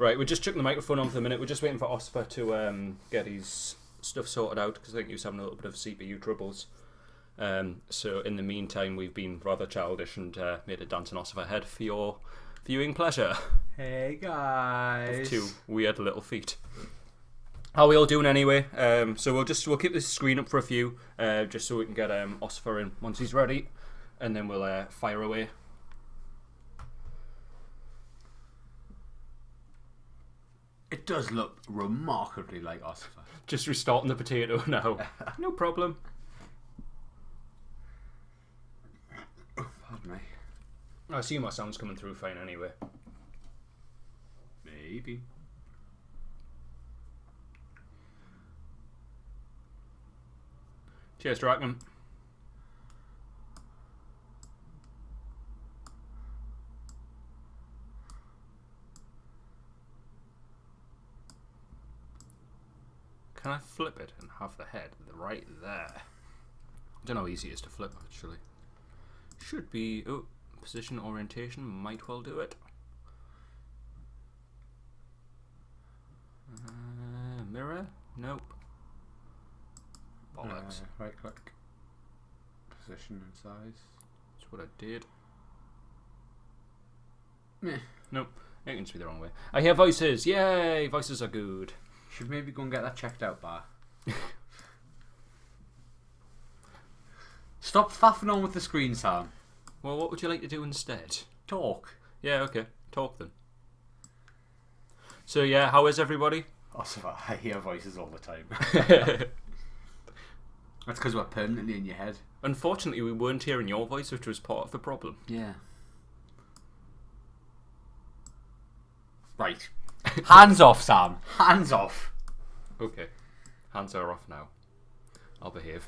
Right, we're just chucking the microphone on for the minute. We're just waiting for Osopher to get his stuff sorted out because I think he was having a little bit of CPU troubles. So in the meantime, we've been rather childish and made a dancing Osopher head for your viewing pleasure. Hey guys. Of two weird little feet. How are we all doing anyway? So we'll keep this screen up for a few, just so we can get Osopher in once he's ready, and then we'll fire away. It does look remarkably like Osopher. Just restarting the potato now. No problem. Pardon me. I assume my sound's coming through fine anyway. Maybe. Cheers, Dragon. Can I flip it and have the head right there? I don't know how easy it is to flip, actually. Should be... Oh, position orientation might well do it. Mirror? Nope. Bollocks. Right click. Position and size. That's what I did. Meh. Nope. It can just be the wrong way. I hear voices. Yay! Voices are good. Should maybe go and get that checked out, Bar. Stop faffing on with the screen, Sam. Well, what would you like to do instead? Talk. Yeah, okay. Talk then. So yeah, how is everybody? Osopher, I hear voices all the time. That's because we're permanently in your head. Unfortunately, we weren't hearing your voice, which was part of the problem. Yeah. Right. Hands off, Sam. Hands off. Okay. Hands are off now. I'll behave.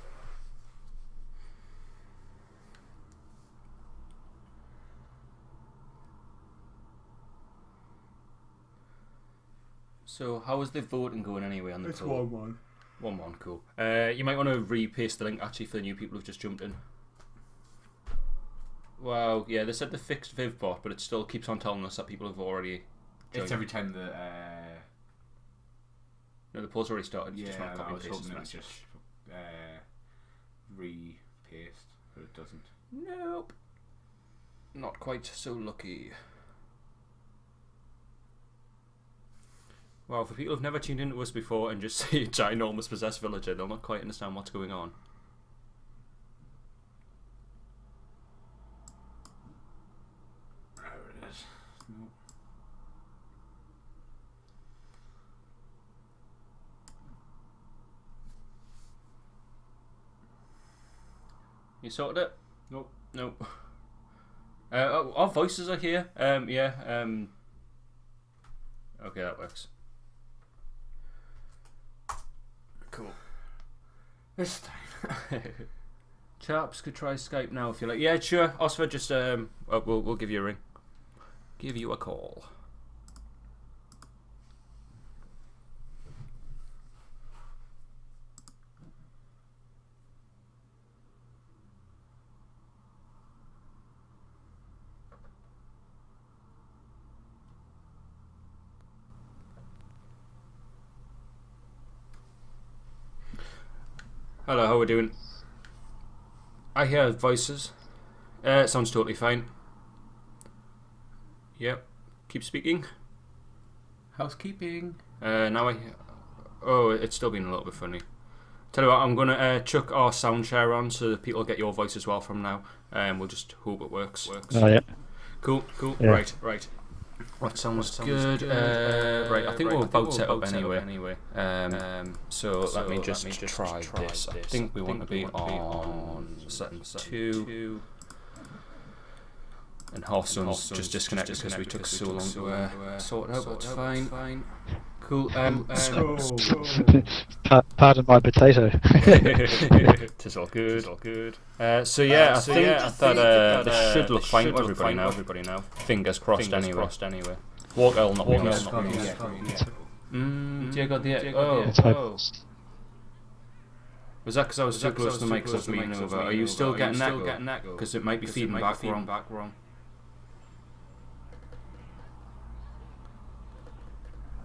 So, how is the voting going anyway on the poll? It's 1-1. 1-1, cool. You might want to repaste the link actually for the new people who've just jumped in. Wow, yeah, they said they fixed VivBot, but it still keeps on telling us that people have already joined. It's every time the... No, the poll's already started. Yeah, just want to copy I and was paste hoping this it would message. just re-paste, but it doesn't. Nope. Not quite so lucky. Wow, for people who've never tuned into us before and just see a ginormous possessed villager, they'll not quite understand what's going on. There it is. Nope. You sorted it? Nope. Nope. Our voices are here. Yeah. Okay, that works. Cool. This time. Chaps could try Skype now if you like. Yeah, sure. Osopher, just we'll give you a ring. Give you a call. Hello, how we doing? I hear voices. It sounds totally fine. Yep. Keep speaking. Housekeeping. Now I hear... Oh, it's still been a little bit funny. Tell you what, I'm going to chuck our sound share on so that people get your voice as well from now. We'll just hope it works. Oh, yeah. Cool. Yeah. Right. That sounds good. Right, I think we're about set up anyway. So let me just try this. I think we want to be on setting 2. And Hearthstone's just disconnected because we took so long to sort it out, but it's fine. Cool. Pardon my potato. It's all good. So yeah, I think that this should look fine to everybody now. Fingers crossed anyway. Walker will not be on the screen. Dear God, oh. Was that because I was too close to the mic because I was leaning over? Are you still getting that? Because it might be feeding back wrong.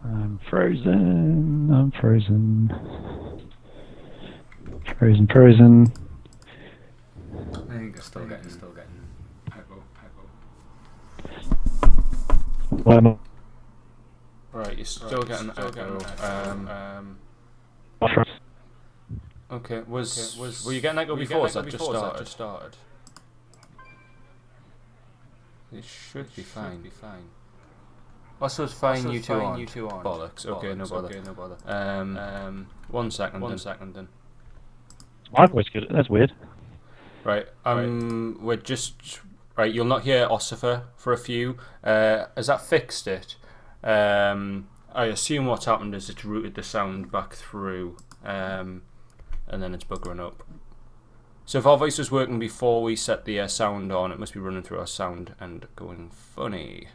I'm frozen. I'm frozen. Frozen. I think I'm still getting echo. Why am I? Right, you're still getting echo. Okay, were you getting echo before? Has that just started? It should be fine. Also, it's fine. You two aren't. Bollocks. Okay, no bother. 1 second then. My voice good. That's weird. Right. We're just right. You'll not hear Osopher for a few. Has that fixed it? I assume what's happened is it's routed the sound back through, and then it's buggering up. So if our voice was working before we set the sound on, it must be running through our sound and going funny.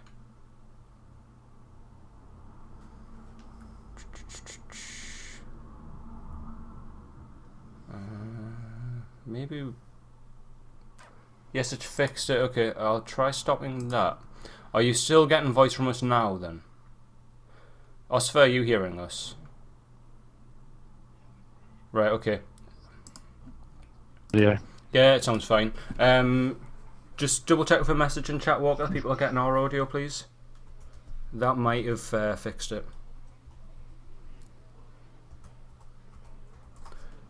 Maybe. Yes, it's fixed it. Okay, I'll try stopping that. Are you still getting voice from us now then? Osopher, are you hearing us? Right, okay. Yeah. Yeah, it sounds fine. Just double check with a message in chat, Walker. People are getting our audio, please. That might have fixed it.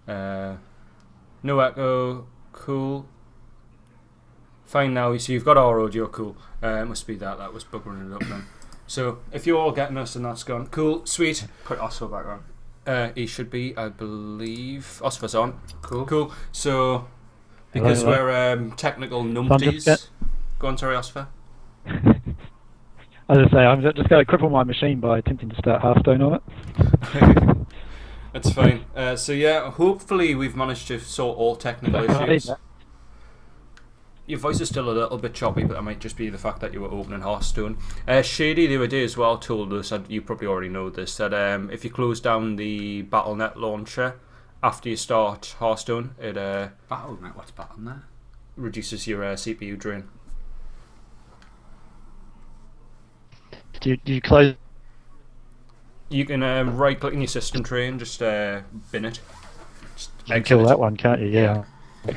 No echo. Cool. Fine now. So you've got our audio. Cool. Must be that was buggering it up then. So if you're all getting us and that's gone, cool, sweet. Put Osopher back on. He should be, I believe. Osopher's on. Cool. So because Hello. we're technical numpties. Go on, sorry, Osopher. As I say, I'm just going to cripple my machine by attempting to start Hearthstone on it. That's fine. So yeah, hopefully we've managed to sort all technical issues. Your voice is still a little bit choppy, but that might just be the fact that you were opening Hearthstone. Shady the other day as well told us, and you probably already know this, that if you close down the Battle.net launcher after you start Hearthstone, it Battle.net? What's Battle.net? reduces your CPU drain. Do you close? You can right click in your system tray and just bin it. Just You can kill that one, can't you? Yeah.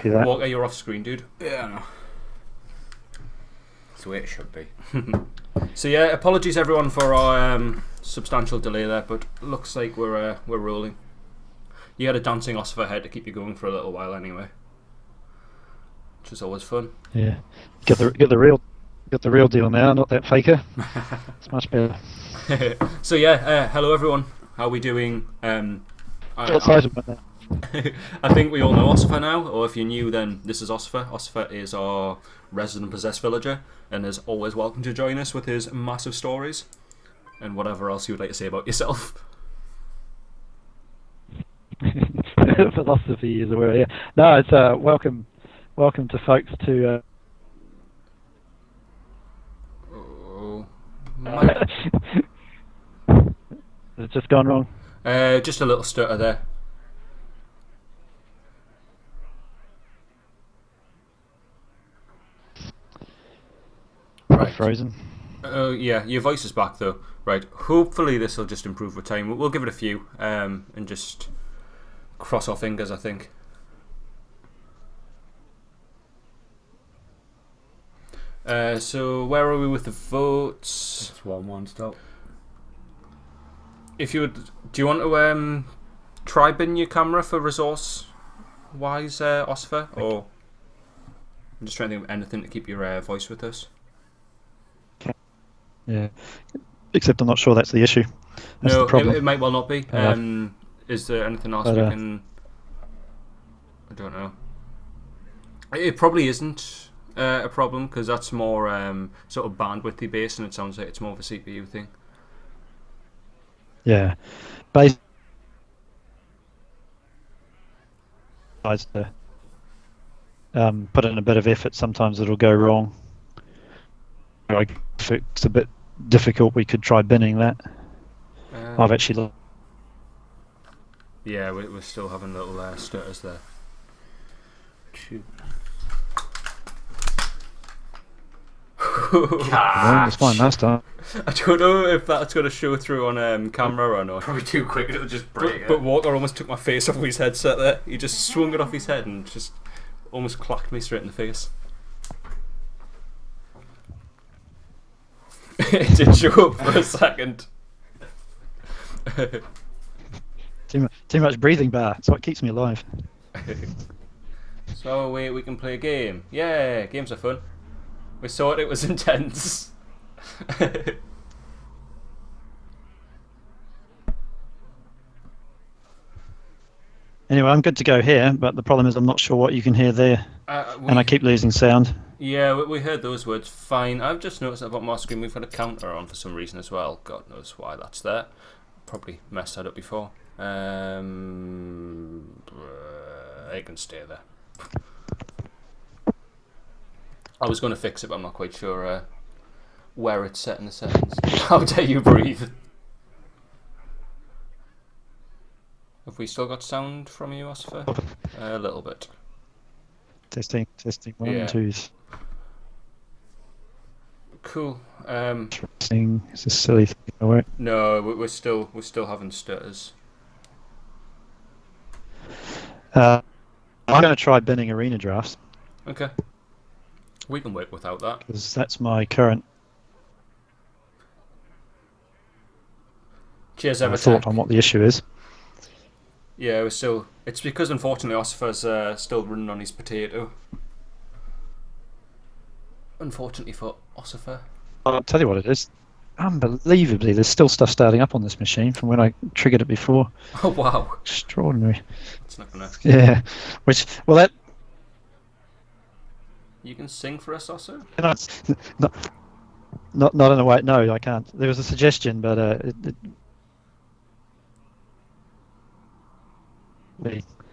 Walker, you're off screen, dude. Yeah, I know. That's the way it should be. So yeah, apologies everyone for our substantial delay there, but looks like we're rolling. You had a dancing Osopher head to keep you going for a little while anyway, which is always fun. Yeah. Get the real deal now, not that faker. It's much better. So yeah, hello everyone. How are we doing? I think we all know Osopher now, or if you're new, then this is Osopher. Osopher is our resident possessed villager, and is always welcome to join us with his massive stories and whatever else you would like to say about yourself. Philosophy is a word. Yeah. No, it's welcome to folks to. Has it just gone wrong? Just a little stutter there. Right. Frozen. Yeah, your voice is back though. Right. Hopefully this will just improve with time. We'll give it a few and just cross our fingers, I think. So where are we with the votes? It's 1-1 still. If you would, do you want to try bin your camera for resource wise, Osopher, or I'm just trying to think of anything to keep your voice with us. Yeah, except I'm not sure that's the issue. That's no, the problem. It might well not be. Is there anything else we can? I don't know. It probably isn't a problem because that's more sort of bandwidthy based, and it sounds like it's more of a CPU thing. Yeah, to put in a bit of effort. Sometimes it'll go wrong. If it's a bit difficult, we could try binning that. I've actually. Yeah, we're still having little stutters there. No, it's fine last time. I don't know if that's going to show through on camera or not. Probably too quick, it'll just break But Walker almost took my face off his headset there. He just swung it off his head and just almost clacked me straight in the face. It did show up for a second. Too much breathing bar. That's what keeps me alive. So we can play a game. Yeah, games are fun. We thought it was intense. Anyway, I'm good to go here, but the problem is I'm not sure what you can hear there, and I keep losing sound. Yeah, we heard those words fine. I've just noticed that on my screen we've got a counter on for some reason as well. God knows why that's there. Probably messed that up before. It can stay there. I was going to fix it, but I'm not quite sure where it's set in the settings. How dare you breathe? Have we still got sound from you, Osopher? A little bit. Testing. One, Yeah. twos. Cool. Interesting. It's a silly thing. Right? No, we're still having stutters. I'm going to try binning arena drafts Okay. We can work without that. because that's my current Cheers, thought Evertech. on what the issue is. Yeah, it's because unfortunately Osopher's still running on his potato. Unfortunately for Osopher. I'll tell you what it is. Unbelievably, there's still stuff starting up on this machine from when I triggered it before. Oh wow. Extraordinary. It's not gonna. Yeah. That. You can sing for us, Oso? Not in a way. No, I can't. There was a suggestion, but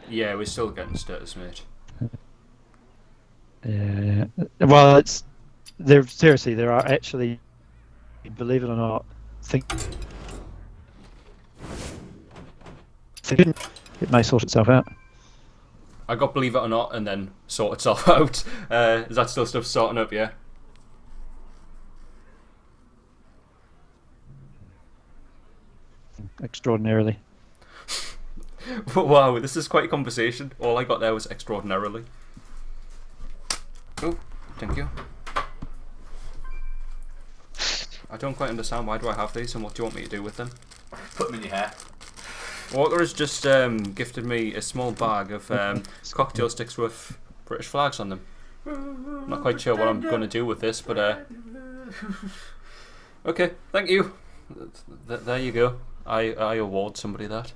Yeah, we're still getting stutters, mate. yeah. Well, there are actually, believe it or not, it may sort itself out. I got believe it or not and then sort itself out. Is that still stuff sorting up, yeah? Extraordinarily. Wow, this is quite a conversation. All I got there was extraordinarily. Oh, thank you. I don't quite understand, why do I have these and what do you want me to do with them? Put them in your hair. Walker has just gifted me a small bag of cocktail sticks with British flags on them. I'm not quite sure what I'm going to do with this, but okay, thank you. There you go. I award somebody that.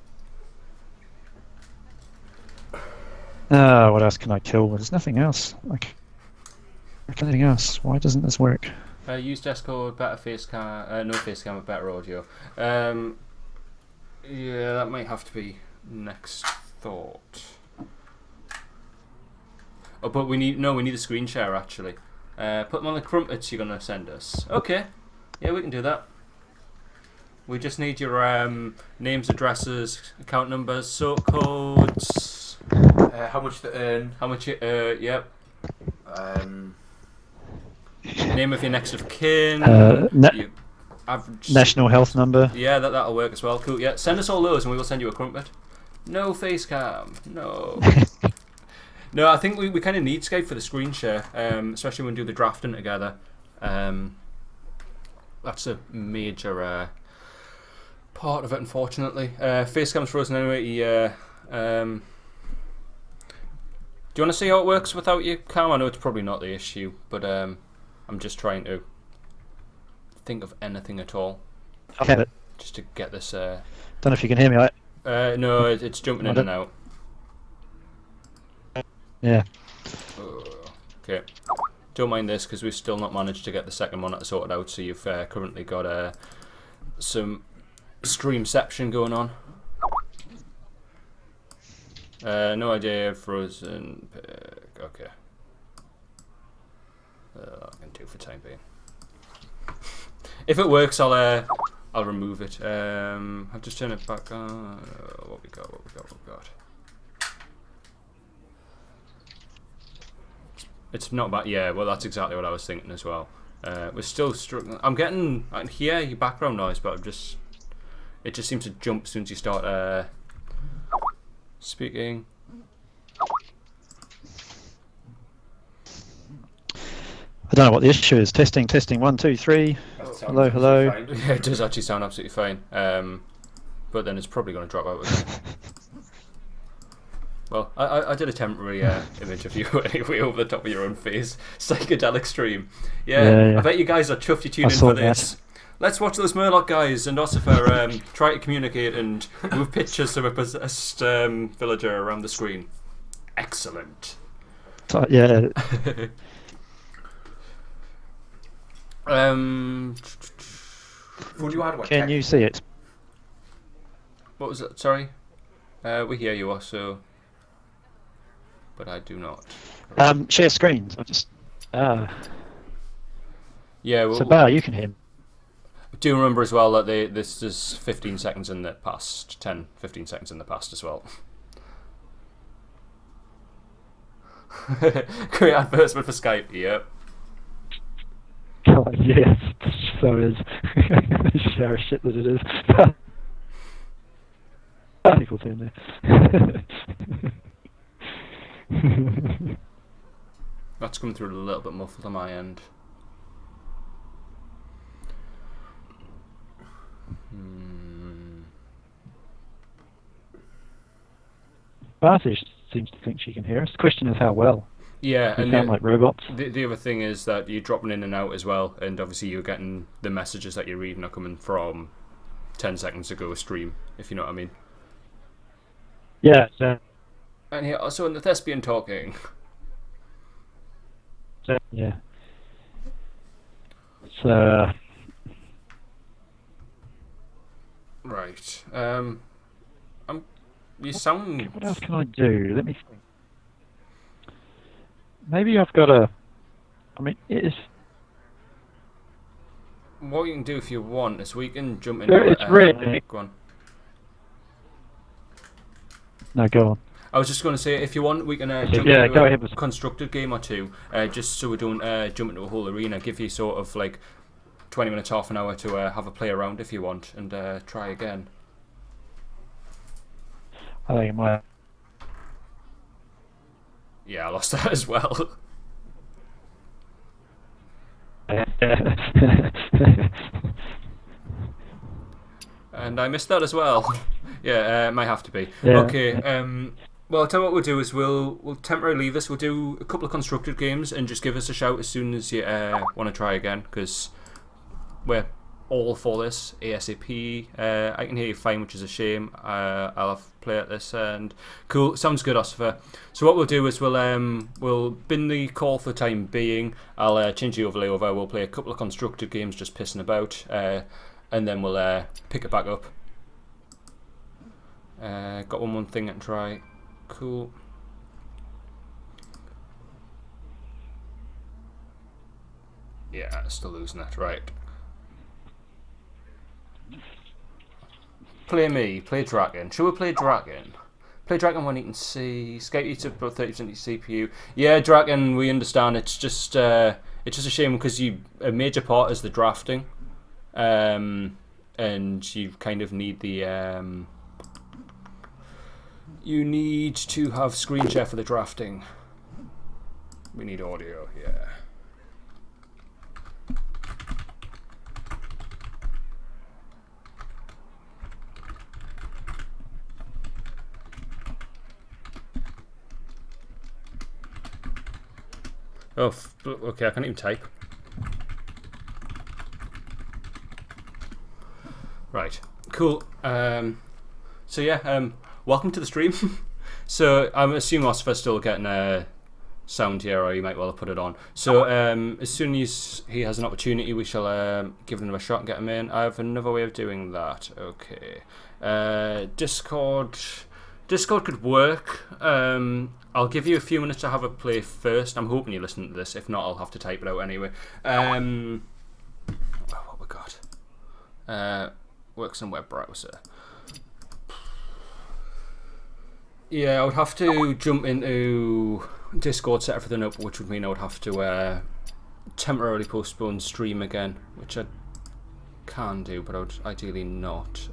What else can I kill? There's nothing else. Anything else? Why doesn't this work? Use Discord, better face cam, no face cam, better audio. Yeah, that might have to be next thought. Oh, but we need the screen share actually. Put them on the crumpets you're gonna send us. Okay, yeah, we can do that. We just need your names, addresses, account numbers, sort codes. How much to earn? How much? Yep. Name of your next of kin. National health number. Yeah, that'll work as well. Cool. Yeah, send us all those and we will send you a crumpet. No face cam. No. No, I think we kind of need Skype for the screen share, especially when we do the drafting together. That's a major part of it, unfortunately. Face cam's frozen anyway. Yeah. Do you want to see how it works without your cam? I know it's probably not the issue, but I'm just trying to think of anything at all. I have it. Just to get this. Don't know if you can hear me. No, it's jumping in and out. Yeah. Okay. Don't mind this because we've still not managed to get the second monitor sorted out. So you've currently got some streamception going on. No idea. Frozen pick. Okay. I can do for time being. If it works, I'll remove it. I'll just turn it back on. What we got? It's not bad. Yeah, well, that's exactly what I was thinking as well. We're still struggling. I can hear your background noise, but it just seems to jump as soon as you start speaking. I don't know what the issue is. Testing, 1, 2, 3. Hello, hello. Yeah, it does actually sound absolutely fine. But then it's probably going to drop out again. Well, I did a temporary image of you anyway over the top of your own face. Psychedelic stream. Yeah. I bet you guys are chuffed you tuned in for this. Let's watch those Murloc guys and Osopher try to communicate and move pictures of a possessed villager around the screen. Excellent. Yeah. Can you see it? What was it? Sorry? We hear you also. But I do not. Share screens. I just. Yeah. So Bar, you can hear me. Do remember as well that this is 15 seconds in the past, 10, 15 seconds in the past as well. Great advertisement for Skype. Yep. God, yes. So is. Share shit that it is. People doing there. That's coming through a little bit muffled on my end. Bartish seems to think she can hear us. The question is how well. Yeah, we sound like robots. The other thing is that you're dropping in and out as well, and obviously you're getting the messages that you're reading are coming from 10 seconds ago stream, if you know what I mean. Yeah. And here also in the thespian talking. Yeah. So. Right. You sound. What else can I do? Let me think. Maybe I've got a. I mean, it is. What you can do if you want is we can jump into. It's red. Go on. No, go on. I was just going to say, if you want, we can jump go into ahead. a constructed game or two, just so we don't jump into a whole arena. Give you sort of like 20 minutes, half an hour to have a play around if you want, and try again. I think it might. Yeah, I lost that as well. And I missed that as well. Yeah, might have to be. Yeah. Okay. Well, I'll tell you what we'll do is we'll temporarily leave this. We'll do a couple of constructed games and just give us a shout as soon as you want to try again, because we're all for this ASAP. I can hear you fine, which is a shame. I'll have to play at this, and cool. Sounds good, Osopher. So what we'll do is we'll bin the call for the time being. I'll change the overlay over. We'll play a couple of constructed games, just pissing about, and then we'll pick it back up. Got one more thing I can try. Cool. Yeah, still losing it. Right. Play me. Play Dragon. Should we play Dragon? Play Dragon when you can see. Skype eats up about 30% of your CPU. Yeah, Dragon. We understand. It's just a shame because a major part is the drafting, and you kind of need the you need to have screen share for the drafting. We need audio. Yeah. Oh, okay, I can't even type. Right, cool. So yeah, welcome to the stream. So I'm assuming Osopher's still getting sound here, or you might well have put it on. So as soon as he has an opportunity, we shall give him a shot and get him in. I have another way of doing that. Okay. Discord could work. I'll give you a few minutes to have a play first. I'm hoping you listen to this. If not, I'll have to type it out anyway. What we got? Works in web browser. Yeah, I would have to jump into Discord, set everything up, which would mean I would have to temporarily postpone stream again, which I can do, but I would ideally not.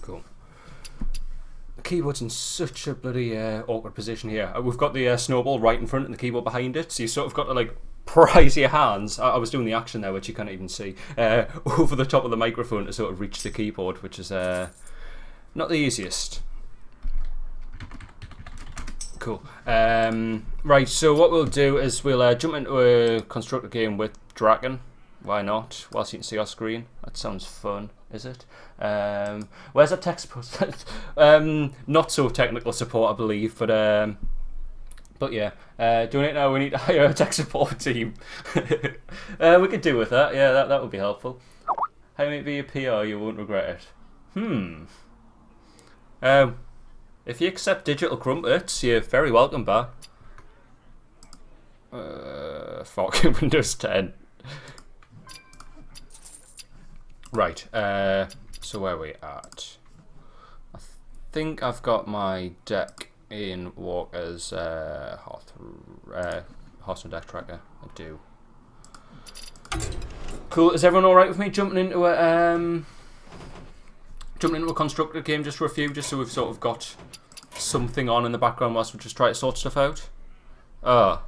Cool. The keyboard's in such a bloody awkward position here. We've got the snowball right in front and the keyboard behind it, so you sort of got to like prise your hands. I was doing the action there, which you can't even see, over the top of the microphone to sort of reach the keyboard, which is not the easiest. Cool. Right, so what we'll do is we'll jump into a constructor game with Draken. Why not? Whilst you can see our screen. That sounds fun, is it? Where's our tech support? Not so technical support, I believe, but yeah. Doing it now, we need to hire a tech support team. We could do with that. Yeah, that would be helpful. How may it be a PR? You won't regret it. If you accept digital crumpets, you're very welcome back. Fucking Windows 10. Right, so where are we at? I think I've got my deck in Walker's Horseman deck tracker. I do. Cool, is everyone alright with me jumping into a constructor game just for a few, just so we've sort of got something on in the background whilst we just try to sort stuff out? Oh.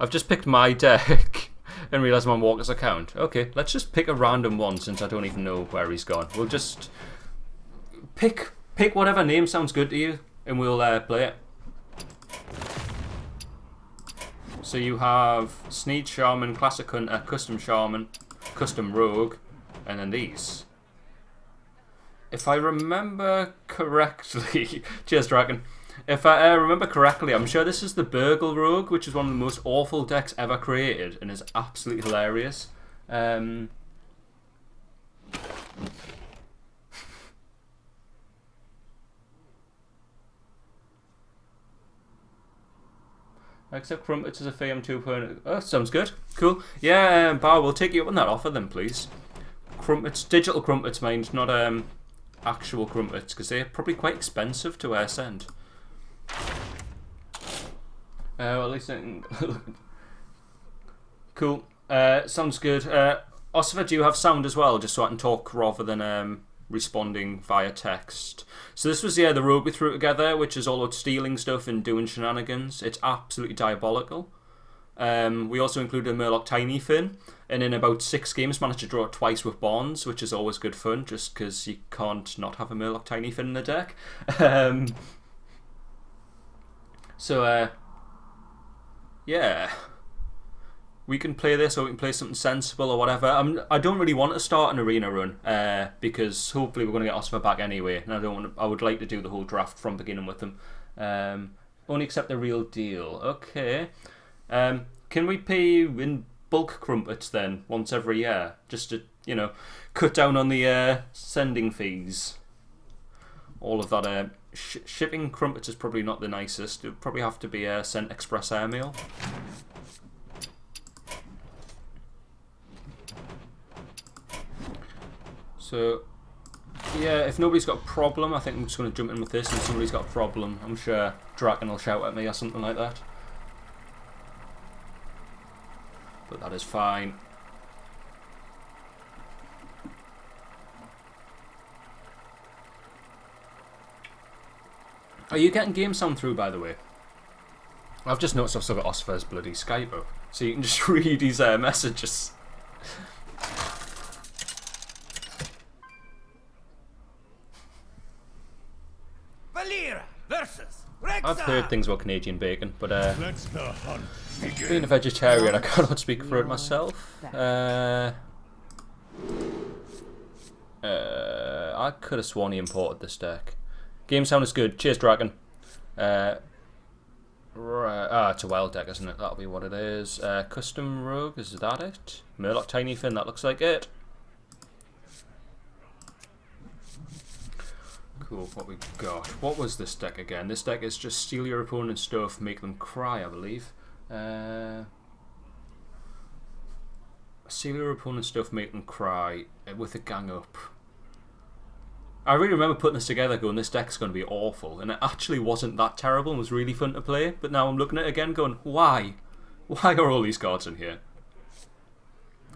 I've just picked my deck and realised I'm on Walker's account. Okay, let's just pick a random one since I don't even know where he's gone. We'll just pick whatever name sounds good to you and we'll play it. So you have Sneed Shaman, Classic Hunter, Custom Shaman, Custom Rogue, and then these. If I remember correctly, cheers Dragon. If I remember correctly, I'm sure this is the Burgle Rogue, which is one of the most awful decks ever created and is absolutely hilarious. Accept Crumpets as a fee, I'm 2 Oh, sounds good. Cool. Yeah, Bar, we'll take you up on that offer then, please. Crumpets, digital crumpets, mind, not actual crumpets, because they're probably quite expensive to send. Well, at least I can cool. Sounds good. Osopher, do you have sound as well, just so I can talk rather than responding via text? So this was the rogue we threw together, which is all about stealing stuff and doing shenanigans. It's absolutely diabolical. We also included a Murloc Tiny Fin, and in about 6 games managed to draw it twice with Bonds, which is always good fun, just because you can't not have a Murloc Tiny Fin in the deck. So, yeah. We can play this, or we can play something sensible or whatever. I don't really want to start an arena run, because hopefully we're going to get Osopher back anyway, and I would like to do the whole draft from beginning with them. Only accept the real deal. Okay. Can we pay you in bulk crumpets then, once every year? Just to, cut down on the sending fees. All of that. Shipping crumpets is probably not the nicest. It would probably have to be sent express airmail. So, yeah, if nobody's got a problem, I think I'm just going to jump in with this. And if somebody's got a problem, I'm sure Draken will shout at me or something like that. But that is fine. Are you getting game sound through, by the way? I've just noticed I've still got Osopher's bloody Skype up, so you can just read his messages. I've heard things about Canadian bacon, but being a vegetarian, I cannot speak for it myself. I could have sworn he imported this deck. Game sound is good. Cheers, Draken. Right, it's a wild deck, isn't it? That'll be what it is. Custom Rogue, is that it? Murloc Tiny Fin, that looks like it. Cool, what we got? What was this deck again? This deck is just steal your opponent's stuff, make them cry, I believe. Steal your opponent's stuff, make them cry with a gang up. I really remember putting this together going, this deck's going to be awful, and it actually wasn't that terrible and was really fun to play, but now I'm looking at it again going, why? Why are all these cards in here?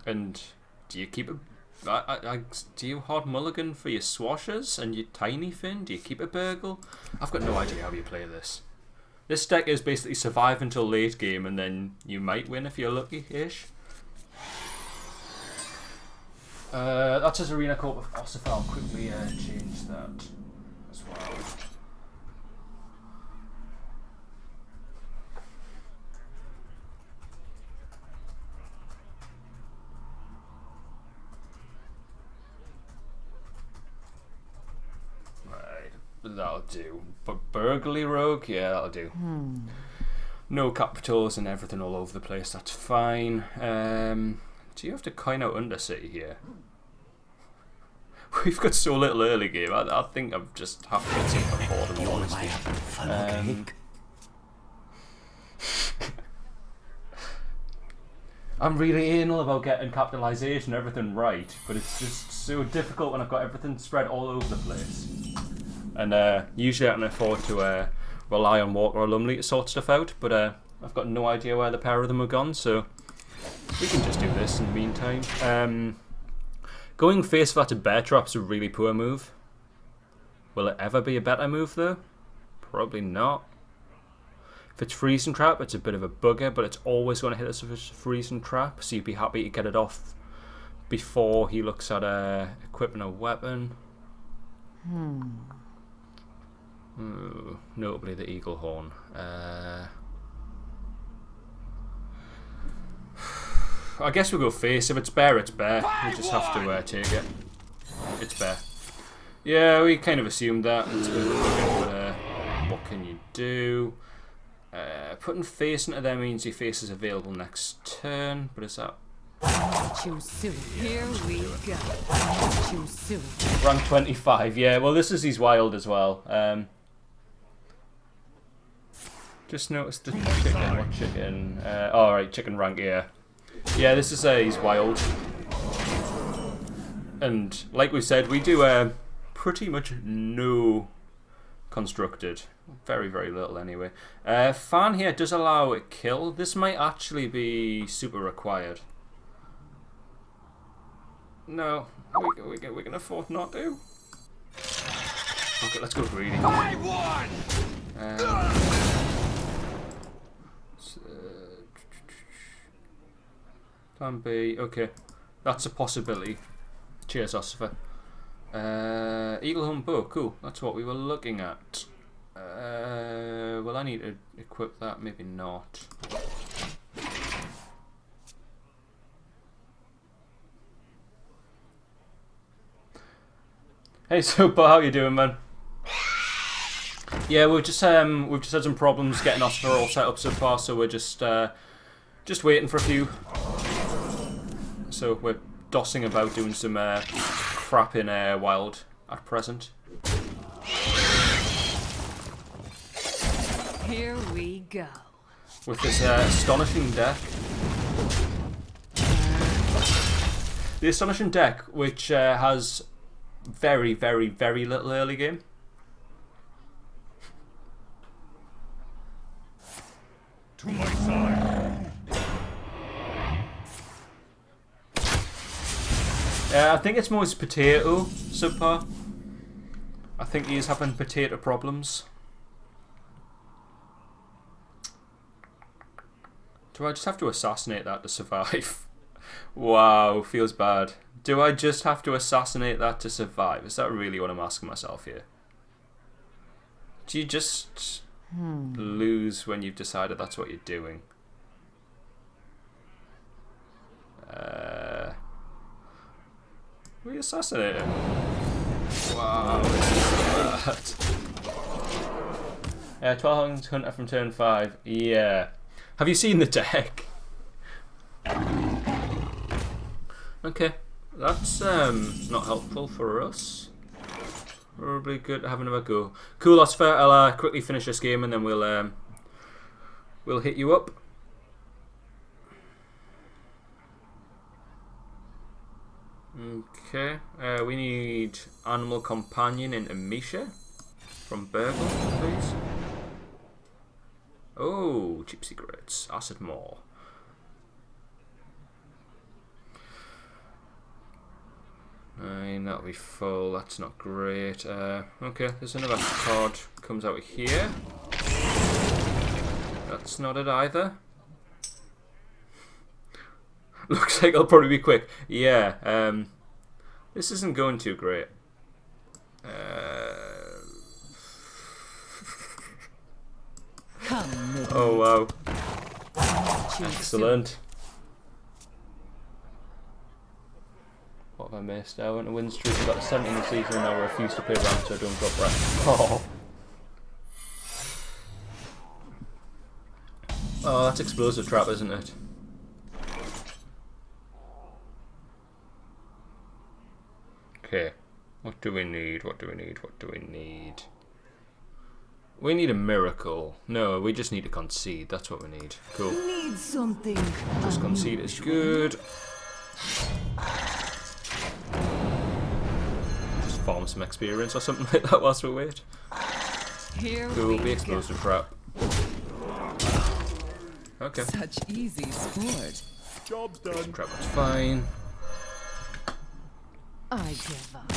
And do you keep it... do you hard mulligan for your swashers and your tiny fin? Do you keep a burgle? I've got no idea how you play this. This deck is basically survive until late game and then you might win if you're lucky-ish. That's his arena court with Osopher. I'll quickly change that as well. Right, that'll do. But Burglary Rogue, yeah, that'll do. No capitals and everything all over the place, that's fine. Do you have to coin out Undercity here? We've got so little early game. I think I'm just have to get something for them, honestly. I'm really anal about getting capitalisation and everything right, but it's just so difficult when I've got everything spread all over the place. And usually I can afford to rely on Walker or Lumley to sort stuff out, but I've got no idea where the pair of them are gone, so we can just do this in the meantime. Going face flat to bear trap's a really poor move. Will it ever be a better move though? Probably not. If it's freezing trap, it's a bit of a bugger, but it's always going to hit us if it's a freezing trap, so you'd be happy to get it off before he looks at equipping a weapon. Notably the Eagle Horn. I guess we'll go face. If it's bear, it's bear. We just have to take it. It's bear. Yeah, we kind of assumed that. It's a bit of a bugger, but what can you do? Putting face into there means your face is available next turn, but is that... Too soon. Here we go. Too soon. Rank 25, yeah. Well, this is his wild as well. Just noticed the chicken. What chicken? Oh, right, chicken rank, yeah. Yeah, this is he's wild. And like we said, we do pretty much no constructed. Very, very little anyway. Fan here does allow a kill. This might actually be super required. No, we can afford not to. Okay, let's go greedy. Plan B, okay. That's a possibility. Cheers, Osopher. Eagle Hunt Bow, cool. That's what we were looking at. Well, I need to equip that, maybe not. Hey, Super, how you doing, man? Yeah, we've just had some problems getting Osopher all set up so far, so we're just waiting for a few. So we're dossing about doing some crap in wild at present. Here we go. With this astonishing deck. The astonishing deck, which has very, very, very little early game. To my side. I think it's more his potato subpar. I think he is having potato problems. Do I just have to assassinate that to survive? Wow, feels bad. Do I just have to assassinate that to survive? Is that really what I'm asking myself here? Do you just lose when you've decided that's what you're doing? We assassinate him. Wow, this is bad. 12 Hunter from turn 5. Yeah. Have you seen the deck? Okay. That's not helpful for us. Probably good to have another go. Cool, that's fair. I'll quickly finish this game and then we'll hit you up. Okay, we need Animal Companion into Misha from Burgle, please. Oh, cheap secrets, Acid Maw. That'll be full, that's not great. Okay, there's another card comes out here. That's not it either. Looks like I'll probably be quick. Yeah, this isn't going too great. Oh wow. Excellent. What have I missed? I went to win streak, I got 17 this season and I refuse to play around so I don't drop rest. Oh. Oh, that's explosive trap, isn't it? Okay. What do we need? What do we need? What do we need? We need a miracle. No, we just need to concede. That's what we need. Cool. Need something. Just concede is good. Just farm some experience or something like that whilst we wait. Cool, the explosive trap. Okay. Such easy sport. Job's done. Trap was fine. I give up.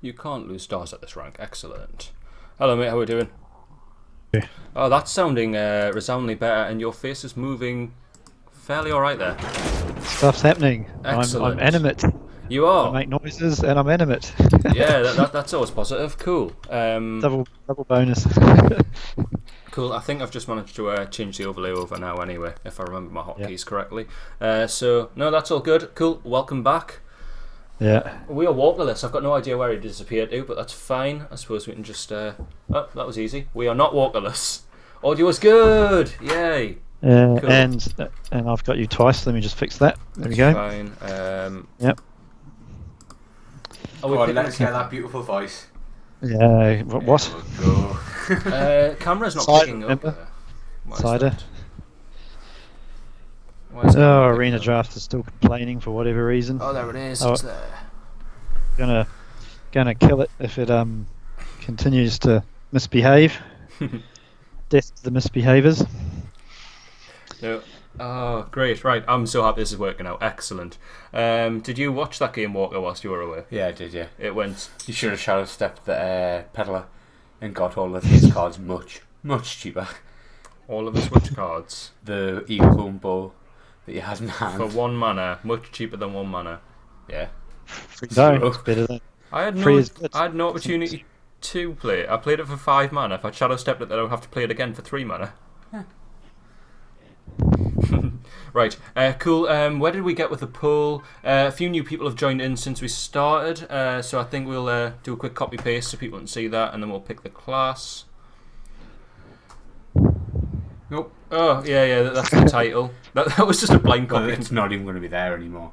You can't lose stars at this rank. Excellent. Hello, mate. How are we doing? Yeah. Oh, that's sounding resoundingly better, and your face is moving fairly alright there. Stuff's happening. Excellent. I'm animate. You are? I make noises and I'm animate. Yeah, that's always positive. Cool. Double bonus. Cool. I think I've just managed to change the overlay over now anyway, if I remember my hotkeys correctly. So, no, that's all good. Cool. Welcome back. Yeah. We are walkerless. I've got no idea where he disappeared to, but that's fine. I suppose we can just... Oh, that was easy. We are not walkerless. Audio is good! Yay! Cool. And I've got you twice. Let me just fix that. There we go. Fine. Yep. Are we Let us hear that beautiful voice. Yeah. What? Go. Camera's not Cider, picking up. remember? Why is Cider. that? Why is it not picking Arena up? Draft is still complaining for whatever reason. Oh, there it is. Oh. It's there. Gonna kill it if it continues to misbehave. Death to the misbehavers. No. Oh, great. Right. I'm so happy this is working out. Excellent. Did you watch that game, Walker, whilst you were away? Yeah, I did, yeah. It went... You should have shadow stepped the peddler and got all of his cards much cheaper. All of the switch cards. The Eagle Boom Bow that you had in hand. For 1 mana. Much cheaper than 1 mana. Yeah. No, it's better than I had free no, is good. I had no opportunity to play it. I played it for 5 mana. If I shadow stepped it, then I would have to play it again for 3 mana. Right, cool. Where did we get with the poll? A few new people have joined in since we started, so I think we'll do a quick copy paste so people can see that, and then we'll pick the class. Nope. Oh, yeah, that's the title. That was just a blind Well, copy. it's not even going to be there anymore.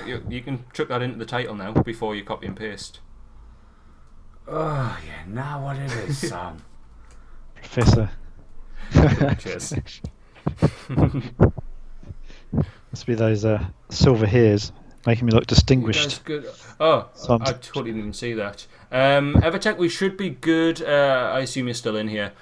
You can chuck that into the title now before you copy and paste. Oh, yeah, now what it is, Sam. Professor. Cheers. Must be those silver hairs making me look distinguished. That's good. Oh, So I totally didn't even see that. Evertech, we should be good. I assume you're still in here.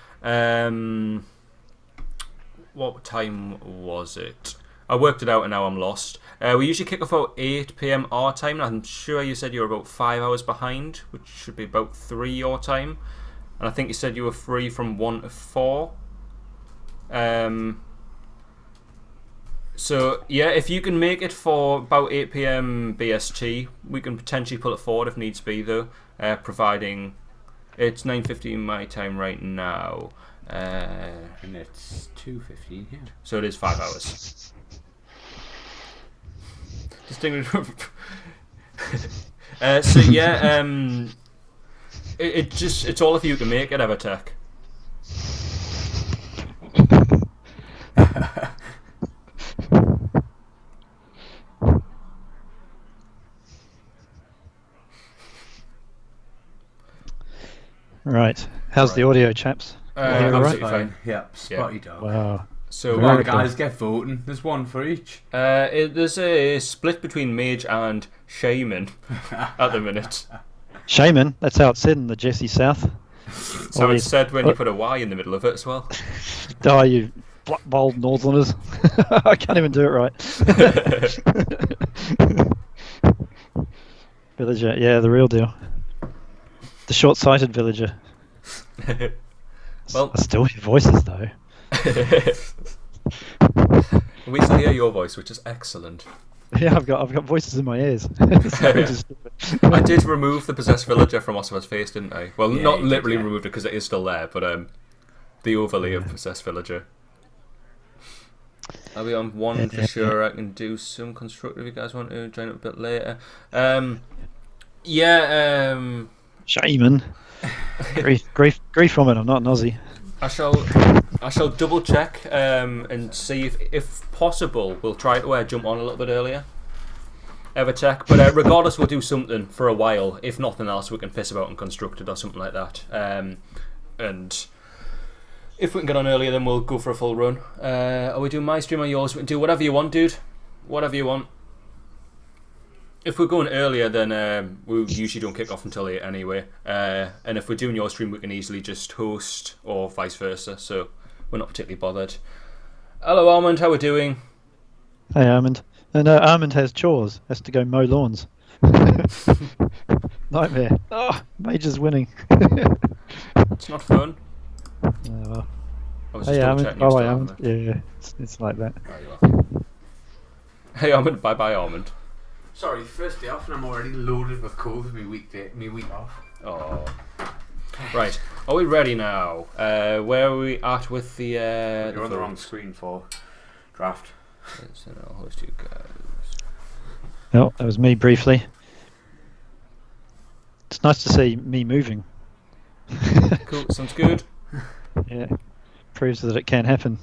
What time was it? I worked it out and now I'm lost. We usually kick off about 8 PM our time. I'm sure you said you were about 5 hours behind, which should be about 3 your time. And I think you said you were free from 1 to 4. So yeah, if you can make it for about 8 PM BST, we can potentially pull it forward if needs be though, providing it's 9:15 my time right now. And it's 2:15 here. So it is 5 hours. So yeah, it's all of you can make it, Evertech. Right. How's the audio, chaps? Absolutely fine. Yep, spotty dog. Wow. So Come on, guys, get voting. There's one for each. there's a split between Mage and Shaman at the minute. Shaman, that's how it's said in the Jesse South. So it's said when you put a Y in the middle of it as well. Oh, you bold Northerners. I can't even do it right. Villager, yeah, the real deal. The short-sighted villager. Well, I still hear voices, though. we still hear your voice, which is excellent. Yeah, I've got voices in my ears. I did remove the possessed villager from Osopher's face, didn't I? Well, Yeah, not you literally did, yeah. removed it because it is still there, but the overlay of possessed villager. I'll be on one for sure. I can do some constructive if you guys want to join up a bit later. Shaman. Grief from it, I'm not an Aussie. I shall double check and see if possible we'll try to jump on a little bit earlier. Evertech, but regardless we'll do something for a while. If nothing else, we can piss about and construct it or something like that. And if we can get on earlier, then we'll go for a full run. Are we doing my stream or yours? We can do whatever you want, dude. Whatever you want. If we're going earlier, then we usually don't kick off until 8 anyway. And if we're doing your stream, we can easily just host or vice versa. So we're not particularly bothered. Hello, Armand. How are we doing? Hey, Armand. And Armand has chores. Has to go mow lawns. Nightmare. Oh, Major's winning. It's not fun. Well. I was Hey, just Armand. double-checking you Oh, still hey, haven't Armand. Yeah. It's like that. There you are. Hey, Armand. Bye-bye, Armand. Sorry, first day off and I'm already loaded with cold with me week off. Oh. Right. Are we ready now? Where are we at with the... You're on the wrong screen for draft. So I'll host you guys. Oh, that was me briefly. It's nice to see me moving. Cool. Sounds good. Yeah. Proves that it can happen.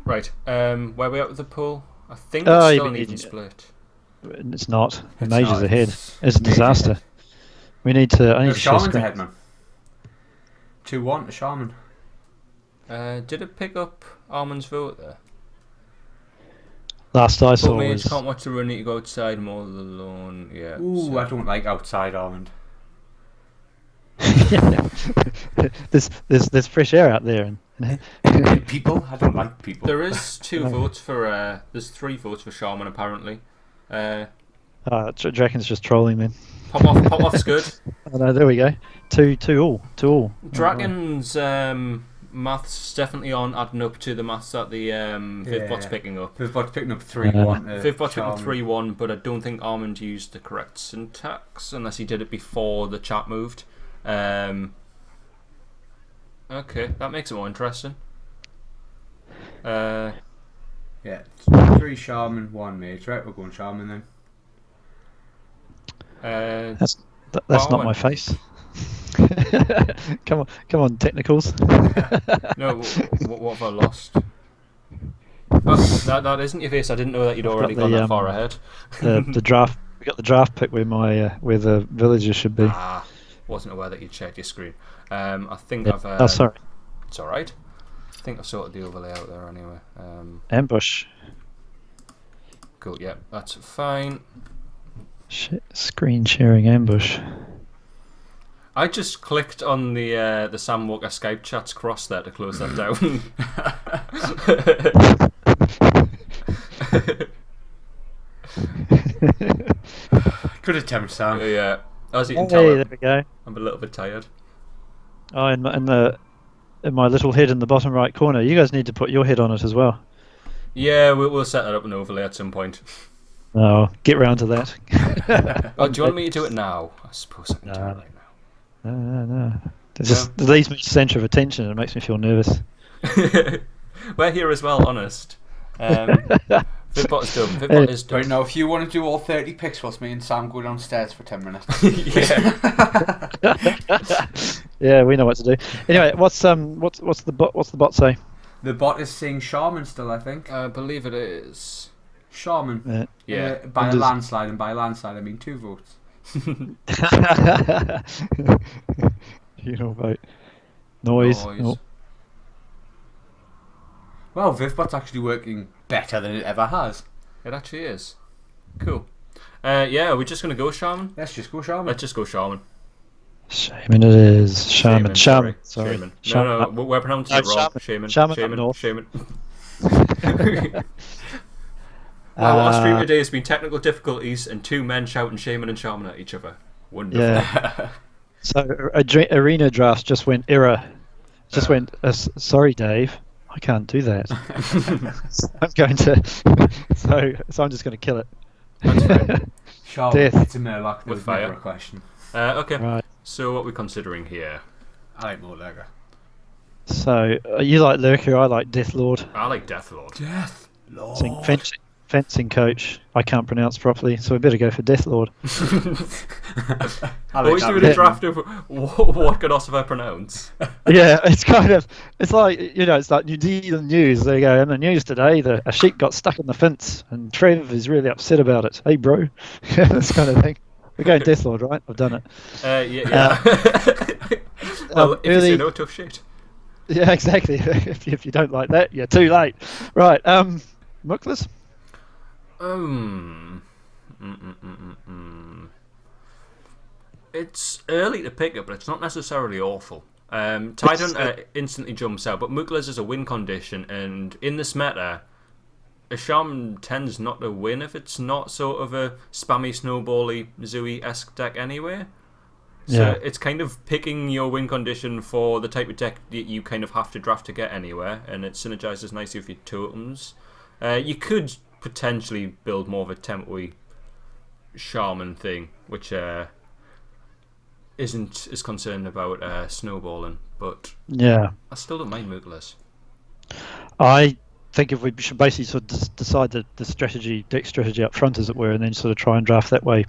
Right. Where are we at with the pool? I think it's still an even split. It's not. The It's Major's not. ahead. It's a Major's disaster. ahead. We need to... I need to share Shaman's screen. ahead, man. 2-1 to Shaman. Did it pick up Armand's vote there? Last I saw Mage was... can't watch the run, need to go outside, mow the lawn. Yeah. Ooh, so- I don't like outside Almond. there's fresh air out there. And People? I don't like people. There is 2 votes for. There's 3 votes for Shaman apparently. Draken's just trolling then. Pop off's good. Oh, no, there we go. Two all. Dragon's maths definitely on, adding up to the maths that the Vivbot's picking up. Vivbot's picking up 3-1. Vivbot's picking up 3-1, but I don't think Armand used the correct syntax unless he did it before the chat moved. Okay, that makes it more interesting. Yeah, 3 Shaman, 1 Mage. Right, we're going Shaman then. That's not my face. come on, technicals. No, what have I lost? Oh, that isn't your face. I didn't know that you'd already gone that far ahead. the draft. We got the draft pick where where the villager should be. Wasn't aware that you'd checked your screen. I think Yeah. I've. Oh, sorry. It's all right. I think I've sorted the overlay out there anyway. Ambush. Cool. Yeah, that's fine. Screen sharing ambush. I just clicked on the Sam Walker Skype chats cross there to close that down. Good attempt, Sam. Yeah, as you can Hey, tell, there we go. I'm a little bit tired. Oh, in my little head in the bottom right corner. You guys need to put your head on it as well. Yeah, we'll set that up and overlay at some point. Oh, get round to that. Oh, do you want me to do it now? I suppose I can do it right now. No. It leaves me centre of attention and it makes me feel nervous. We're here as well, honest. Vidbot is done. Vidbot is done. Right now, if you want to do all 30 picks whilst me and Sam go downstairs for 10 minutes. Yeah, we know what to do. Anyway, what's the bot say? The bot is saying Shaman still, I think. I believe it is. Shaman. Yeah. By a landslide, and by landslide I mean 2 votes. You know about noise. Oh. Well, Vivbot's actually working better than it ever has. It actually is. Cool. Yeah, are we just going to go Shaman? Let's just go Shaman. Let's just go Shaman. Shaman it is. Shaman. Sorry. Shaman. No, we're pronouncing it wrong. Shaman. Shaman. Wow, our stream today has been technical difficulties and 2 men shouting Shaman and Shaman at each other. Wonderful. Yeah. So arena drafts just went error. Just went. Sorry, Dave. I can't do that. I'm going to. So I'm just going to kill it. That's fine. Shaman, Death. it's a Murloc. With With fire. never a question. Okay. Right. So what are we considering here? I like more Lurker. So you like Lurker, I like Deathlord. I like Deathlord. Death Lord. Fencing coach, I can't pronounce properly, so we better go for Deathlord. Always doing a draft of what can Osopher pronounce. Yeah, it's like it's like New Zealand news. There you go. In the news today, a sheep got stuck in the fence, and Trev is really upset about it. Hey, bro, this kind of thing. We're going Deathlord, right? I've done it. Yeah. Well, if you say no, tough shit. Yeah, exactly. if you don't like that, you're too late. Right, Muklas? It's early to pick up, but it's not necessarily awful. Tidehunter instantly jumps out, but Muklas is a win condition, and in this meta, a Shaman tends not to win if it's not sort of a spammy, snowbally, Zooey-esque deck anyway. So it's kind of picking your win condition for the type of deck that you kind of have to draft to get anywhere, and it synergizes nicely with your totems. You could potentially build more of a tempo-y Shaman thing, which isn't as concerned about snowballing, but Yeah. I still don't mind Muklas. I think if we should basically sort of decide the deck strategy up front, as it were, and then sort of try and draft that way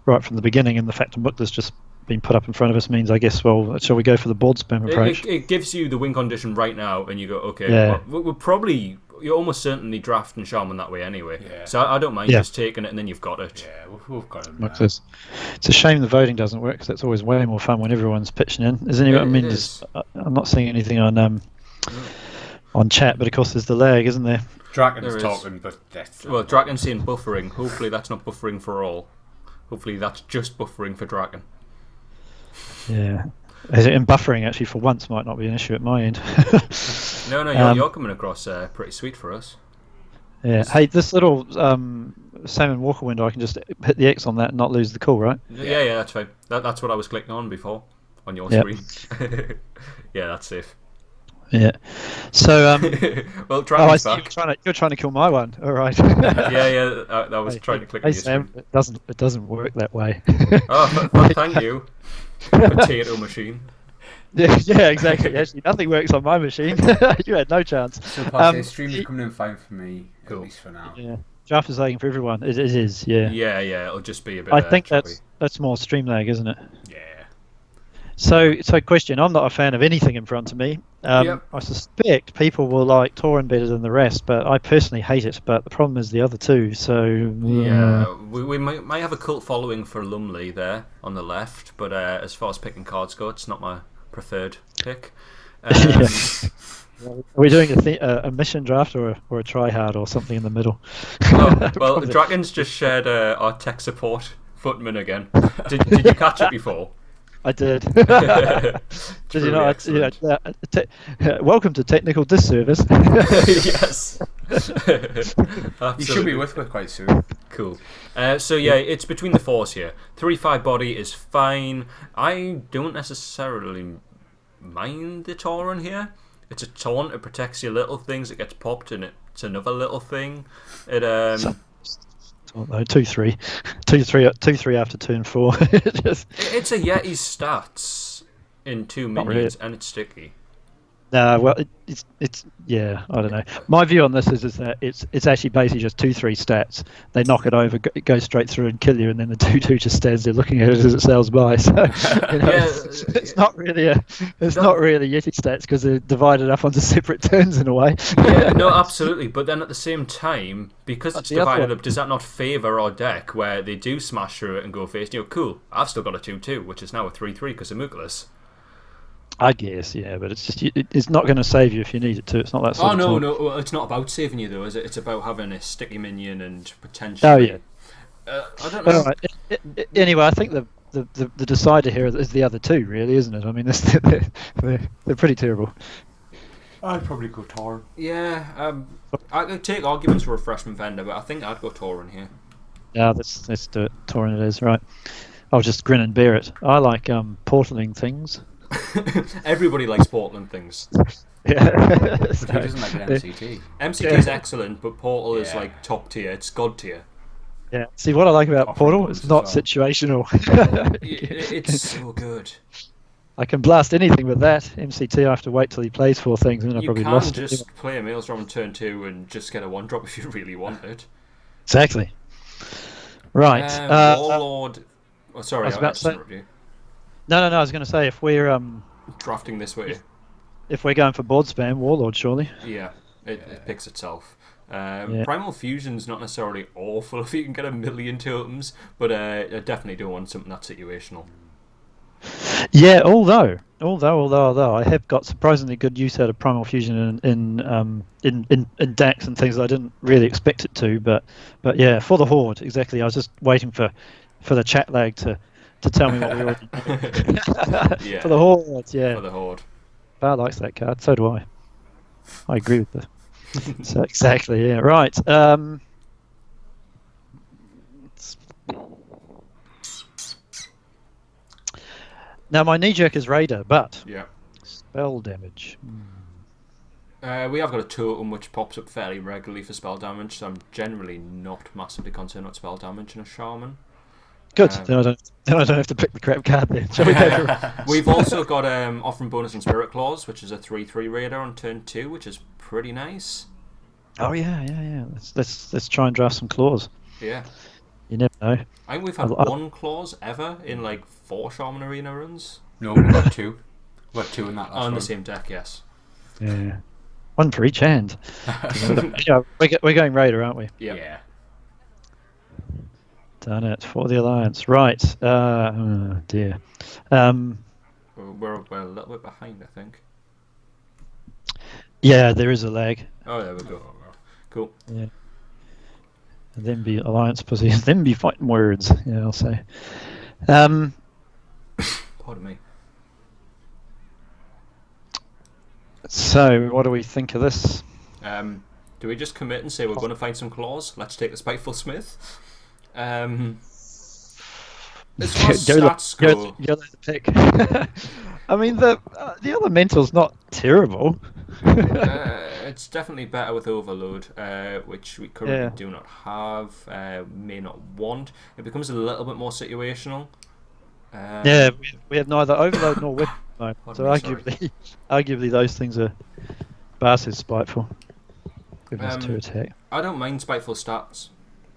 right from the beginning, and the fact that Muklas just been put up in front of us means, I guess, well, shall we go for the board spam approach? It gives you the win condition right now, and you go, okay, Yeah. well, we're probably, you're almost certainly drafting Shaman that way anyway. Yeah. So I don't mind just taking it, and then you've got it. Yeah, we've got him. Muklas. It's a shame the voting doesn't work, because that's always way more fun when everyone's pitching in. Isn't it? I mean, I'm not seeing anything on chat, but of course there's the lag, isn't there? Draken's talking, but that's... Well, Draken's saying buffering. Hopefully that's not buffering for all. Hopefully that's just buffering for Draken. Yeah. And buffering, actually, for once, might not be an issue at my end. No, you're coming across pretty sweet for us. Yeah. Hey, this little Salmon Walker window, I can just hit the X on that and not lose the call, right? Yeah, that's fine. That's what I was clicking on before on your screen. Yeah, that's safe. Yeah. So, well, Dragon's I see back. you're trying to kill my one. All right. yeah. I was trying to click on your Sam, screen. it doesn't work that way. Oh, but thank you, potato machine. Yeah, exactly. Actually, nothing works on my machine. You had no chance. So, the stream is coming in fine for me, at least for now. Yeah. Draft is lagging for everyone. It is, yeah. Yeah, it'll just be a bit. I think choppy. that's more stream lag, isn't it? Yeah. So question. I'm not a fan of anything in front of me. Yep. I suspect people will like Tauren better than the rest, but I personally hate it. But the problem is the other two. So yeah, we might have a cult following for Lumley there on the left, but as far as picking cards go, it's not my preferred pick. Are we doing a mission draft or a try hard or something in the middle? Well, Dragon's just shared our tech support footman again. Did you catch it before? I did. Did you know? Welcome to technical disservice. Yes. You should be with quite soon. Cool. So yeah, it's between the fours here. 3/5 body is fine. I don't necessarily mind the Tauren here. It's a taunt. It protects your little things. It gets popped, and it's another little thing. It 2/3 after turn 4. It's a Yeti's stats in 2 Not minions, really. and it's sticky. Well, it's yeah. I don't know. My view on this is that it's actually basically just 2-3 stats. They knock it over, it goes straight through and kill you, and then the 2-2 just stands there looking at it as it sails by. So it's not really not really Yeti stats because they're divided up onto separate turns in a way. Yeah, no, absolutely. But then at the same time, because it's the other divided one. up, does that not favour our deck where they do smash through it and go face? Cool. I've still got a 2-2, which is now a 3-3 because of Mookless. I guess, yeah, but it's just it's not going to save you if you need it to. It's not that sort of time. No, well, it's not about saving you though, is it? It's about having a sticky minion and potentially. Oh yeah. I don't know. All right. Anyway, I think the decider here is the other two, really, isn't it? I mean, they're pretty terrible. I'd probably go Tauren. Yeah, I could take arguments for Refreshment Vendor, but I think I'd go Tauren here. Yeah, let's do it. Tauren it is, right. I'll just grin and bear it. I like portaling things. Everybody likes Portland things. Yeah. But who doesn't like an MCT? MCT is excellent, but Portal is like top tier. It's god tier. Yeah. See, what I like about Offering Portal, boosts it's not as well. situational. It's so good. I can blast anything with that. MCT, I have to wait till he plays 4 things, and then I You probably can lost it. just play a Maelstrom on turn 2 and just get a 1-drop if you really want it. Exactly. Right. Warlord. Oh, sorry, I was I about to say- interrupted you. No. I was going to say if we're Drafting this way. going for board spam, Warlord surely. Yeah, it picks itself. Primal Fusion's not necessarily awful if you can get a million totems, but I definitely don't want something that's situational. Yeah, although I have got surprisingly good use out of Primal Fusion in decks and things that I didn't really expect it to, but yeah, for the Horde exactly. I was just waiting for the chat lag to tell me what we already know. Yeah. For the Horde, yeah. For the Horde. Bar likes that card. So do I. I agree with so exactly, yeah. Right. Now my knee jerk is Raider, but Yeah. spell damage. We have got a totem which pops up fairly regularly for spell damage, so I'm generally not massively concerned with spell damage in a Shaman. Good. Then I don't have to pick the crap card then. Shall we go through? We've also got offering bonus on Spirit Claws, which is a 3/3 raider on turn 2, which is pretty nice. Oh yeah. Let's try and draft some claws. Yeah. You never know. I think we've had one clause ever in like 4 Shaman Arena runs. No, we got 2. We got 2 in that last On the run. same deck, yes. Yeah. One for each hand. Yeah, we're going Raider, aren't we? Yeah. Done it for the Alliance. Right. Oh dear. We're a little bit behind, I think. Yeah, there is a lag. Oh, there we go. Cool. Yeah. And then be Alliance pussy. Then be fighting words. Yeah, I'll say. Pardon me. So, what do we think of this? Do we just commit and say we're going to find some claws? Let's take the Spiteful Smith. As far as stats go, Go the pick. I mean, the elemental's not terrible. it's definitely better with Overload, which we currently do not have, may not want. It becomes a little bit more situational. Yeah, we have neither Overload nor Weapon. No. So Pardon me, arguably those things are Bass is spiteful. With his 2 attack. I don't mind Spiteful stats.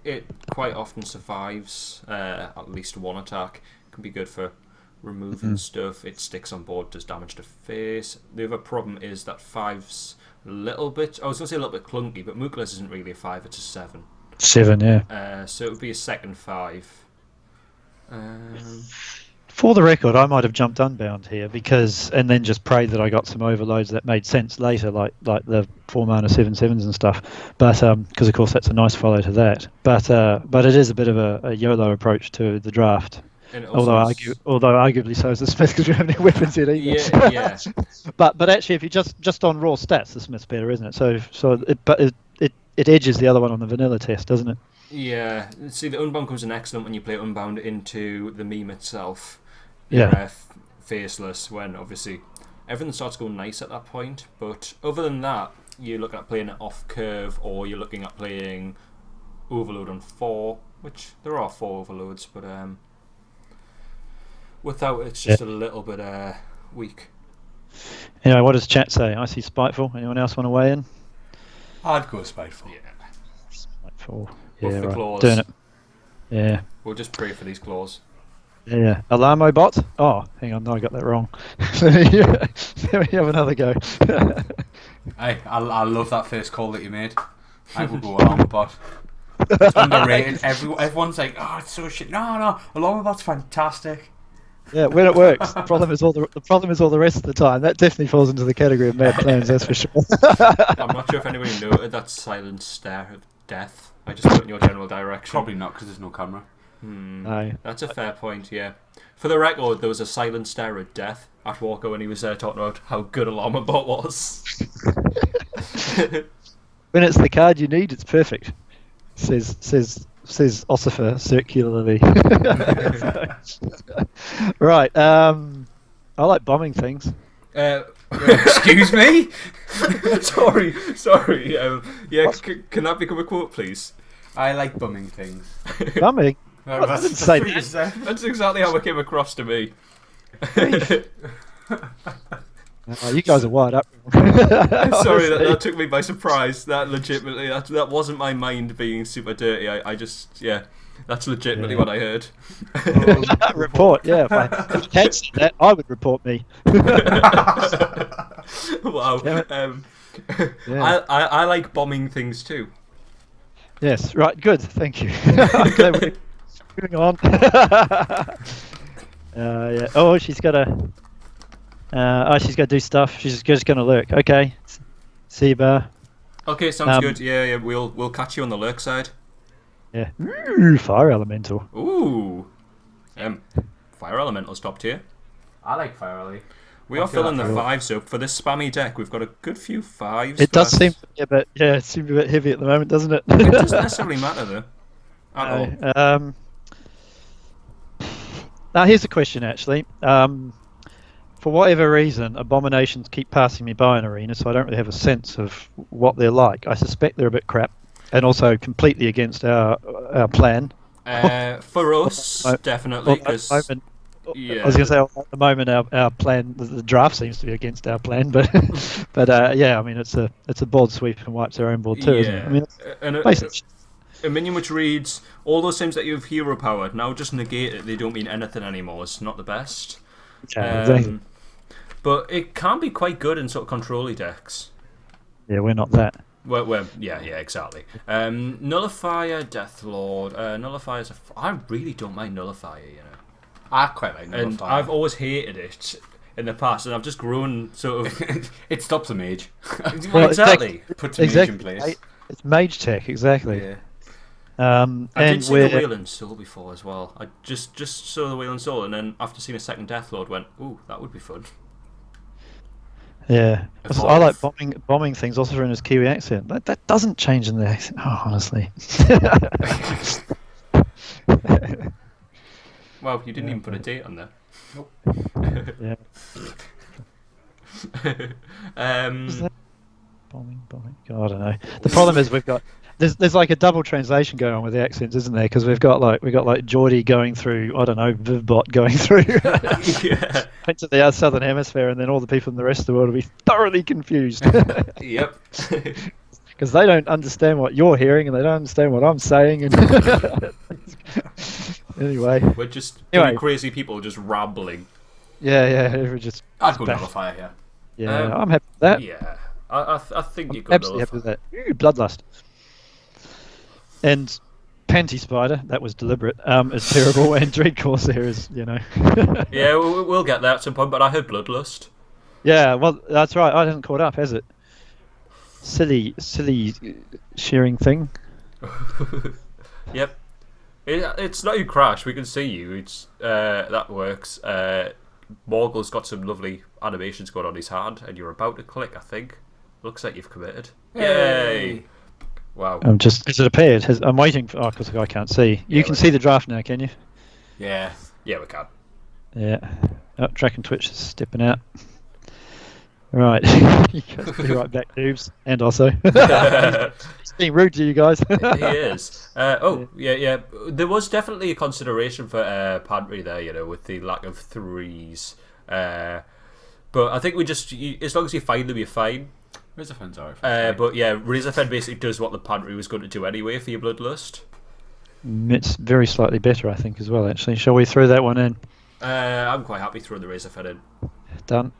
It quite often survives at least 1 attack. It can be good for removing stuff. It sticks on board, does damage to face. The other problem is that 5's a little bit... I was going to say a little bit clunky, but Mookless isn't really a 5, it's a 7. 7, yeah. So it would be a second 5. For the record, I might have jumped Unbound here and then just prayed that I got some overloads that made sense later, like the 4 mana 7/7s and stuff. But because of course that's a nice follow to that. But it is a bit of a YOLO approach to the draft. Although arguably so is the Smith because we don't have any weapons yet either. Yeah. But actually, if you just on raw stats, the Smith's better, isn't it? It edges the other one on the vanilla test, doesn't it? Yeah. See, the Unbound comes in excellent when you play Unbound into the meme itself. Yeah. Faceless, when obviously everything starts going nice at that point. But other than that, you're looking at playing it off curve, or you're looking at playing Overload on 4, which there are 4 overloads, but without it's just a little bit week. Anyway, what does chat say? I see spiteful. Anyone else want to weigh in? I'd go spiteful. Yeah. Spiteful. Buff Yeah, the right. claws. Doing it. Yeah. We'll just pray for these claws. Yeah. Alarmo bot? Oh, hang on. No, I got that wrong. Let me have another go. Hey, I love that first call that you made. I will go along with bot. It's underrated. Everyone's like, oh, it's so shit. No, along bot's fantastic. Yeah, when it works. The problem is all the rest of the time. That definitely falls into the category of mad plans, that's for sure. I'm not sure if anybody noted that silent stare of death. I just put in your general direction. Probably not, because there's no camera. No. That's a fair point, yeah. For the record, there was a silent stare of death at Walker when he was talking about how good Alarma Bot was. When it's the card you need, it's perfect. Says Osopher circularly. Right. I like bombing things. Excuse me? sorry. Yeah, can that become a quote, please? I like bumming things. Bombing? No, I didn't say what you that. said. That's exactly how it came across to me. Oh, you guys are wired up. Sorry, that took me by surprise. That legitimately, that wasn't my mind being super dirty. I just, yeah, that's legitimately what I heard. Report, yeah. If you had said that, I would report me. Wow. Yeah. I like bombing things too. Yes, right, good, thank you. Okay, we're moving on. Yeah. Oh, she's got to do stuff. She's just going to lurk. Okay. Seba. Okay, sounds good. Yeah, we'll catch you on the lurk side. Yeah. Ooh, fire elemental. Ooh. Fire elemental's top tier. I like Fire Alley. We are filling the fives up for this spammy deck. We've got a good few fives. It does seem a bit, it seems a bit heavy at the moment, doesn't it? It doesn't necessarily matter though. At all. Now here's a question actually. For whatever reason, abominations keep passing me by in Arena, so I don't really have a sense of what they're like. I suspect they're a bit crap, and also completely against our plan. For us, definitely, because I was going to say at the moment our plan, the draft seems to be against our plan, but yeah, I mean it's a board sweep and wipes our own board too, isn't it? I mean, a minion which reads all those things that you have hero power now just negate it. They don't mean anything anymore. It's not the best. Yeah, exactly. But it can be quite good in sort of control-y decks. Yeah, we're not that. Yeah, exactly. Nullifier, Deathlord. Nullifier's I really don't mind Nullifier, you know. I quite like Nullifier. And I've always hated it in the past, and I've just grown sort of... It stops a mage. Well, exactly. Puts a mage in place. It's mage tech, exactly. Yeah. I did see the Wailing Soul before as well. I just saw the Wailing Soul, and then after seeing a second Deathlord, went, ooh, that would be fun. Yeah, I like bombing things. Also in his Kiwi accent. That doesn't change in the accent. Oh, honestly. Well, you didn't even put a date on there. Nope. Yeah. Bombing. God, I don't know. The problem is we've got there's like a double translation going on with the accents, isn't there? Because we've got like Geordie going through, I don't know, Vivbot going through Yeah. into the southern hemisphere, and then all the people in the rest of the world will be thoroughly confused. Yep. Because they don't understand what you're hearing, and they don't understand what I'm saying. And anyway, We're just two crazy people just rambling. yeah, we're just. I'd go Nullifier here. Yeah, I'm happy with that. Yeah, I think you could Absolutely happy with that. Ooh, Bloodlust. And Panty Spider, that was deliberate, is terrible, and Dread Corsair is, Yeah, we'll get there at some point, but I heard Bloodlust. Yeah, well, that's right, I hasn't caught up, has it? Silly shearing thing. Yep. It's not you crash, we can see you. It's that works. Morgul's got some lovely animations going on his hand, and you're about to click, I think. Looks like you've committed. Yay! Wow. Has it appeared? I'm waiting for. Oh, because I can't see. You can see the draft now, can you? Yeah. Yeah, we can. Yeah. Oh, Track and Twitch is stepping out. Right. You guys be right back, noobs. And also. He's being rude to you guys. He is. Yeah. There was definitely a consideration for Pantry there, with the lack of threes. But I think as long as you find them, you're fine. Razorfen's alright. But yeah, Razorfen basically does what the Pantry was going to do anyway for your Bloodlust. It's very slightly better, I think, as well, actually. Shall we throw that one in? I'm quite happy throwing the Razorfen in. Done.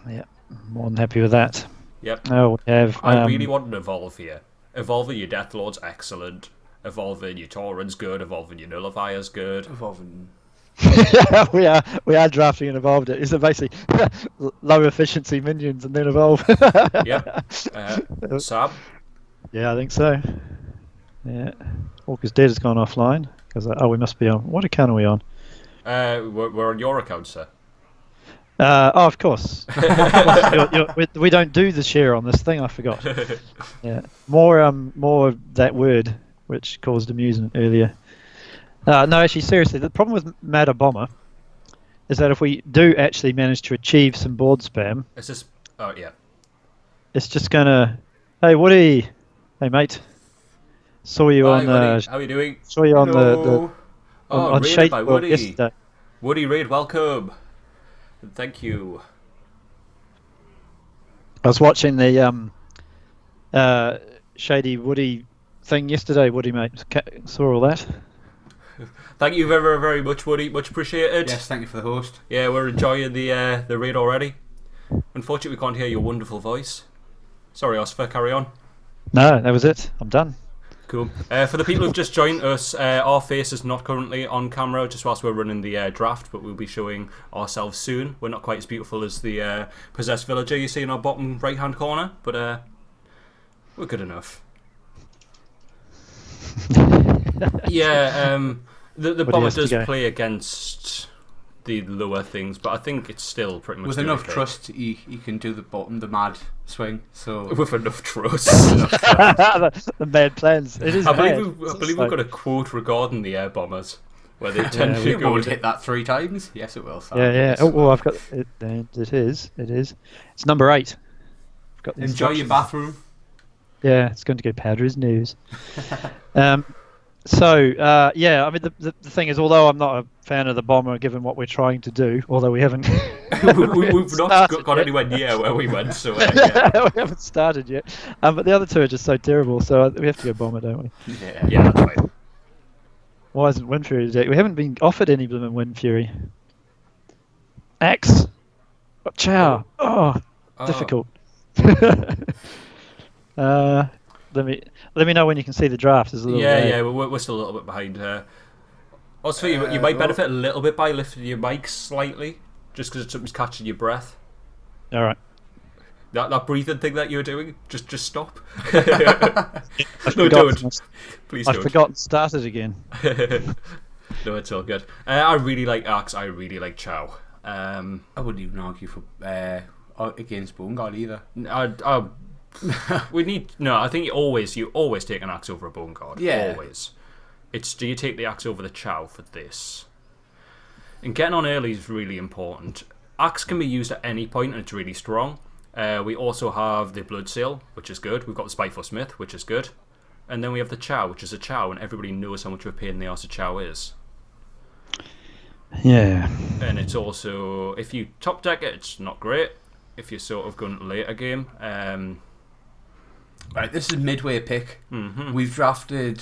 Yeah, more than happy with that. Yep. Oh, we have... I really want an Evolve here. Evolving your Deathlord's excellent. Evolving your Taurens good. Evolving your Nullifier's good. Evolving. we are drafting and evolved it. Is it basically low efficiency minions and then evolve? Yep. Sam? Yeah, I think so. Yeah. Walker's Dead has gone offline. Because we must be on... What account are we on? We're on your account, sir. Of course. We don't do the share on this thing. I forgot. Yeah, more that word which caused amusement earlier. No, actually, seriously, the problem with Matter Bomber is that if we do actually manage to achieve some board spam, It's just. Oh yeah. it's just gonna. Hey, Woody. Hey, mate. Saw you Hi, on. Woody. How are you doing? Saw you on the Hello. on raided Shade by World Woody. yesterday. Woody Raid, welcome. Thank you. I was watching the Shady Woody thing yesterday. Woody, mate, saw all that. Thank you very, very much, Woody. Much appreciated. Yes, thank you for the host. Yeah, we're enjoying the raid already. Unfortunately, we can't hear your wonderful voice. Sorry, Osopher, carry on. No, that was it. I'm done. Cool. For the people who've just joined us, our face is not currently on camera just whilst we're running the draft, but we'll be showing ourselves soon. We're not quite as beautiful as the possessed villager you see in our bottom right-hand corner, but we're good enough. Yeah, the bomber does play against the lower things, but I think it's still pretty much with doing enough okay. trust, he can do the mad swing. So With enough trust. the mad plans. It is. I mad. believe we've got a quote regarding the air bombers where they tend to it go. won't hit that 3 times. Yes, it will. Sam. Yeah. Oh, well, I've got it. It is. It's number 8. I've got the Enjoy your instructions. bathroom. Yeah, it's going to go powder as news. So, yeah, I mean, the thing is, although I'm not a fan of the bomber, given what we're trying to do, although we haven't... We've not got anywhere near where we went, so yeah. we haven't started yet. But the other two are just so terrible, so we have to go bomber, don't we? Yeah, that's right. Why isn't Wind Fury today? We haven't been offered any blooming Wind Fury. Axe! Oh, Chow! Oh, difficult. Let me know when you can see the draft. There's a little we're still a little bit behind. Also, you might benefit a little bit by lifting your mic slightly, just because something's catching your breath. All right. That breathing thing that you were doing, just stop. I've No, don't. Please don't. I've forgotten started again. No, it's all good. I really like Axe. I really like Chow. I wouldn't even argue for against Bone God either. I think you always take an Axe over a Bone Guard. Yeah. Always. It's do you take the Axe over the Chow for this? And getting on early is really important. Axe can be used at any point and it's really strong. We also have the Blood Seal, which is good. We've got the Spiteful Smith, which is good. And then we have the Chow, which is a Chow, and everybody knows how much of a pain in the arse a Chow is. Yeah. And it's also, if you top deck it, it's not great. If you're sort of going later game. Right, this is midway pick. Mm-hmm. We've drafted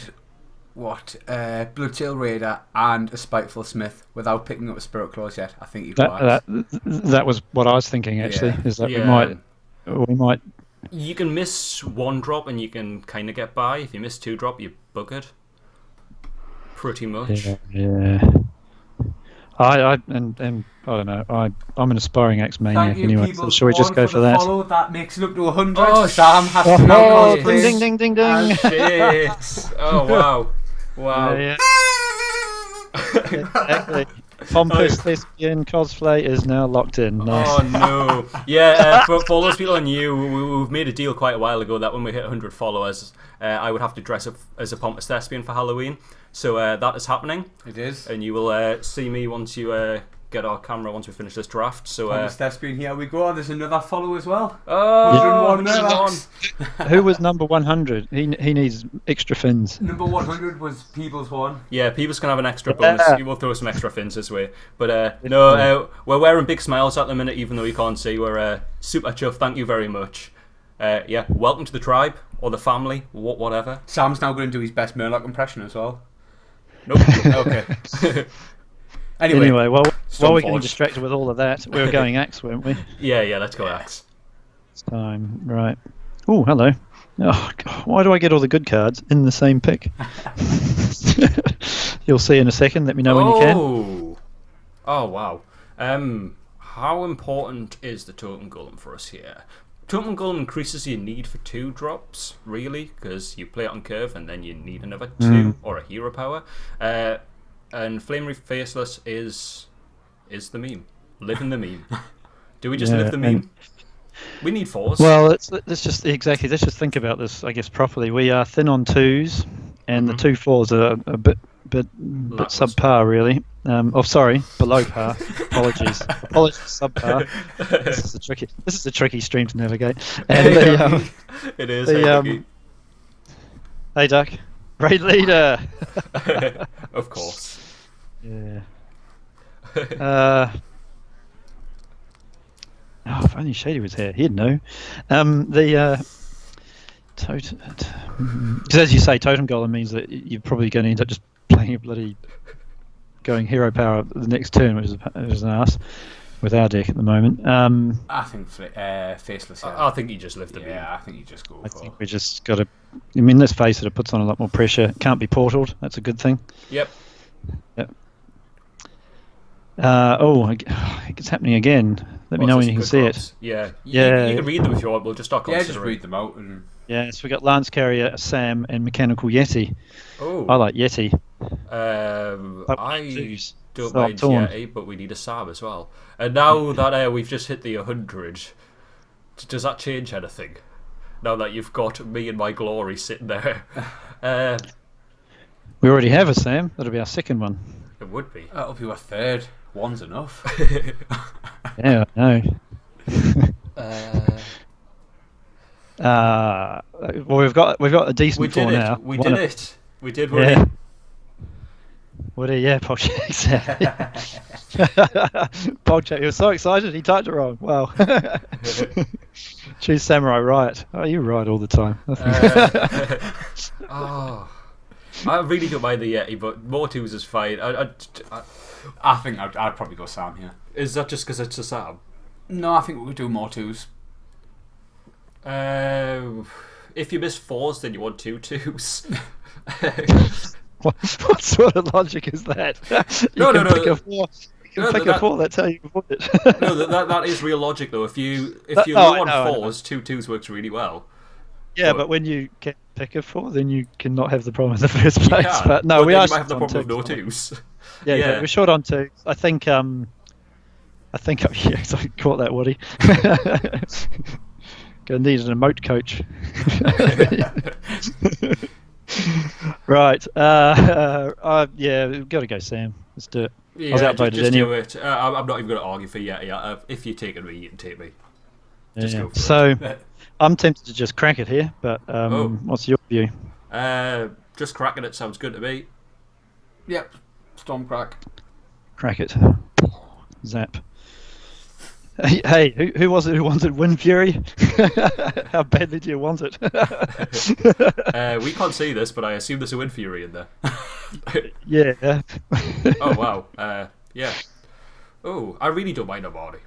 Bloodtail Raider and a Spiteful Smith without picking up a Spirit Clause yet. I think That was what I was thinking actually. Yeah. Is that Yeah. we might. You can miss 1 drop and you can kind of get by. If you miss 2 drop, you're buggered. Pretty much. Yeah. I don't know. I'm an aspiring Axe maniac anyway. So shall we just go for that? Follow. That makes it up to 100. Oh, Sam has to now Oh, cosplay. ding ding ding ding! Shit. Oh, wow. Yeah. Exactly. Pompous thespian cosplay is now locked in. Nice. Oh no! Yeah, for all those people on you, we've made a deal quite a while ago that when we hit 100 followers, I would have to dress up as a pompous thespian for Halloween. So that is happening. It is. And you will see me once you get our camera once we finish this draft. So, Thomas Thespian, here we go. There's another follow as well. oh, 101 there, Max. Who was number 100? He needs extra fins. Number 100 was Peebles one. Yeah, people's going to have an extra bonus. You will throw some extra fins this way. But we're wearing big smiles at the minute, even though you can't see. We're super chuffed. Thank you very much. Yeah, welcome to the tribe or the family, whatever. Sam's now going to do his best Murloc impression as well. Nope. Okay. Anyway, while we're getting Stormforge. distracted with all of that, we were going Axe, weren't we? Yeah, let's go Axe. It's time, right. Oh, hello. Oh, God, why do I get all the good cards in the same pick? You'll see in a second. Let me know when you can. Oh, wow. How important is the Totem Golem for us here? Totem Golem increases your need for 2 drops, really, because you play it on curve and then you need another 2 or a hero power. And Flame Reef Faceless is the meme. Living the meme. Do we just live the meme? We need 4s. Well, let's just think about this, I guess, properly. We are thin on 2s, and the 2 4s are a bit subpar, really. Sorry, below par. Apologies, subpar. This is a tricky stream to navigate. And it is. Hey, Duck, great leader. Of course. Yeah. If only Shady was here, he'd know. Because as you say, Totem Golem means that you're probably going to end up just playing a bloody going hero power the next turn, which is an ass with our deck at the moment. I think Faceless. I think you just live the meme. Yeah, I think you just go I think we just got to. I mean, let's face it, it puts on a lot more pressure. Can't be portaled. That's a good thing. Yep. It's happening again. Let me know when you can see it. Yeah. You Yeah. can read them if you want. We'll just start considering. just read them out. And... Yeah, so we got Lance Carrier, Sam, and Mechanical Yeti. Oh. I like Yeti. I don't Start mind torn. Yeti, but we need a Sam as well. And now that we've just hit the 100, does that change anything? Now that you've got me and my glory sitting there. We already have a Sam. That'll be our second one. It would be. That'll be our third. One's enough. Yeah, I know. Well, we've got a decent We did four it. now. We did it. We did what Yeah. Woody, yeah, Pogchak. Pogchak, he was so excited he typed it wrong. Wow. Choose Samurai Riot. Oh, you're right all the time. I really don't mind the Yeti, but more twos is fine. I think I'd probably go Sam here. Is that just because it's a Sam? No, I think we could do more 2s. If you miss 4s, then you want 2 2s. What sort of logic is that? No. Pick a 4. You can pick a 4, that's how you put it. No, that is real logic though. If you low on 4s, 2 2s works really well. Yeah, but when you can pick a 4, then you cannot have the problem in the first place. But no, we you are might have the short problem on with no 2s. 2s. Yeah, we're short on 2. I think yeah, I caught that, Woody. Gonna need an emote coach. Right. Yeah, we've got to go, Sam. Let's do it. Yeah, I was outvoted just anyway. do it. I'm not even going to argue for Yeti. If you're taking me, you can take me. Just go for so, I'm tempted to just crack it here, but what's your view? Just cracking it sounds good to me. Yep. Stormcrack. Crack it. Zap. Hey, who was it who wanted Wind Fury? How badly do you want it? We can't see this, but I assume there's a Wind Fury in there. Yeah. Oh, wow. Yeah. Oh, I really don't mind Amari.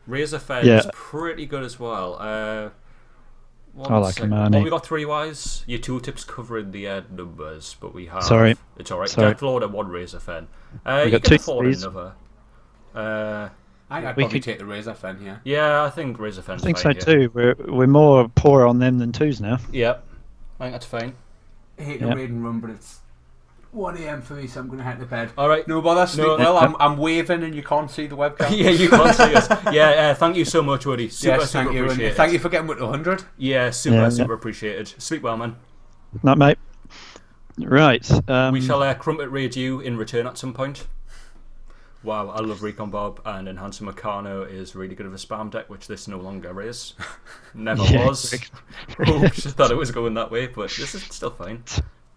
Razor Fed's pretty good as well. I like Amani. Well, we got 3 Ys. Your tooltip's covering the numbers, but we have... Sorry. It's alright. Sorry. Guide Lord and 1 Razor Fen. We you got can 2 afford threes. another. I'd We probably could- take the Razor Fen here. Yeah, I think Razor Fen's I think so fine here. too. We're more poor on them than 2s now. Yep. I think that's fine. I hate to raid and run, but it's 1 AM for me, so I'm going to head to bed. Alright. No bother, sleep No. well. I'm waving and you can't see the webcam. Yeah, you can't see us. Yeah, thank you so much, Woody. Super Thank you. And appreciated. thank you for getting with 100. Yeah, super appreciated. Sleep well, man. Not mate. Right. We shall Crumpet raid you in return at some point. wow, I love Recon Bob, and Enhancer Meccano is really good of a spam deck, which this no longer is. Never Yeah, was. correct. Oops, I thought it was going that way, but this is still fine.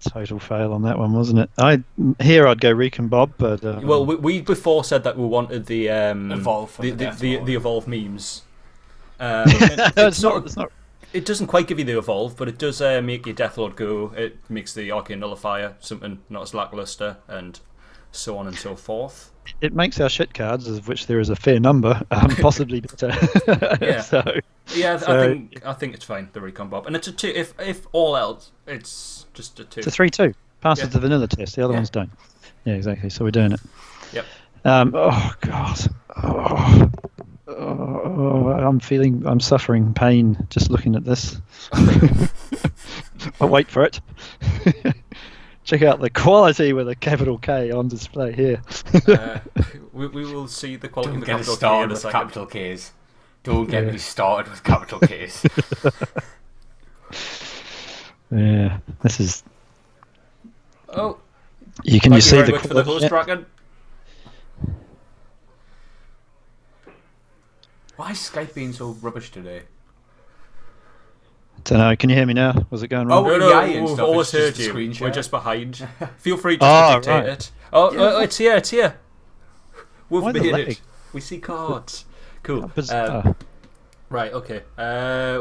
Total fail on that one, wasn't it? I'd go Recon Bob, but Well, we before said that we wanted the Evolve for the Evolve memes. no, It's not. It's not. It doesn't quite give you the Evolve, but it does make your Deathlord go. It makes the Arcane Nullifier something not as lackluster, and so on and so forth. It makes our shit cards, of which there is a fair number, possibly better. Yeah. So, I think it's fine, the Recon Bob, and it's a 2. If all else, it's just a 2. it's a 3-2. Passes Yeah. the vanilla test. The other Yeah. ones don't. Yeah, exactly. So we're doing it. Yep. Oh God. I'm suffering pain just looking at this. I'll wait for it. Check out the quality with a capital K on display here. We will see the quality Don't of the get us capital K in started a with second. capital Ks. Don't get Yeah. me started with capital Ks. Yeah, this is. Oh, You thank see you very the much for the host, yeah. Dragon. Why is Skype being so rubbish today? Don't know. Can you hear me now? Was it going wrong? Oh, No, yeah, and we've stuff, always it's heard just a you. screen We're share. just behind. Feel free to Oh, dictate right. it. Oh, it's here, it's here. We've Why the made lag? it. We see cards. Cool. Bizarre. Right, okay.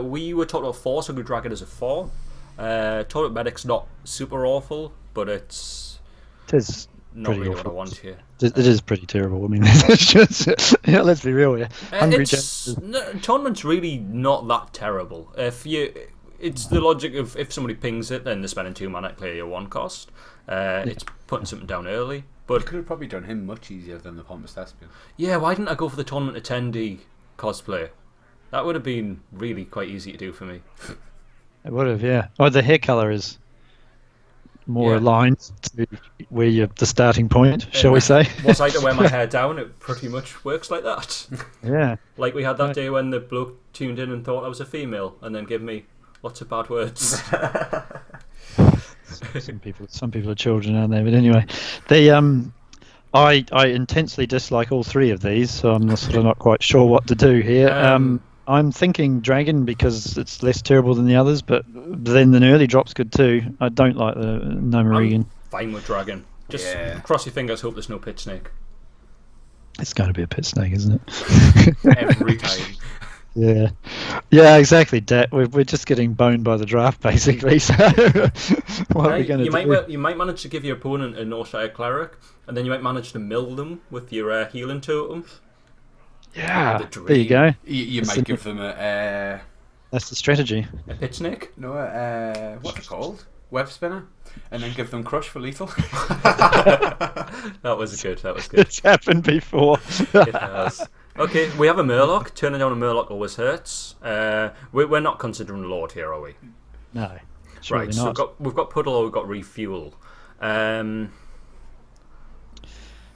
We were talking about 4, so we drag it as a 4. Total Medic's not super awful, but it's It is not pretty really what I awful. want here. It is pretty terrible. I mean, it's just, let's be real here. Hungry Tournament's really not that terrible. It's the logic of if somebody pings it, then they're spending 2 mana to clear your 1 cost. It's putting something down early. But Could have probably done him much easier than the Pompous Thespian. yeah, why didn't I go for the tournament attendee cosplay? That would have been really quite easy to do for me. It would have, yeah. Oh, the hair color is more Yeah. aligned to where you're the starting point, shall we say? Was I to wear my hair down, it pretty much works like that. Yeah. Like we had that Right. day when the bloke tuned in and thought I was a female, and then gave me lots of bad words. Some people are children, aren't they? But anyway, I intensely dislike all 3 of these, so I'm sort of not quite sure what to do here. I'm thinking Dragon because it's less terrible than the others, but then the early drop's good too. I don't like the Noma Regan. Fine with Dragon. Just Yeah. cross your fingers, hope there's no Pit Snake. It's going to be a pit snake, isn't it? Every time. Yeah, yeah, exactly. We're just getting boned by the draft, basically. So what are we going to do? You might manage to give your opponent a Northshire Cleric, and then you might manage to mill them with your healing totem. Yeah, The there you go. You That's might the- give them a That's the strategy. A Pit Snake? what's it called? Web spinner, and then give them crush for lethal. That was good. That was good. It's happened before. It has. Okay, we have a Murloc. Turning down a Murloc always hurts. We're not considering Lord here, are we? No, surely Right. So not. we've got Puddle or we've got Refuel.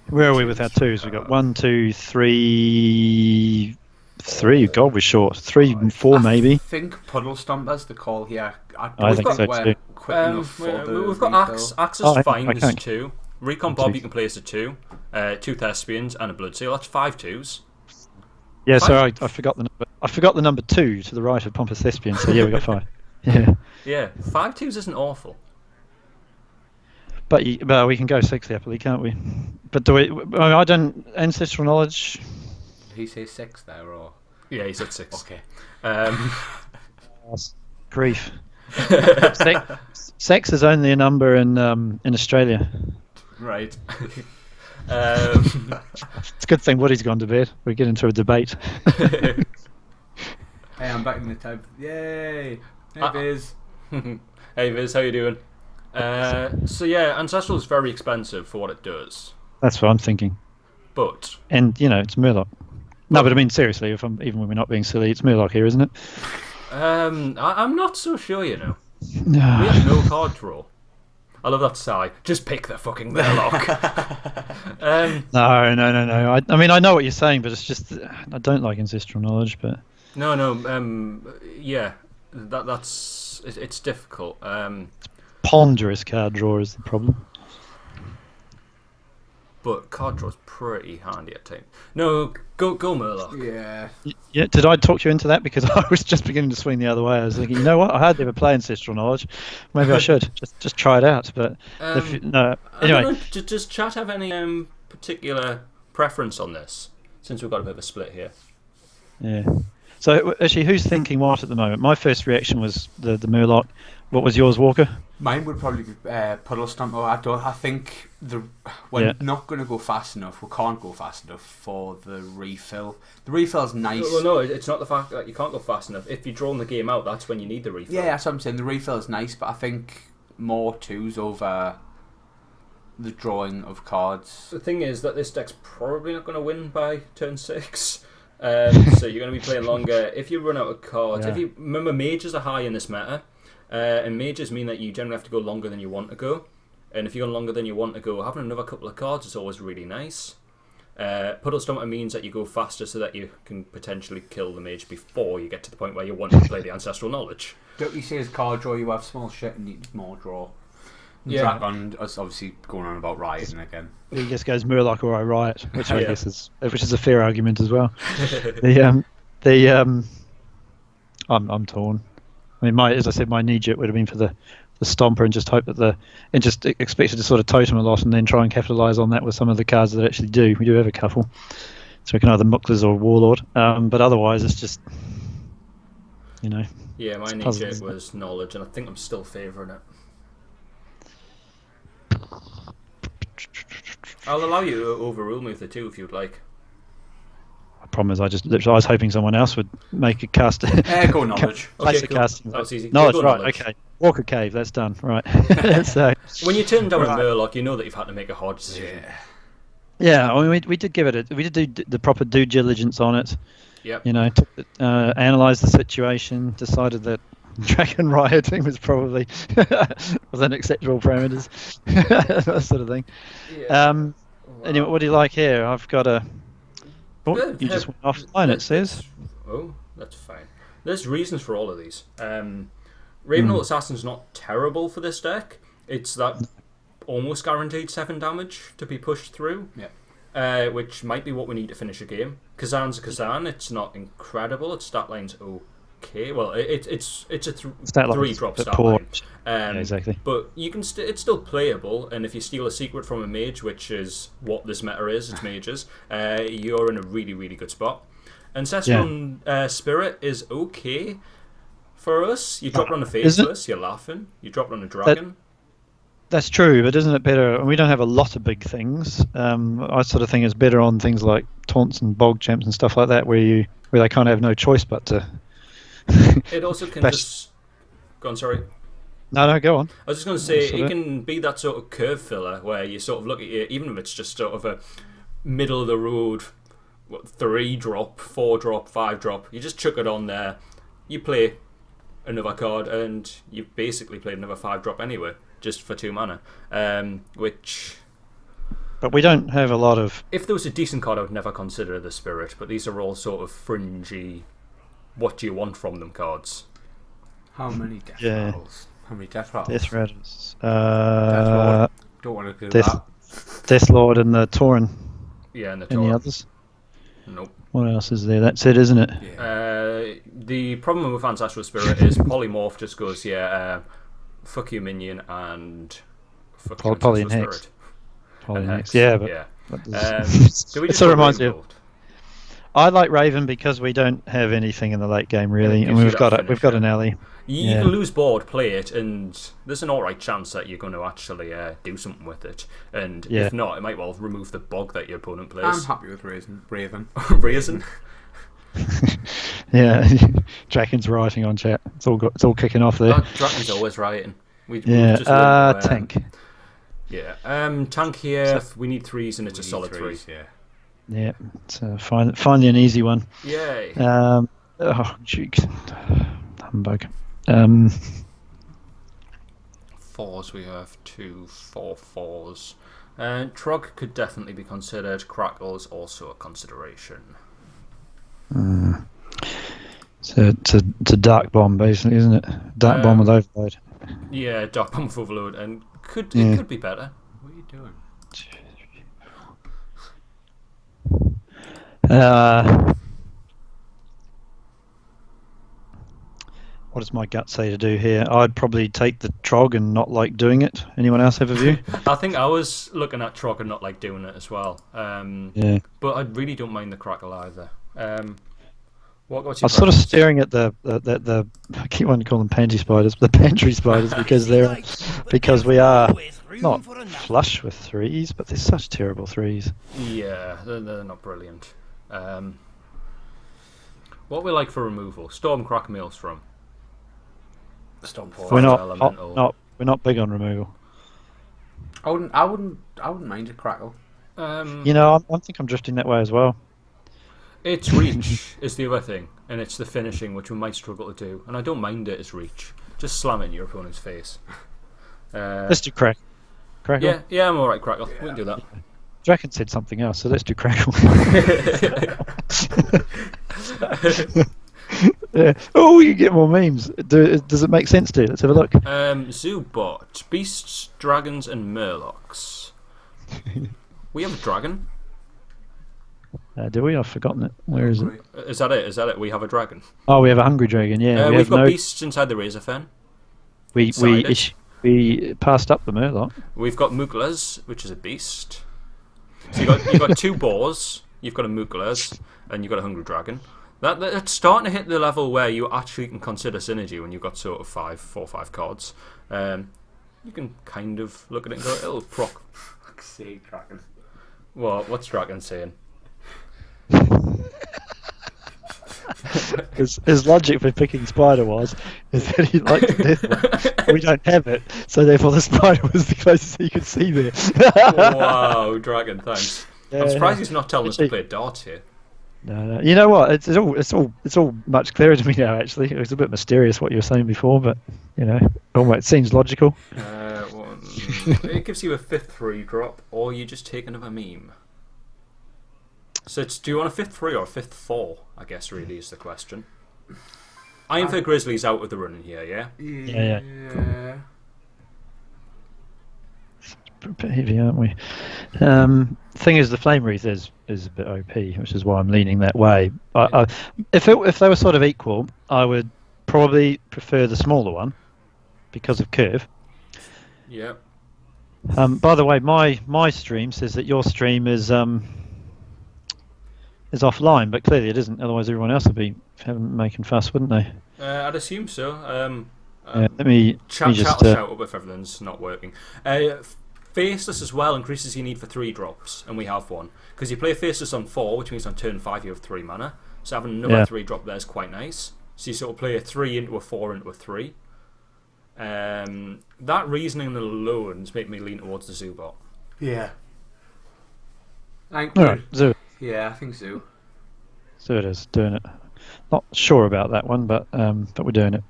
Where are we with our 2s? We've got 1, 2, 3. 3. God, we're short. 3 and 4 maybe. I think Puddle Stomper's the call here. I I think don't so we're too. quick enough for the We've got refill. Axe. Axe is Oh, fine I as a can't- 2. Recon Bob you can play as a 2. 2 Thespians and a Blood Seal. That's 5 2s. Yeah, Fine. sorry, I forgot the number. I forgot the number 2 to the right of Pompous Thespian. So yeah, we got 5. Yeah, Yeah, 5 2s isn't awful. but we can go 6 happily, can't we? But do we? I don't ancestral knowledge. Did he say 6 there or? Yeah, he's at 6. Okay. Grief. Sex is only a number in Australia. Right. It's a good thing Woody's gone to bed. We get into a debate. Hey, I'm back in the tab. Yay! Hey, Biz. Hey Viz, how you doing? So yeah, Ancestral is very expensive for what it does, That's what I'm thinking. but And it's Murloc. No, but I mean seriously, even when we're not being silly, it's Murloc here, isn't it? I'm not so sure. You know, we No. have no card draw. I love that sigh. Just pick the fucking Murloc. No. I mean, I know what you're saying, but it's just I don't like ancestral knowledge. But No. Yeah, that's it's difficult. ponderous card draw is the problem. but card draw's pretty handy at times. No, go Murloc. Yeah. Yeah, did I talk you into that? Because I was just beginning to swing the other way. I was thinking, you know what? I hardly ever play Ancestral Knowledge. Maybe I should just try it out. But no. Anyway, I don't know, does chat have any particular preference on this? Since we've got a bit of a split here. Yeah. So actually, who's thinking what at the moment? My first reaction was the Murloc. What was yours, Walker? Mine would probably be Puddle Stomper. I think we're not going to go fast enough. We can't go fast enough for the refill. The refill's nice. Well, no, it's not the fact that you can't go fast enough. If you're drawing the game out, that's when you need the refill. Yeah, that's what I'm saying. The refill's nice, but I think more twos over the drawing of cards. The thing is that this deck's probably not going to win by turn 6. So you're going to be playing longer. If you run out of cards, if you remember, mages are high in this meta, and mages mean that you generally have to go longer than you want to go. And if you go longer than you want to go, having another couple of cards is always really nice. Puddle Stomper means that you go faster so that you can potentially kill the mage before you get to the point where you want to play the Ancestral Knowledge. Don't you see as card draw you have small shit and need more draw? Yeah. Dragon is obviously going on about rioting again. He just goes Murloc or I riot, which I guess is a fair argument as well. I'm torn. I mean, as I said, my knee jerk would have been for the Stomper and just hope that and just expected to sort of totem a lot and then try and capitalise on that with some of the cards that actually do. We do have a couple, so we can either Mucklers or Warlord. But otherwise, it's just Yeah, my knee jerk was Knowledge, and I think I'm still favouring it. I'll allow you to overrule me with the 2 if you'd like. The problem is, I was hoping someone else would make a cast. Go Knowledge. Place Okay, a cool. casting. That's easy. Knowledge, Go right? Knowledge. Okay. Walker Cave. That's done. Right. So when you turn down a Murloc, you know that you've had to make a hard decision. yeah, I mean, we did give it we did do the proper due diligence on it. Yep. Analysed the situation, decided that Dragon rioting was probably within acceptable parameters, that sort of thing. Yeah. Anyway, what do you like here? I've got a. Oh, you just went offline. It says. Oh, that's fine. There's reasons for all of these. Ravenhold Assassin's not terrible for this deck. It's that almost guaranteed 7 damage to be pushed through. Yeah. Which might be what we need to finish a game. Kazan's a Kazan. It's not incredible. Its stat line's okay. Well, it's a 3-drop stat line. Yeah, exactly. But you can it's still playable, and if you steal a secret from a mage, which is what this meta is, it's mages, you're in a really, really good spot. Ancestral Spirit is okay for us. You drop it on a Faceless, you're laughing. You drop it on a Dragon. That's true, but isn't it better? And we don't have a lot of big things. I sort of think it's better on things like taunts and bog champs and stuff like that, where they kind of have no choice but to. It also can just. Go on, sorry. No, go on. I was just going to say, it can be that sort of curve filler where you sort of look at it, even if it's just sort of a middle of the road, 3-drop, 4-drop, 5-drop. You just chuck it on there. You play another card, and you've basically played another 5-drop anyway, just for 2 mana. Which. But we don't have a lot of. If there was a decent card, I would never consider the Spirit, but these are all sort of fringy. What do you want from them cards? How many death rattles? How many death rattles? Death rattles. Don't want to do that. Death Lord and the Tauren. Yeah, and the Tauren. Any others? Nope. What else is there? That's it, isn't it? Yeah. The problem with Ancestral Spirit is Polymorph just goes, fuck you minion, and fuck you Poly Ancestral and Hex. Spirit. Poly And and Hex. Yeah, but. Yeah. Do we it sort of reminds me of. I like Raven because we don't have anything in the late game really, and we've got an alley. You can lose board, play it, and there's an alright chance that you're going to actually do something with it. And if not, it might well remove the bog that your opponent plays. I'm happy with Raven. Raisin. Yeah, Draken's rioting on chat. It's all kicking off there. Draken's always rioting. Tank. Yeah, tank here. We need 3s, and it's a solid 3. Yeah, so finally an easy one. Yay. Jeez. Humbug. 4s, we have 2 4/4s. Trog could definitely be considered. Crackle's also a consideration. So it's a dark bomb, basically, isn't it? Dark bomb with overload. Yeah, dark bomb with overload, and it could be better. What are you doing? What does my gut say to do here? I'd probably take the Trog and not like doing it. Anyone else have a view? I think I was looking at Trog and not like doing it as well. Yeah. But I really don't mind the Crackle either. What's your I was sort of preference? staring at the I keep wanting to call them pansy spiders, the pantry spiders, because we are not flush with threes, but they're such terrible threes. Yeah, they're not brilliant. What we like for removal? Stormcrack Maelstrom. We're not Elemental. we're not big on removal. I wouldn't mind a Crackle. You know, I think I'm drifting that way as well. It's reach is the other thing, and it's the finishing which we might struggle to do. And I don't mind it as reach. Just slam it in your opponent's face. Let's do Crackle. Yeah, I'm alright, Crackle. We can do that. Draken said something else, so let's do Crackle. Yeah. Oh, you get more memes. Does it make sense to you? Let's have a look. Zoobot, beasts, dragons, and murlocs. We have a dragon. Do we? I've forgotten it. Where is it? Is that it? Is that it? We have a dragon. Oh, we have a hungry dragon. Yeah, We've have got no. beasts inside the Razorfen. We passed up the Murloc. We've got Mooglas, which is a beast. So you've got two boars. You've got a Mooglas, and you've got a hungry dragon. That's starting to hit the level where you actually can consider synergy when you've got sort of 4 or 5 cards. You can kind of look at it and go, it'll proc. Fuck's sake, Dragon. What's Dragon saying? His logic for picking Spider is that he liked this one. We don't have it, so therefore the Spider was the closest he could see there. Wow, Dragon, thanks. I'm surprised he's not telling us to play darts here. No. You know what? It's all much clearer to me now. Actually, it was a bit mysterious what you were saying before, but you know, it seems logical. It gives you a 5th 3-drop, or you just take another meme. So do you want a 5th 3 or a 5th 4? I guess really is the question. Iron Fist Grizzly's out of the running here, yeah? Yeah. Bit heavy, aren't we? Thing is, the Flame Wreath is a bit OP, which is why I'm leaning that way. If they were sort of equal, I would probably prefer the smaller one because of curve. Yeah. By the way, my stream says that your stream is offline, but clearly it isn't. Otherwise, everyone else would be making fuss, wouldn't they? I'd assume so. Let me Chat just shout up if everything's not working. Faceless as well increases your need for 3 drops, and we have one. Because you play Faceless on 4, which means on turn 5 you have 3 mana. So having another 3 drop there is quite nice. So you sort of play a 3 into a 4 into a 3. That reasoning alone has made me lean towards the Zoobot. Yeah. Alright, Zoo. Yeah, I think so. So it is doing it. Not sure about that one, but we're doing it.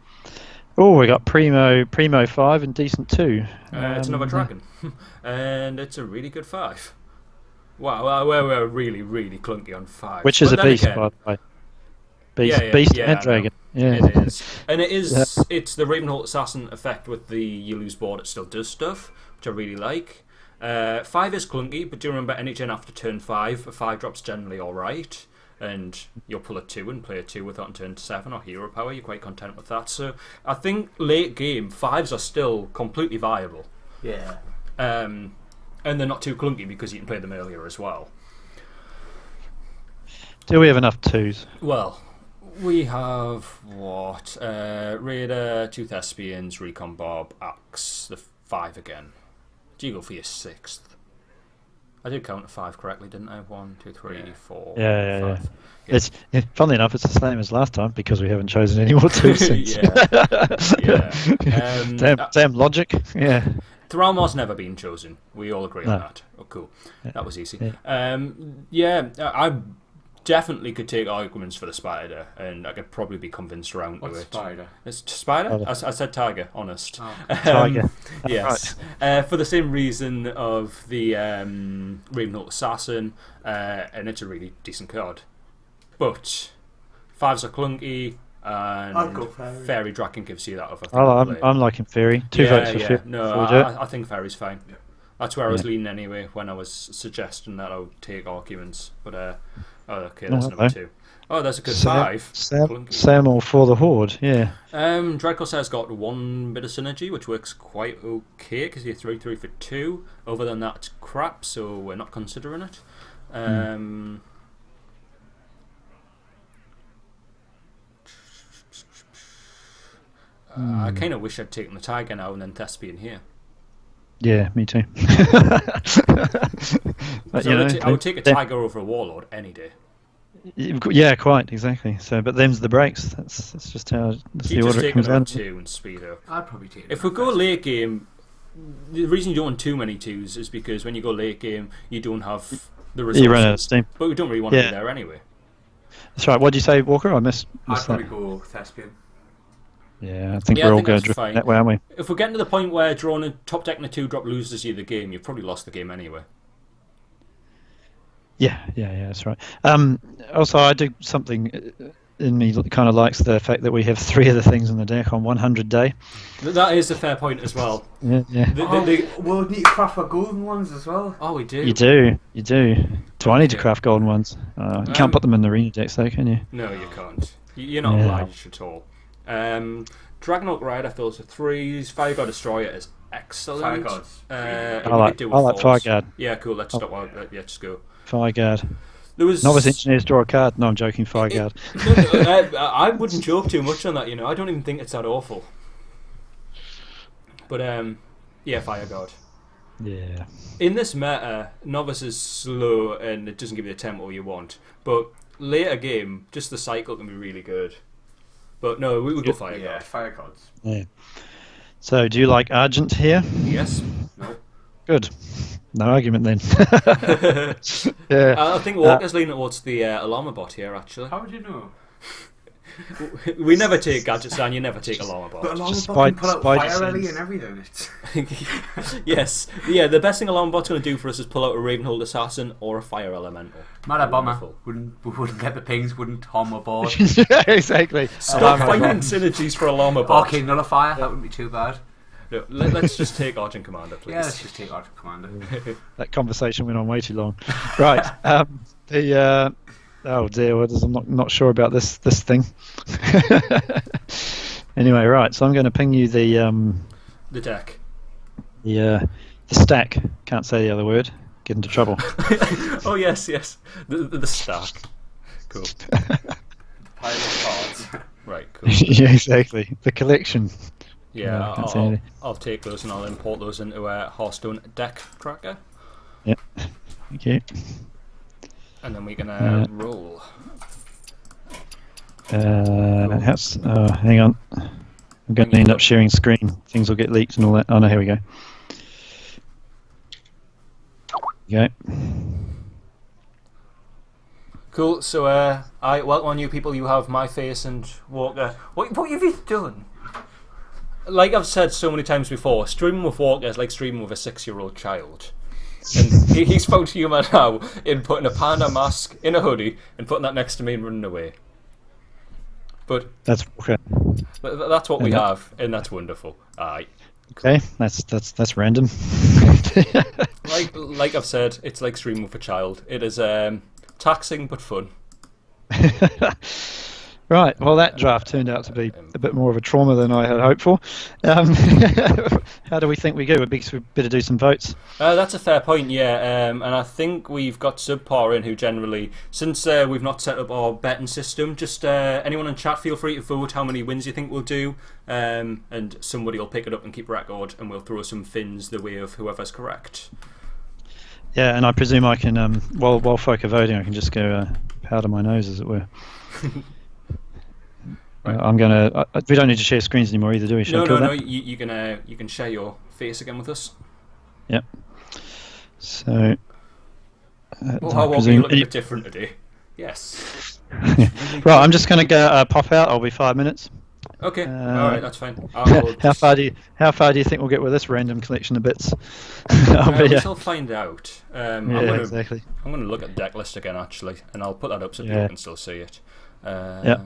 Oh, we got Primo 5 and Decent 2. It's another dragon, and it's a really good 5. Wow, we're really, really clunky on 5. Which is but a beast, again, by the way. Beast and dragon. Yeah. It is. And it is. It's the Ravenholt Assassin effect with the you lose board, it still does stuff, which I really like. 5 is clunky, but do remember any turn after turn 5, a 5 drop's generally alright. And you'll pull a 2 and play a 2 with that on turn 7 or hero power, you're quite content with that. So I think late game, 5s are still completely viable. Yeah. And they're not too clunky because you can play them earlier as well. Do we have enough 2s? Well, we have what? Raider, 2 Thespians, Recon Bob, Axe, the 5 again. Do you go for your 6th? I did count to 5 correctly, didn't I? 1, 2, 3, 4, 5. Yeah. It's funnily enough, it's the same as last time because we haven't chosen any more 2s since. Damn logic. Yeah. Thralmar's never been chosen. We all agree on that. Oh, cool. Yeah. That was easy. Yeah. I definitely could take arguments for the spider, and I could probably be convinced around to it. Spider? It's spider? I said tiger, honest. Oh, Tiger. Yes. Right. For the same reason of the Ravenholt Assassin, and it's a really decent card. But 5s are clunky, and Fairy Dragon gives you that other thing. I'm liking Fairy. 2 votes for Fairy. No, I think Fairy's fine. Yeah. That's where I was leaning anyway when I was suggesting that I would take arguments. But okay, that's number 2. Oh, there's a good 5. Sam for the Horde, yeah. Dreadcorsair's got 1 bit of synergy, which works quite okay because you're 3 for 2. Other than that, it's crap, so we're not considering it. I kind of wish I'd taken the Tiger now and then Thespian here. Yeah, me too. But, I would take a Tiger over a Warlord any day. Yeah, quite exactly. So, but them's the breaks. That's just how the order it comes out out. 2 and speed up. I'd probably take it. If we go late game, the reason you don't want too many 2s is because when you go late game, you don't have the resources. You run out of steam. But we don't really want to be there anyway. That's right. What did you say, Walker? I missed I'd that. probably go Thespian. Yeah, I think we're all going to drift that way, aren't we? If we're getting to the point where drawing a top deck and a 2-drop loses you the game, you've probably lost the game anyway. Yeah, that's right. Also, I do something in me that kind of likes the fact that we have 3 of the things in the deck on 100 day. That is a fair point as well. Yeah. We'll need to craft for golden ones as well. Oh, we do. You do. Do I need to craft golden ones? You can't put them in the arena decks, though, can you? No, you can't. You're not obliged at all. Dragonhawk Rider fills with 3s. Fire God Destroyer is excellent. Fire Gods. I like Fire Guard. Yeah, cool. Let's stop. Yeah, just go. Fire Guard. There was Novice Engineers draw a card. No, I'm joking. Fire Guard. I wouldn't joke too much on that. I don't even think it's that awful. But yeah, Fire Guard. Yeah. In this meta, Novice is slow and it doesn't give you the tempo you want. But later game, just the cycle can be really good. But no, we would go Fire Guard. Yeah, Fire Gods. Yeah. So, do you like Argent here? Yes. No. Good. No argument then. Yeah. I think Walker's leaning towards the Alarmabot here, actually. How would you know? We never take Gadgets and you never take Alarmabot. But Alarmabot can pull out Fire Rally and everything. Yes. Yeah, the best thing Alarmabot's going to do for us is pull out a Ravenhold Assassin or a Fire Elemental. Mad Bomber. Wouldn't get the pings, wouldn't harm a board. Yeah, exactly. Stop finding synergies for Alarmabot. Okay, Nullifier, that wouldn't be too bad. No, let's just take Argent Commander, please. Yeah, let's just take Argent Commander. That conversation went on way too long. Right. Oh dear, I'm not sure about this thing. Anyway, right. So I'm going to ping you the deck. The stack. Can't say the other word. Get into trouble. Oh yes. The stack. Cool. Pile of cards. Right. Cool. Yeah, exactly. The collection. Yeah, I'll take those and I'll import those into a Hearthstone deck tracker. Yep. Thank you. And then we can roll. Hang on. I'm going to end up sharing screen. Things will get leaked and all that. Oh no, here we go. Okay. Cool. So, I welcome on you people. You have my face and Walker. What have you done? Like I've said so many times before, streaming with Walker is like streaming with a 6-year-old child. And he's found humour now in putting a panda mask in a hoodie and putting that next to me and running away. But that's okay. That's what we have, and that's wonderful. Aye. Okay, that's random. like I've said, it's like streaming with a child. It is taxing but fun. Right, well that draft turned out to be a bit more of a trauma than I had hoped for. How do we think we go? We better do some votes. That's a fair point, yeah. And I think we've got Subpar in who generally, since we've not set up our betting system, just anyone in chat feel free to vote how many wins you think we'll do, and somebody will pick it up and keep record, and we'll throw some fins the way of whoever's correct. Yeah, and I presume I can, while folk are voting, I can just go powder my nose, as it were. Right. I'm gonna. We don't need to share screens anymore either, do we? No. You can share your face again with us. Yep. So. How are you looking a bit different today? Yes. Right, I'm just gonna go pop out. I'll be 5 minutes. Okay. All right, that's fine. How far do you think we'll get with this random collection of bits? We shall find out. Exactly. I'm gonna look at the deck list again actually, and I'll put that up so people can still see it. Yep.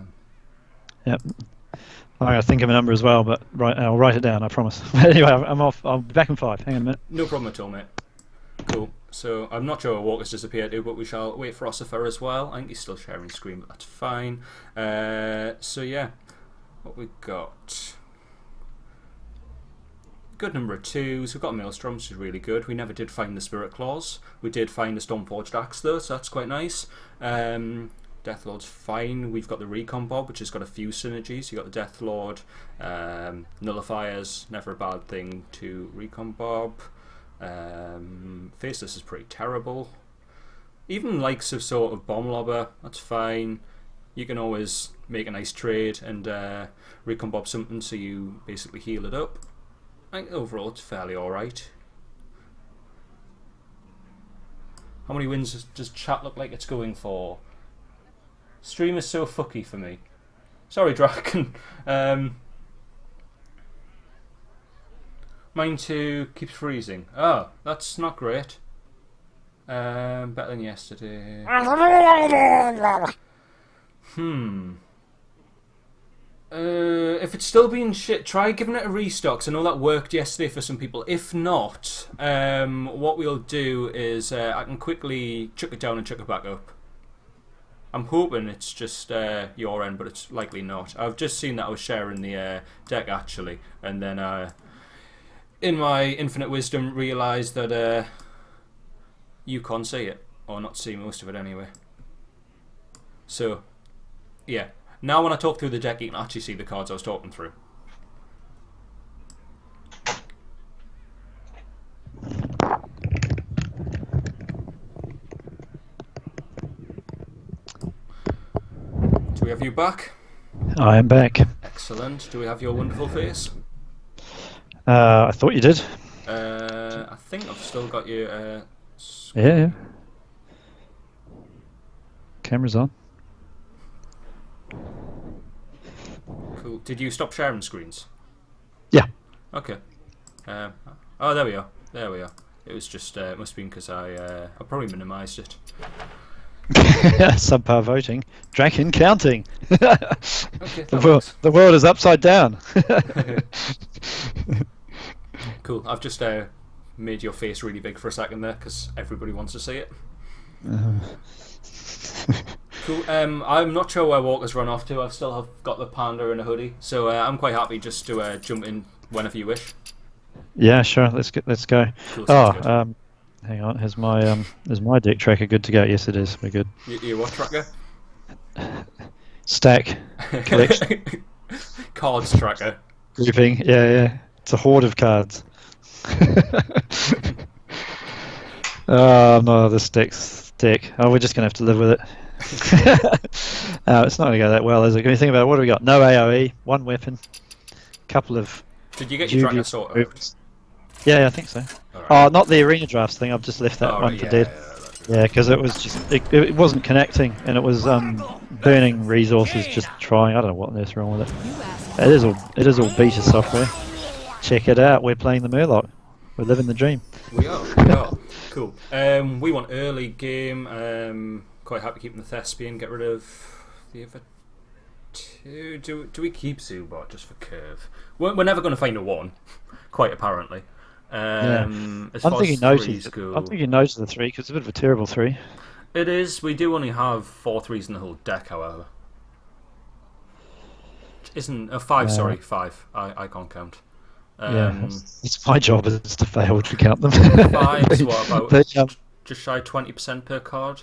I'm going to think of a number as well, but I'll write it down, I promise. But anyway, I'm off. I'll be back in 5. Hang on a minute. No problem at all, mate. Cool. So I'm not sure where Walker's disappeared to, but we shall wait for Osopher as well. I think he's still sharing screen, but that's fine. So yeah, what we got? Good number of twos. We've got Maelstrom, which is really good. We never did find the Spirit Claws. We did find the Stormforged Axe though, so that's quite nice. Deathlord's fine. We've got the Recon Bob, which has got a few synergies. You got the Deathlord, Nullifiers, never a bad thing to Recon Bob. Faceless is pretty terrible. Even likes of sort of Bomb Lobber, that's fine. You can always make a nice trade and Recon Bob something so you basically heal it up. I think overall it's fairly alright. How many wins does chat look like it's going for? Stream is so fucky for me. Sorry, Draken. Mine too keeps freezing. Oh, that's not great. Better than yesterday. If it's still being shit, try giving it a restock. 'Cause I know that worked yesterday for some people. If not, what we'll do is I can quickly chuck it down and chuck it back up. I'm hoping it's just your end, but it's likely not. I've just seen that I was sharing the deck actually, and then in my infinite wisdom realised that you can't see it, or not see most of it anyway. So, yeah. Now when I talk through the deck, you can actually see the cards I was talking through. Do we have you back? I am back. Excellent. Do we have your wonderful face? I thought you did. I think I've still got you. Yeah. Camera's on. Cool. Did you stop sharing screens? Yeah. Okay. Oh, there we are. There we are. It was just it must have been because I probably minimised it. Subpar voting. Draken counting. Okay. The world is upside down. Cool. I've just made your face really big for a second there because everybody wants to see it. Cool. I'm not sure where Walker's run off to. I've still have got the panda in a hoodie, so I'm quite happy just to jump in whenever you wish. Yeah, sure. Let's go. Cool, Oh, hang on. Is my deck tracker good to go? Yes, it is. We're good. You what tracker? Stack collection Cards tracker. grouping. Yeah. It's a horde of cards. Oh no, this deck's deck. Oh, we're just gonna have to live with it. It's not gonna go that well, is it? Can you think about it? What do we got? No AOE, one weapon, couple of. Did you get your tracker sorted out? Yeah, I think so. Right. Oh, not the arena drafts thing. I've just left that one for dead. Yeah, because it was just it wasn't connecting, and it was burning resources. Just trying. I don't know what on earth's wrong with it. It is all beta software. Check it out. We're playing the Murloc. We're living the dream. We are. Cool. We want early game. Quite happy keeping the Thespian. Get rid of the other two. Do we keep Zubot just for curve? We're never going to find a one. Quite apparently. As far as threes go, I'm thinking no to the 3 because it's a bit of a terrible 3. It is. We do only have 4 threes in the whole deck, however. Isn't 5? Sorry, 5. I can't count. It's my job is to fail to count them. 5's what about just shy 20% per card.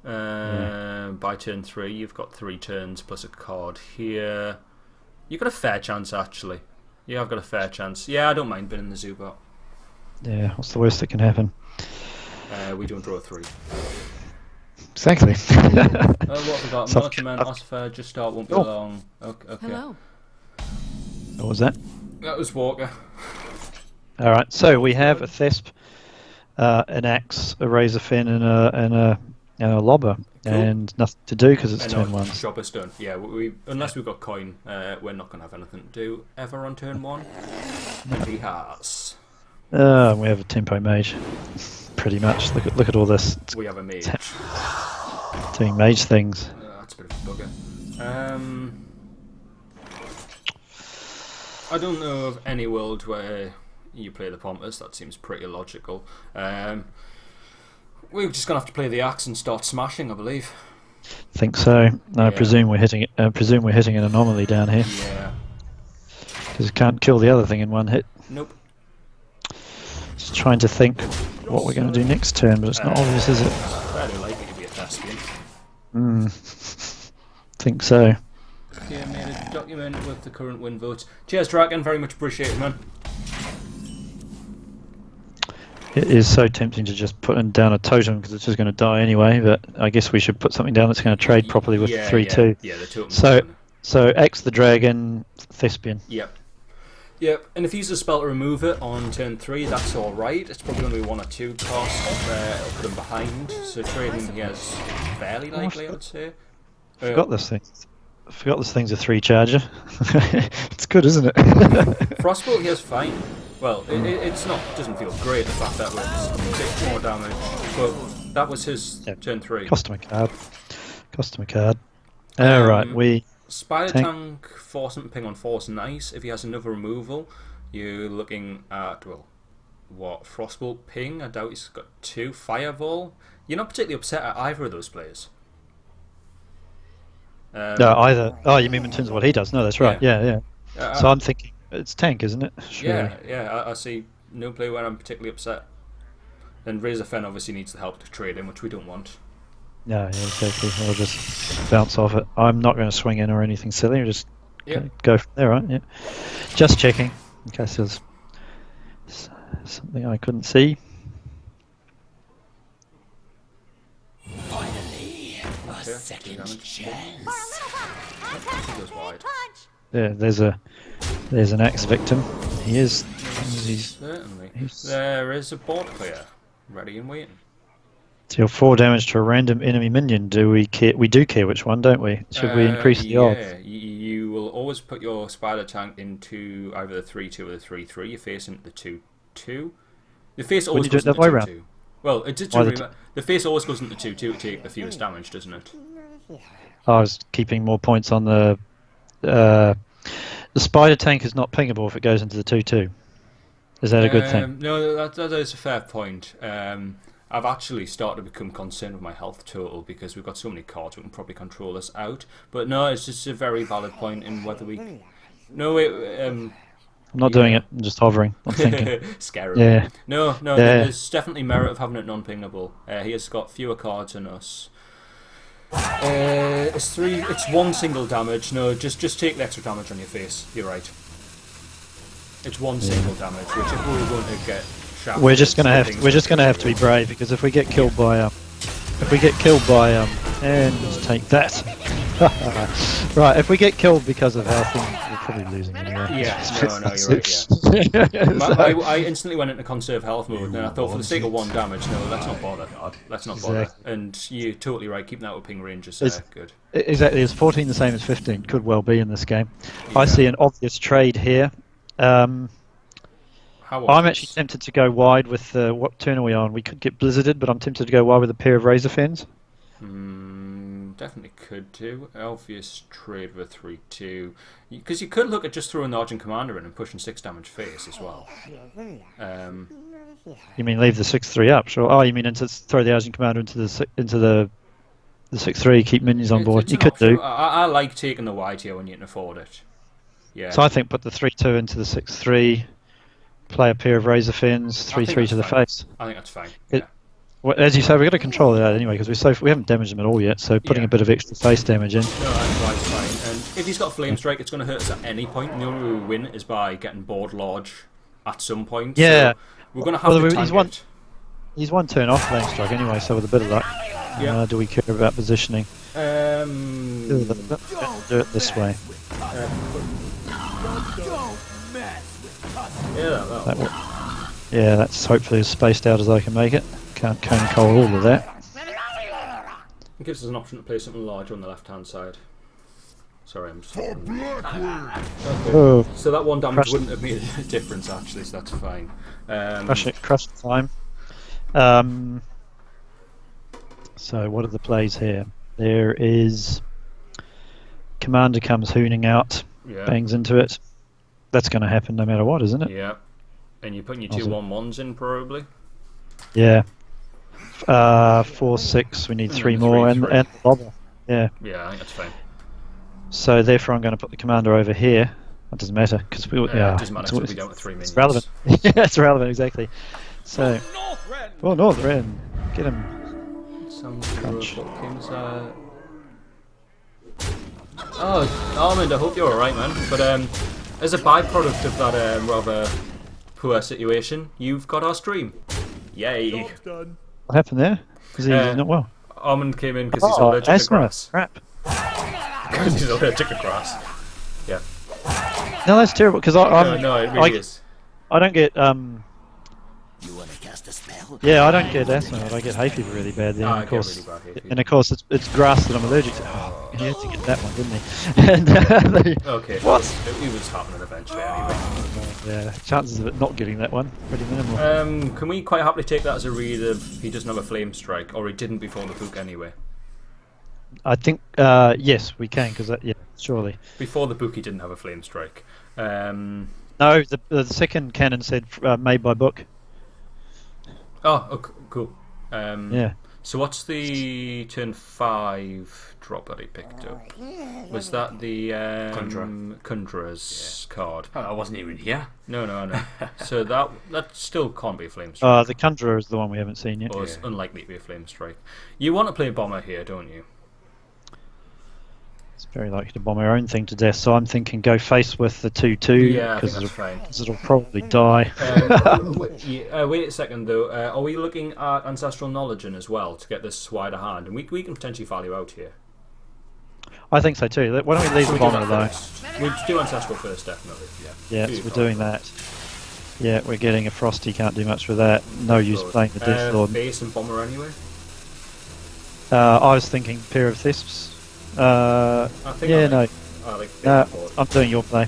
By turn 3, you've got 3 turns plus a card here. You've got a fair chance, actually. Yeah, I've got a fair chance. Yeah, I don't mind binning the Zubot. Yeah, what's the worst that can happen? We don't draw a 3. Exactly. What have we got? Merchantman, Osopher, just start, won't be long. Okay. Hello. What was that? That was Walker. Alright, so we have a Thesp, an Axe, a Razor Fin, and a Lobber. Cool. And nothing to do because it's turn 1. Job is done. Yeah, unless we've got coin, we're not going to have anything to do ever on turn 1. Nobody has. We have a Tempo Mage. Pretty much. Look at all this. We have a mage. Doing mage things. That's a bit of a bugger. I don't know of any world where you play the Pompous. That seems pretty logical. We're just gonna have to play the axe and start smashing, I believe. Think so. I Yeah. presume we're hitting it. Presume we're hitting an anomaly down here Yeah. because it can't kill the other thing in one hit. Nope. Just trying to think what we're going to do next turn, but it's not obvious, is it? Fairly likely to be a thespian. Think so. Yeah, made a document with the current win votes. Cheers, Draken. Very much appreciated, man. It is so tempting to just put down a totem because it's just going to die anyway. But I guess we should put something down that's going to trade properly with 3/2. Yeah, the totem. So X the dragon, thespian. Yep. Yep, and if you use a spell to remove it on turn 3, that's alright. It's probably going to be 1 or 2 costs. It'll put him behind, so trading here is fairly likely, I would say. I forgot this thing. I forgot this thing's a 3 charger. It's good, isn't it? Frostbolt here's fine. Well, it's not. Doesn't feel great the fact that it's a bit more damage, but that was his turn 3. Cost him a card. Alright, we... Spider tank, force and ping on force, nice. If he has another removal, you're looking at, well, what, Frostbolt ping? I doubt he's got 2. Fireball? You're not particularly upset at either of those players. No, either. Oh, you mean in terms of what he does? No, that's right. Yeah. So I'm thinking it's tank, isn't it? Surely. Yeah. I see no play where I'm particularly upset. Then Razor Fen obviously needs the help to trade in, which we don't want. No, yeah, exactly. I'll just bounce off it. I'm not going to swing in or anything silly. I'll just go from there, right? Yeah. Just checking in case there's something I couldn't see. Finally, a second chance. Goes wide. Yeah, there's an ex-victim. He's Certainly. There is a board clear, ready and waiting. deal 4 damage to a random enemy minion. Do we care? We do care which one, don't we? Should we increase the odds? Yeah, you will always put your spider tank into either the 3/2 or the 3/3. You face into the 2/2. The face always goes into the 2/2. Well, the face always goes into 2/2 to take the fewest damage, doesn't it? I was keeping more points on the spider tank is not pingable if it goes into the 2/2. Is that a good thing? No, that is a fair point. I've actually started to become concerned with my health total because we've got so many cards we can probably control this out. But no, it's just a very valid point in whether we... No, wait... I'm not doing it. I'm just hovering. I'm thinking. Scary. Yeah. No, there's definitely merit of having it non-pingable. He has got fewer cards than us. It's 1 single damage. No, just take the extra damage on your face. You're right. It's 1 single damage, which if we were going to get shafted, We're just gonna have to be brave because if we get killed by and just take that. Right, if we get killed because of health, then we're probably losing anyway. Yeah, no, you're right. Yeah. I instantly went into conserve health mode, and I thought for the sake of 1 damage, no, let's not bother. Let's not bother. Exactly. And you're totally right. Keeping that with ping range is good. Exactly, is 14 the same as 15? Could well be in this game. I see an obvious trade here. I'm actually tempted to go wide with what turn are we on? We could get blizzarded, but I'm tempted to go wide with a pair of razor fins. Definitely could do. Obvious trade with 3/2. Because you could look at just throwing the Argent Commander in and pushing 6 damage face as well. You mean leave the 6/3 up? Sure. Oh, you mean throw the Argent Commander into the 6/3, keep minions on board. You could do. I like taking the wide here when you can afford it. Yeah. So I think put the 3/2 into the 6/3, play a pair of razor fins, 3/3 to the face. I think that's fine. Well, as you say, we've got to control that anyway because we haven't damaged them at all yet. So putting a bit of extra face damage in. No, that's fine. And if he's got Flame Strike, it's going to hurt us at any point. And the only way we win is by getting board large at some point. Yeah. So we're going to have to tank it. He's 1 turn off Flame Strike anyway, so with a bit of luck. Do we care about positioning? Do it this way. Yeah, that's hopefully as spaced out as I can make it. Can't cone all of that. It gives us an option to play something larger on the left-hand side. Sorry, I'm just... Okay. Oh, So that 1 damage wouldn't have made a difference, actually, so that's fine. crush time. So what are the plays here? There is... Commander comes hooning out, bangs into it. That's going to happen no matter what, isn't it? Yeah. And you're putting your two Also- 1-1s in, probably? Yeah. 4, 6. We need 3 then more, three. and the lobber. Yeah. Yeah, I think that's fine. So therefore, I'm going to put the commander over here. It doesn't matter because we. It doesn't matter because we don't have 3 minions. It's relevant. Yeah, it's relevant exactly. So. Oh, North Ren. Get him. Some Crunch. Kings. Oh, Armand, I hope you're alright, man. But as a byproduct of that rather poor situation, you've got our stream. Yay! Job's done. What happened there? Is he not well? Armand came in because he's Oh, allergic to asthma. grass. Crap. Because he's allergic to grass. Yeah. No, that's terrible because No, it really is. I don't get You wanna cast a spell? Yeah, I don't get asthma, but I get hay fever really bad. Then, I of get course, really bad hay fever. and of course, it's grass that I'm allergic to. Oh, he had to get that one, didn't he? And, Okay. What? It was happening eventually anyway. yeah, chances of it not getting that one pretty minimal. Can we quite happily take that as a read of he doesn't have a flame strike, or he didn't before the book anyway? I think yes, we can because yeah, surely. Before the book, he didn't have a flame strike. No, the second canon said made by book. Oh, cool. Yeah. So what's the turn 5 drop that he picked up? Was that the Conjurer's card? Oh, I wasn't even here. No. So that still can't be a flame strike. The Conjurer is the one we haven't seen yet. Or it's unlikely to be a flame strike. You want to play bomber here, don't you? It's very likely to bomb our own thing to death, so I'm thinking go face with the 2/2 Yeah, I think because that's fine. it'll probably die. Wait a second though. Are we looking at ancestral knowledge in as well to get this wider hand? And we can potentially value out here. I think so too. Why don't we leave So the we do bomber that though? first. We'll do ancestral first, definitely. Yeah. Yes, we're doing that. Yeah, we're getting a Frosty, can't do much with that. No use playing the Death Lord. Base and bomber anyway. I was thinking Pair of Thesps. I think Yeah, I no. like, I like base board. I'm doing your play.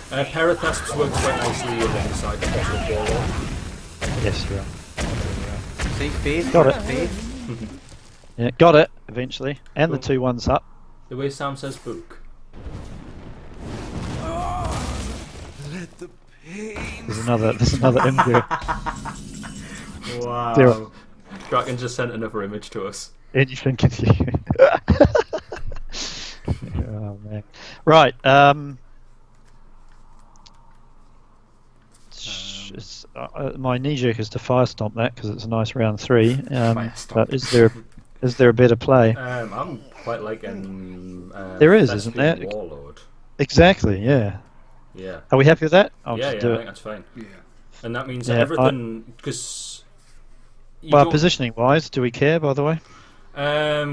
Pair of Thesps works quite nicely alongside the Bottle Warlord. Yes, you are. See, faith. Got it. Faith. Yeah, got it, eventually. And the Cool. 2/1's up. The way Sam says book. There's another image there. Wow. Zero. Kraken just sent another image to us. Anything can you. Oh, man. Right, my knee jerk is to fire stomp that because it's a nice round 3. Fire stomp. But is there a better play? I'm quite liking There is, Thespian isn't there? Warlord. Exactly, yeah. Yeah. Are we happy with that? I'll Yeah, just I do think it. that's fine. Yeah. And that means Yeah, that everything because Well, positioning wise, do we care, by the way?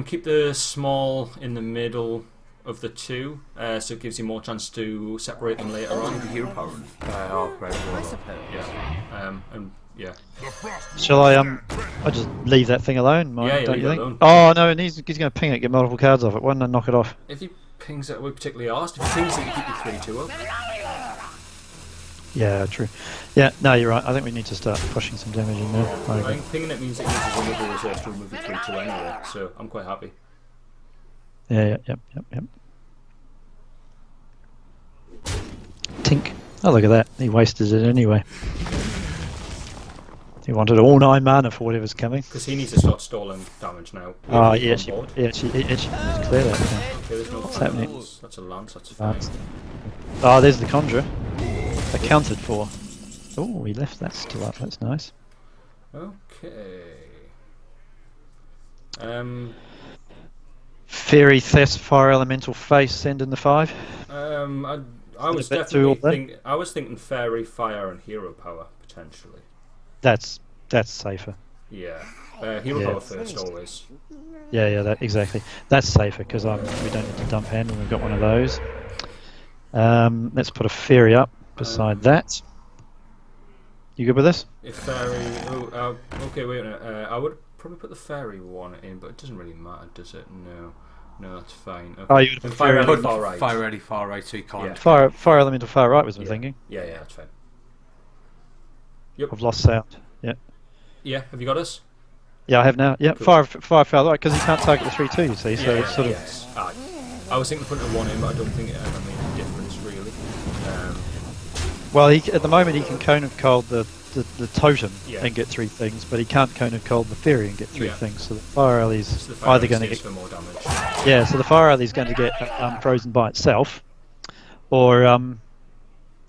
keep the small in the middle of the two, so it gives you more chance to separate them later on. The hero power. Yeah. And yeah. The frost Shall I just leave that thing alone, Mike, Yeah, don't leave you it think? alone. Oh no, and he's going to ping it, get multiple cards off it. Why don't I knock it off? If he pings it, we're particularly asked. If he pings it, you keep your 3-2 up. Yeah, true. Yeah, no, you're right. I think we need to start pushing some damage in there. I I agree. think pinging it means it uses another resource to remove your 3-2 anyway, so I'm quite happy. Yeah, yep. Tink. Oh, look at that. He wasted it anyway. He wanted all 9 mana for whatever's coming. Because he needs to start stalling damage now. Oh, He's yeah, on actually, board. it's clear that. Okay, there's no What's happening? lance. That's a lance, that's fine. Lance. Oh, there's the Conjurer. Accounted for. Oh, he left that still up. That's nice. Okay. Fairy Thess, Fire Elemental Face, send in the 5. I was a bit definitely too old then. I was thinking fairy, fire, and hero power potentially. That's safer. Yeah, hero Yeah. power first always. Yeah, that exactly. That's safer because we don't need to dump hand when we've got one of those. Let's put a fairy up beside that. You good with this? If fairy, okay, wait a minute. I would probably put the fairy one in, but it doesn't really matter, does it? No, that's fine. Okay. Oh, you would And put fire fairy- ready, far right. Fire ready, far right, so you can't. Yeah. Fire Elemental Fire Right was my Yeah. thinking. Yeah, that's fine. I've lost sound. Yeah. Yeah, have you got us? Yeah, I have now. Yeah, Cool. fire right because he can't target the 3/2. You see, so it's sort of. yes. I was thinking putting a one in, but I don't think it ever made a difference really. Well, at the moment he can cone of cold the totem Yeah. and get 3 things, but he can't cone of cold the fairy and get 3 Yeah. things. So the fire alley's So the fire either going to stays get for more damage. so the fire alley's going to get frozen by itself, or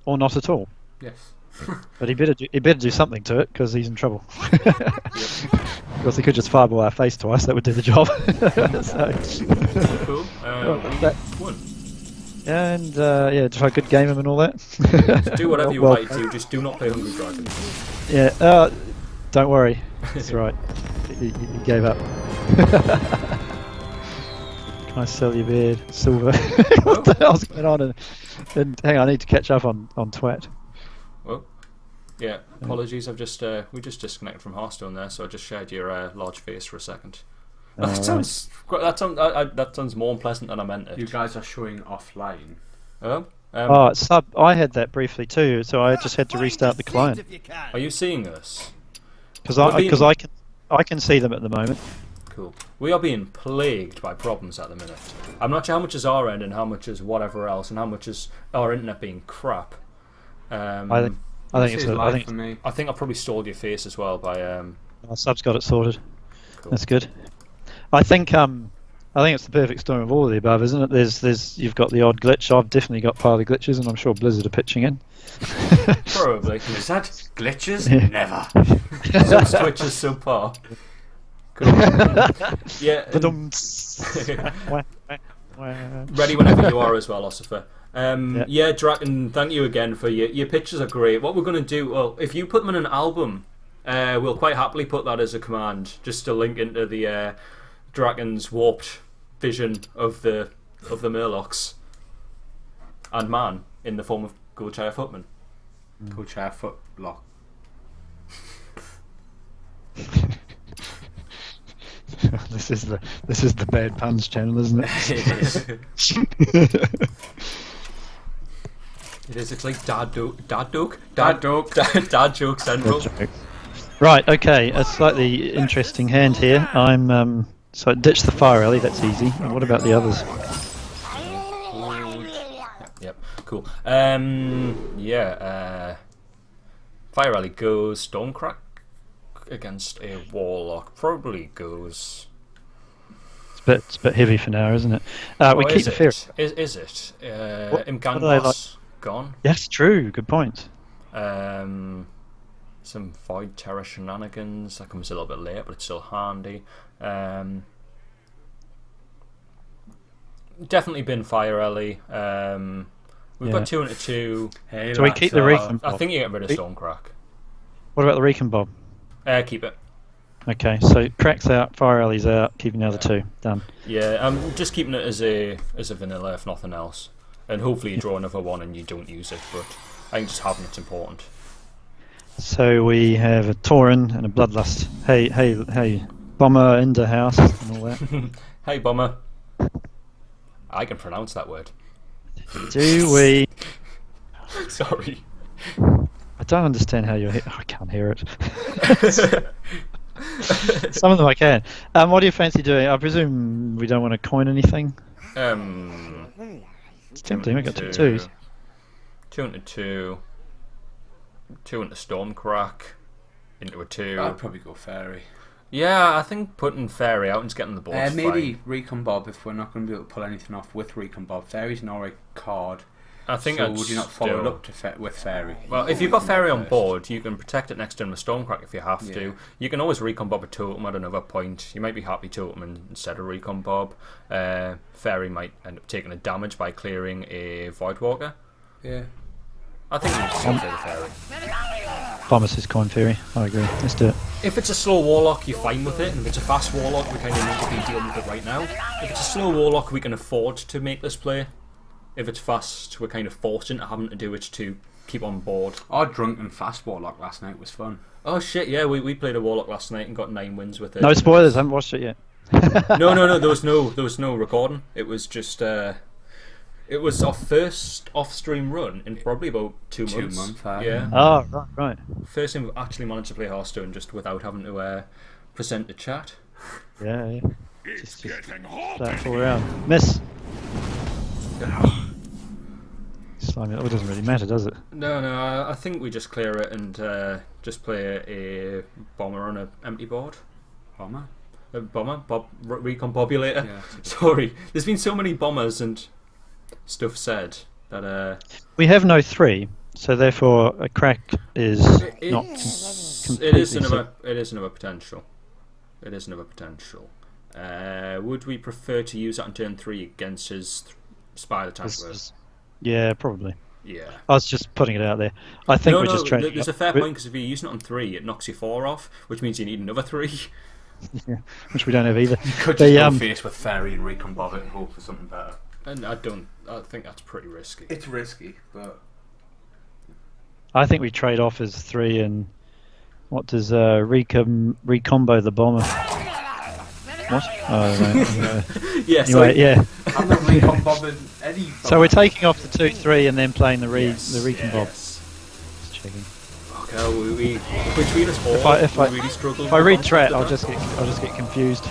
not at all. Yes. But he better do something to it because he's in trouble. Of course, he could just fireball our face twice. That would do the job. So, Cool. that- We won. and try good game him and all that. Do whatever you Well, like to. Just do not play Hungry Dragon. Yeah. Don't worry. That's right. He gave up. Can I sell your beard? Silver. What the hell's going on? And hang on, I need to catch up on Twat. Well, yeah. Apologies. I've just we just disconnected from Hearthstone there, so I just shared your large face for a second. That sounds more unpleasant than I meant it. You guys are showing offline. I had that briefly too, so I just had to restart the client Are you seeing us? because I can see them at the moment. Cool. We are being plagued by problems at the minute. I'm not sure how much is our end and how much is whatever else, and how much is our internet being crap. I think it's for me. I think I probably stole your face as well by our sub's got it sorted. Cool. That's good. I think it's the perfect storm of all of the above, isn't it? There's you've got the odd glitch. I've definitely got part of the glitches, and I'm sure Blizzard are pitching in. Probably. Is that glitches? Yeah. Never. Some switches subpar. Cool. Yeah. Ready whenever you are as well, Osopher. Yeah, Draken, thank you again for your pictures are great. What we're going to do, well, if you put them in an album, we'll quite happily put that as a command, just to link into the Draken's warped vision of the Murlocs and man in the form of Goldshire Footman. Goldshire Footlock. This is the bad puns channel, isn't it? It is. It is. It's like dad joke central. Right. Okay. A slightly interesting hand here. I'm so ditch the fire alley. That's easy. And what about the others? Yep. Cool. Fire alley goes. Stormcrack against a warlock probably goes. It's a bit heavy for now, isn't it? We keep the fear. Is it? What do they Imgangboss gone. Yes, true. Good point. Some Void Terror shenanigans. That comes a little bit late, but it's still handy. Definitely been Fire Alley. We've got 2 into 2. Hey, So we keep the Recon I Bob. think you get rid of Stormcrack. What about the Recon Bob? Keep it. Okay, so Crack's out, Fire Alley's out, keeping the other 2. Done. Yeah, I'm just keeping it as a vanilla, if nothing else. And hopefully you draw another one and you don't use it, but I think just having it's important. So we have a Tauren and a Bloodlust. Hey, Bomber into house and all that. Hey, Bomber. I can pronounce that word. Do we? Sorry. I don't understand how you're. I can't hear it. Some of them I can. What do you fancy doing? I presume we don't want to coin anything. It's tempting. We got 2 twos. 2 into 2. 2 into Stormcrack. Into a 2. I'd probably go Fairy. Yeah, I think putting Fairy out and just getting the board. Maybe fine. Recon Bob if we're not going to be able to pull anything off with Recon Bob. Fairy's an alright card. I think so I'd would you not follow it still- up to with Fairy? Well, if you've got Fairy on First. board, you can protect it next turn with Stormcrack if you have Yeah. to. You can always Recon Bob a totem at another point. You might be happy totem instead of Recon Bob. Fairy might end up taking a damage by clearing a Voidwalker. Yeah. I think you still play the Fairy. Bomber says coin theory. I agree. Let's do it. If it's a slow Warlock, you're fine with it. And if it's a fast Warlock, we kind of need to be dealing with it right now. If it's a slow Warlock, we can afford to make this play. If it's fast, we're kind of forced into having to do it to keep on board. Our drunken fast Warlock last night was fun. Oh shit, yeah, we played a Warlock last night and got 9 wins with it. No spoilers. I haven't watched it yet. No, there was no recording. It was just it was our first off-stream run in probably about 2 months. 2 months, yeah. Oh, right. First time we've actually managed to play Hearthstone just without having to present the chat. Yeah. It's getting That's all around. Miss. So I mean, it doesn't really matter, does it? No, I think we just clear it and just play a bomber on an empty board. Bomber? A bomber? Recombobulator? Yeah. Sorry, there's been so many bombers and stuff said that We have no 3, so therefore a crack is not completely it is another potential. It is another potential. Would we prefer to use that on turn 3 against his spider tanklers? Yeah, probably. Yeah. I was just putting it out there. I think we're just trying. There's a fair point because if you're using it on 3, it knocks your 4 off, which means you need another 3. Yeah, which we don't have either. You could just go face with Fairy and recombobble it and hope for something better. And I think that's pretty risky. It's risky, but I think we trade off as 3 and what does recombo the bomber? What? Oh, right. Yeah. Anyway, yeah. I'm not recombobbing any. So we're taking off the 2-3 and then playing the recombob. Yes. Just checking. Okay, we between us all, we really struggle. If I read threat, I'll just get confused.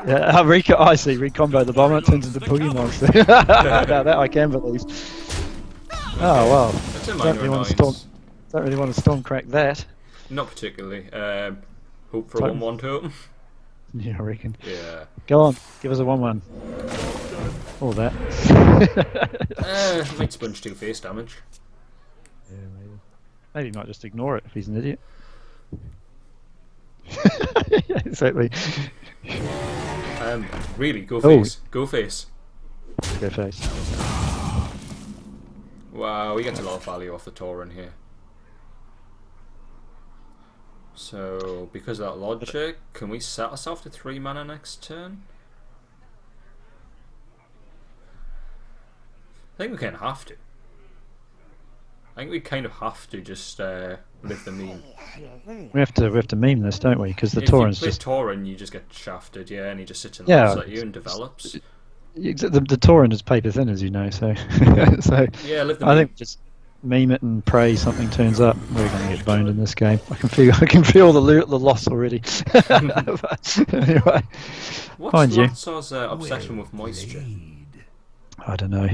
Yeah, I see. Recombo the bomber, it turns into Boogie Monster. Now that I can believe. Oh well. That's a minor annoyance. Don't really want to storm crack that. Not particularly. Hope for a 1-1 totem. Yeah, I reckon. Yeah. Go on, give us a 1-1. All that. Might sponge 2 face damage. Yeah, maybe he might just ignore it if he's an idiot. Yeah, exactly. Really, go face. Go face. Go face. Wow, we get a lot of value off the Tauren here. So, because of that logic, can we set ourselves to 3 mana next turn? I think we kind of have to. I think we kind of have to just live the meme. We have to meme this, don't we? Because the If Tauren's you play just Tauren, you just get shafted, yeah, and he just sits and Yeah. laughs at you and develops. the Tauren is paper thin, as you know. So so Yeah, live the I meme. think just meme it and pray something turns up. We're going to get boned in this game. I can feel the loss already. But anyway, What's mind you. Latzar's obsession with moisture? I don't know.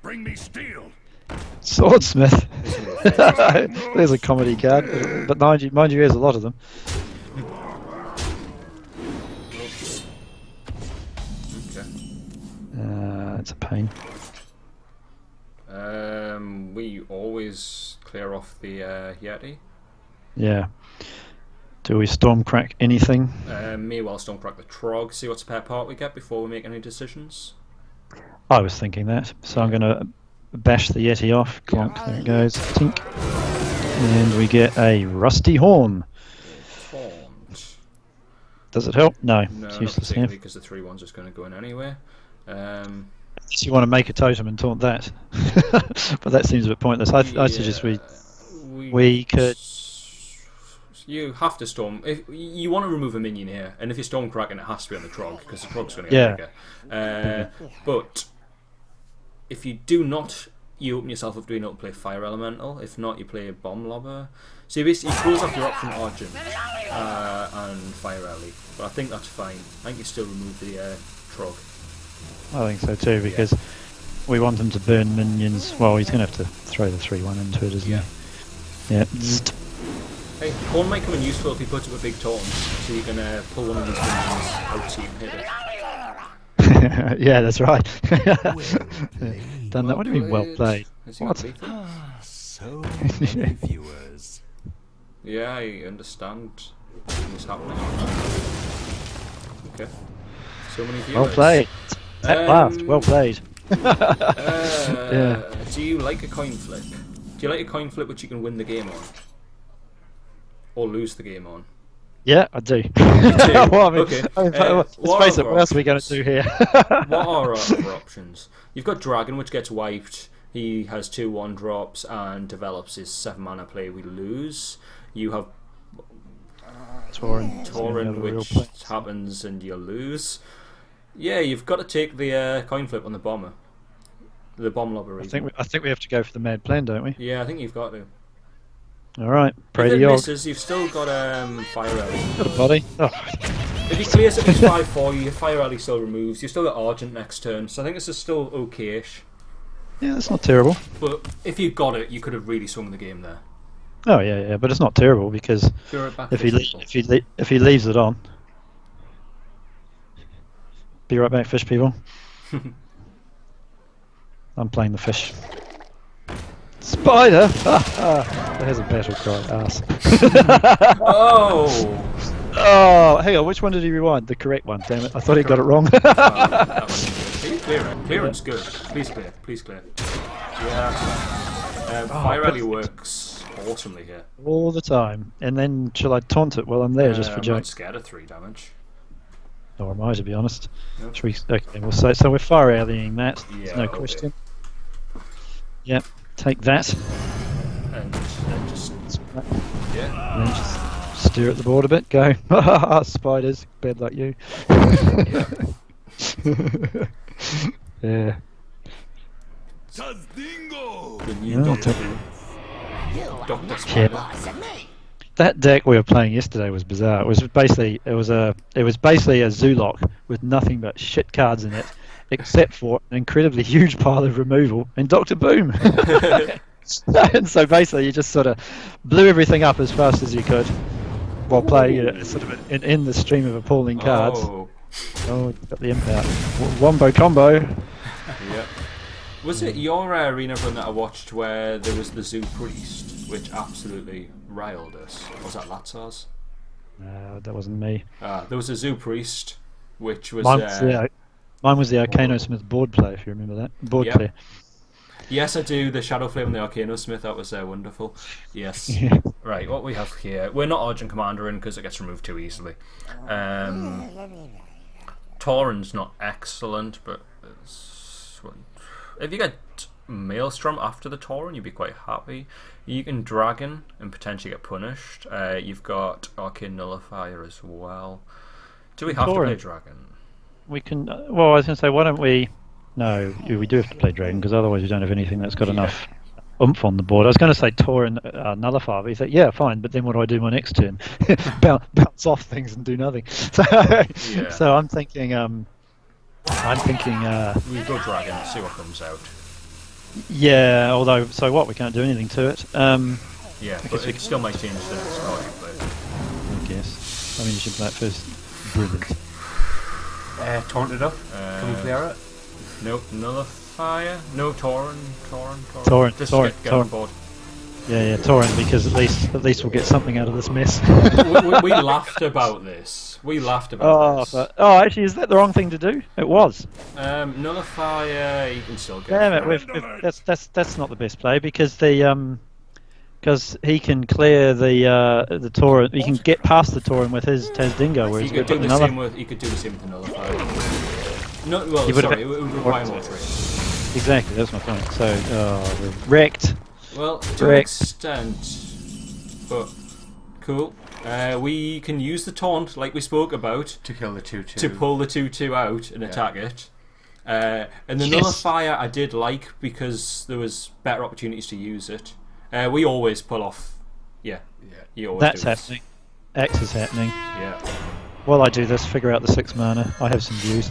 Bring me steel. Swordsmith. There's a comedy card, but mind you, there's a lot of them. Okay. It's a pain. We always clear off the Yeti. Yeah. Do we stormcrack anything? May well stormcrack the Trog, see what spare part we get before we make any decisions. I was thinking that, so I'm going to bash the Yeti off. Clonk, there it goes. Tink. And we get a rusty horn. Taunt. Does it help? No, No, it's not useless here. particularly because the 3-1's just going to go in anyway. Unless you want to make a totem and taunt that. But that seems a bit pointless. I suggest we could... You have to storm. If you want to remove a minion here, and if you're stormcracking, it has to be on the Trog because the Trog's going to get bigger. But if you do not, you open yourself up to being able to play Fire Elemental. If not, you play a Bomb Lobber. So you basically close off your option Argent and Fire Ellie. But I think that's fine. I think you still remove the Trog. I think so too, because we want him to burn minions. Well, he's going to have to throw the 3-1 into it, isn't he? Yeah. Zzzt. Hey, Horn might come in useful if you put up a big taunt, so you can pull one of these minions out so you can hit it. Yeah, that's right. Done that. What do you mean, well played? Has he What? got lethal? So many viewers. Yeah, I understand what's happening. Okay. So many viewers. Well played. At last, well played. Yeah. Do you like a coin flip? Do you like a coin flip which you can win the game on? Or lose the game on? Yeah, I do. do? Well, I mean, Okay. let's What face it, are what else are we going to do here? What are our other options? You've got Dragon, which gets wiped. He has 2/1 drops and develops his 7 mana play. We lose. You have Tauren, which happens and you lose. Yeah, you've got to take the coin flip on the bomber, the bomb lobber. I think we have to go for the mad plan, don't we? Yeah, I think you've got to. All right, pray If to it Yogg. misses, you've still got Fire Ellie. Got a body. Oh, If he clears at least 5-4, your Fire Rally still removes. You still got Argent next turn, so I think this is still okay-ish. Yeah, that's not terrible. But if you got it, you could have really swung the game there. Oh yeah, but it's not terrible because Go right back if to he people. if he leaves it on, be right back, fish people. I'm playing the fish. Spider! There's a battle cry. Ass. Oh! Oh, hang on. Which one did he rewind? The correct one. Damn it! I thought he got it wrong. That one's good. Can you clear it? Clearance good. Please clear. Please clear. Yeah. Fire Rally works awesomely here. All the time. And then shall I taunt it while I'm there just for I'm joke? not scared of 3 damage. Nor am I, to be honest. Nope. Should we, okay, we'll say so. We're fire rallying that. Yeah, There's no okay. question. Yep. Take that. And just yeah. And then just steer at the board a bit. Go. Spiders. Bad like you. Yeah. Zazdingo! The new Yeah, Doctor I'll Doctor Spider. That deck we were playing yesterday was bizarre. It was basically a Zoolock with nothing but shit cards in it, except for an incredibly huge pile of removal and Doctor Boom. And so basically you just sort of blew everything up as fast as you could while playing it sort of in the stream of appalling cards. Oh, got the imp out. Wombo combo. Yep. Was it your arena run that I watched where there was the Zoo Priest, which absolutely riled us? Or was that Latzar's? No, that wasn't me. There was a Zoo Priest, which was... Mine was the Arcano Smith board play, if you remember that. Board Yep. play. Yes, I do. The Shadow Flame and the Arcano Smith, that was wonderful. Yes. Yeah. Right, what we have here... We're not Argent Commander in because it gets removed too easily. Tauren's not excellent, but... If you get Maelstrom after the Tauren, you'd be quite happy. You can Dragon and potentially get punished. You've got Arcane Nullifier as well. Do we have to play Dragon? We can. Well, I was going to say, why don't we? No, we do have to play Dragon because otherwise we don't have anything that's got enough oomph on the board. I was going to say Tauren Nullifier, but he said, yeah, fine, but then what do I do my next turn? Bounce off things and do nothing. So I'm thinking. We go Dragon, see what comes out. Yeah, although, so what? We can't do anything to it. Yeah, but it still might change the next card you play. I guess. I mean, you should play it first. Brilliant. Taunt it up. Can we clear it? Nope, Nullifier. No, Tauren. Just Tauren. get on board. Yeah, Tauren, because at least we'll get something out of this mess. we laughed about this. This. Actually, is that the wrong thing to do? It was. Nullifier, you can still get. Damn it! That's not the best play because because he can clear the Tauren. He can get past the Tauren with his Tazdingo, whereas you could do the same with the Nullifier. No, well, sorry, it would require more trade. Exactly, that's my point. So, we're wrecked. Well, to an extent, but cool. We can use the taunt, like we spoke about, to kill the 2/2. To pull the 2/2 out and attack it. And the Nullifier I did like because there was better opportunities to use it. We always pull off. Yeah. You always That's do. happening. X is happening. Yeah. While I do this, figure out the 6 mana. I have some views.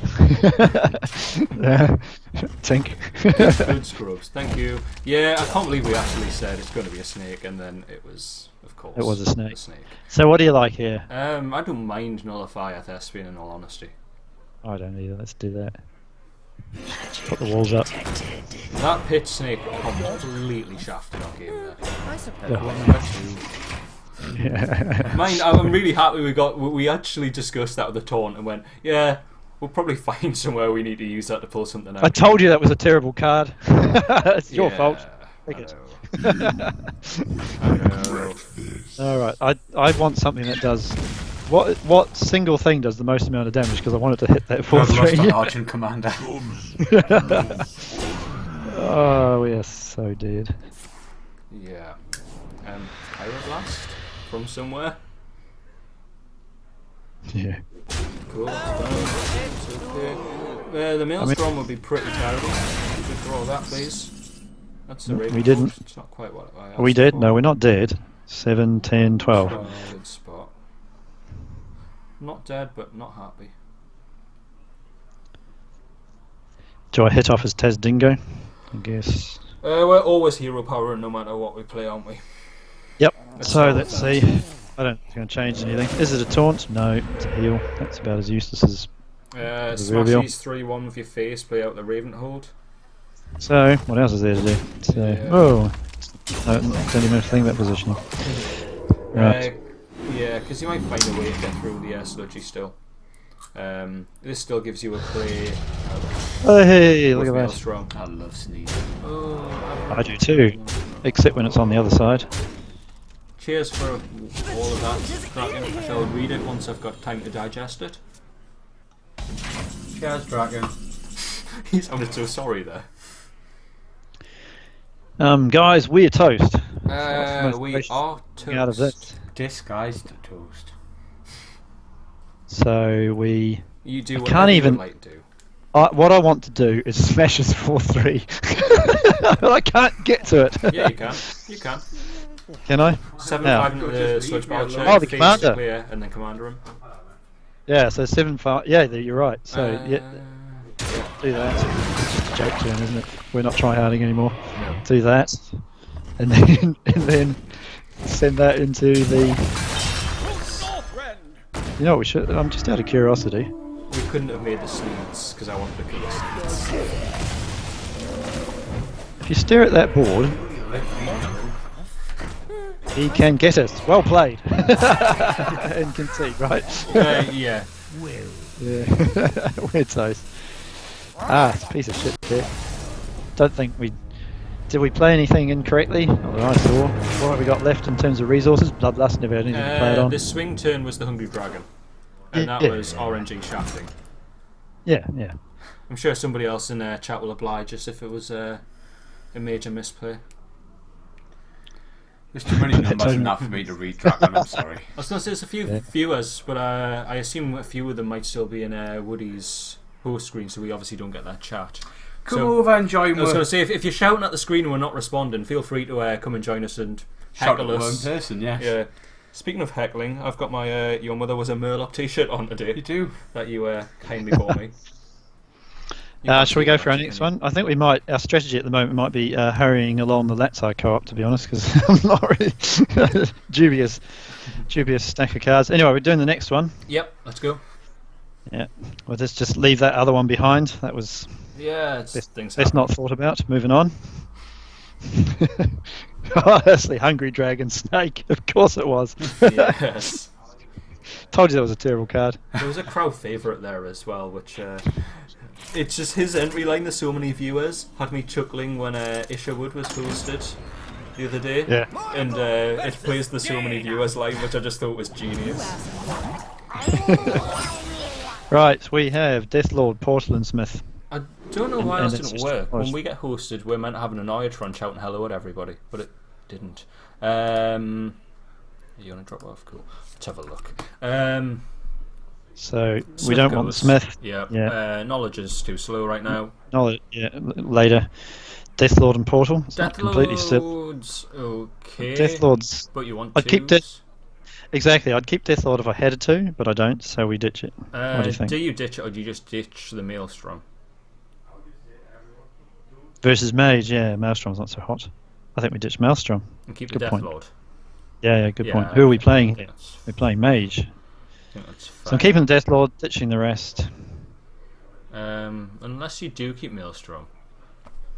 Tink. Good scrubs. Thank you. Yeah, I can't believe we actually said it's going to be a snake, and then it was, of course, It was a snake. So what do you like here? I don't mind Nullifier Thespian, in all honesty. I don't either. Let's do that. Put the walls up. That pit snake completely shafted our game there. I suppose. Mind, I'm really happy we actually discussed that with the taunt and went, yeah, we'll probably find somewhere we need to use that to pull something out. I told you that was a terrible card. It's your fault. Take it. I know. Alright, I want something that does... What single thing does the most amount of damage? Because I want it to hit that 4/3. Argent Commander. Oh, we are so dead. Yeah. Pyroblast from somewhere. Yeah. Cool. It's okay. The Maelstrom would be pretty terrible. You could draw that, please. That's the rate. We didn't. It's not quite what I asked We did? for. No, we're not dead. 7, 10, 12. Oh, good spot. Not dead, but not happy. Do I hit off as Tez Dingo? I guess. We're always hero power no matter what we play, aren't we? Yep. Let's So start let's with that. see. I don't think it's going to change anything. Is it a taunt? No, it's a heal. That's about as useless as. Smash reveal. these 3-1 with your face, play out the Raven hold. So what else is there to do? So, Yeah. oh, no, don't even think that positioning. Right. Yeah, because you might find a way to get through the sludgy still. This still gives you a play. Oh, hey, look with at that. Maelstrom. I love sneezing. Oh, I do too, except when it's on the other side. cheers for all of that, Kraken. I shall read it once I've got time to digest it. Cheers, Dragon. He sounded so sorry there. Guys, we're toast. We are toast. Out of this. Disguised toast. So we. You do I whatever can't you even- would like to do. What I want to do is smash us 4-3. But I can't get to it. Yeah, you can. You can. Can I? 7-5 into the sludge ball check. Oh, the face commander. Clear, and then commander him. Yeah, so 7-5. Yeah, you're right. So yeah, Yeah. do that. It's just a joke turn, isn't it? We're not tryharding anymore. No. Do that, and then send that into the. You know what we should? I'm just out of curiosity. We couldn't have made the sleeves because I wanted to kill the sleeves. If you stare at that board, he can get it. Well played. And concede, right? Yeah. Yeah. We're toast. Ah, it's a piece of shit there. Don't think we. Did we play anything incorrectly? Not that I saw. What have we got left in terms of resources? Bloodlust, never had anything to play it on. The swing turn was the Hungry Dragon. And that Yeah. was RNG shafting. Yeah. I'm sure somebody else in chat will oblige us if it was a major misplay. There's too many numbers in that for me to read, Dragon. I'm sorry. I was going to say there's a few Yeah. viewers, but I assume a few of them might still be in Woody's host screen, so we obviously don't get that chat. Come So- over and join I was me. going to say, if you're shouting at the screen and we're not responding, feel free to come and join us and Shout heckle at one us. person, yes. Yeah. Speaking of heckling, I've got my Your Mother Was a Murloc t-shirt on You today do. that you kindly bought me. Shall we go for our next one? I think we might. Our strategy at the moment might be hurrying along the Latsai co-op, to be honest, because I'm not really dubious stack of cards. Anyway, we're doing the next one. Yep, let's go. Yeah, we'll just leave that other one behind. That was Yeah, it's best, things best happen. not thought about. Moving on. Oh, that's the Hungry Dragon Snake. Of course it was. Yes. Told you that was a terrible card. There was a crowd favourite there as well, which it's just his entry line. There's so many viewers had me chuckling when Isherwood was hosted the other day, Yeah. and it plays the so many viewers line, which I just thought was genius. Right, we have Deathlord, Portal, and Smith. I don't know why And this it's didn't just work. When closed. we get hosted, we're meant to have an Annoyatron shouting hello at everybody, but it didn't. You want to drop off? Cool. Let's have a look. So we Smith don't want the goes. Smith. Yeah. Yeah. Knowledge is too slow right now. No, yeah, later. Deathlord and Portal. It's not completely still. Deathlord's okay. Deathlord's But you want I'd keep twos? exactly. I'd keep Deathlord if I had to, but I don't, so we ditch it. What do you think? Do you ditch it or do you just ditch the Maelstrom? Versus Mage, yeah, Maelstrom's not so hot. I think we ditch Maelstrom. And keep Good the point. Deathlord. Yeah, good point. Yeah, Who are we I playing? think that's- We're playing Mage. I think that's So fine. I'm keeping Deathlord, ditching the rest. Unless you do keep Maelstrom.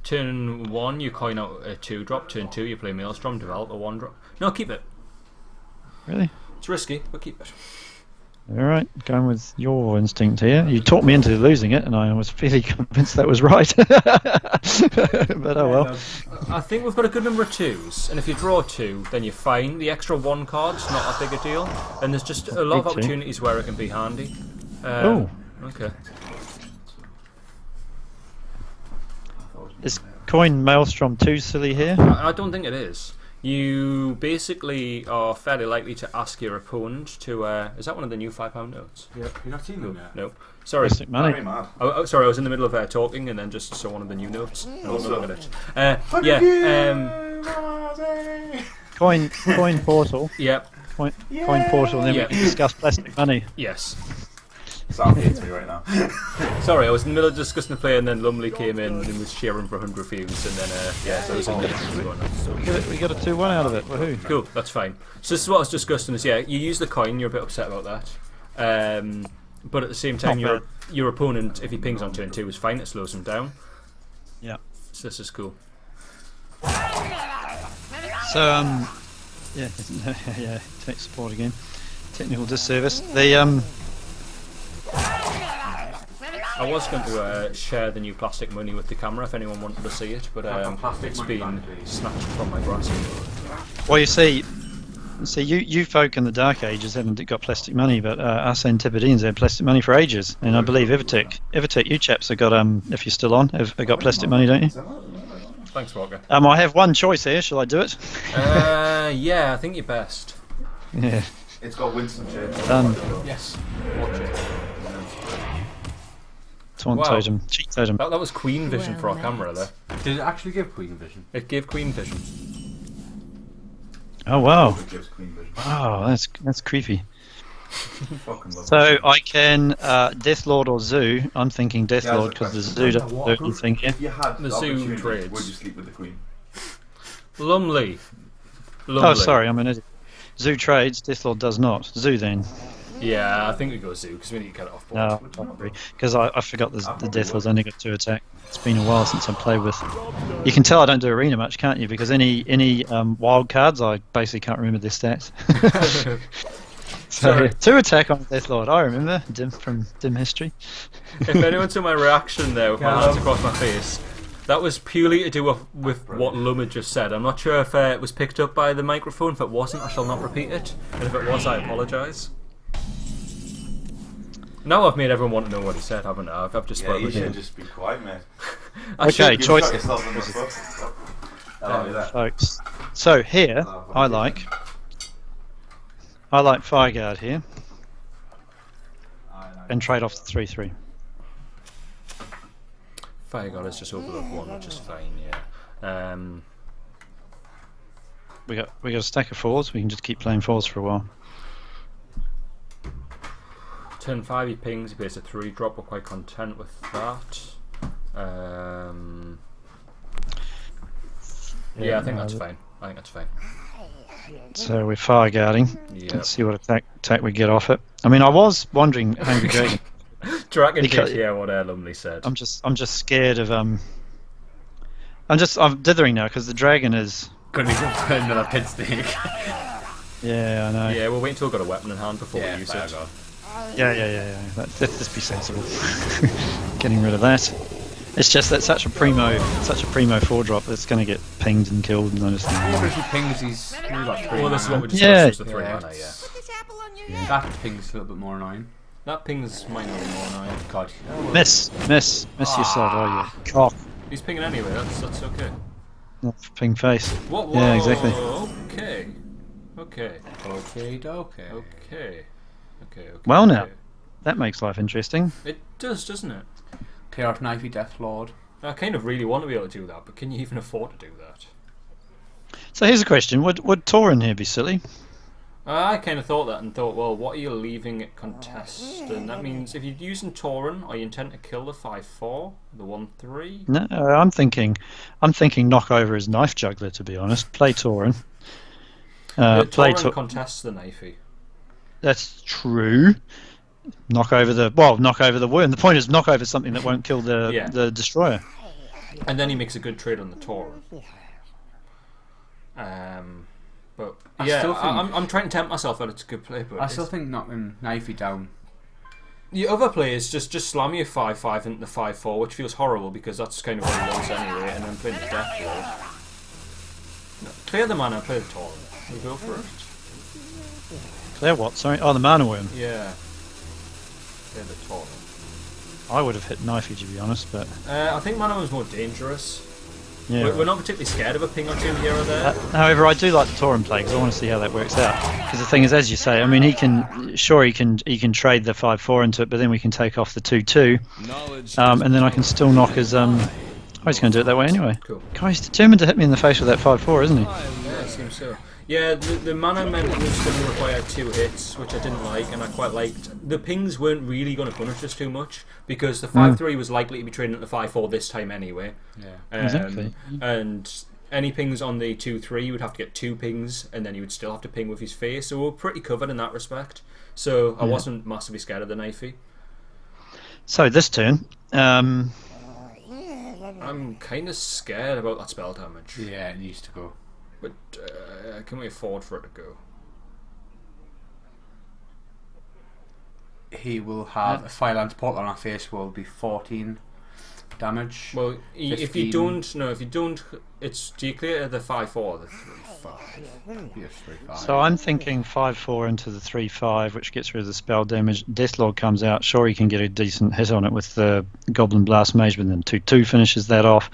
Turn 1, you coin out a 2-drop. Turn 2, you play Maelstrom, develop a 1-drop. No, keep it. Really? It's risky, but keep it. Alright, going with your instinct here. You talked me into losing it, and I was fairly convinced that was right. But oh well. I think we've got a good number of 2s, and if you draw 2, then you're fine. The extra 1 card's not that big a deal, and there's just a lot of Big two. opportunities where it can be handy. Oh. Okay. Is coin Maelstrom too silly here? I don't think it is. You basically are fairly likely to ask your opponent to. Is that one of the new £5 notes? Yeah, you're not seen them yet. No. Sorry. Realistic money. mad. Sorry, I was in the middle of talking and then just saw one of the new notes. I wasn't looking at it. Yeah. Coin Portal. Yeah. Coin portal, and then Yeah. we can discuss plastic money. Yes. Sam hates me right now. Sorry, I was in the middle of discussing the play, and then Lumley came in and was cheering for 100 views, and then so it was going on. We got a 2-1 out of it. Woohoo! Cool, that's fine. So this is what I was discussing. Is you use the coin, you're a bit upset about that, but at the same time, Not your opponent, if he pings on turn 2, is fine. It slows him down. Yeah. So this is cool. So yeah, yeah. Tech support again. Technical disservice. The I was going to share the new plastic money with the camera if anyone wanted to see it, but it's been snatched from my grasp. Well, you see, you folk in the Dark Ages haven't got plastic money, but us Antipodeans had plastic money for ages, and I believe Evertech, you chaps have got if you're still on, have got plastic money, don't you? Thanks, Walker. I have one choice here. Shall I do it? Yeah, I think you're best. Yeah. It's got Winston Churchill. Done. Yes. Watch it. Taunt Wow. totem. Cheat totem. That was Queen Vision for our camera there. Did it actually give Queen Vision? It gave Queen Vision. Oh wow. It gives Queen Vision. Wow, that's creepy. Fucking love So it. I can Deathlord or Zoo. I'm thinking Yeah, Deathlord that's because the a Zoo question. doesn't do anything here. If you had The the Zoo opportunity, trades. would you sleep with the Queen? Lumley. Oh, sorry, I'm an idiot. Zoo trades, Deathlord does not. Zoo then. Yeah, I think we go Zoo because we need to get it off board. No, because I forgot the Deathlord's only got 2 attack. It's been a while since I played with. You can tell I don't do arena much, can't you? Because any wild cards, I basically can't remember their stats. So Sorry. 2 attack on Deathlord, I remember from dim history. If anyone saw my reaction there with my hands across my face, that was purely to do with what Lum had just said. I'm not sure if it was picked up by the microphone. If it wasn't, I shall not repeat it. And if it was, I apologise. Now I've made everyone want to know what he said, haven't I? I've just Yeah, spoiled you it. should just be quiet, mate. I Okay, should- You choice. shot yourself in the foot. I'll do that. Folks. So here, I like Fireguard here, and trade off the 3/3. Fire God has just overlooked 1, which is fine, yeah. We got a stack of 4s. We can just keep playing 4s for a while. Turn 5 he pings, he pays a 3-drop, we're quite content with that. Yeah, I think that's fine. I think that's fine. So we're Fireguarding. Yeah. Let's see what attack we get off it. I mean, I was wondering, Hungry Dragon. Dragon Because- did hear what Lumley said. I'm just scared of I'm dithering now because the dragon is. Couldn't even put another pit stake. Yeah, I know. Yeah, we'll wait until we've got a weapon in hand before we use fair it. God. Yeah. Let's be sensible. Getting rid of that. It's just that such a primo 4-drop that's going to get pinged and killed, and I just think, What if he pings? He's only got 3 Well, this is what we mana. discussed, was the 3 Yeah. mana, yeah. That ping's a little bit more annoying. That ping's might not be more annoying. God. miss yourself, are you? Cock. He's pinging anyway, that's okay. Not ping face. What? Yeah, exactly. Okay. Okay, okay. Okay. Well, now that makes life interesting. It does, doesn't it? Clear off Knifey Death Lord. I kind of really want to be able to do that, but can you even afford to do that? So here's a question: Would Tauren here be silly? I kind of thought that and thought, well, what are you leaving it contestant? That means if you're using Tauren, are you intend to kill the 5/4, the 1/3? No, I'm thinking knock over his knife juggler. To be honest, play Tauren. Play Tauren contests the knifey. That's true. Knock over the worm. The point is knock over something that won't kill the destroyer. And then he makes a good trade on the Tauren. But yeah, still think- I'm trying to tempt myself that it's a good play, but I still think knocking Knifey down. the other play is just slam your 5/5 into the 5/4, which feels horrible because that's kind of what he wants anyway, and then play the Death Lord. No, clear the mana, play the Tauren. We go for it. Clear what? Sorry. Oh, the mana worm. Yeah. Clear the Tauren. I would have hit knifey to be honest, but I think mana was more dangerous. yeah. We're not particularly scared of a ping or two here or there. However, I do like the Tauren play because I want to see how that works out. Because the thing is, as you say, I mean, he can trade the 5/4 into it, but then we can take off the 2/2, and then I can still knock his Oh, he's going to do it that way anyway. Cool. God, he's determined to hit me in the face with that 5/4, isn't he? Yeah, it seems so. Yeah, the mana meant it was going to require 2 hits, which I didn't like, and I quite liked. The pings weren't really going to punish us too much, because the 5-3 was likely to be trading at the 5-4 this time anyway. Yeah. Exactly. And any pings on the 2-3, you would have to get 2 pings, and then you would still have to ping with his face, so we were pretty covered in that respect. So I wasn't massively scared of the knifey. So this turn, I'm kind of scared about that spell damage. Yeah, it needs to go. But can we afford for it to go? He will have a Firelands Portal on our face. Will be 14 damage. Well, if you 15. don't, no, if you don't, it's do you clear the 5-4 or the 3-5? Yes, 3-5. so I'm thinking 5-4 into the 3-5, which gets rid of the spell damage. Deathlord comes out. Sure, he can get a decent hit on it with the Goblin Blast Mage, but then 2-2 finishes that off.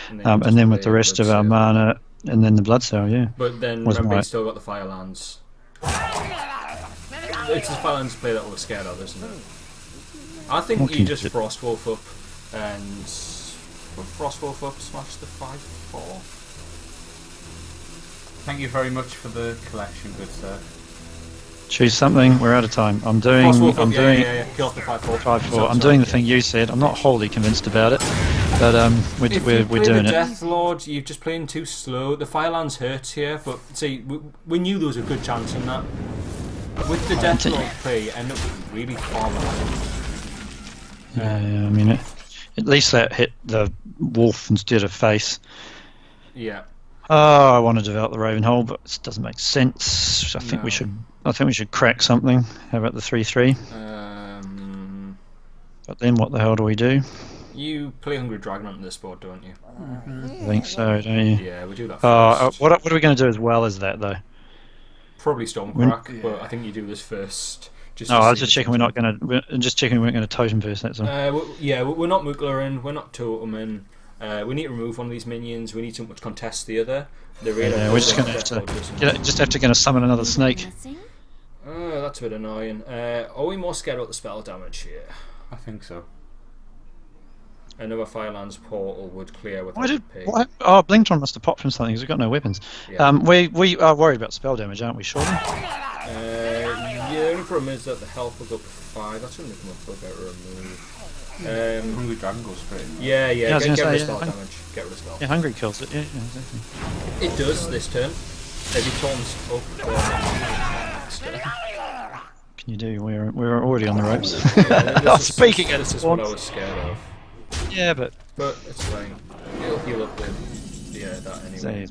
And then with the rest of our mana, and then the Bloodsail, yeah. But then Wasn't remember, right. he's still got the Firelands. It's the Firelands play that we're scared of, isn't it? I think What you can just you do? Frostwolf up and Frostwolf up, smash the 5-4. Thank you very much for the collection, good sir. Choose something. We're out of time. I'm doing. Frostwolf I'm up, doing. yeah. Kill off the 5-4. 5-4. I'm doing the thing you said. I'm not wholly convinced about it, but If we're you play doing the it. Death Lord, you're just playing too slow. The Firelands hurts here, but see, we knew there was a good chance in that. With the Death Lord play, you end up really far behind. Yeah, I mean, at least that hit the wolf instead of face. Yeah. Oh, I want to develop the Ravenhole, but it doesn't make sense. I think we should. I think we should crack something. How about the 3-3? But then what the hell do we do? You play Hungry Dragon on this board, don't you? I think so, don't you? Yeah, we do that first. What are we going to do as well as that though? Probably Stormcrack, but I think you do this first. Just No, to I was see just checking we're not going to. We're just checking we weren't going to totem first. That's all. we're not Mooklerin, we're not Totemin. We need to remove one of these minions. We need something to contest the other. The Yeah, we're just going to have to summon another snake. Oh, that's a bit annoying. Are we more scared about the spell damage here? I think so. Another Firelands portal would clear without Why did? the pig. Why, oh, Blingtron must have popped from something because we've got no weapons. Yeah. We are worried about spell damage, aren't we? Surely. Yeah, the only problem is that the health will go up to 5. That's going to come up about remove. Hungry Dragon goes straight. Yeah, I was get gonna rid say, of spell yeah. damage. Get rid of spell. Yeah, hungry kills it. Yeah, exactly. It does this turn. If he taunts up. Can you do? We're already on the ropes. Speaking of this is what I was scared of. Yeah, but it's fine. It'll heal up with that anyway.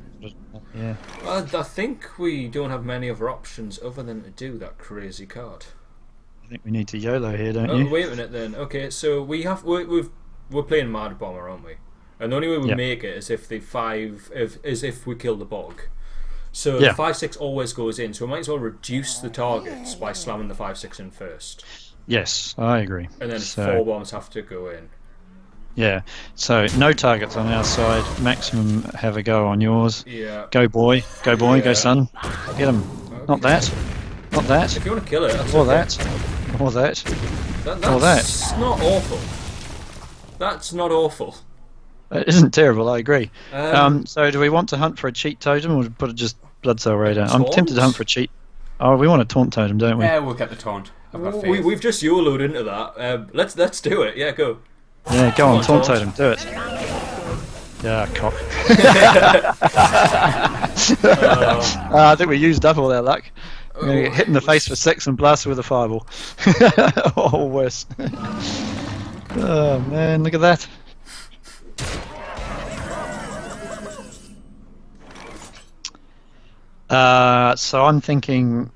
yeah. I think we don't have many other options other than to do that crazy card. I think we need to YOLO here, don't Oh, you? wait a minute then. Okay, so we're playing Mad Bomber, aren't we? And the only way we make it is if if we kill the bog. So the 5-6 always goes in, so we might as well reduce the targets by slamming the 5-6 in first. Yes, I agree. And then 4 bombs have to go in. Yeah. So no targets on our side. Maximum have a go on yours. Yeah. Go boy, go son. Get him. Okay. Not that. Not that. If you want to kill it, that's Or okay. that. Or that. That's not awful. That's not awful. It isn't terrible, I agree. So do we want to hunt for a cheat totem or put it just Bloodsail Radar? I'm tempted to hunt for a cheat. Oh, we want a taunt totem, don't we? Yeah, we'll get the taunt. I've got faith. We've just YOLO'd into that. Let's do it. Yeah, go. Yeah, go on, taunt Taunt. totem, do it. Yeah, cock. I think we used up all our luck. We're going to get hit in the face for 6 and blasted with a fireball. Or worse. Oh man, look at that. So I'm thinking.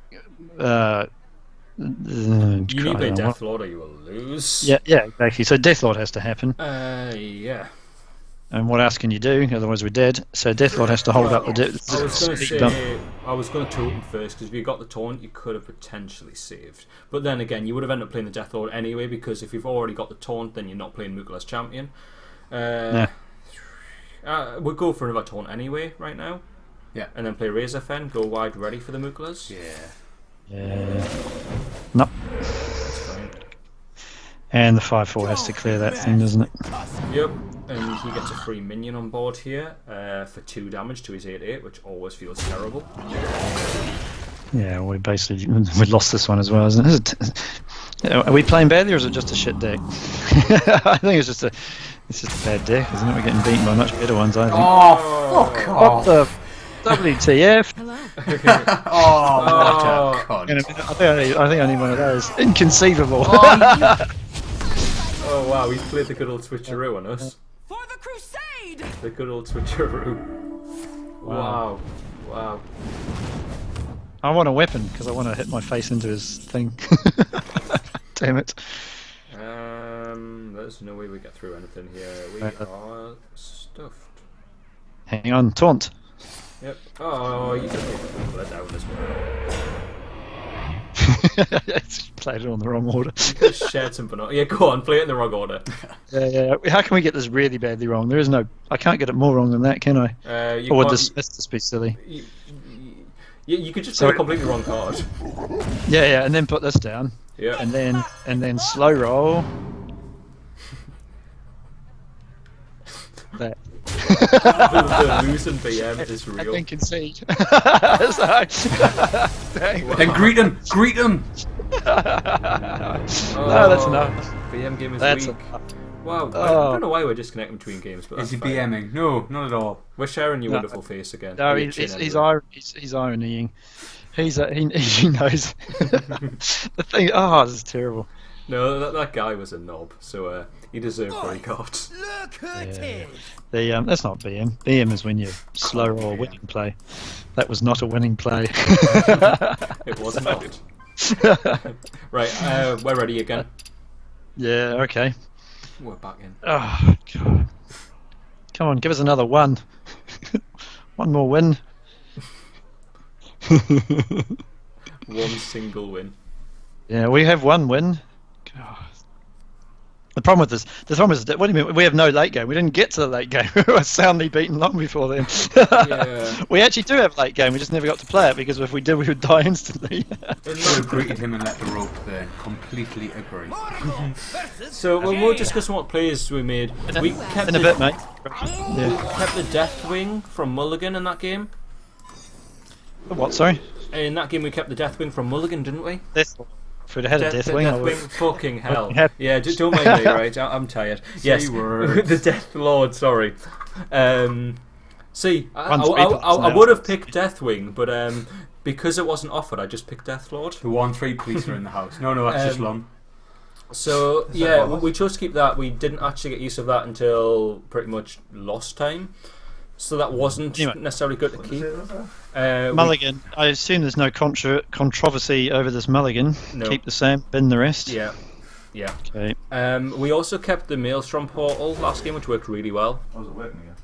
You need to play I don't know Death Lord or you will lose. Yeah, exactly. So Deathlord has to happen. Yeah. And what else can you do? Otherwise we're dead. So Deathlord has to hold up the I was going to totem first because if you got the taunt, you could have potentially saved. But then again, you would have ended up playing the Death Lord anyway because if you've already got the taunt, then you're not playing Moogle as champion. We'll go for another taunt anyway right now. Yeah. And then play Razorfen, go wide, ready for the Mooglas. Yeah. No. That's fine. And the 5-4 has to clear that thing, doesn't it? Yep. And he gets a free minion on board here for 2 damage to his 8/8, which always feels terrible. Yeah, we lost this one as well, isn't it? Are we playing badly, or is it just a shit deck? I think it's just a bad deck, isn't it? We're getting beaten by much better ones, I think. Oh, fuck off! What the WTF? Hello. Oh, what a cunt. I think I need one of those. Inconceivable. Oh wow, he's played the good old switcheroo on us. For the crusade! The good old switcheroo. Wow. Wow. I want a weapon because I want to hit my face into his thing. Damn it. There's no way we get through anything here. We are stuffed. Hang on, taunt. Yep. Oh, you took me let down as well. Played it on the wrong order. Shared some banana. Yeah, go on, play it in the wrong order. Yeah. How can we get this really badly wrong? There is no. I can't get it more wrong than that, can I? You Or would can't- this just be silly? You could just play a completely wrong card. Yeah, and then put this down, Yeah. and then slow roll. That. The losing BM is And real. then concede. Then greet him! Greet him! No, that's enough. BM game is That's weak. enough. Wow, I Oh. don't know why we're disconnecting between games, but Is that's he fine. BMing? No, not at all. We're sharing your No. wonderful face again. No, Or your he's chin, he's, anyway. he's ironying. He knows. The thing. Oh, this is terrible. No, that guy was a knob, so he deserved what he got. Look at Yeah. it! That's not BM. BM is when you slow roll winning play. That was not a winning play. It was not. Right, we're ready again. Yeah. Okay. We're back in. Oh God. Come on, give us another one. One more win. One single win. Yeah, we have one win. God. The problem with this, what do you mean? We have no late game. We didn't get to the late game. We were soundly beaten long before then. Yeah. We actually do have late game. We just never got to play it because if we did, we would die instantly. Should have greeted him and let the rope there. Completely agree. So when we're discussing what plays we made, we kept In a bit, mate. we kept the Deathwing from Mulligan in that game. What? Sorry. In that game, we kept the Deathwing from Mulligan, didn't we? If we'd had a Deathwing, I would. Fucking hell. Fucking happy. Yeah, don't mind me, right? I'm tired. Yes, words. the Death Lord. Sorry. See, I now. would have picked Deathwing, but because it wasn't offered, I just picked Death Lord. The 1-3 police are in the house. No, that's just long. So yeah, we chose to keep that. We didn't actually get use of that until pretty much lost time. So that wasn't Anyway. necessarily good to keep. Mulligan. I assume there's no controversy over this Mulligan. No. Keep the same, bin the rest. Yeah. Okay. We also kept the Maelstrom portal last game, which worked really well. How's it working again?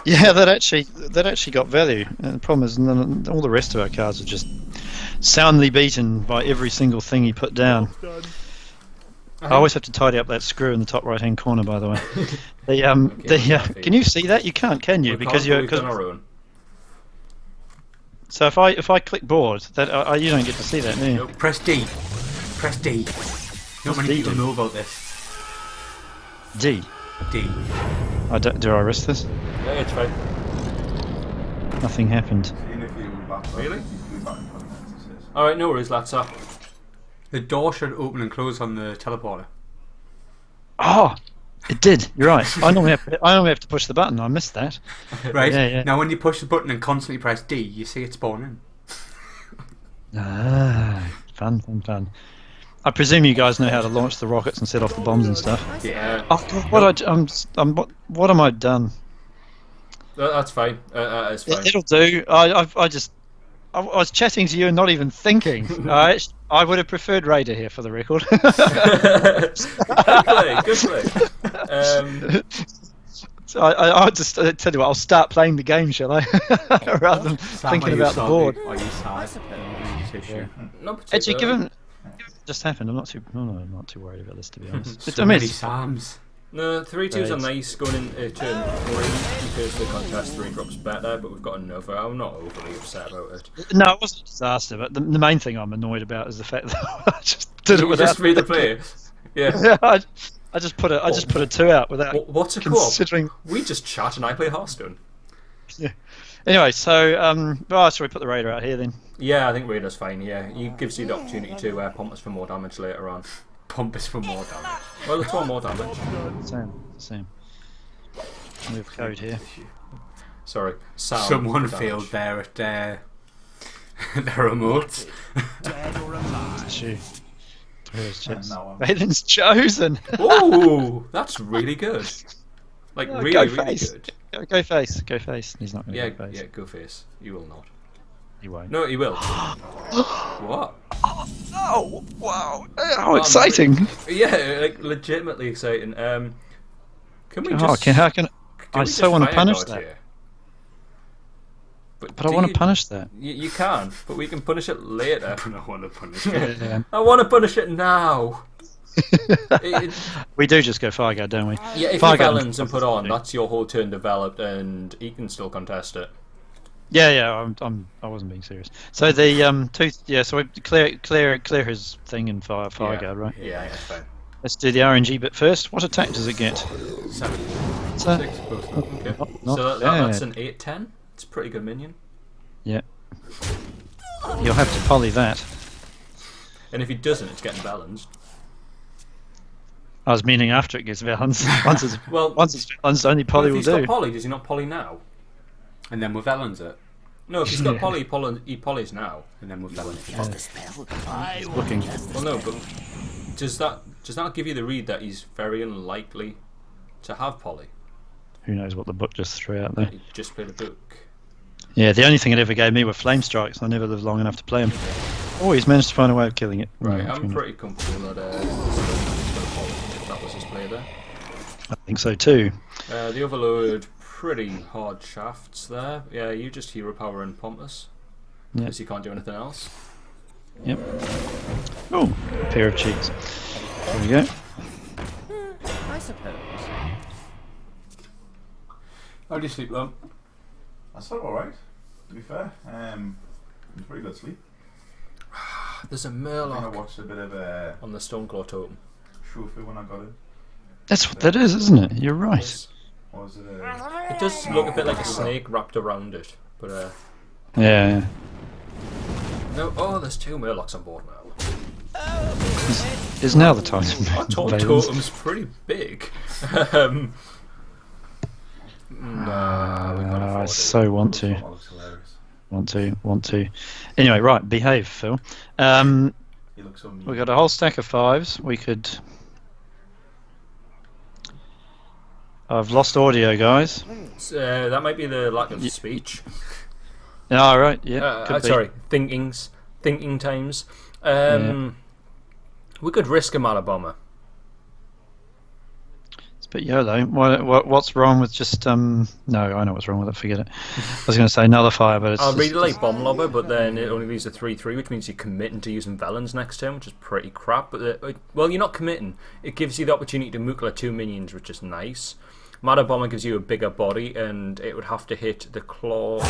Yeah, that actually got value. And the problem is, all the rest of our cards are just soundly beaten by every single thing you put down. I always have to tidy up that screw in the top right-hand corner, by the way. Can you see that? You can't, can you? Because you're. we've done our own. So if I click board, that you don't get to see that, do you? Nope. Press D. Press D. Not many D people do? know about this. D. D. Do I risk this? Yeah, it's fine. Nothing happened. Even if you were back, Really? you could be back in 20 minutes, it says. Alright, no worries, lads. The door should open and close on the teleporter. Oh, it did. You're right. I normally have to push the button. I missed that. Right? Yeah. Now when you push the button and constantly press D, you see it spawn in. Ah, fun. I presume you guys know how to launch the rockets and set off the bombs and stuff. Yeah. Oh, God, what am I done? That's fine. It's fine. It'll do. I was chatting to you and not even thinking. I would have preferred Raider here for the record. Good play. So I'll just tell you what. I'll start playing the game, shall I? Rather than Sam, thinking are you about the salty? board. Are you sad? Tissue. Not Actually, particularly. given just happened, I'm not too worried about this, to be honest. So I mean, many Sams. No, 3-2s are Right. nice going into turn 3 because the contest 3 drops better, but we've got another. I'm not overly upset about it. no, it wasn't a disaster, but the main thing I'm annoyed about is the fact that I just did it You without just made the play. Yeah. Yeah, I just put a 2 out without What's a considering. co-op? We just chat and I play Hearthstone. Yeah. Anyway, so shall we put the Raider out here then? Yeah, I think Raider's fine. Yeah, he gives you the opportunity to pump us for more damage later on. Pump us for more damage. Well, it's one more damage. Same. We have code here. Sorry, sound Someone damage. failed there at their remotes. Dead or alive. Issue. Where's Chips? No, Valen's chosen. Ooh, that's really good. Like Oh, really, go really face. good. Go face. Go face. He's not going to Yeah, go face. yeah, go face. You will not. He won't. No, he will. What? Oh, wow. How exciting. Yeah, like legitimately exciting. Can we Oh, just? how can I we so just want to fire punish guard that. here? But I want to punish that. You can, but we can punish it later. I want to punish it. Yeah. I want to punish it now. We do just go Fire Guard, don't we? Yeah, if Fire you Guard balance and put on, that's your whole turn developed, and he can still contest it. Yeah. I wasn't being serious. So the two. Yeah. So we clear his thing in Fire Yeah. Guard, right? Yeah, that's fine. Let's do the RNG bit first. What attack does it get? 7, It's a- 6. Okay. not So that's bad. an 8-10. It's a pretty good minion. Yeah. You'll have to poly that. And if he doesn't, it's getting balanced. I was meaning after it gets balanced. Once it's Well, balanced, only poly if will he's got do. poly, does he not poly now? And then with Ellen's it. No, if he's got poly, he polys now. And then with Ellen's it. Cast a spell. I will looking. cast a Well, no, but does that give you the read that he's very unlikely to have poly? Who knows what the book just threw out there? He just played a book. Yeah, the only thing it ever gave me were flame strikes. I never lived long enough to play them. Oh, he's managed to find a way of killing it. Right, Yeah, I'm pretty comfortable that he's got a poly, if that was his play there. I think so too. The Overload, pretty hard shafts there. Yeah, you just hero power and Pompous. Yeah. Because you can't do anything else. Yep. Oh, pair of cheeks. There we go. I suppose. How do you sleep, Lum? I slept alright, to be fair. It was pretty good sleep. There's a I think I Murloc watched a bit of on the Stoneclaw totem. Shuffer when I got in. That's what that is, isn't it? You're right. Or was it It does look a bit like a snake wrapped around it, but Yeah. no. Oh, there's 2 Murlocs on board now. Is now the time. Our Valens. totem's pretty big. No, we can't I afford it. so want to. That looks hilarious. Want to. Anyway, right, behave, Phil. He looks so mean. We got a whole stack of 5s. We could. I've lost audio, guys. That might be the lack of speech. All right, yeah. could be. Sorry, thinking times. We could risk a Mala Bomber. It's a bit YOLO. What's wrong with just No, I know what's wrong with it. Forget it. I was going to say nullify, but it's. I really just- like Bomb Lobber, but then it only leaves a 3/3, which means you're committing to using Velens next turn, which is pretty crap. But well, you're not committing. It gives you the opportunity to Mukla 2 minions, which is nice. Mada Bomber gives you a bigger body, and it would have to hit the Stoneclaw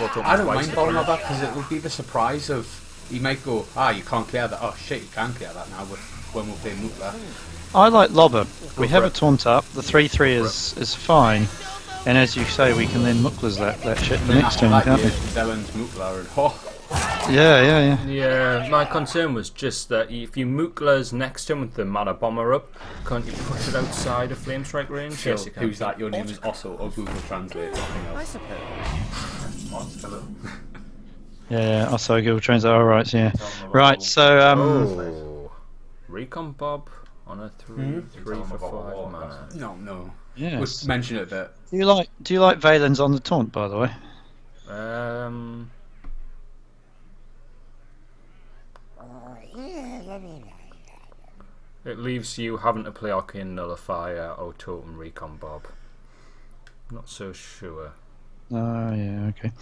token I don't twice mind to bottom crit. of that because it would be the surprise of he might go, you can't clear that. Oh shit, you can clear that now when we'll play Mutla. I like Lobber. We have for a taunt up. The 3/3 is fine. And as you say, we can then Muklas that shit the next turn, can't we? Zelen's Mutla and Yeah. Yeah, my concern was just that if you Mukla's next turn with the Mada Bomber up, can't you push it outside of Flame Strike range? Yes, you can. who's that? Your name is Osso or Google Translate. Nothing I else. suppose. Monster. Yeah, also Google Translate. All right, yeah. Tell them about Right, all- so Oh, Recon Bob on a 3 Tell them for about 5 all mana. No. yes. We'll mention it a bit. Do you like Valens on the taunt, by the way? It leaves you having to play Arcane Nullifier or Totem Recon Bob. Not so sure. Oh, yeah, okay.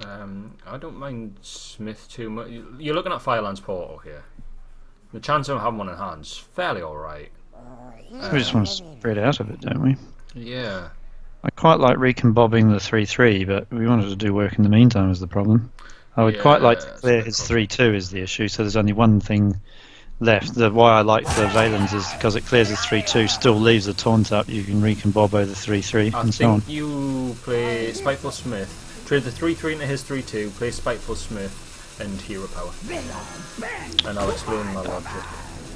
I don't mind Smith too much. You're looking at Firelands Portal here. The chance of having one in hand's fairly alright. We just want to spread out of it, don't we? Yeah. I quite like reconbobbing the 3/3, but we wanted to do work in the meantime is the problem. I would quite like to Yeah, clear that's his the problem. 3/2 is the issue, so there's only one thing left. Why I like the Valens is because it clears a 3-2, still leaves a taunt up. You can recombob the 3-3 I and so on. think you play Spiteful Smith, trade the 3-3 into his 3-2, play Spiteful Smith, and Hero Power. And I'll explain my logic.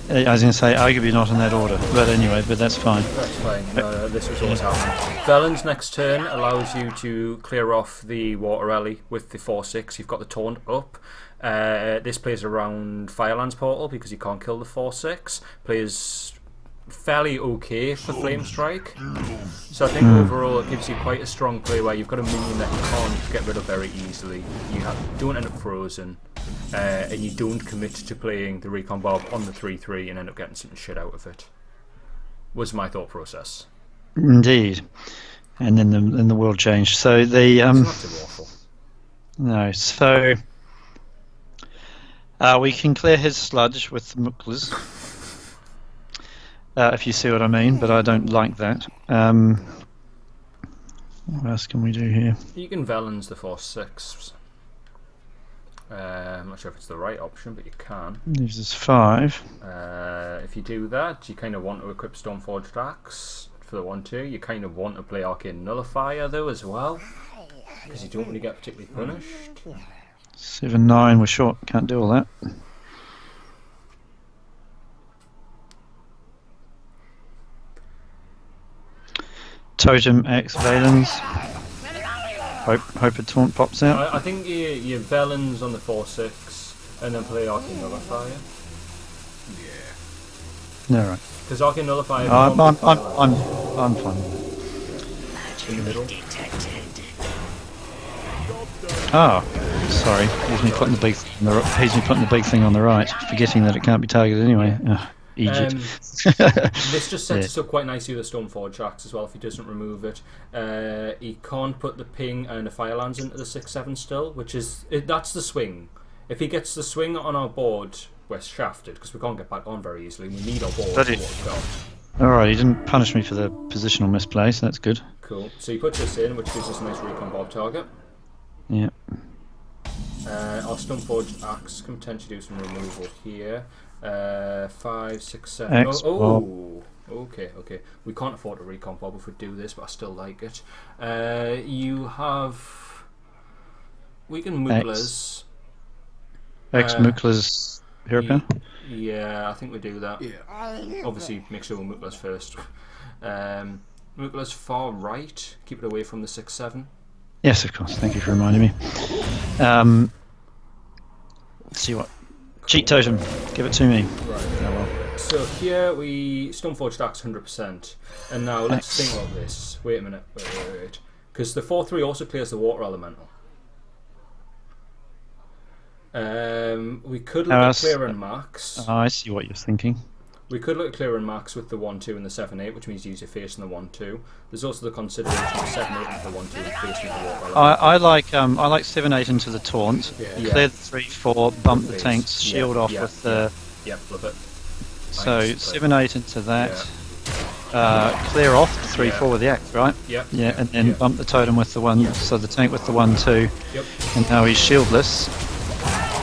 I was going to say, arguably not in that order, but anyway, but that's fine. That's fine. This was always happening. Velen's next turn allows you to clear off the Water Alley with the 4-6. You've got the taunt up. This plays around Firelands Portal because you can't kill the 4-6. Plays fairly okay for Flame Strike. So I think overall it gives you quite a strong play where you've got a minion that you can't get rid of very easily. You don't end up frozen. And you don't commit to playing the Recon Bob on the 3-3 and end up getting some shit out of it. Was my thought process. Indeed. And then the world changed. So the It's not too awful. no, so we can clear his sludge with the Muklas. If you see what I mean, but I don't like that. What else can we do here? You can Velen's the 4-6. I'm not sure if it's the right option, but you can. Leaves us 5. If you do that, you kind of want to equip Stormforged Axe for the 1-2. You kind of want to play Arcane Nullifier though as well, because you don't really get particularly punished. 7-9, we're short, can't do all that. Totem X Valens. Hope a taunt pops out. I think you Velen's on the 4-6 and then play Arcane Nullifier. Yeah. Alright. Because Arcane Nullifier. I'm fine. In the middle. Oh, sorry. He's me putting the big thing on the right, forgetting that it can't be targeted anyway. Egypt. This just sets us up quite nicely with the Stormforged Axe as well if he doesn't remove it. He can't put the ping and the Firelands into the 6-7 still, which is that's the swing. If he gets the swing on our board, we're shafted because we can't get back on very easily. We need our board for what we've got. Alright, he didn't punish me for the positional misplace, that's good. Cool. So he puts this in, which gives us a nice recon bob target. Yeah. Our Stormforged Axe can potentially do some removal here. 5, 6, 7. X, Okay. We can't afford a recon bob if we do this, but I still like it. You have. We can Muklas. X Muklas Hero Power? Yeah, I think we do that. Yeah. Obviously, make sure we Muklas first. Muklas far right. Keep it away from the 6-7. Yes, of course. Thank you for reminding me. Let's see what. Cheat Totem. Give it to me. Right. So here we Stormforged Axe 100%. And now let's think about this. Wait a minute. Wait. Because the 4-3 also clears the Water Elemental. We could look at Clear and Max. Oh, I see what you're thinking. We could look at Clear and Max with the 1-2 and the 7-8, which means use your face in the 1-2. There's also the consideration of 7-8 into the 1-2 and face into the Water Elemental. I like 7-8 into the taunt. Yeah. Clear the 3-4, bump the tanks, shield off with the. Yep, love it. So Nice. 7-8 into that. Clear off the 3-4 with the axe, right? Yep. Yeah, and then bump the totem with the 1. So the tank with the 1-2. Yep. And now he's shieldless.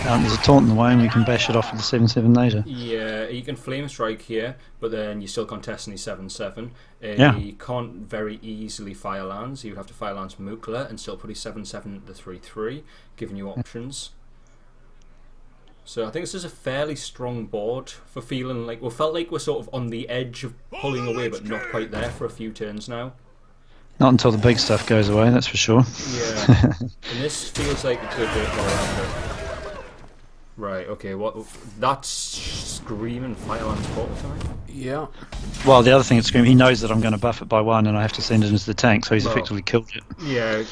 There's a taunt in the way, and we can bash it off with the 7-7 later. Yeah, you can Flame Strike here, but then you still contest any 7-7. Yeah. You can't very easily Firelands. You have to Firelands Mukla and still put a 7-7 to 3-3, giving you options. So I think this is a fairly strong board for feeling like we felt like we're sort of on the edge of pulling away, but not quite there for a few turns now. Not until the big stuff goes away, that's for sure. Yeah, and this feels like a good bit more around. Right, okay, what? That's Screaming Firelands Portal time? Yeah. Well, the other thing is Scream, he knows that I'm going to buff it by 1 and I have to send it into the tank, so he's effectively killed it. Yeah,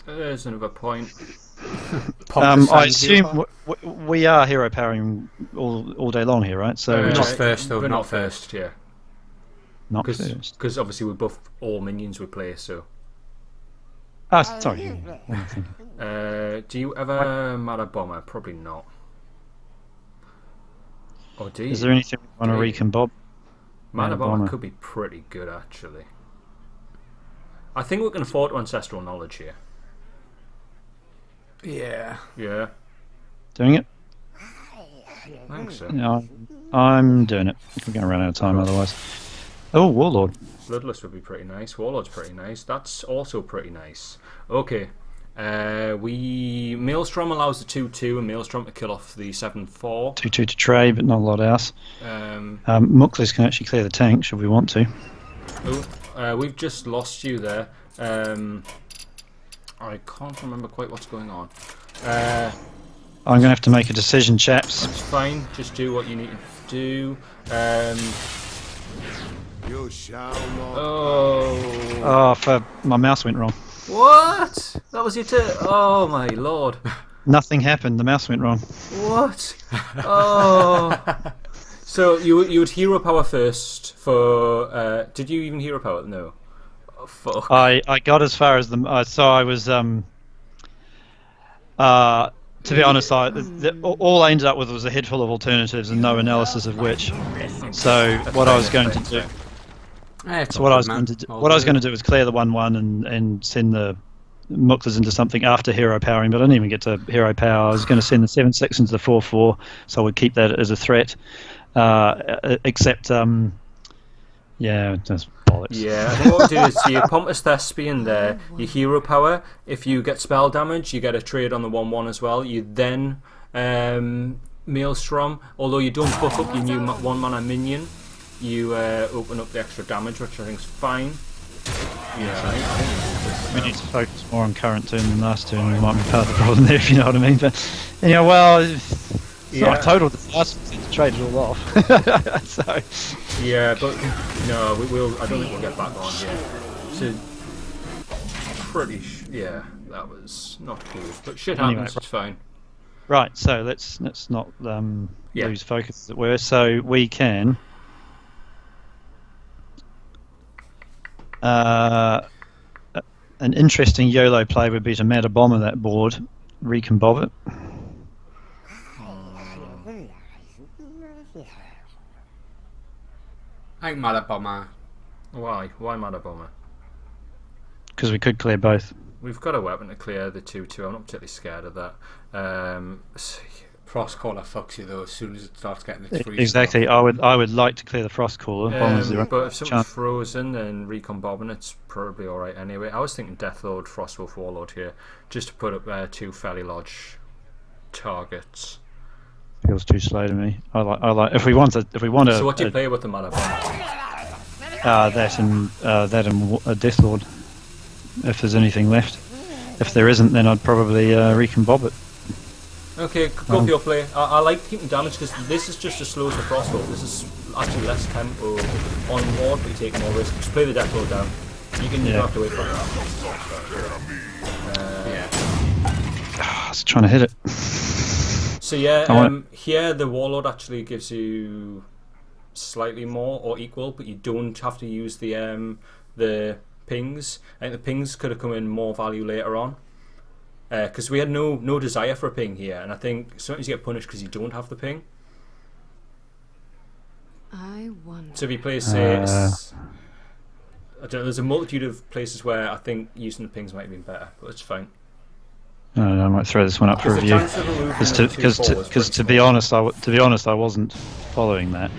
there's another point. I assume we are hero powering all day long here, right? So not first, though, but not first. Yeah. not first. Because obviously we buff all minions we play, so. Sorry. Do you ever Mad Bomber? Probably not. Or do you? Is there anything we want to recon Bob? Mad Bomber could be pretty good, actually. I think we can afford to Ancestral Knowledge here. Yeah. Yeah. Doing it? Thanks, sir. Yeah, I'm doing it. We're going to run out of time otherwise. Oh, Warlord. Bloodlust would be pretty nice. Warlord's pretty nice. That's also pretty nice. Okay. Maelstrom allows the 2/2 and Maelstrom to kill off the 7/4. 2/2 to trade, but not a lot else. Mucklis can actually clear the tank, should we want to. We've just lost you there. I can't remember quite what's going on. I'm going to have to make a decision, chaps. It's fine. Just do what you need to do. You shall not. Oh, my mouse went wrong. What? That was your turn? Oh my lord. Nothing happened. The mouse went wrong. What? Oh. So you would hero power first for. Did you even hero power? No. Oh, fuck. I got as far as the. So I was. To be honest, all I ended up with was a head full of alternatives and no analysis of which. So what I was going to do. What I was going to do was clear the 1/1 and send the Mucklas into something after hero powering, but I didn't even get to hero power. I was going to send the 7/6 into the 4/4, so I would keep that as a threat. Except, yeah, that's bollocks. Yeah, I think what we do is you Pompous Thespian there, you hero power. If you get spell damage, you get a trade on the 1/1 as well. You then Maelstrom, although you don't buff up your new 1-mana minion. You open up the extra damage, which I think is fine. Yeah, I think we need to focus more on current turn than last turn. We might be part of the problem there, if you know what I mean. But anyway, well, it's not a total disaster to trade it all off. So. Yeah, but no, I don't think we'll get back on here. So yeah, that was not cool, but shit happens. Anyway, it's fine. Right, so let's not lose focus, as it were. So we can. An interesting YOLO play would be to meta bomber that board, recombob it. I think Mother Bomber. Why? Why Mother Bomber? Because we could clear both. We've got a weapon to clear the 2/2. I'm not particularly scared of that. Frostcaller fucks you though as soon as it starts getting its freeze. Exactly. I would like to clear the Frostcaller. But if something's frozen, then recombobing it's probably alright anyway. I was thinking Deathlord, Frostwolf, Warlord here, just to put up 2 fairly large targets. Feels too slow to me. I like if we want to. So what do you play with the mana bomb? That and Deathlord. If there's anything left. If there isn't, then I'd probably recombob it. Okay, go for your play. I like keeping damage because this is just as slow as the Frostwolf. This is actually less tempo on board, but you take more risk. Just play the Deathlord down. You don't have to wait for that. I was trying to hit it. So yeah, here the Warlord actually gives you slightly more or equal, but you don't have to use the pings. I think the pings could have come in more value later on. Because we had no desire for a ping here, and I think sometimes you get punished because you don't have the ping. I wonder. So if you play, say, I don't know, there's a multitude of places where I think using the pings might have been better, but it's fine. I might throw this one up for review. Because to be honest, I wasn't following that,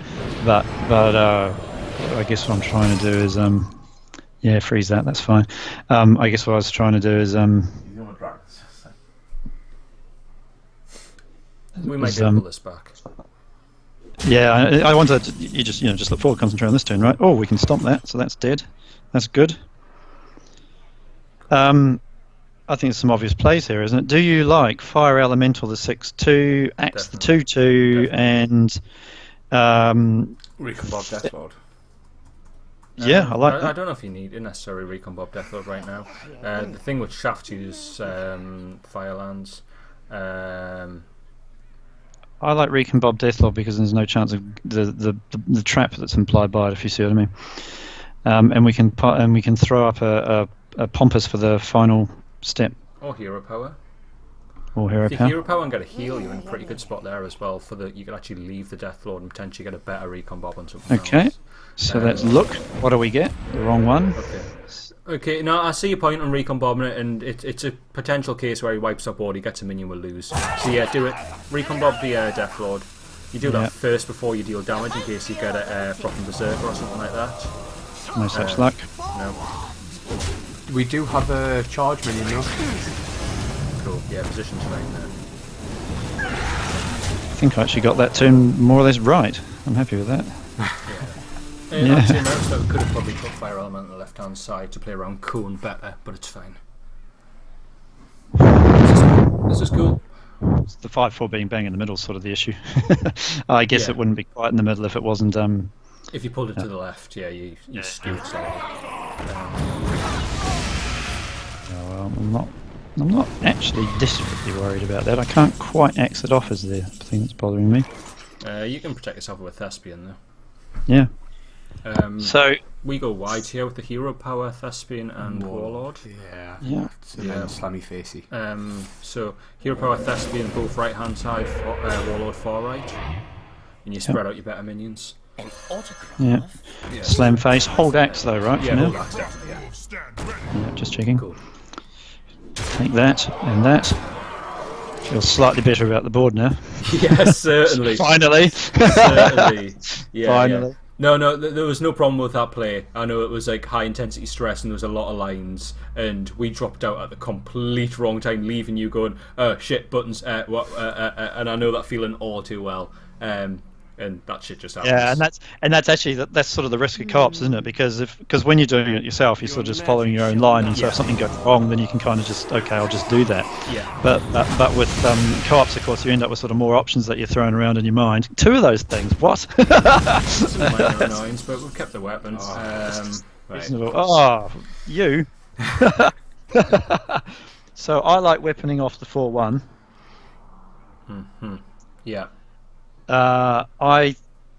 but I guess what I'm trying to do is freeze that. That's fine. I guess what I was trying to do is we might pull this back. Yeah, I wanted to, you just look forward, concentrate on this turn, right? Oh, we can stomp that, so that's dead. That's good. I think there's some obvious plays here, isn't it? Do you like Fire Elemental the 6/2, Axe the 2/2, and Recombob Deathlord? Yeah, I like that. I don't know if you need a necessary Recombob Deathlord right now. The thing with Shaft use Firelands. I like Recombob Deathlord because there's no chance of the trap that's implied by it, if you see what I mean. And we can throw up a Pompous for the final step. Or Hero Power. If you Hero Power and get a heal, you're in a pretty good spot there as well. You could actually leave the Deathlord and potentially get a better Recombob on something else. Okay, so let's look. What do we get? The wrong one. Okay, now I see your point on recombobbing it, and it's a potential case where he wipes up board, he gets a minion, will lose. So yeah, do it. Recombob the Deathlord. You do that first before you deal damage in case you get a Frothing Berserker or something like that. No such luck. No. We do have a charge minion though. Cool. Yeah, position's fine there. I think I actually got that turn more or less right. I'm happy with that. Yeah. Actually, no, we could have probably put Fire Element on the left-hand side to play around Cone better, but it's fine. This is cool. It's the 5-4 being bang in the middle is sort of the issue. I guess it wouldn't be quite in the middle if it wasn't. If you pulled it to the left, yeah, you skew it slightly. Well, I'm not actually desperately worried about that. I can't quite exit off as the thing that's bothering me. You can protect yourself with Thespian though. Yeah. So we go wide here with the hero power, Thespian, and Warlord. Yeah. Slammy facey. So hero power, Thespian, both right hand side, Warlord far right, and you spread out your better minions. Yeah. Slam face. Hold axe though, right? Yeah, for now? hold axe definitely. Yeah. Yeah, just checking. Cool. Take that and that. Feel slightly better about the board now. Yes, certainly. Finally. Certainly. Yeah. Finally. Yeah. No, there was no problem with that play. I know it was like high intensity stress and there was a lot of lines, and we dropped out at the complete wrong time, leaving you going, oh shit, buttons, and I know that feeling all too well. And that shit just happens. Yeah, and that's actually that's sort of the risk of co-ops, isn't it? Because when you're doing it yourself, you're sort of just following your own line, and so if something goes wrong, then you can kind of just I'll just do that. Yeah. But with co-ops, of course, you end up with sort of more options that you're throwing around in your mind. Two of those things, what? Some minor annoyance, but we've kept the weapons. Right. Oh, you. So I like weaponing off the 4-1. Yeah. I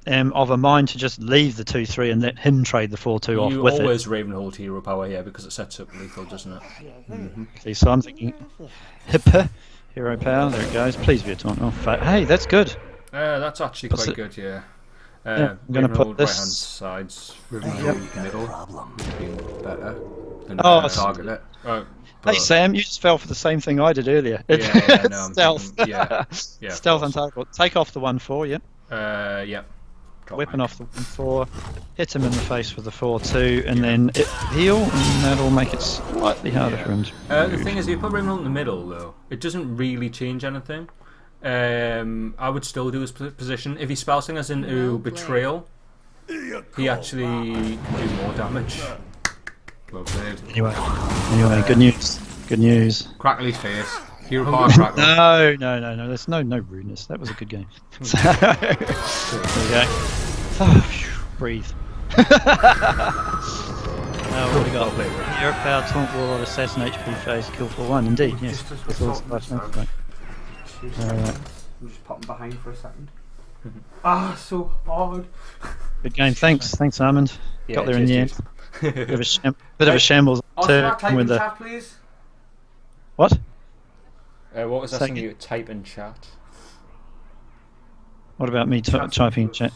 am of a mind to just leave the 2-3 and let him trade the 4-2 off You with it. always Ravenhold hero power, yeah, because it sets up lethal, doesn't it? Okay, so I'm thinking, hero power. There it goes. Please be a taunt. Oh, hey, that's good. That's actually quite good, yeah. I'm going to put right hand this. sides. Middle. Better. Than target it. Hey Sam, you just fell for the same thing I did earlier. Yeah, no, Stealth. Yeah, Stealth untargetable. Take off the 1-4, yeah. Yeah. Weapon off the 1-4. Hit him in the face with the 4-2, and then heal, and that'll make it slightly harder for him to The thing is, if you put Ravenhold in the middle, though, it doesn't really change anything. I would still do his position. If he spell slingers into Betrayal, he actually can do more damage. Well played. Anyway, good news. Good news. Crackly's face. Hero power crackle. No. There's no rudeness. That was a good game. So, there we go. Oh, phew, breathe. What do we got? Hero power, taunt, warlord, assassin, HP phase, kill for 1. Indeed, yes. That's all right. I'm just popping behind for a second. So hard. Good game. Thanks, Armand. Got there in the end. Bit of a shambles. Type in with the chat, please. what? What was that Second. thing you type in chat? What about me typing in chat?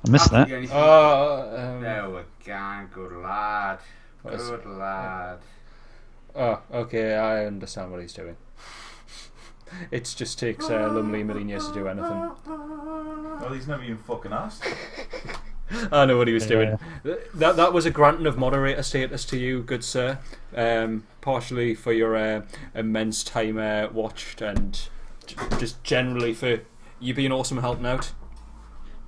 I missed that. There we go. Good lad. Good lad. Oh, okay, I understand what he's doing. It just takes Lumley a million years to do anything. Well, he's never even fucking asked. I know what he was doing. That was a granting of moderator status to you, good sir. Partially for your immense time watched, and just generally for you being awesome and helping out.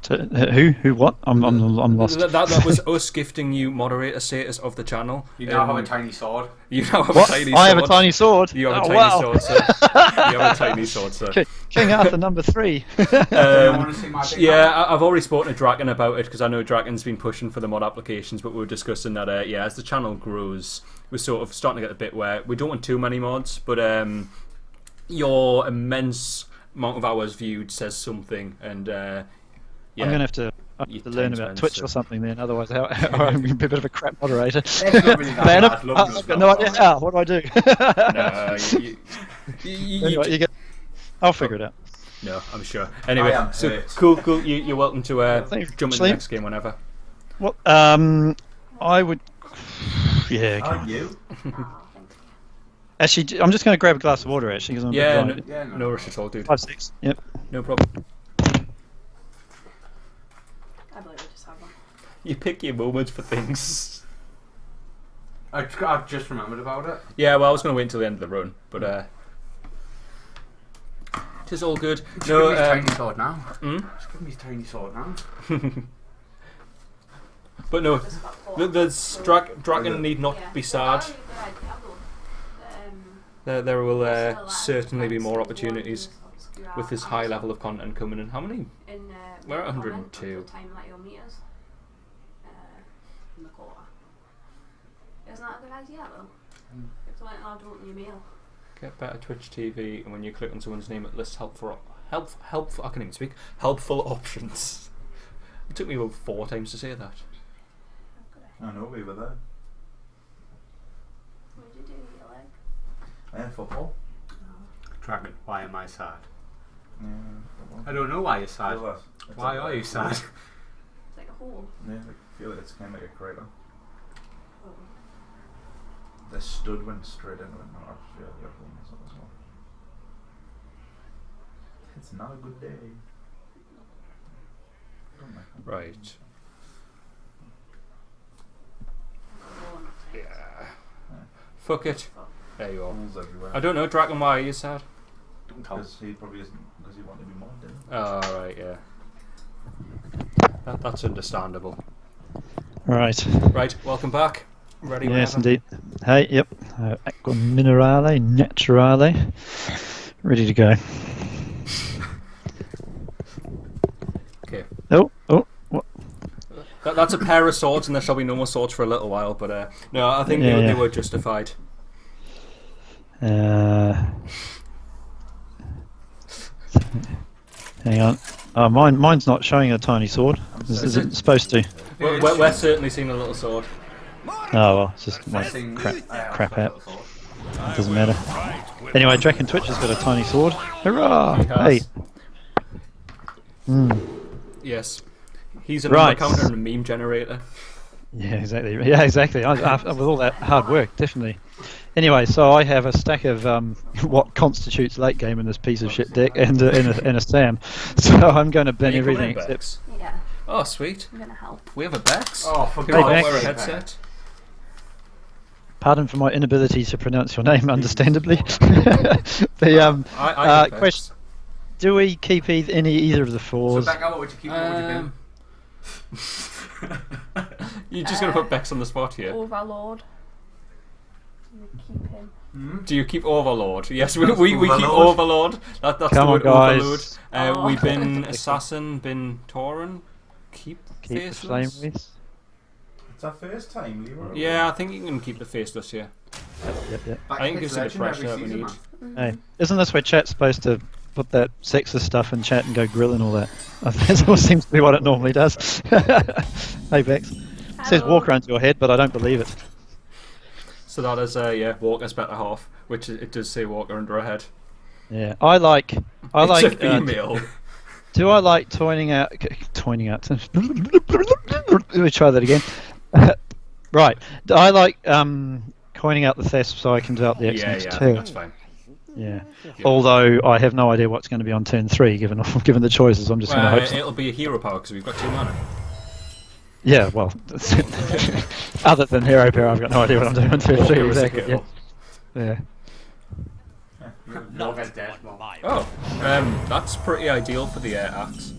Who? What? I'm lost. That was us gifting you moderator status of the channel. You now have a tiny sword. You now have What? a tiny sword. I have a tiny sword. You have a Oh, tiny wow. sword, sir. You have a tiny sword, sir. King Arthur number 3. I want to see my big Yeah, I've already spoken to Draken about it because I know Draken's been pushing for the mod applications, but we were discussing that, as the channel grows, we're sort of starting to get a bit where we don't want too many mods, but your immense amount of hours viewed says something, and I'm going to have to learn about Twitch or something then, otherwise I'm going to be a bit of a crap moderator. Man, I've got no idea how. What do I do? No, I'll figure it out. No, I'm sure. Anyway, so cool. You're welcome to jump in the next game whenever. Well, I would. Yeah. Are you? Actually, I'm just going to grab a glass of water. Actually, because I'm a Yeah, bit dry. no rush at all, dude. 5, 6. Yep. No problem. I believe I just have one. You pick your moments for things. I've just remembered about it. Yeah, well, I was going to wait until the end of the run, but it is all good. Just No, give me his tiny sword now. hmm? Just give me his tiny sword now. But no, Just about four. Dragon need not Yeah. be sad. Well, I'll go. There will also like certainly be more friends opportunities ones, obscure with this high level of content coming in. How many? in, We're at comment 102. of the time that you'll meet us in the quarter. Isn't that a good idea though? If like, oh, don't your meal. Get better Twitch TV, and when you click on someone's name, it lists helpful. I can even speak. Helpful options. It took me about 4 times to say that. I know we were there. What did you do with your leg? Football. Dragon, why am I sad? Yeah, football. I don't know why you're sad. Feel that. It's Why like are you sad? It's like a hole. Yeah, I feel like it's kind of like a crater. Oh. The stud went straight into it. No, I feel the other one is up as well. It's not a good day. Don't like them. Right. Yeah. Fuck it. There you are. Holes everywhere. I don't know, Dragon. Why are you sad? Don't tell. Because he probably isn't. Because he wanted to be mobbed, didn't he? Oh, right, yeah. That's understandable. Right. Right, welcome back. Ready? Yes, whenever. indeed. Hey, yep. Aqua Minerale, Naturale. Ready to go. Okay. Oh, what? That's a pair of swords, and there shall be no more swords for a little while. But no, I think Yeah, they yeah. were justified. Hang on. Mine's not showing a tiny sword. Is it supposed to? We're certainly seeing a little sword. Oh well, it's just my crap app. Doesn't matter. Anyway, Draken Twitch has got a tiny sword. Hurrah! He has. Hey. Yes. He's an Right. counter and a meme generator. Yeah, exactly. Yeah, exactly. With all that hard work, definitely. Anyway, so I have a stack of what constitutes late game in this piece of shit deck, and a Sam. So I'm going to ban Are you coming everything in, except. Bex? Yeah, Oh, sweet. I'm gonna help. We have a Bex. Oh, for Can we God's wear a sake. headset? Pardon for my inability to pronounce your name, understandably. The I think Bex. question: do we keep either of the So fours? back out, what would you keep? What would you bin? You're just going to put Bex on the spot here. Overlord. You keep him. Do you keep Overlord? Yes, we keep Overlord. Overlord. That's Come the on, word, guys. Overload. We've Oh. been Assassin, been Tauren. Keep Keep the flame Faceless. with. It's our first time, Leroy. Yeah, I think you can keep the Faceless here. Yep. I think it's a bit pressure that we need. Hey, isn't this where chat's supposed to put that sexist stuff in chat and go grill and all that? That all seems to be what it normally does. Hey, Bex. It says Hello. walk around your head, but I don't believe it. So that is, Walker's better half, which it does say Walker under her head. Yeah, I like. It's a female. Do I like toining out? Let me try that again. Right. I like coining out the thesp so I can do out the Yeah, X-Next I think too. that's fine. Yeah. Although I have no idea what's going to be on turn 3, given the choices. I'm just going to hope. It'll be a hero power because we've got 2 mana. Yeah. Well, other than hero power, I've got no idea what I'm doing on turn 3 Walker is a exactly. girl. Yeah. Oh, that's pretty ideal for the air axe.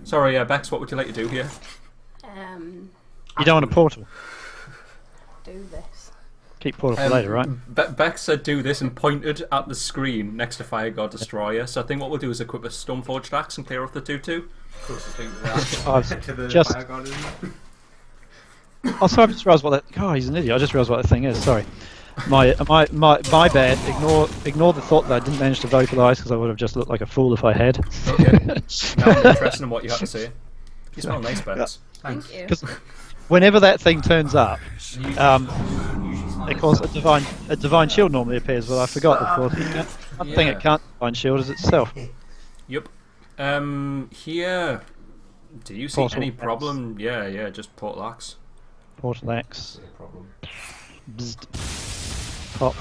Sorry, Bex, what would you like to do here? You don't want a portal. Do this. Keep portal for later, right? Bex said do this and pointed at the screen next to Fire God Destroyer. So I think what we'll do is equip a Stoneforged axe and clear off the 2/2. Closest thing I've to the just- fire god, isn't it? Oh, sorry, I just realised what that. Oh, he's an idiot. I just realised what that thing is. Sorry. My bad. Ignore the thought that I didn't manage to vocalise because I would have just looked like a fool if I had. Okay. Now I'm interested in what you have to say. You smell nice, Bex. Thank you. Because whenever that thing turns up, of course a divine shield normally appears. But I forgot, of course. One thing it can't divine shield is itself. Yep. Here. Do you see Portal any axe. problem? Yeah, just portal axe. Portal axe. Problem. Bzzzt. pop.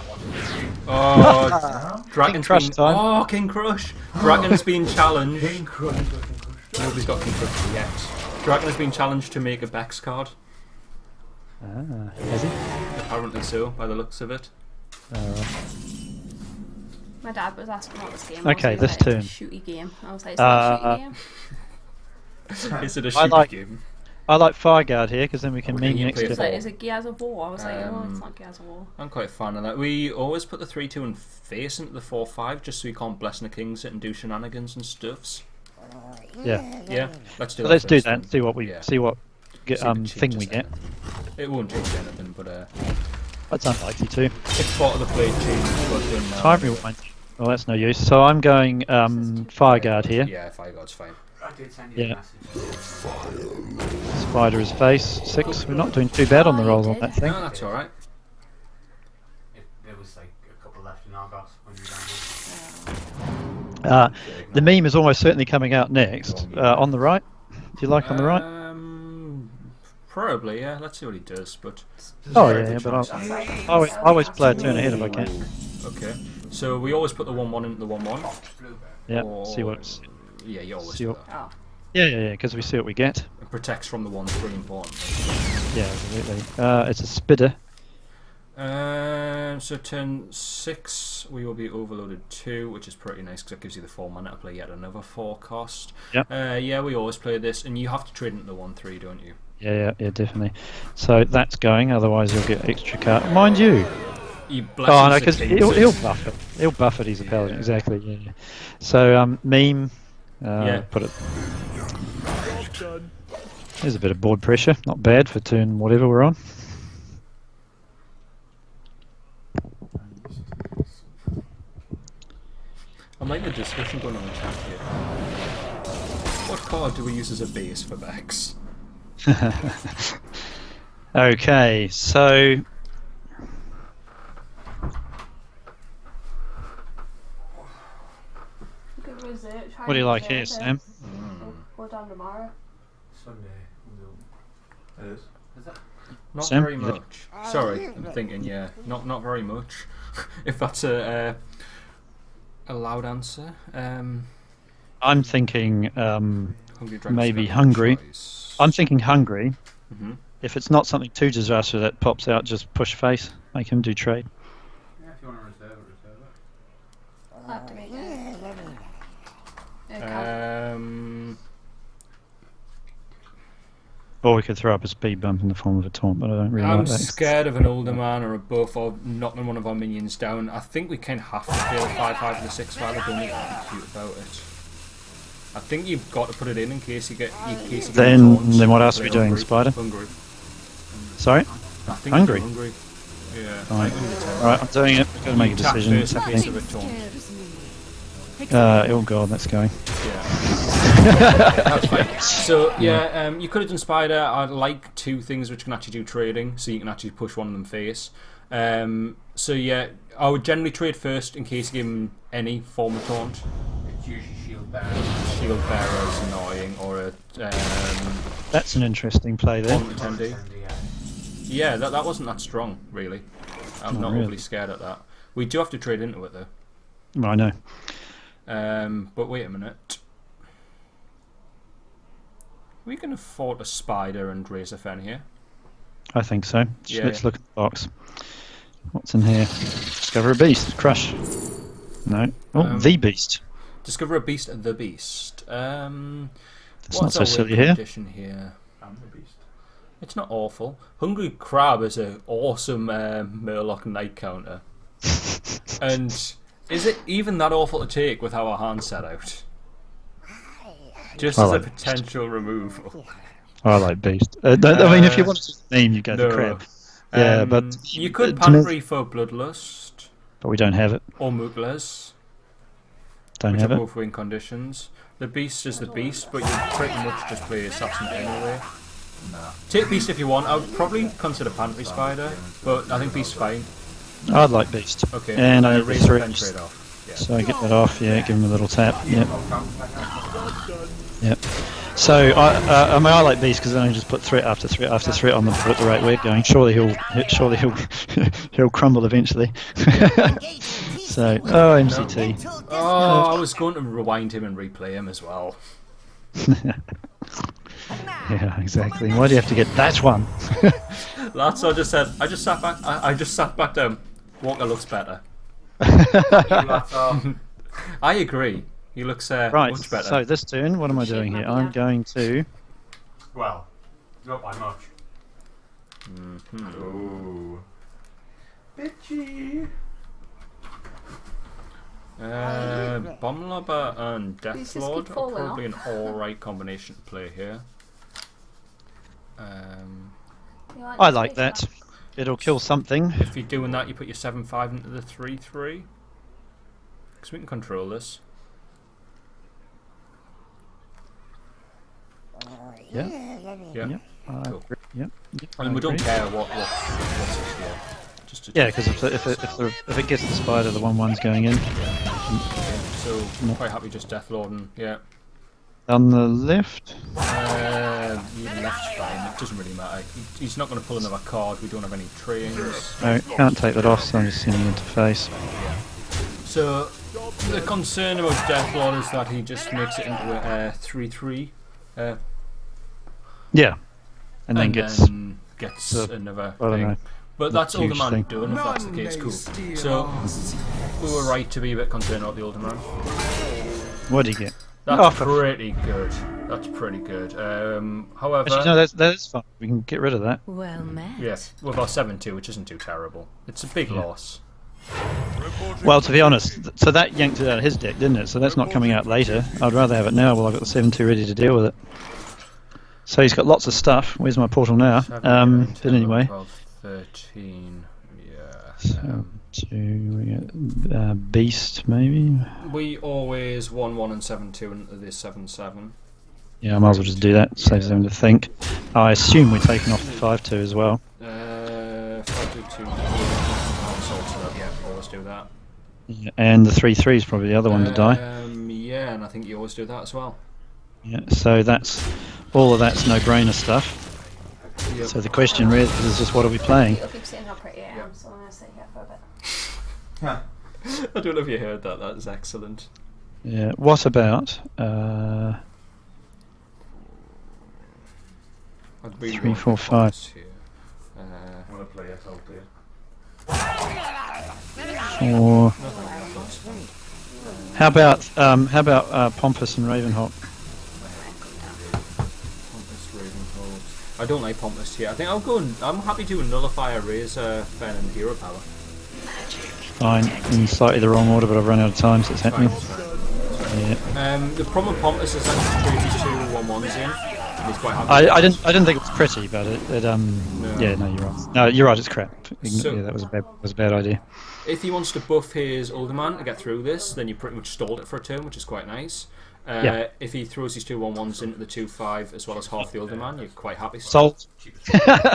Oh, Dragon's Crush been... time. Oh, King Crush! Dragon's been challenged. King Crush. Nobody's got King Crush yet. Dragon has been challenged to make a Bex card. Ah, has he? Apparently so, by the looks of it. Alright. My dad was asking what this game Okay, was. this turn. It's a shooty game. I was like, it's not a shooty game. Is it a I shooting like- game? I like Fireguard here because then we can Oh, meme can you next play to It's it. like, is it Gears of War? I was like, oh, it's Um, not Gears of War. I'm quite a fan of that. We always put the 3-2 and face into the 4-5 just so we can't Blessing the Kings it and do shenanigans and stuffs. Yeah. Yeah, let's do So that. let's do first that and then. see what we Yeah. see what get, See if it thing we changes get. anything. It won't change anything, but That's unlikely to. if part of the play changes, but then Time rewind. Well, that's no use. So I'm going Fireguard here. Yeah, Fireguard's fine. I did send you Yeah. a message. Spider is face 6. We're not doing too bad on the rolls on that thing. No, that's alright. There was like a couple left in Argos when you were down The meme is almost certainly coming out next. On the right. Do you like on the right? Probably, yeah. Let's see what he does, but... Oh yeah, but I always play a turn ahead if I can. Okay. So we always put the 1-1 into the 1-1. Yeah. Or- See what. Yeah, you always See do what- that. Oh. Yeah, because we see what we get. It protects from the 1-3 important. Yeah, absolutely. It's a spidder. So turn 6, we will be overloaded 2, which is pretty nice because that gives you the 4 mana to play yet another 4 cost. Yep. Yeah, we always play this, and you have to trade into the 1-3, don't you? Yeah, definitely. So that's going. Otherwise, you'll get extra card. Mind you. He Oh no, blesses because the he'll kings. buff it. He'll buff it. He's a paladin. Exactly. Yeah. So meme. Yeah. Put it. There's a bit of board pressure. Not bad for turn whatever we're on. I like the discussion going on in chat here. What card do we use as a base for Bex? Okay, so Good research. what do you like here, Sam? Go down tomorrow. Sunday. It is. Is that? Not Sam? very much. Sorry, I'm thinking, yeah, not very much. If that's a loud answer. I'm thinking Hungry Dragon's maybe got no hungry. choice. I'm thinking hungry. Mhm. If it's not something too disastrous that pops out, just push face. Make him do trade. Yeah, if you want to reserve it, reserve it. Activate it. Or we could throw up a speed bump in the form of a taunt, but I don't really I'm like that. scared of an older man or a buff or knocking one of our minions down. I think we kind of have to play the 5-5 and the 6-5. I don't think I'm cute about it. I think you've got to put it in case you get. Then what else are we doing, Spider? Hungry. Sorry? I think Hungry? Hungry. Yeah. Fine. I think we need to- Alright, I'm doing it. I've got to make a Tap decision. first in case of a taunt. Oh god, that's going. Yeah. That's fine. So yeah, you could have done Spider. I'd like 2 things which can actually do trading, so you can actually push one of them face. So yeah, I would generally trade first in case you give him any form of taunt. It's usually shield bearer. Shield bearer is annoying, or a That's an interesting play there. taunt attendee. Yeah, that wasn't that strong, really. I'm not really. overly scared at that. We do have to trade into it though. Well, I know. But wait a minute. We can afford a Spider and Razor Fen here. I think so. Yeah, Let's yeah. look at the box. What's in here? Discover a beast. Crush. No. Oh, the beast. Discover a beast, the beast. That's What's not so our silly win here. condition here? I'm the beast. It's not awful. Hungry Crab is an awesome Murloc Knight counter. And is it even that awful to take with how our hand's set out? Just I as a like potential removal. I like beast. I mean, if you want to name, you go No. to crab. Yeah, but you could to me- Pantry for Bloodlust But we don't have it. or Mooklas, Don't which have are it. both win conditions. The beast is the beast, but you pretty much just play Assassin anyway. Take beast if you want. I would probably consider Pantry Spider, but I think beast's fine. I'd like beast. Okay, And I need Razor three. Fen trade off. Yeah. So I get that off. Yeah, give him a little tap. Yep. Yep. So I mean, I like Beast because then I just put threat after threat after threat on them at the rate we're going. Surely he'll he'll crumble eventually. So MCT. Oh, I was going to rewind him and replay him as well. Yeah, exactly. Why do you have to get that one? That's what I just said. I just sat back. I just sat back down. Walker looks better. I agree. He looks Right. much better. So this turn, what am I doing here? I'm going to. Well, not by much. Oh. Bitchy. Bomb Lobber and Death These just Lord keep are falling probably off. an alright combination to play here. You I this like that. picture? It'll kill something. If you're doing that, you put your 7/5 into the 3/3. Because we can control this. Yeah. Yeah. I Cool. agree. Yep. And we don't care what's it here. Just to Yeah, because if it gets the spider, the 1/1's going in. So quite happy just Death Lording. Yeah. On the left. Your left's fine. It doesn't really matter. He's not going to pull another card. We don't have any trains. No, can't take that off, so I'm just sending it to face. So the concern about Death Lord is that he just makes it into a 3/3. Yeah, and then gets another I don't thing. know. But that's huge Older Man thing. done, if that's the case, cool. So we were right to be a bit concerned about the Older Man. What do you get? That's pretty good. That's pretty good. However, Actually, no, that's fine. We can get rid of that. Well met. yes, we've got 7/2, which isn't too terrible. It's a big loss. Well, to be honest, so that yanked it out of his deck, didn't it? So that's not coming out later. I'd rather have it now while I've got the 7/2 ready to deal with it. So he's got lots of stuff. Where's my portal now? But anyway. 12, 13, yeah. So, we get, Beast, maybe? We always 1/1 and 7/2 into this 7/7. Yeah, I might as well just do that. Saves them to think. I assume we're taking off the 5/2 as well. 5/2, yeah, always do that. Yeah, and the 3/3 is probably the other one to die. Yeah, and I think you always do that as well. Yeah, so all of that's no-brainer stuff. Yep. So the question really is just what are we playing? You'll keep saying how pretty I am, so I'm going to sit here for a bit. I don't know if you heard that. That is excellent. Yeah. What about I'd really 3, want 4, to 5? here. I'm gonna play SLT. Or how about Pompous and Ravenhawk? Pompous, Ravenhawk. I don't like Pompous here. I think I'm happy to nullify a Razor, Fen and Hero Power. Fine, in slightly the wrong order, but I've run out of time, so it's happening. Yeah. The problem with Pompous is that he trades 2 1/1s in. And he's quite happy. I didn't think it was pretty, but yeah, no, you're right. No, you're right. It's crap. So- Yeah, that was a bad idea. If he wants to buff his Older Man to get through this, then you pretty much stalled it for a turn, which is quite nice. Yeah. If he throws his 2 1/1s into the 2/5 as well as half the Older Man, you're quite happy. Sold.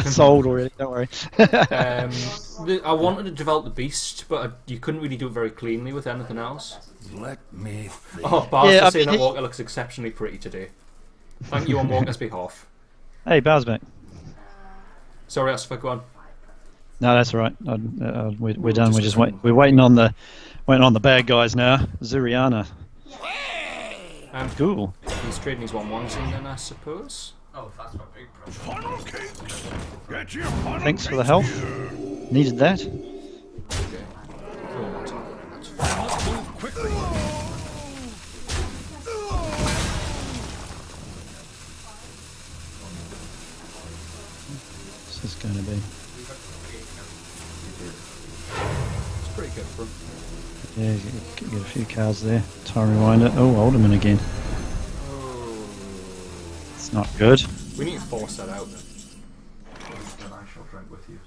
Sold already. Don't worry. I wanted to develop the Beast, but you couldn't really do it very cleanly with anything else. Let me think. Oh, Bars Yeah, for I saying mean, that Walker looks exceptionally pretty today. Thank you on Walker's behalf. Hey, Bar's back. Sorry, Osopher, go on. No, that's all right. We're done. We're just We're waiting on the bad guys now. Zuriana. Cool. He's trading his 1/1s in then, I suppose. Oh, that's my big problem. Funnel cakes. Get your funnel Thanks for the cakes help. here. Needed that. Okay. Cool. That's fine. Move quickly. What's this going to be? It's pretty good for him. Yeah, get a few cards there. Time rewinder. Oh, Alderman again. Oh. It's not good. We need to force that out. And I shall drink with you.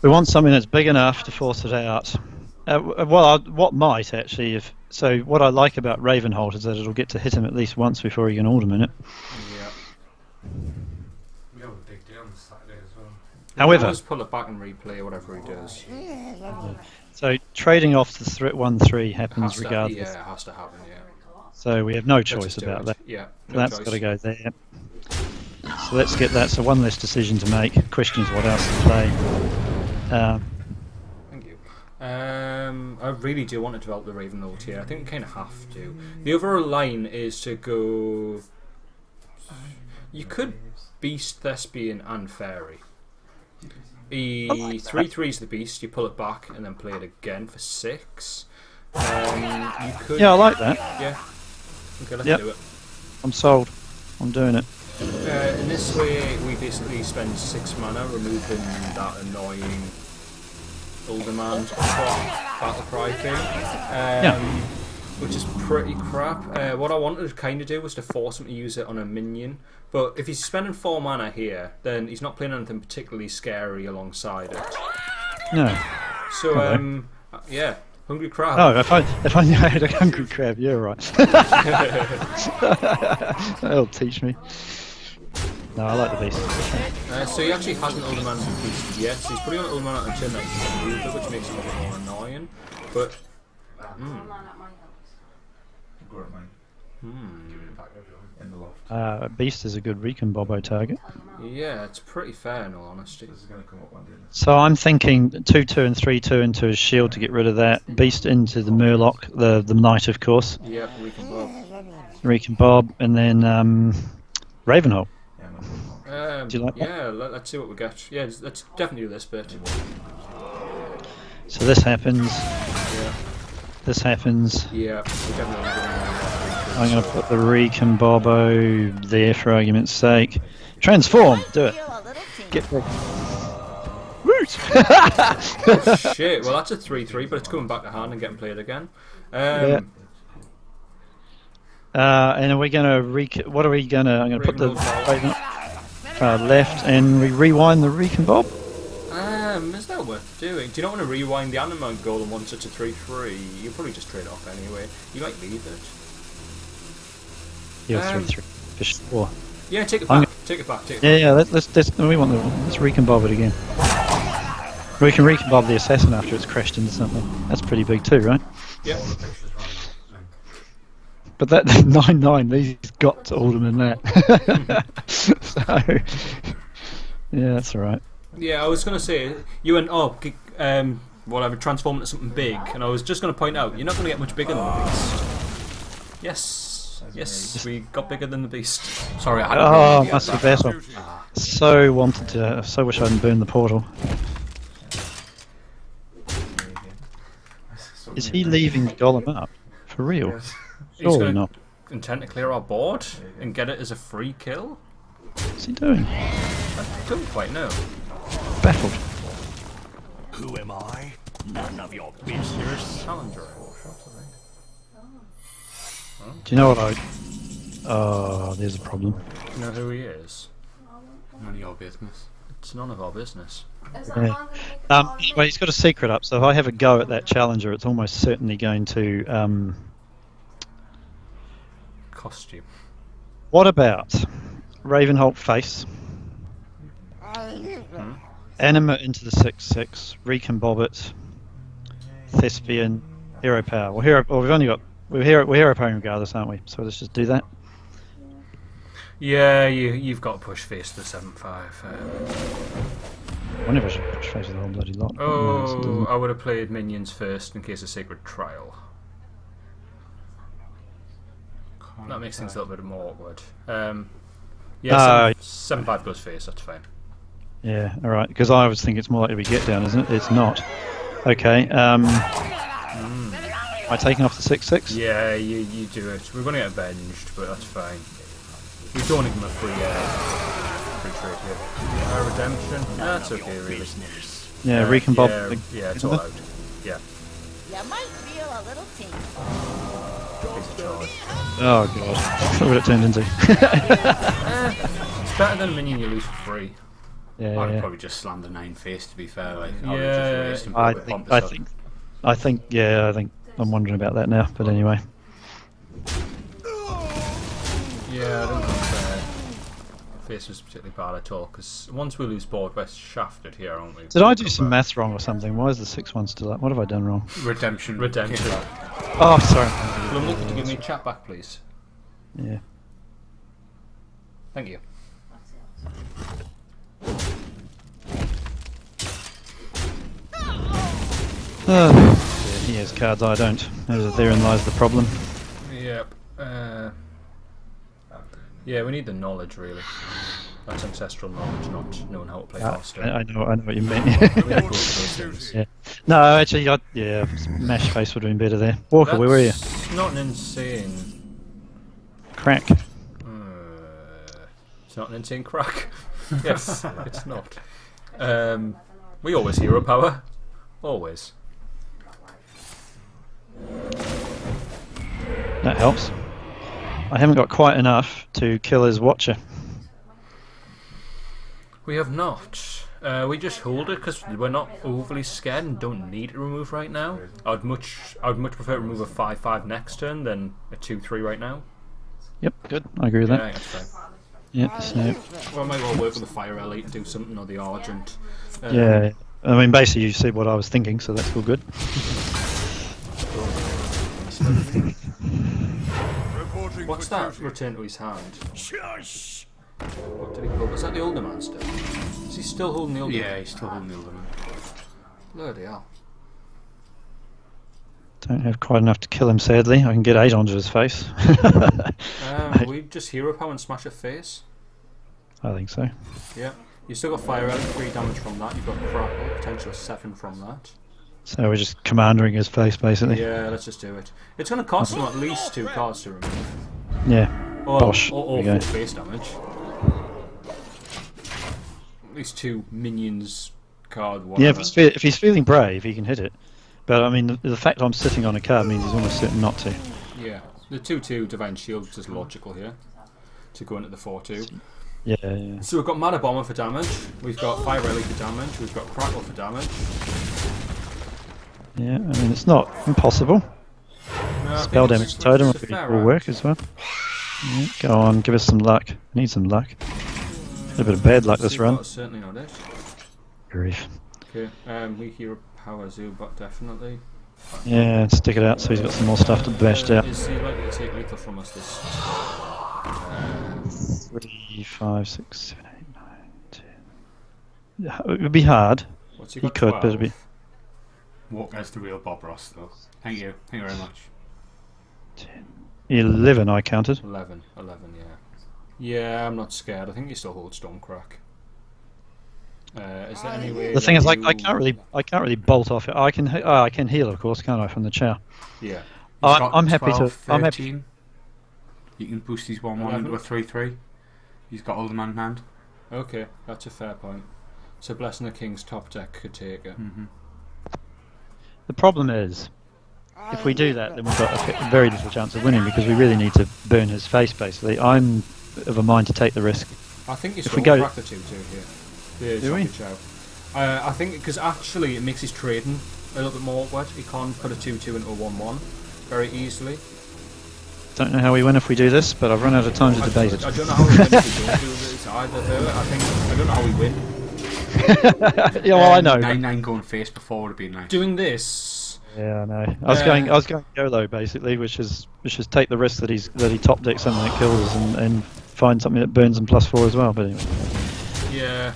We want something that's big enough to force it out. What might actually, so what I like about Ravenholt is that it'll get to hit him at least once before he can Alderman it. Yeah. We have a big day on Saturday as well. However, Always pull it back and replay whatever he does. so trading off the 1/3 happens Has to, regardless. yeah, it has to happen, yeah. So we have no Let's choice just do about it. that. Yeah, no That's choice. got to go there. So let's get that. So one less decision to make. Question is what else to play. Thank you. I really do want to develop the Ravenlord here. I think we kind of have to. The other line is to go. You could Beast, Thespian, and Fairy. like 3/3's the Beast. You pull it back and then play it again for 6. You could. Yeah, I like that. Yeah. Okay, let's Yep. do it. I'm sold. I'm doing it. In this way, we basically spend 6 mana removing that annoying Ulderman battle cry thing, which is pretty crap. What I wanted to kind of do was to force him to use it on a minion, but if he's spending 4 mana here, then he's not playing anything particularly scary alongside it. No. So, yeah, Hungry Crab. Oh, if I knew I had a hungry crab, you're right. That'll teach me. No, I like the beast. So he actually hasn't Ulderman Beast yet, so he's putting on Ulderman at a turn that he can move it, which makes it a bit more annoying. But Hold on at my house. Go at mine. In the loft. Beast is a good Recon Bobo target. yeah, it's pretty fair in all honesty. This is going to come up one day. So I'm thinking 2/2 and 3/2 into his shield to get rid of that. Beast into the Murloc, the knight, of course. Yeah, we can Bob. Recon Bob, and then Ravenholm. Yeah, no. Do you like that? Yeah, let's see what we get. Yeah, let's definitely do this bit. So this happens. Yeah, This happens. yeah, we're definitely I'm going to put the Recon Bobo there for argument's sake. Transform! Do it. Get big. Woot! Shit, well that's a 3/3, but it's coming back to hand and getting played again. Yeah. And are we going to what are we going to? I'm going to put the left and we rewind the Recon Bob. Is that worth doing? Do you not want to rewind the Animal Golem once it's a 3/3? You'll probably just trade it off anyway. You might leave it. Yeah, 3/3 for sure. Yeah, take it I'm back. Take it back. Take it back. Yeah, let's Recon Bob it again. We can Recon Bob the assassin after it's crashed into something. That's pretty big too, right? Yeah. But that 9/9, these got to Alderman that. So, yeah, that's all right. Yeah, I was going to say, you went, whatever, transform into something big, and I was just going to point out, you're not going to get much bigger than the Beast. Yes, we got bigger than the Beast. Sorry, I Oh, must be better. So wanted to. So wish I hadn't burned the portal. Is he leaving the golem up? For real? He's Surely going not. to intend to clear our board and get it as a free kill? What's he doing? I don't quite know. Baffled. Who am I? None of your business. Challenger. Do you know what I? Oh, there's a problem. Do you know who he is? None of your business. It's none of our business. Is that Yeah. man gonna make it all Well, he's got a secret up, so if I have a go at that challenger, it's almost certainly going to. Costume. What about Ravenholt face? Anima into the 6/6. Recon Bobbit. Thespian. Hero power. Well, we've only got. We're hero power regardless, aren't we? So let's just do that. Yeah, you've got to push face to the 7/5. Whenever I should push face of the whole bloody lot. Oh, I would have played minions first in case of Sacred Trial. That makes things a little bit more awkward. Yeah, 7/5 plus face, that's fine. Yeah, alright, because I always think it's more likely we get down, isn't it? It's not. Okay, am I taking off the 6/6? Yeah, you do it. We're going to get avenged, but that's fine. We don't give him a free trade here. Redemption? That's okay, really. Yeah, Recon Bob. Yeah, it's all out. Yeah, You might feel a little tingle. piece of charge. Oh god, that's what it turned into. It's better than a minion you lose for free. Yeah, I'd yeah. probably just slam the 9 face to be fair. Like, Yeah, I would just waste him. I Pump think, I this up. think, I think, yeah, I think I'm wondering about that now. But anyway, Yeah, I don't think face was particularly bad at all, because once we lose board, we're shafted here, aren't we? did I do some maths wrong or something? Why is the 6/1 still up? What have I done wrong? Redemption. Redemption. Oh, sorry. Lumley, could you give me a chat back, please? Yeah. Thank you. He has cards, I don't. Therein lies the problem. Yep. Yeah, we need the knowledge, really. That's ancestral knowledge, not knowing how to play faster. I know what you mean. Yeah. No, actually, Mash Face would have been better there. Walker, where were you? That's not an insane... Crack. It's not an insane crack. Yes, it's not. We always hero power. Always. That helps. I haven't got quite enough to kill his Watcher. We have not. We just hold it because we're not overly scared and don't need to remove right now. I'd much prefer to remove a 5/5 next turn than a 2/3 right now. Yep, good. I agree with Yeah, that. that's fine. Yeah, so. Well, I might well work with the Fire Elite and do something or the Argent. Yeah, I mean, basically, you see what I was thinking, so that's all good. What's that? Return to his hand. Shush! What did he pull? Was that the older man still? Is he still holding the older man? Yeah, he's still holding the older man. Bloody hell. Don't have quite enough to kill him, sadly. I can get 8 onto his face. We just hero power and smash a face. I think so. Yeah. You've still got Fire Elite, 3 damage from that. You've got Crackle, potential of 7 from that. So we're just commandering his face, basically. Yeah, let's just do it. It's going to cost him at least 2 cards to remove. Yeah. Or, Bosh. or There you 4 go. face damage. At least 2 minions card, whatever. Yeah, if he's feeling brave, he can hit it. But I mean, the fact I'm sitting on a card means he's almost certain not to. Yeah. The 2/2 Divine Shield is logical here. To go into the 4/2. Yeah, yeah. So we've got Mana Bomber for damage. We've got Fire Elite for damage. We've got Crackle for damage. Yeah, I mean, it's not impossible. No, I Spell think damage totem it's a would fair will round. work as well. Yeah, go on, give us some luck. Need some luck. A bit of bad luck this run. That's certainly not it. Grief. Okay, we hero power Zubat definitely. Yeah, stick it out so he's got some more stuff to bash out. Is he likely to take lethal from us this? 3, 5, 6, 7, 8, 9, 10. It would be hard. What's he He got? could, but it'd 12? be Walker's the real Bob Ross, though. Thank you. Thank you very much. 11. I counted. 11, yeah. Yeah, I'm not scared. I think he still holds Stormcrack. Is there any way? The thing is, that I can't really bolt off it. I can heal, of course, can't I, from the chow? Yeah. He's got I'm happy 12, to. I'm happy. 13. You can boost his 1/1 into a 3/3. He's got Older Man in hand. Okay, that's a fair point. So Blessing the King's top deck could take it. The problem is, if we do that, then we've got a very little chance of winning because we really need to burn his face. Basically, I'm of a mind to take the risk. I think you If still we go- crack the 2/2 here. The Do we? Chocolate Chow. I think because actually it makes his trading a little bit more awkward. He can't put a 2/2 into a 1/1 very easily. Don't know how we win if we do this, but I've run out of time to debate it. I don't know how we win if we don't do this either. Though. I don't know how we win. Yeah, well, I know. 9/9 going face before would have been nice. Doing this. Yeah, I know. I was going YOLO basically, which is take the risk that he top decks something that kills us and find something that burns him +4 as well. But anyway. Yeah.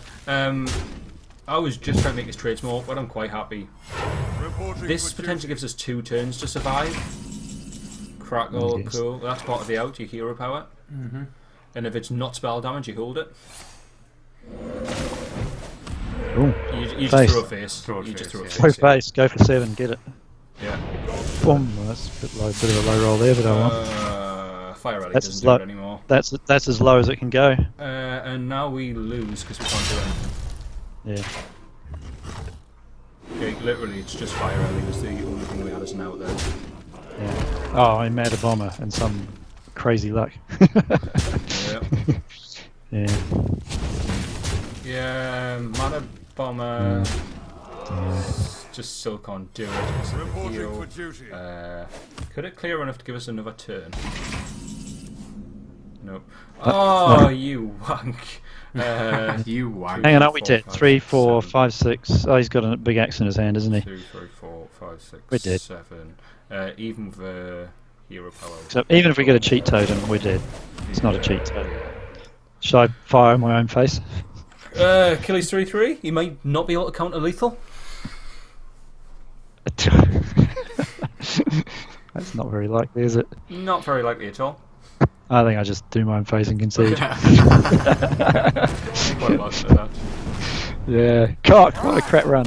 I was just trying to make his trades more awkward. I'm quite happy. This potentially gives us 2 turns to survive. Crackle, Yes. cool. That's part of the out. You hero power. And if it's not spell damage, you hold it. Ooh. You just Face. throw a face. Throw a You just face, throw a yeah. face. Throw yeah. face, go for 7, get it. Yeah. Boom. Well, that's a bit of a low roll there, but I want. Fire Rally That's doesn't slow. do it anymore. That's as low as it can go. And now we lose because we can't do anything. Yeah. Okay, literally, it's just Fire Rally was the only thing we had as an out there. Yeah. Oh, I made a bomber and some crazy luck. Yeah. Yeah. Yeah, Mana Bomber just still can't do it. It's a heal. Could it clear enough to give us another turn? Nope. Oh, you wank. You wank. Hang on, aren't we 4, dead? 5, 3, 4, 7. 5, 6. Oh, he's got a big axe in his hand, isn't he? 2, 3, 4, 5, 6, We're dead. 7. Even the Hero power. So even if we get a cheat totem, we're dead. It's not a cheat totem. Should I fire in my own face? Achilles 3-3. You might not be able to counter lethal. That's not very likely, is it? Not very likely at all. I think I just do my own face and concede. Quite likely that. Yeah. Cock! What a crap run.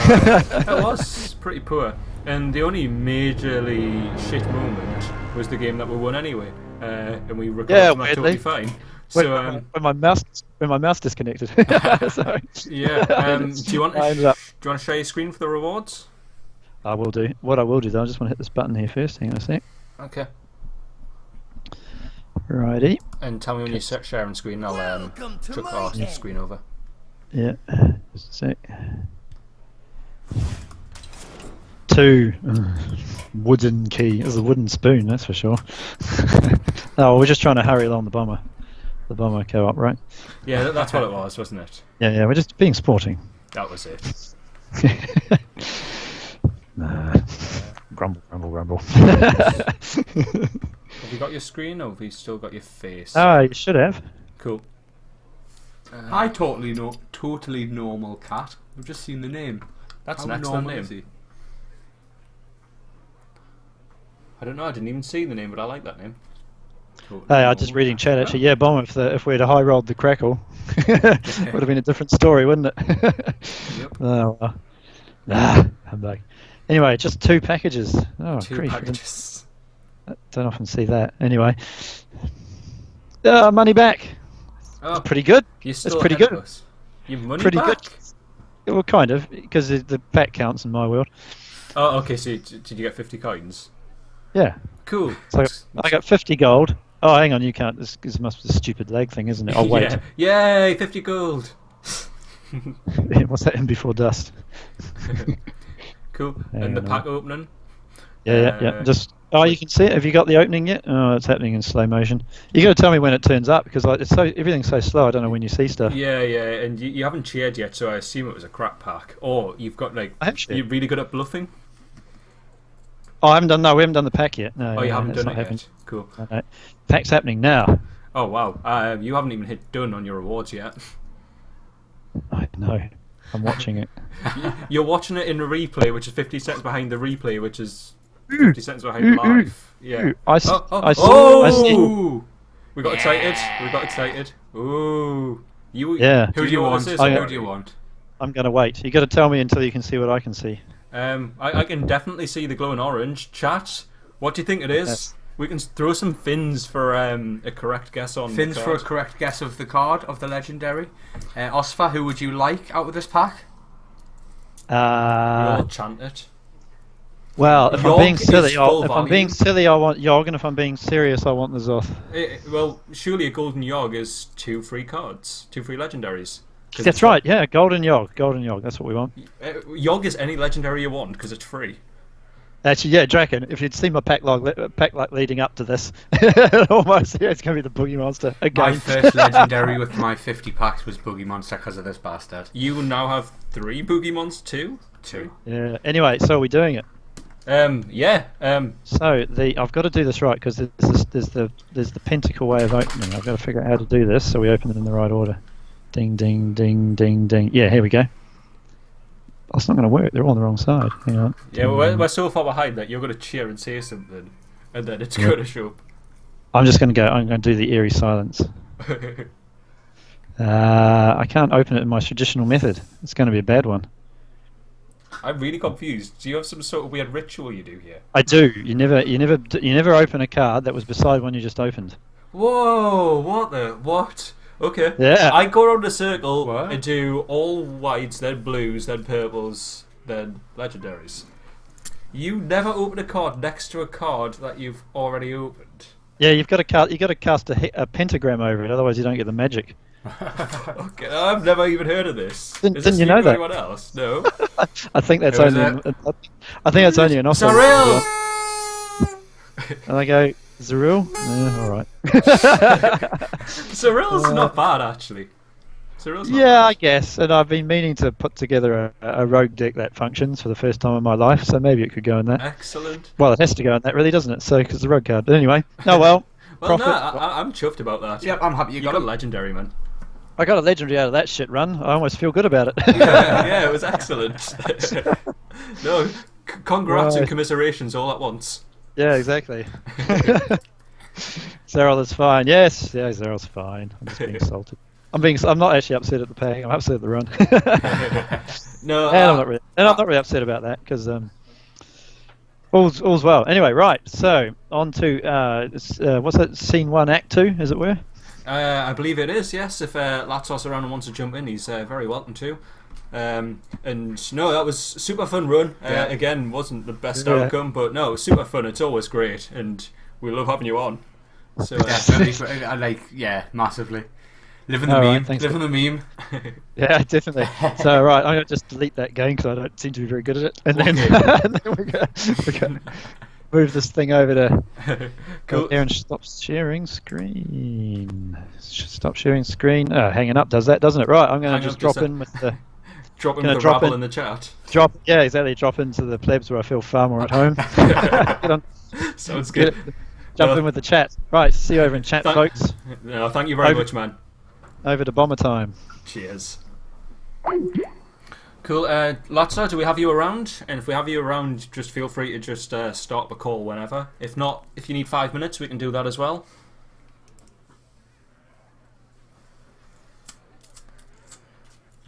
That was pretty poor. And the only majorly shit moment was the game that we won anyway. And we recovered from that totally fine. So, when my mouse disconnected. So, yeah. Do you want to share your screen for the rewards? I will do. What I will do though, I just want to hit this button here first. Hang on a sec. Okay. Righty. And tell me when you set sharing screen. I'll chuck our screen over. Yeah. Just a sec. 2 wooden key. There's a wooden spoon, that's for sure. Oh, we're just trying to hurry along the bomber. The bomber co-op, right? Yeah, that's what it was, wasn't it? Yeah, we're just being sporting. That was it. Grumble. Have you got your screen, or have you still got your face? Ah, you should have. Cool. Hi, totally normal cat. I've just seen the name. That's How an excellent normal name. is he? I don't know. I didn't even see the name, but I like that name. Totally Hey, I normal just reading cat. chat actually. Yeah, bomb. If we'd have high rolled the crackle, would have been a different story, wouldn't it? Yep. Oh well. I'm back. Anyway, just 2 packages. Oh, 2 grief. packages. Don't often see that. Anyway, money back. Oh, Pretty good. you're That's still pretty ahead good. of us. Your money Pretty back? good. Well, kind of, because the pack counts in my world. Oh, okay. So did you get 50 coins? Yeah. Cool. So I got 50 gold. Oh, hang on, you can't. This must be a stupid leg thing, isn't it? I'll wait. Yeah. Yay! 50 gold. What's that in before dust? Cool. Hang And the on. pack opening. Yeah. Just. Oh, you can see it. Have you got the opening yet? Oh, it's happening in slow motion. You got to tell me when it turns up because everything's so slow. I don't know when you see stuff. Yeah, and you haven't cheered yet, so I assume it was a crap pack. Or you've got Actually, you're really good at bluffing. Oh, I haven't done. No, we haven't done the pack yet. No. Oh, you haven't that's done not it yet. happened. Cool. No. Pack's happening now. Oh wow. You haven't even hit done on your rewards yet. I know. I'm watching it. You're watching it in the replay, which is 50 seconds behind the replay, which is 50 seconds behind live. Yeah. I see. We got excited. Ooh. Yeah. Who do you want? Who Who do you want? I'm gonna wait. You got to tell me until you can see what I can see. I can definitely see the glowing orange. Chat, what do you think it is? Yes. We can throw some fins for a correct guess on Fins the for a card. correct guess of the card of the legendary. Osopher, who would you like out of this pack? We all chant it. Well, if I'm Yogg being is silly, full if I'm being value. silly, I want Yogg, and if I'm being serious, I want the Zoth. Well, surely a golden Yogg is 2 free cards, 2 free legendaries. That's right. Yeah, golden Yogg. That's what we want. Yogg is any legendary you want because it's free. Actually, yeah, Draken. If you'd seen my pack log leading up to this, almost it's going to be the Boogie Monster again. My first legendary with my 50 packs was Boogie Monster because of this bastard. You now have 3 Boogie Monsters, 2. Yeah. Anyway, so are we doing it? Yeah. So I've got to do this right because there's the pentacle way of opening. I've got to figure out how to do this so we open it in the right order. Ding, ding, ding, ding, ding. Yeah, here we go. Oh, it's not going to work. They're all on the wrong side. Hang on. Yeah, we're so far behind that you're going to cheer and say something, and then it's going to show up. I'm just going to go. I'm going to do the eerie silence. I can't open it in my traditional method. It's going to be a bad one. I'm really confused. Do you have some sort of weird ritual you do here? I do. You never open a card that was beside one you just opened. Whoa! What? Okay. Yeah. I go around a circle What? and do all whites, then blues, then purples, then legendaries. You never open a card next to a card that you've already opened. Yeah, you've got to cast a pentagram over it, otherwise you don't get the magic. Okay, I've never even heard of this. Didn't Is this you know new to that? anyone else? No. I think that's Who is only. it? I think that's only an offer. Cyril! And I go, Zeril? All right. Cyril's not bad actually. Cyril's not Yeah, bad. I guess. And I've been meaning to put together a rogue deck that functions for the first time in my life, so maybe it could go in that. Excellent. Well, it has to go in that, really, doesn't it? So, because the rogue card. But anyway, oh well. Well, no, Profit. I'm chuffed about that. Yep, I'm happy you got got it. legendary, man. I got a legendary out of that shit run. I almost feel good about it. Yeah, it was excellent. No, congrats and Right. commiserations all at once. Yeah, exactly. Zeril is fine. Yes, yeah, Zeril's fine. I'm just being salted. I'm not actually upset at the paying. I'm upset at the run. No, And I'm not really upset about that because all's well. Anyway, right. So on to what's that? Scene 1, Act 2, as it were. I believe it is, yes. If Latos around and wants to jump in, he's very welcome to. And no, that was a super fun run. Again, wasn't the best outcome, but no, it was super fun. It's always great, and we love having you on. So Definitely, massively. Living the All right, meme. thanks. Living the meme. Yeah, definitely. So right, I'm gonna just delete that game because I don't seem to be very good at it, and then, Okay. and then we're gonna move this thing over to. Cool. Aaron, stop sharing screen. Stop sharing screen. Oh, hanging up does that, doesn't it? Right, I'm going Hang to just up, drop just in with the drop in Gonna the drop rabble in- in the chat. yeah, exactly. Drop into the plebs where I feel far more at home. Get on, Sounds get good. it, jump in with the chat. Right, see you over in chat, folks. No, thank you very Over- much, man. Over to bomber time. Cheers. Cool. Latza, do we have you around? And if we have you around, just feel free to just start the call whenever. If not, if you need 5 minutes, we can do that as well.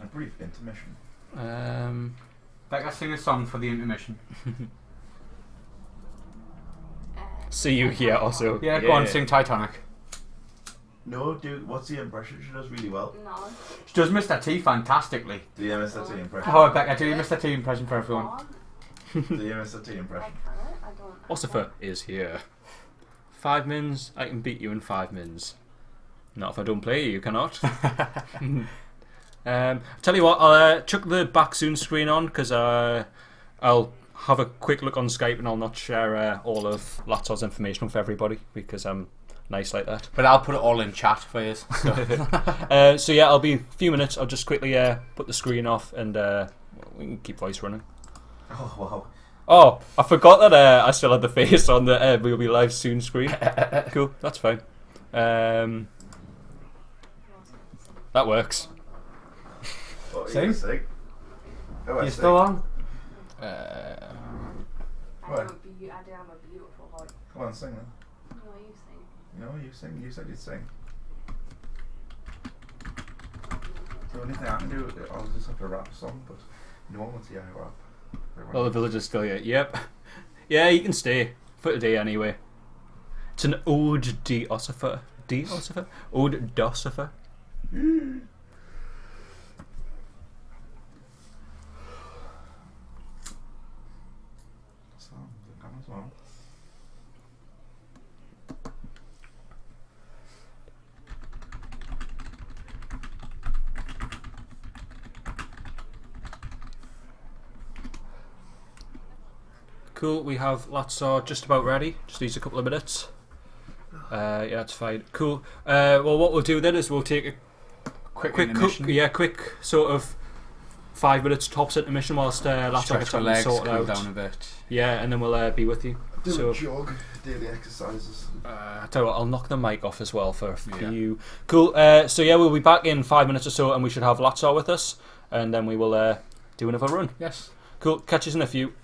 A brief intermission. Becca, sing a song for the intermission. See you here also. Yeah, go on, sing Titanic. No, dude, what's the impression? She does really well. No. She does Mr. T fantastically. Do you Mr. T impression? Oh, Becca, do you Mr. T impression for everyone? What? Do you Mr. T I impression? can't. I don't. Osopher is here. 5 mins, I can beat you in 5 mins. Not if I don't play you, cannot. Tell you what, I'll chuck the back soon screen on because I'll have a quick look on Skype and I'll not share all of Latoz's information with everybody because I'm nice like that. But I'll put it all in chat for you. So. So yeah, I'll be a few minutes. I'll just quickly put the screen off and we can keep voice running. Oh, wow. Oh, I forgot that I still had the face on the we'll be live soon screen. Cool, that's fine. That works. What are Sing? you sing? Oh, I You sing. still on? I Right. do have a beautiful voice. Come on, sing then. No, you sing. No, you sing. You said you'd sing. The only thing I can do, I'll just have to rap a song, but no one wants to hear I rap. Well, the villager's still here. Yep. Yeah, you can stay for today anyway. It's an ode de Osopher. De Osopher? Ode d'Osopher. So, come as well. Cool, we have Latza just about ready. Just needs a couple of minutes. Yeah, that's fine. Cool. Well, what we'll do then is we'll take a quick intermission. quick sort of 5 minutes tops intermission whilst Latza Stretch gets the something legs, sorted cool out. down a bit. Yeah, and then we'll be with you. Do So, a jog, daily exercises. I tell you what, I'll knock the mic off as well for a Yeah. few. Cool. So yeah, we'll be back in 5 minutes or so, and we should have Latza with us, and then we will do another run. Yes. Cool. Catch us in a few.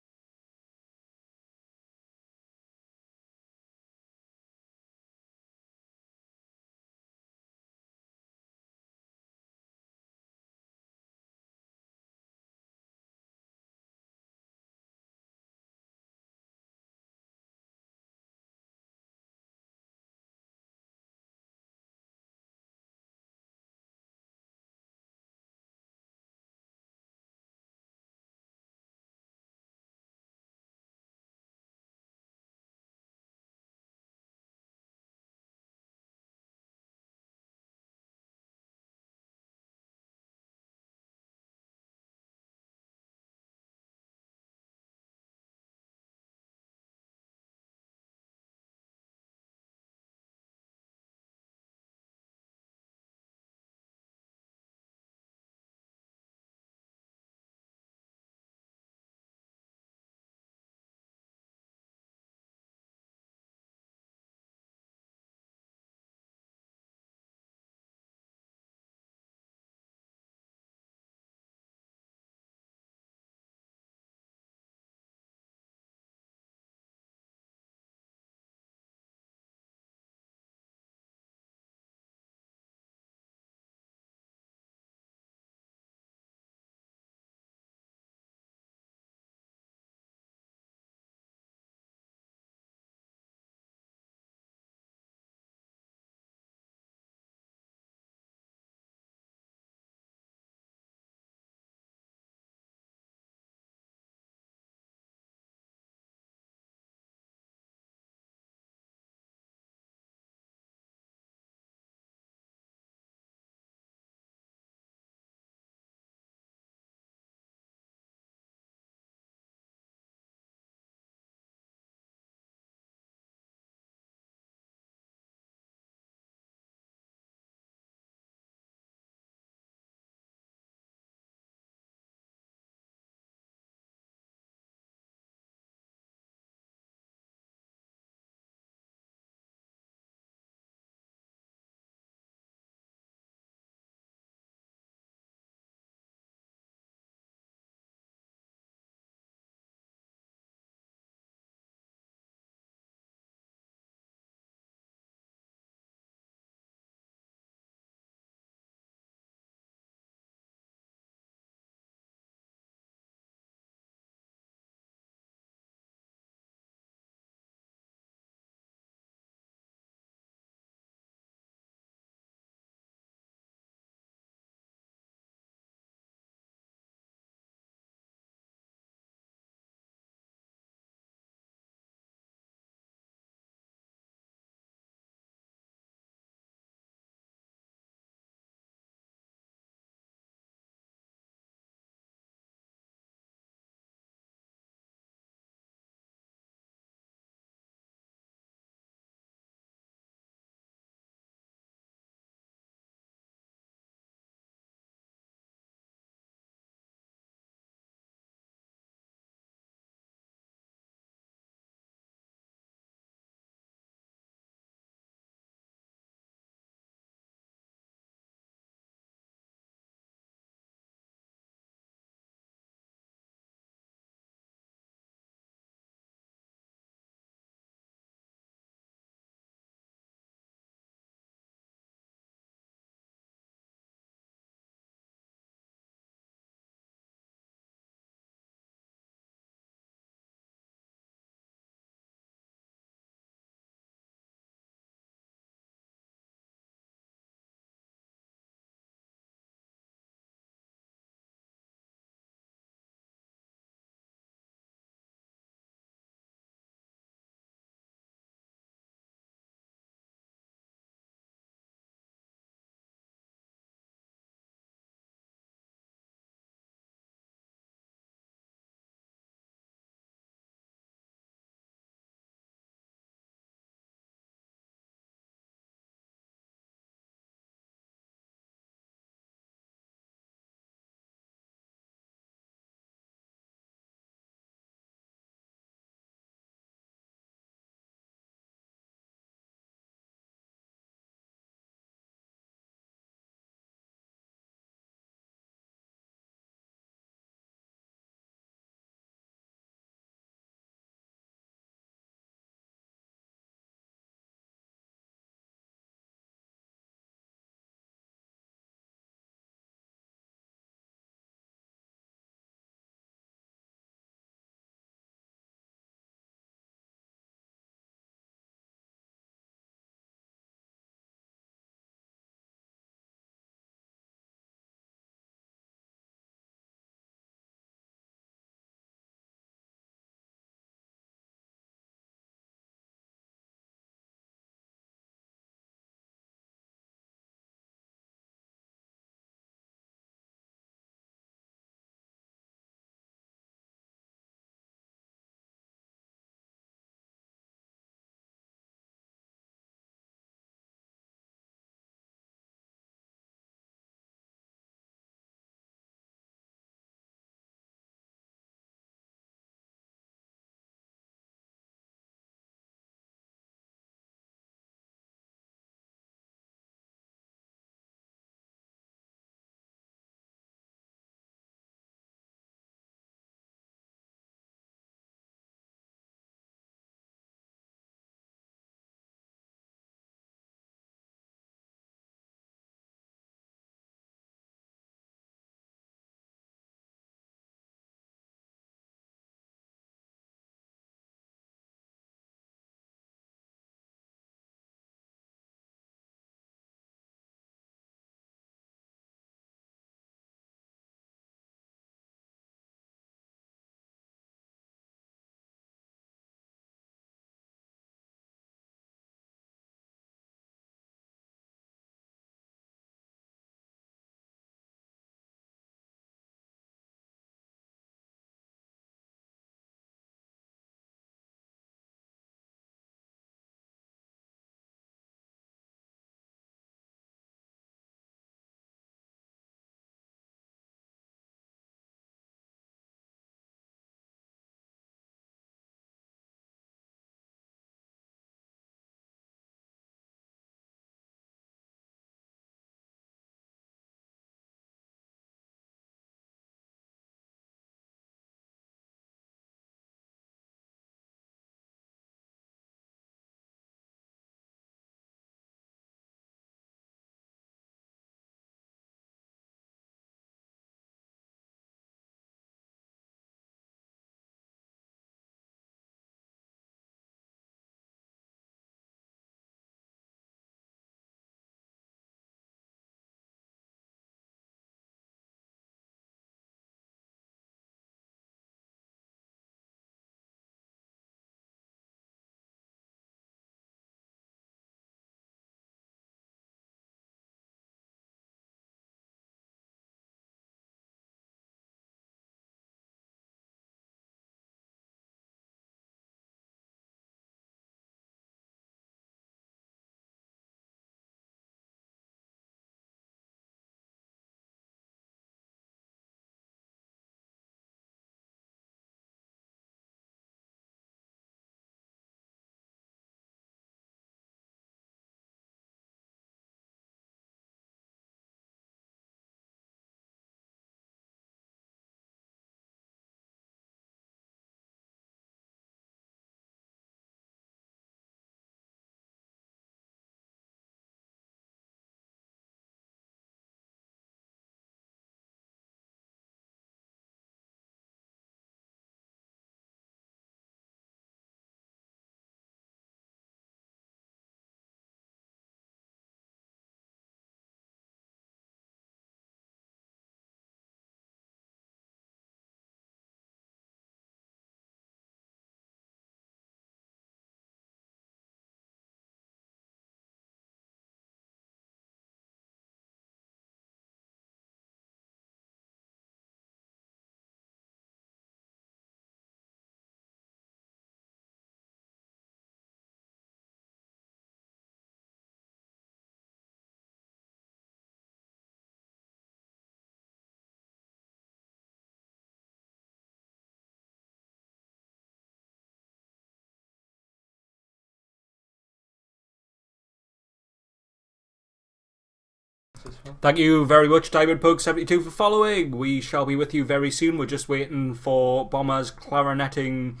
Thank you very much, DiamondPug72, for following. We shall be with you very soon. We're just waiting for Bomber's clarinetting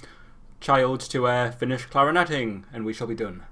child to finish clarinetting, and we shall be done.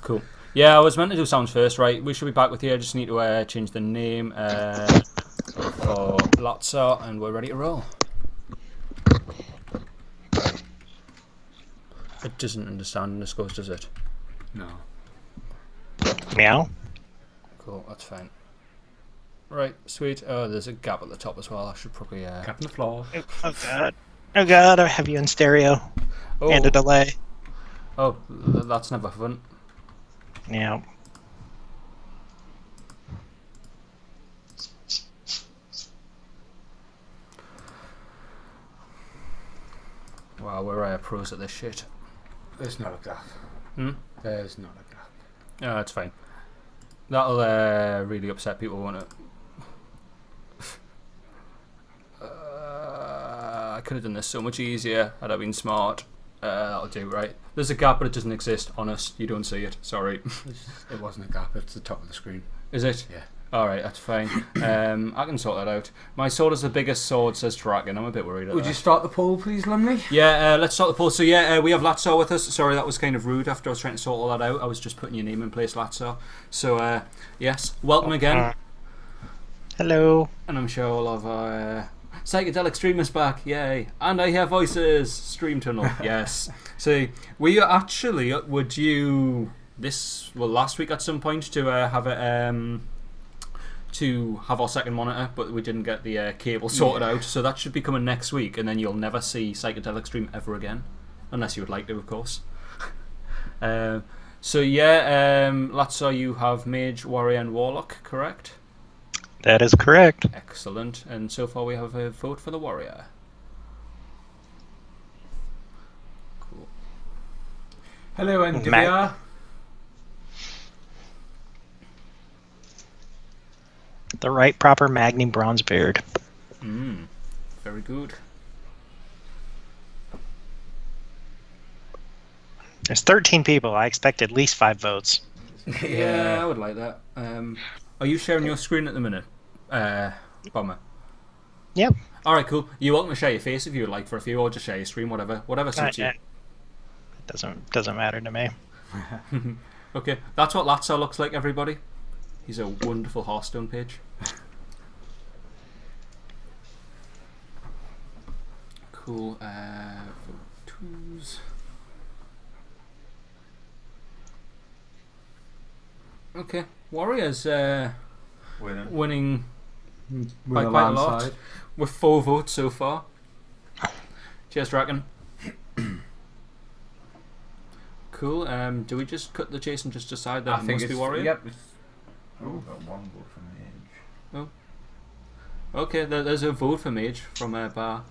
Cool. Yeah, I was meant to do sounds first, right? We should be back with you. I just need to change the name for Lotsa, and we're ready to roll. It doesn't understand this goes, does it? No. Meow. Cool, that's fine. Right, sweet. Oh, there's a gap at the top as well. I should probably... Gap in the floor. Oh god. Oh god, I have you in stereo. Oh. And a delay. Oh, that's never fun. Yeah. Wow, we're pros at this shit. There's not a gap. Hmm? There's not a gap. No, it's fine. That'll really upset people, won't it? I could have done this so much easier had I been smart. That'll do, right? There's a gap, but it doesn't exist. Honest, you don't see it. Sorry. It wasn't a gap. It's the top of the screen. Is it? Yeah. Alright, that's fine. I can sort that out. My sword is the biggest sword, says Draken. I'm a bit worried about Would that. you start the poll, please, Lumley? Yeah, let's start the poll. So yeah, we have Latzar with us. Sorry, that was kind of rude after I was trying to sort all that out. I was just putting your name in place, Latzar. So yes, welcome again. Hello. And I'm sure all of our psychedelic streamers back. Yay. And I hear voices. Stream tunnel. Yes. So we actually were due last week at some point to have it to have our second monitor, but we didn't get the cable sorted out, so that should be coming next week, and then you'll never see Psychedelic Stream ever again, unless you would like to, of course. So yeah, Latzar, you have Mage, Warrior and Warlock, correct? That is correct. Excellent, and so far we have a vote for the Warrior. Cool. Hello, NDVR. The right proper Magni Bronze Beard. Very good. There's 13 people. I expect at least 5 votes. Yeah, I would like that. Are you sharing your screen at the minute, Bomber? Yep. Alright, cool. You're welcome to share your face if you would like for a few, or just share your screen, whatever suits you. It doesn't matter to me. Okay, that's what Latzar looks like, everybody. He's a wonderful Hearthstone page. Cool. Twos. Okay, Warriors winning by quite a lot, with 4 votes so far. Cheers, Draken. Cool. Do we just cut the chase and just decide that it must be Warrior? Yep. Oh, got 1 vote from Mage. Oh. Okay, there's a vote for Mage from Bar.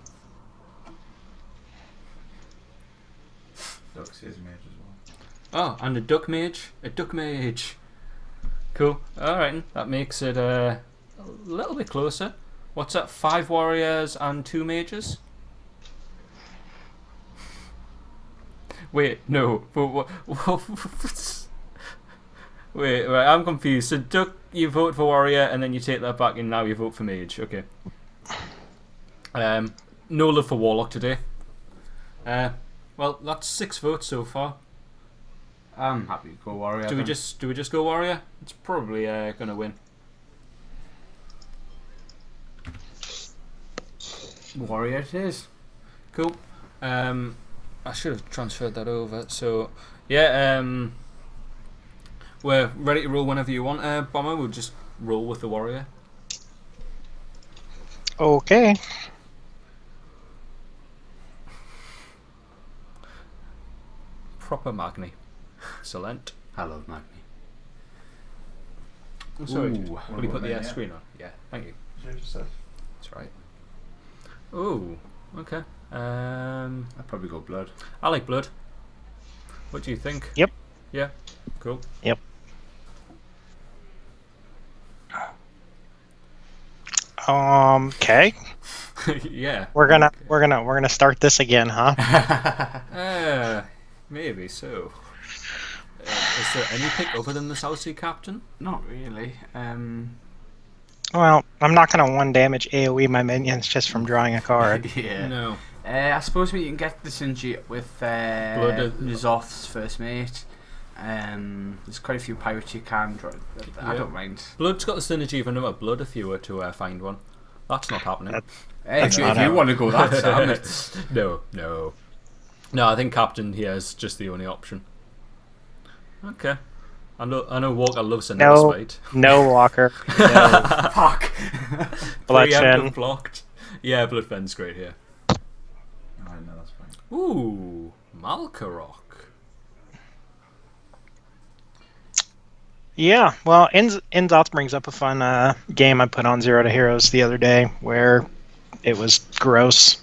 Duck says Mage as well. Oh, and a Duck Mage. A Duck Mage. Cool. Alright, that makes it a little bit closer. What's that? 5 Warriors and 2 Mages? Wait, no. Wait, right, I'm confused. So Duck, you vote for Warrior, and then you take that back, and now you vote for Mage. Okay. No love for Warlock today. Well, that's 6 votes so far. I'm happy to go Warrior. Do we just go Warrior? It's probably gonna win. Warrior it is. Cool. I should have transferred that over. So yeah, we're ready to roll whenever you want. Bomber, we'll just roll with the Warrior. Okay. Proper Magni. Excellent. I love Magni. I'm sorry. Ooh. Will you put the screen on? Yeah, thank you. That's right. Ooh, okay. I'd probably go Blood. I like Blood. What do you think? Yep. Yeah. Cool. Yep. Okay. Yeah. We're gonna start this again, huh? Maybe so. Is there any pick other than the South Sea Captain? Not really. Well, I'm not gonna 1 damage AoE my minions just from drawing a card. Yeah. No. I suppose you can get the synergy with Nizoth's first mate. There's quite a few pirates you can draw. I don't mind. Blood's got the synergy of another Blood if you were to find one. That's not happening. If you want to go that Sam, No, I think Captain here is just the only option. Okay. I know Walker loves a No, fight. no Walker. No. Fuck. Bloodshed. Blocked. Yeah, Bloodfen's great here. Oh, no, that's fine. Ooh, Malkarok. Yeah, well, Inzoth brings up a fun game I put on Zero to Heroes the other day where it was gross.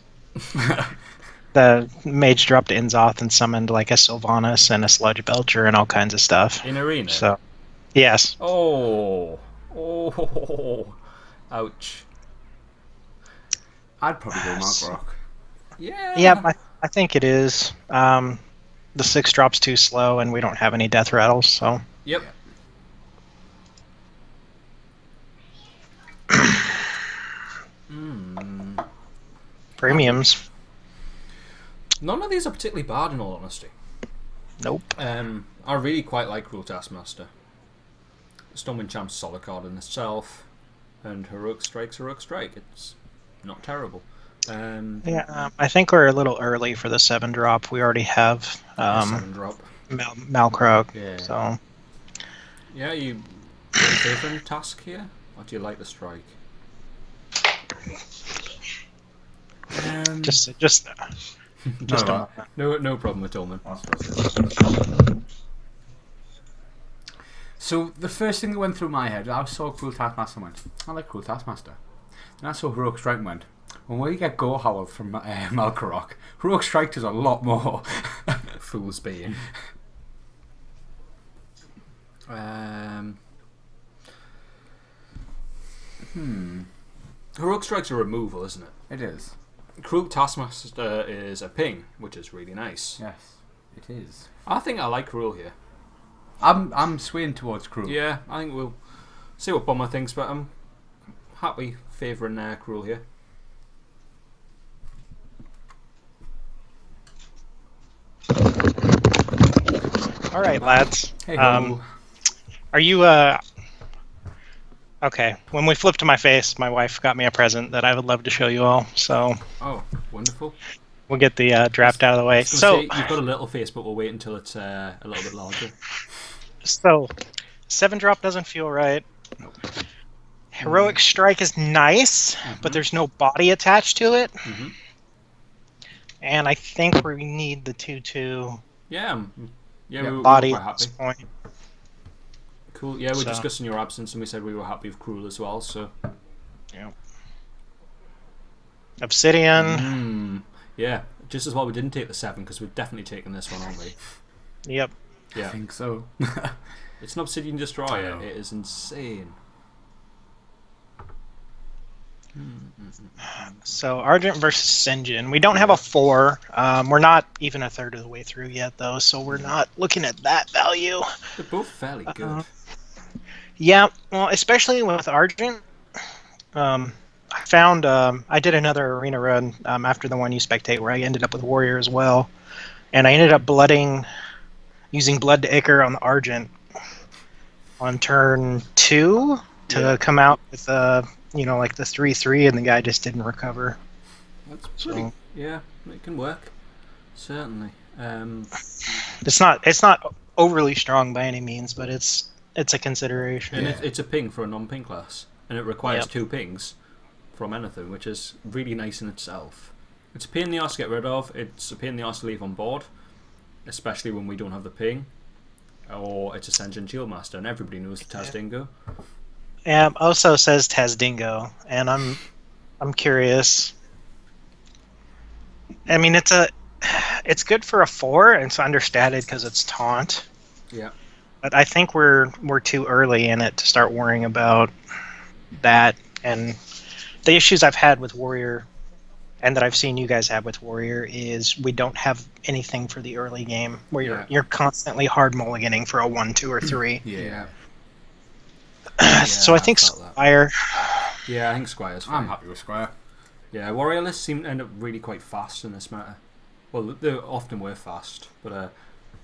the mage dropped Inzoth and summoned like a Sylvanas and a Sludge Belcher and all kinds of stuff. In arena? So, yes. Oh. Ouch. I'd probably go Malkorok. Yeah. Yeah, I think it is. The 6 drop's too slow, and we don't have any death rattles, so. Yep. Premiums. None of these are particularly bad, in all honesty. Nope. I really quite like Cruel Taskmaster. Stormwind Champ's a solid card in itself, and Heroic Strike's Heroic Strike. It's not terrible. I think we're a little early for the 7 drop. We already have 7 drop. Malkrog. Yeah. So. Yeah, you favoring Task here, or do you like the Strike? Just no problem at all, man. So the first thing that went through my head, I saw Cruel Taskmaster and went, I like Cruel Taskmaster. And I saw Heroic Strike and went, well, where you get Gore Howl from Malkorok, Heroic Strike does a lot more. Fool's Bane. Heroic Strike's a removal, isn't it? It is. Cruel Taskmaster is a ping, which is really nice. Yes, it is. I think I like Cruel here. I'm swaying towards Cruel. Yeah, I think we'll see what Bomber thinks, but I'm happy favouring Cruel here. All right, lads. Hey, are you okay? When we flip to my face, my wife got me a present that I would love to show you all. So. Oh, wonderful. We'll get the draft out of the way. So you've got a little face, but we'll wait until it's a little bit larger. So, 7 drop doesn't feel right. Nope. Heroic Strike is nice, but there's no body attached to it. And I think we need the 2/2. Yeah, we're body quite at happy. this point. Cool. Yeah, we're discussing your absence, and we said we were happy with Cruel as well. So. Yeah. Obsidian. Yeah, just as well we didn't take the 7 because we've definitely taken this one, aren't we? Yep. Yeah. I think so. It's an Obsidian Destroyer. It is insane. So Argent versus Sinjin. We don't have a 4. We're not even a third of the way through yet, though, so we're not looking at that value. They're both fairly good. Yeah, well, especially with Argent. I found I did another arena run after the one you spectate where I ended up with Warrior as well, and I ended up using Blood to Ichor on the Argent on turn 2 to come out with like the 3/3, and the guy just didn't recover. That's pretty. Yeah, it can work. Certainly. It's not overly strong by any means, but it's a consideration. And it's a ping for a non-ping class, and it requires 2 pings from anything, which is really nice in itself. It's a pain in the arse to get rid of. It's a pain in the arse to leave on board, especially when we don't have the ping, or it's Ascension Shieldmaster, and everybody knows the Tazdingo. Yeah, also says Tazdingo, and I'm curious. I mean, it's good for a 4, and it's understated because it's taunt. Yeah. But I think we're too early in it to start worrying about that. And the issues I've had with Warrior, and that I've seen you guys have with Warrior, is we don't have anything for the early game where you're constantly hard mulliganing for a 1, 2, or 3. Yeah. So I think Squire. Yeah, I think Squire's fine. I'm happy with Squire. Yeah, Warrior lists seem to end up really quite fast in this matter. Well, they often were fast, but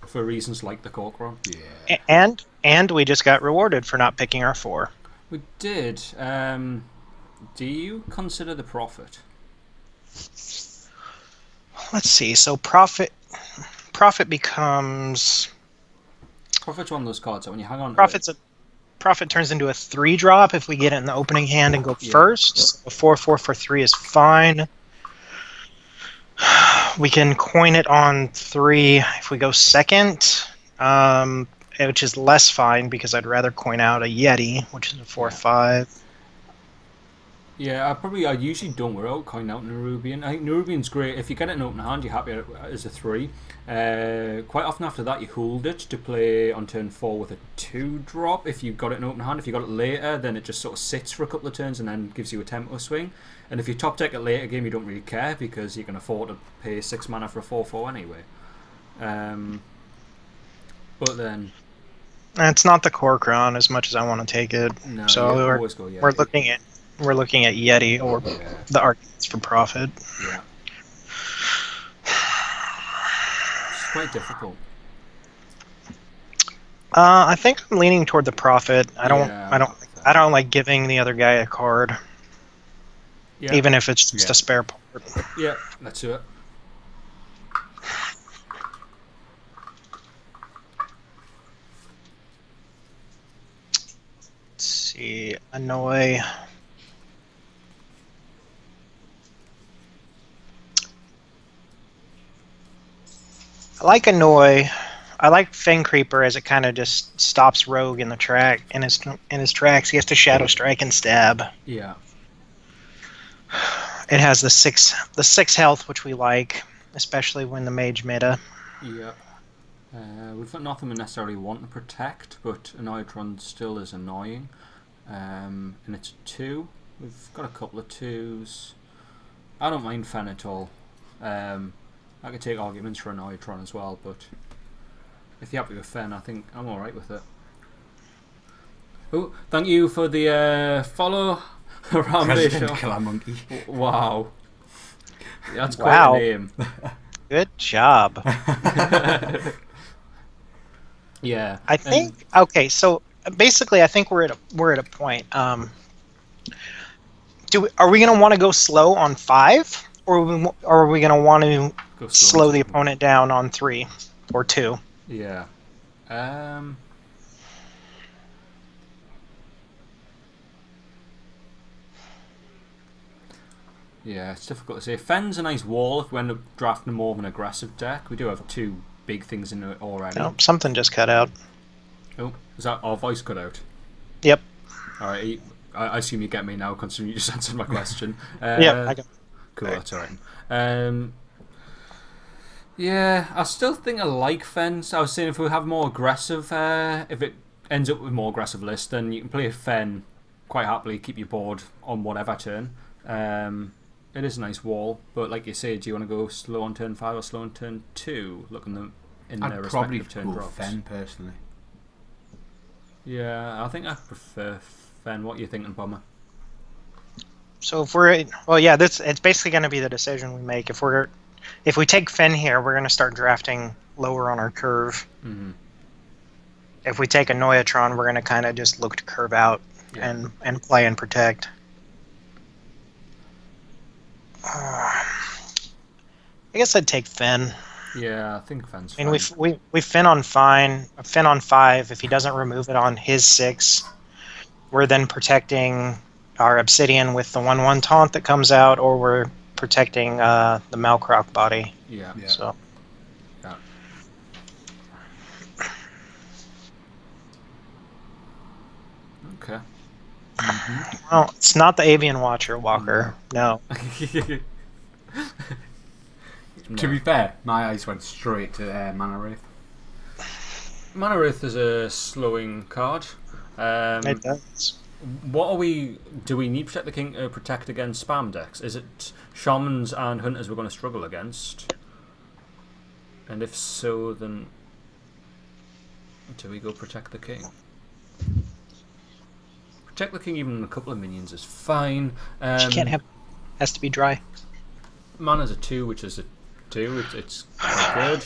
for reasons like the Corcoran. Yeah. And we just got rewarded for not picking our 4. We did. Do you consider the Prophet? Let's see. So Prophet becomes. Prophet's one of those cards that when you hang on. Prophet turns into a 3 drop if we get it in the opening hand and go first. So 4/4 for 3 is fine. We can coin it on 3 if we go second, which is less fine because I'd rather coin out a Yeti, which is a 4/5. Yeah, I usually don't worry out coin out Nerubian. I think Nerubian's great. If you get it in open hand, you're happy as a 3. Quite often after that, you hold it to play on turn 4 with a 2-drop. If you've got it in open hand, if you got it later, then it just sort of sits for a couple of turns and then gives you a tempo swing. And if you top deck it later game, you don't really care because you can afford to pay 6 mana for a 4/4 anyway. But then It's not the Kor'kron as much as I want to take it. no, So yeah, we're, always go Yeti. we're looking at Yeti or the arguments for profit. Yeah. It's quite difficult. I think I'm leaning toward the profit. I Yeah, don't like giving the other guy a card, Yeah. even if it's just a spare part. Yeah, let's do it. Let's see, Annoy. I like Annoy. I like Fang Creeper as it kind of just stops Rogue in the track in his tracks. He has to Shadow Strike and stab. Yeah. It has the six health, which we like, especially when the mage meta. Yeah. We've got nothing we necessarily want to protect, but Annoytron still is annoying. And it's a 2. We've got a couple of 2s. I don't mind Fen at all. I could take arguments for Annoytron as well, but if you're happy with Fen, I think I'm alright with it. Oh, thank you for the follow. President Killer Monkey. Wow. That's quite a name. Good job. Yeah. I think okay. So basically, I think we're at a point. Are we going to want to go slow on 5, or are we going to want to slow the opponent down on 3 or 2? Yeah. Yeah, it's difficult to say. Fen's a nice wall if we end up drafting more of an aggressive deck. We do have 2 big things in it already. No, something just cut out. Oh, is that our voice cut out? Yep. Alright, I assume you get me now, considering you just answered my question. Yeah, I got it. Cool, that's alright. Yeah, I still think I like Fen. I was saying if we have more aggressive, if it ends up with more aggressive list, then you can play a Fen quite happily, keep your board on whatever turn. It is a nice wall, but like you say, do you want to go slow on turn 5 or slow on turn 2? Looking them in their respective turn drops. Fen personally. Yeah, I think I prefer Fen. What are you thinking, Bomber? So it's basically going to be the decision we make. If we take Fen here, we're going to start drafting lower on our curve. Mm-hmm. If we take a Noyatron, we're going to kind of just look to curve out and play and protect. I guess I'd take Fen. Yeah, I think Fen's fine. I mean, we Fen on 5. If he doesn't remove it on his 6, we're then protecting our Obsidian with the 1/1 taunt that comes out, or we're protecting the Malcroc body. Yeah. So. Yeah. Okay. Well, it's not the Avian Watcher Walker. No. To be fair, my eyes went straight to Mana Wraith. Mana Wraith is a slowing card. It does. What are we? Do we need Protect the King to protect against spam decks? Is it Shamans and Hunters we're going to struggle against? And if so, then do we go Protect the King? Protect the King, even a couple of minions, is fine. She can't have. Has to be dry. Mana's a 2, which is a 2. It's quite good.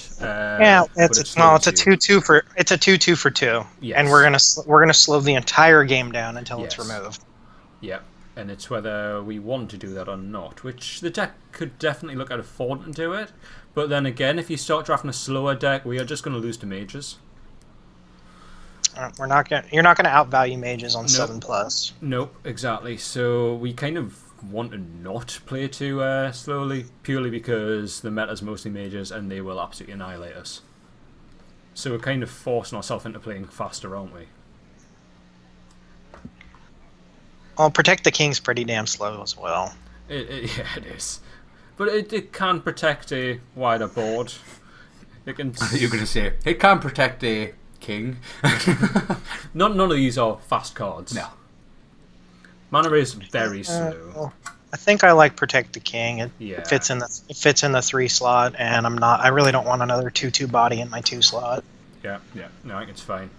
It's a 2/2 for 2/2 for 2. Yes. And we're gonna slow the entire game down until it's removed. Yeah, and it's whether we want to do that or not. Which the deck could definitely look at affording to do it. But then again, if you start drafting a slower deck, we are just going to lose to mages. You're not gonna outvalue mages on 7+. Nope, exactly. So we kind of want to not play too slowly, purely because the meta's mostly mages and they will absolutely annihilate us. So we're kind of forcing ourselves into playing faster, aren't we? Well, Protect the King's pretty damn slow as well. Yeah, it is. But it can protect a wider board. It can. You're going to say it can protect a king. None of these are fast cards. No. Mana is very slow. I think I like Protect the King. It Yeah. fits in the 3 slot, and I really don't want another 2/2 body in my 2 slot. Yeah. No, I think it's fine.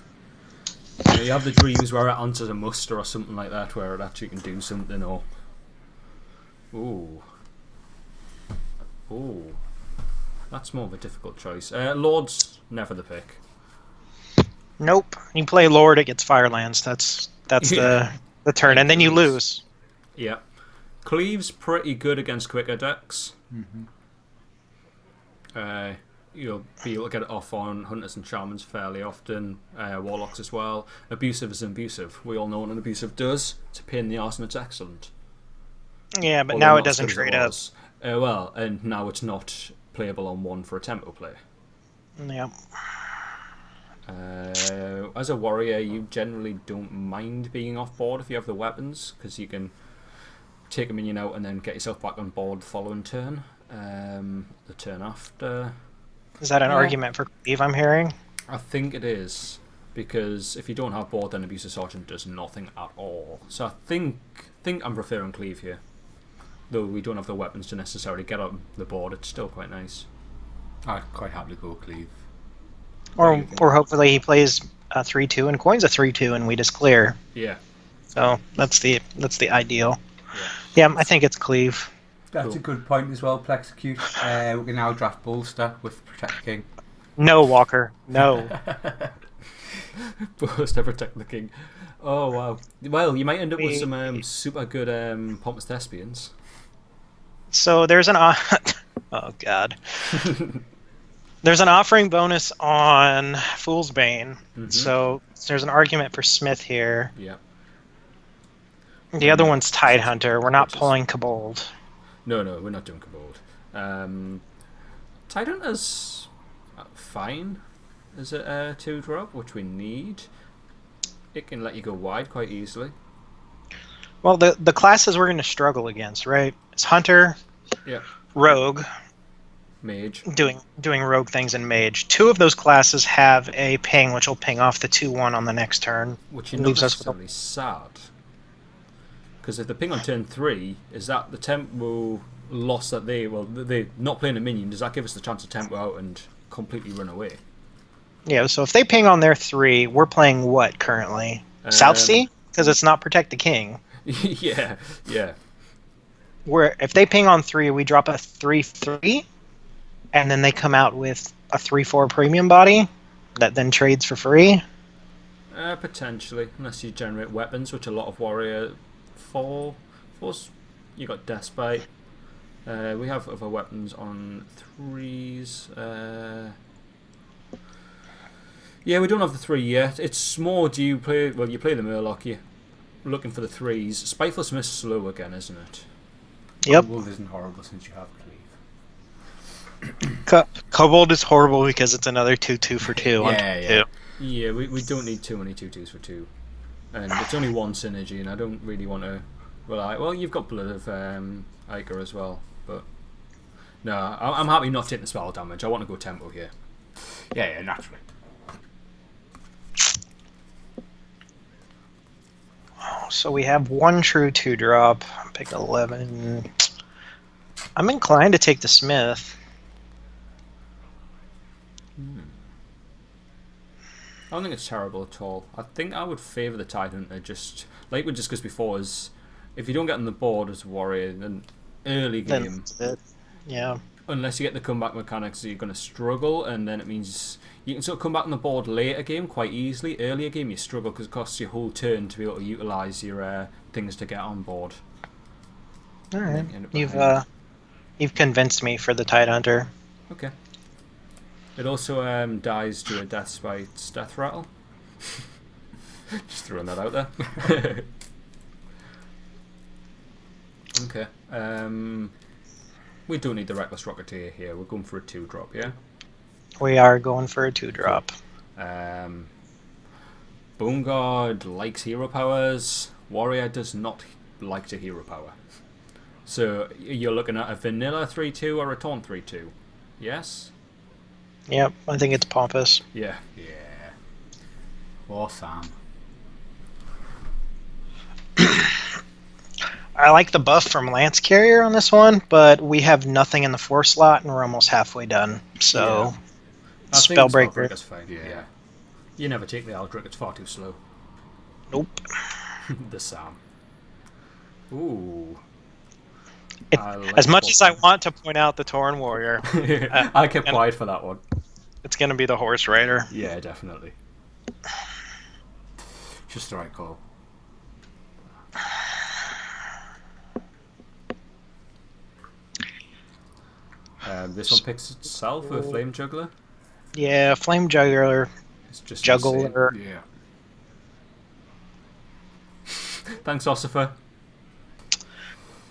You have the dreams where it answers a muster or something like that, where it actually can do something. Or ooh, that's more of a difficult choice. Lord's never the pick. Nope. You play Lord, it gets Firelands. That's the turn, and then you lose. Yeah. Cleave's pretty good against quicker decks. You'll be able to get it off on Hunters and Shamans fairly often. Warlocks as well. Abusive is abusive. We all know what an abusive does. It's a pain in the arse and it's excellent. Yeah, but Although now not it doesn't as good as trade it up. was. Well, and now it's not playable on 1 for a tempo play. Yeah. As a warrior, you generally don't mind being off board if you have the weapons, because you can take a minion out and then get yourself back on board the following turn. The turn after. Is that an argument for Cleave, I'm hearing? I think it is, because if you don't have board, then Abusive Sergeant does nothing at all. So I think I'm preferring Cleave here. Though we don't have the weapons to necessarily get on the board, it's still quite nice. I'd quite happily go Cleave. Or hopefully he plays a 3/2 and coins a 3/2 and we just clear. Yeah. So that's the ideal. Yeah, I think it's Cleave. That's a good point as well, Plexecute. We can now draft Bolster with Protect King. No, Walker. No. Bolster Protect the King. Oh, wow. Well, you might end up with some super good Pompous Thespians. So there's an... oh, God. There's an offering bonus on Fool's Bane. So there's an argument for Smith here. Yeah. The other one's Tidehunter. We're not pulling Kobold. No, we're not doing Kobold. Tidehunter's fine as a 2-drop, which we need. It can let you go wide quite easily. Well, the classes we're going to struggle against, right? It's Hunter, Rogue, Mage. Doing rogue things in Mage. 2 of those classes have a ping, which will ping off the 2/1 on the next turn. Which is not necessarily sad. Because if the ping on turn 3, is that the tempo loss that they're not playing a minion, does that give us the chance to tempo out and completely run away? Yeah, so if they ping on their 3, we're playing what currently? South Sea? Because it's not Protect the King. yeah. If they ping on 3, we drop a 3/3, and then they come out with a 3/4 premium body that then trades for free? Potentially, unless you generate weapons, which a lot of warrior... 4, you got Despite. We have other weapons on 3s. Yeah, we don't have the 3 yet. It's more, you play the Murloc, you're looking for the 3s. Spiteful Smith's slow again, isn't it? Yep. Kobold isn't horrible since you have Cleave. Kobold is horrible because it's another 2/2 for 2. Yeah, we don't need too many 2/2s for 2. And it's only 1 synergy, and I don't really want to rely... Well, you've got Blood of Iker as well, but... No, I'm happy not taking the spell damage. I want to go tempo here. Yeah, naturally. So we have 1 true 2-drop. Pick 11. I'm inclined to take the Smith. I don't think it's terrible at all. I think I would favour the Tidehunter, just like we discussed before, is if you don't get on the board as a warrior, then early game, yeah. Unless you get the comeback mechanics, you're going to struggle, and then it means you can sort of come back on the board later game quite easily. Earlier game you struggle because it costs your whole turn to be able to utilise your things to get on board. All right, you've convinced me for the Tidehunter. Okay. It also dies to a Deathspite's Death Rattle. Just throwing that out there. Okay. We don't need the Reckless Rocketeer here. We're going for a 2-drop, yeah? We are going for a 2-drop. Bone Guard likes hero powers. Warrior does not like to hero power. So you're looking at a vanilla 3-2 or a taunt 3-2. Yes? Yep, I think it's pompous. Yeah. Yeah. Or Sam. I like the buff from Lance Carrier on this one, but we have nothing in the 4 slot, and we're almost halfway done. So, I think Spellbreaker. Spellbreaker's fine. Yeah. You never take the Aldrich, it's far too slow. Nope. The Sam. Ooh. As much as I want to point out the Tauren Warrior, I kept quiet for that one. it's going to be the Horse Rider. Yeah, definitely. Just the right call. This one picks itself with Flame Juggler. Yeah, Flame Juggler. It's just Juggler. Yeah. Thanks, Osopher.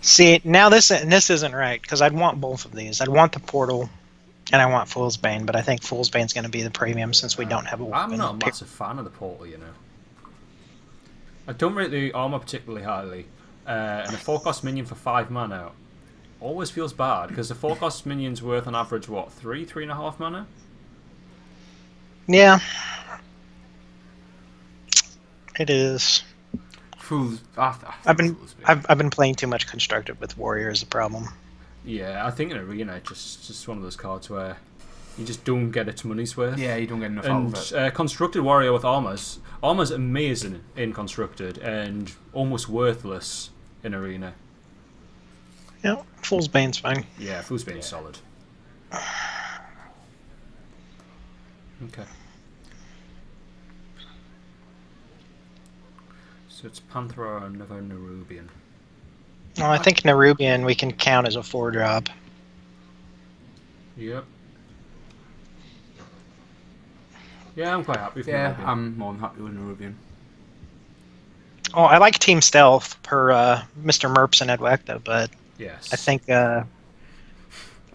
See, now this isn't right, because I'd want both of these. I'd want the Portal, and I want Fool's Bane, but I think Fool's Bane's going to be the premium since we don't have a weapon. I'm not a massive fan of the Portal, you know. I don't rate the armor particularly highly. And a 4-cost minion for 5 mana always feels bad, because the 4-cost minion's worth on average, what, 3.5 mana? Yeah. It is. Fools. I've been playing too much constructed with Warrior is the problem. Yeah, I think in Arena it's just one of those cards where you just don't get its money's worth. Yeah, you don't get enough out of it. Constructed Warrior with armor's amazing in Constructed and almost worthless in Arena. Yeah, Fool's Bane's fine. Yeah, Fool's Bane's solid. Okay. So it's Panther or another Nerubian. Well, I think Nerubian we can count as a 4-drop. Yep. Yeah, I'm quite happy with Yeah, Nerubian. I'm more than happy with Nerubian. Oh, I like Team Stealth per Mr. Merps and Edwecta, but Yes. I think the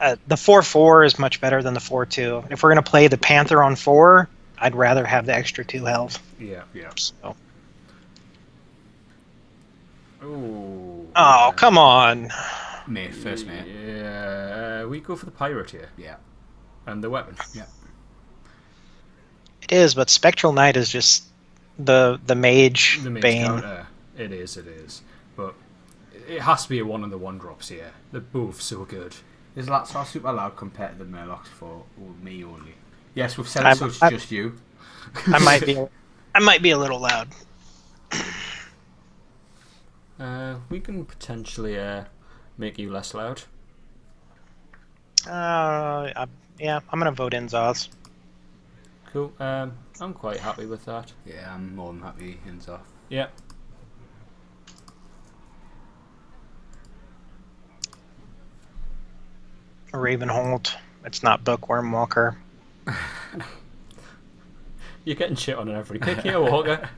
4/4 is much better than the 4/2. If we're gonna play the Panther on 4, I'd rather have the extra 2 health. Yeah. So. Ooh. Oh, come on. First mate. Yeah, we go for the pirate here. Yeah. And the weapon. Yeah. It is, but Spectral Knight is just the mage The mage bane. counter. It is. But it has to be one of the 1-drops here. They're both so good. Is Latsar super loud compared to the Murlocs for me only? Yes, we've said so it's just you. I might be a little loud. We can potentially make you less loud. Yeah, I'm gonna vote in Zaz. Cool. I'm quite happy with that. Yeah, I'm more than happy hands off. Yeah. Ravenhold. It's not Bookworm Walker. You're getting shit on every pick here, Walker.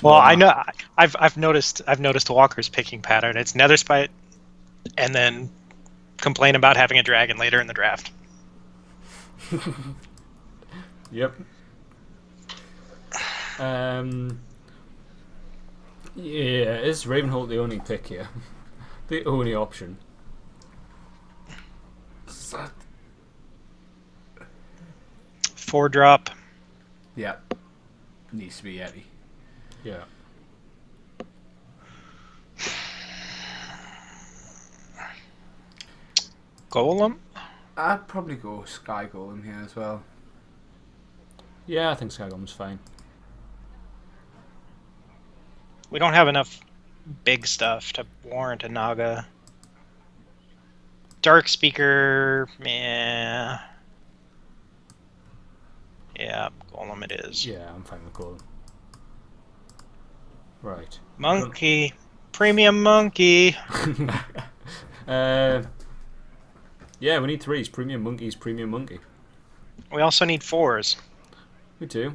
Well, I know. I've noticed Walker's picking pattern. It's Netherspite, and then complain about having a dragon later in the draft. Yep. Yeah, is Ravenhold the only pick here? The only option? 4-drop. Yeah. Needs to be Yeti. Yeah. Golem? I'd probably go Sky Golem here as well. Yeah, I think Skygolem's fine. We don't have enough big stuff to warrant a Naga. Dark Speaker, yeah. Yeah, Golem it is. Yeah, I'm fine with Golem. Right. Monkey. Premium Monkey. Yeah, we need 3s. Premium Monkey's Premium Monkey. We also need 4s. We do.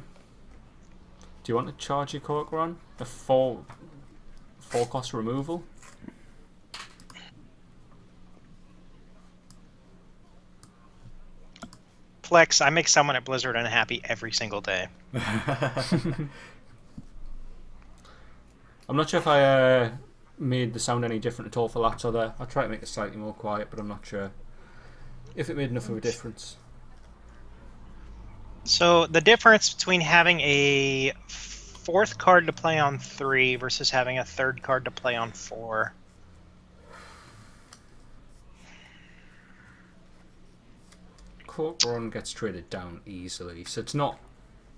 Do you want to charge your cork run? A 4-cost removal? Flex, I make someone at Blizzard unhappy every single day. I'm not sure if I made the sound any different at all for that other. I tried to make it slightly more quiet, but I'm not sure if it made enough of a difference. So the difference between having a fourth card to play on 3 versus having a third card to play on 4. Cork Run gets traded down easily, so it's not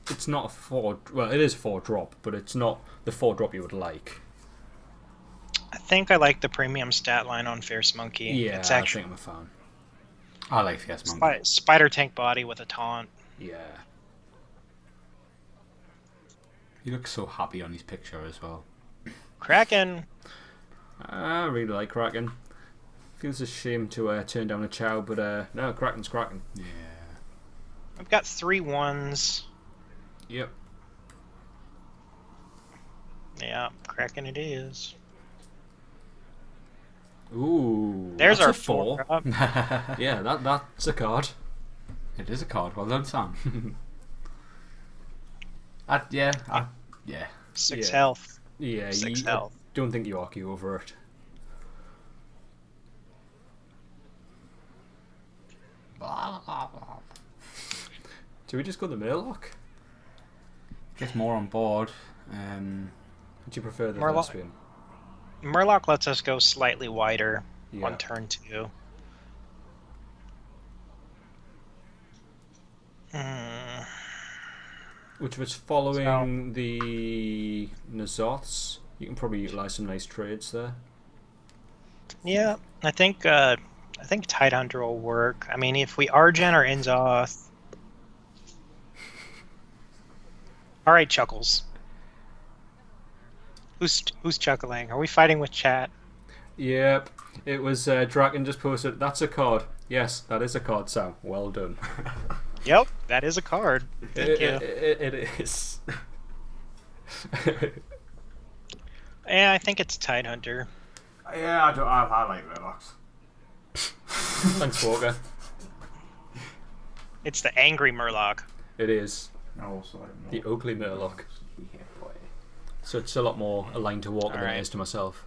a 4. Well, it is a 4 drop, but it's not the 4 drop you would like. I think I like the premium stat line on Fierce Monkey. Yeah, it's actually, I think I'm a fan. I like Fierce Monkey. Spider tank body with a taunt. Yeah. He looks so happy on his picture as well. Kraken. I really like Kraken. Feels a shame to turn down a Chow, but no, Kraken's Kraken. Yeah. I've got 3 1s. Yep. Yeah, Kraken it is. Ooh, there's that's our a 4. Yeah, that's a card. It is a card. Well done, Sam. Yeah. 6 health. Yeah, 6 health. I don't think you argue over it. Do we just go the Murloc? Get more on board. Would you prefer the Murloc. Thespian? Murloc lets us go slightly wider Yeah. on turn 2. Which if it's following the Nazoths, you can probably utilise some nice trades there. Yeah, I think Tidehunter will work. I mean, if we Argent or Inzoth. All right, Chuckles. Who's chuckling? Are we fighting with chat? Yep, it was Draken just posted. That's a card. Yes, that is a card, Sam. Well done. Yep, that is a card. Thank you. It is. Yeah, I think it's Tidehunter. Yeah, I like Murlocs. Thanks, Walker. It's the angry Murloc. It is. No, so I The Oakley Murloc. Yeah, boy. So it's a lot more aligned to Walker than Alright. it is to myself.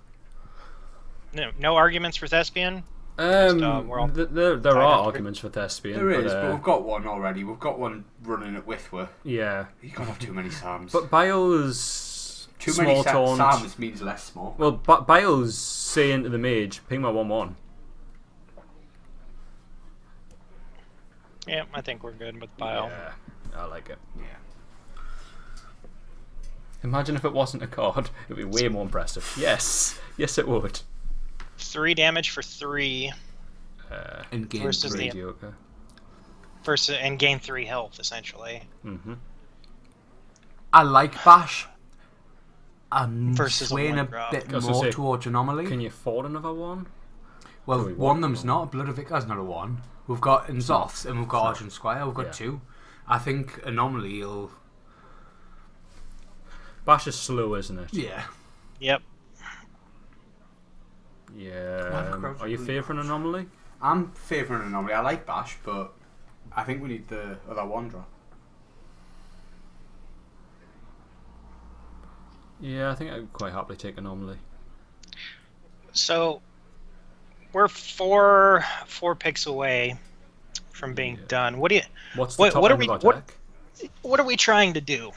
No arguments for Thespian? We're all There tied are up. arguments for Thespian. There is, but but we've got one already. We've got one running at Withwer. yeah. You can't have too many Sams. But Bio's Too many small taunt. Sams means less smoke. Well, Bio's saying to the mage, ping my 1/1. Yeah, I think we're good with Bile. Yeah, I like it. Yeah. Imagine if it wasn't a card. It'd be way more impressive. Yes. Yes, it would. 3 damage for 3 In game versus 3. Mediocre. and gain 3 health essentially. Mm-hmm. I like Bash. I'm Versus a swaying a 1-drop. bit I was gonna more say, towards Anomaly. Can you afford another one? Well, Probably one of won't, them's no. not. Blood of Vicar's not a 1. We've got Nzoths and we've got Argent Squire. We've got Yeah. 2. I think Anomaly will... Bash is slow, isn't it? Yeah. Yep. Yeah. Are you favouring Anomaly? I'm favouring Anomaly. I like Bash, but I think we need the other 1-drop. Yeah, I think I'd quite happily take Anomaly. So we're four picks away from being Yeah. done. What do you? What's the What- top what are end we- of our what- deck? What are we trying to do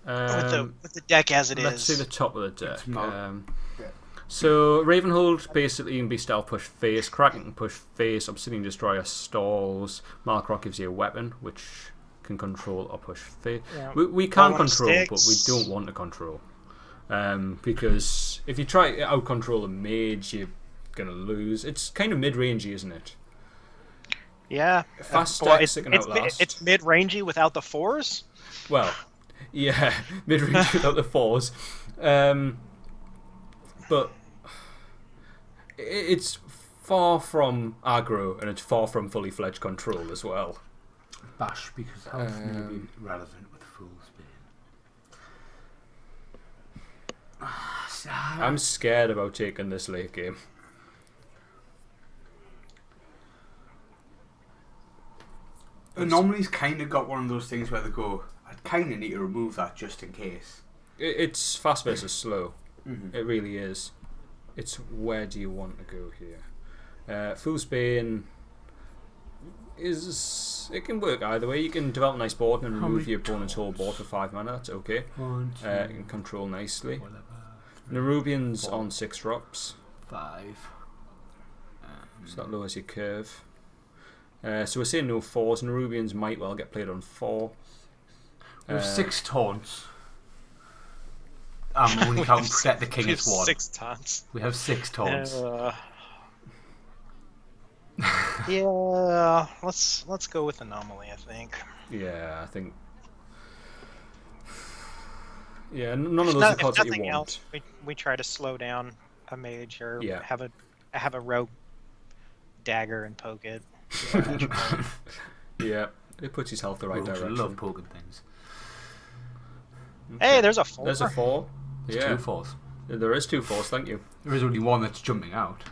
with the deck as it is? Let's see the top of the deck. It's not- yeah. So Ravenhold basically can be stealth push face, Kraken can push face, Obsidian Destroyer stalls, Malkrok gives you a weapon which can control or push face. Yeah. We can Bone control, sticks. but we don't want to control. Because if you try to out control a mage, you're gonna lose. It's kind of mid rangey, isn't it? Yeah. Fast Well, stacks that can outlast. it's mid-rangey without the 4s. Well, yeah, mid range without the 4s. But it's far from aggro and it's far from fully fledged control as well. Bash, because health may be relevant with Fool's Bane. I'm scared about taking this late game. Anomaly's kind of got one of those things where they go, I kind of need to remove that just in case. It's fast versus slow. It really is. It's where do you want to go here? Fool's Bane it can work either way. You can develop a nice board and remove your opponent's whole board for 5 mana. That's okay. You can control nicely. Nerubian's on 6 drops. 5. So that lowers your curve. So we're saying no 4s. Nerubians might well get played on 4. We have 6 taunts. Only counting Protect the King as 1. 6 taunts. We have 6 taunts. Yeah, let's go with Anomaly, I think. Yeah, I think. Yeah, none of those are cards that you want. Else, we try to slow down a mage or have a rogue dagger and poke it. Yeah, it puts his health the right direction. I love poking things. Okay. Hey, there's a 4. There's a 4. There's 2 4s. There is 2 4s. Thank you. There is only one that's jumping out.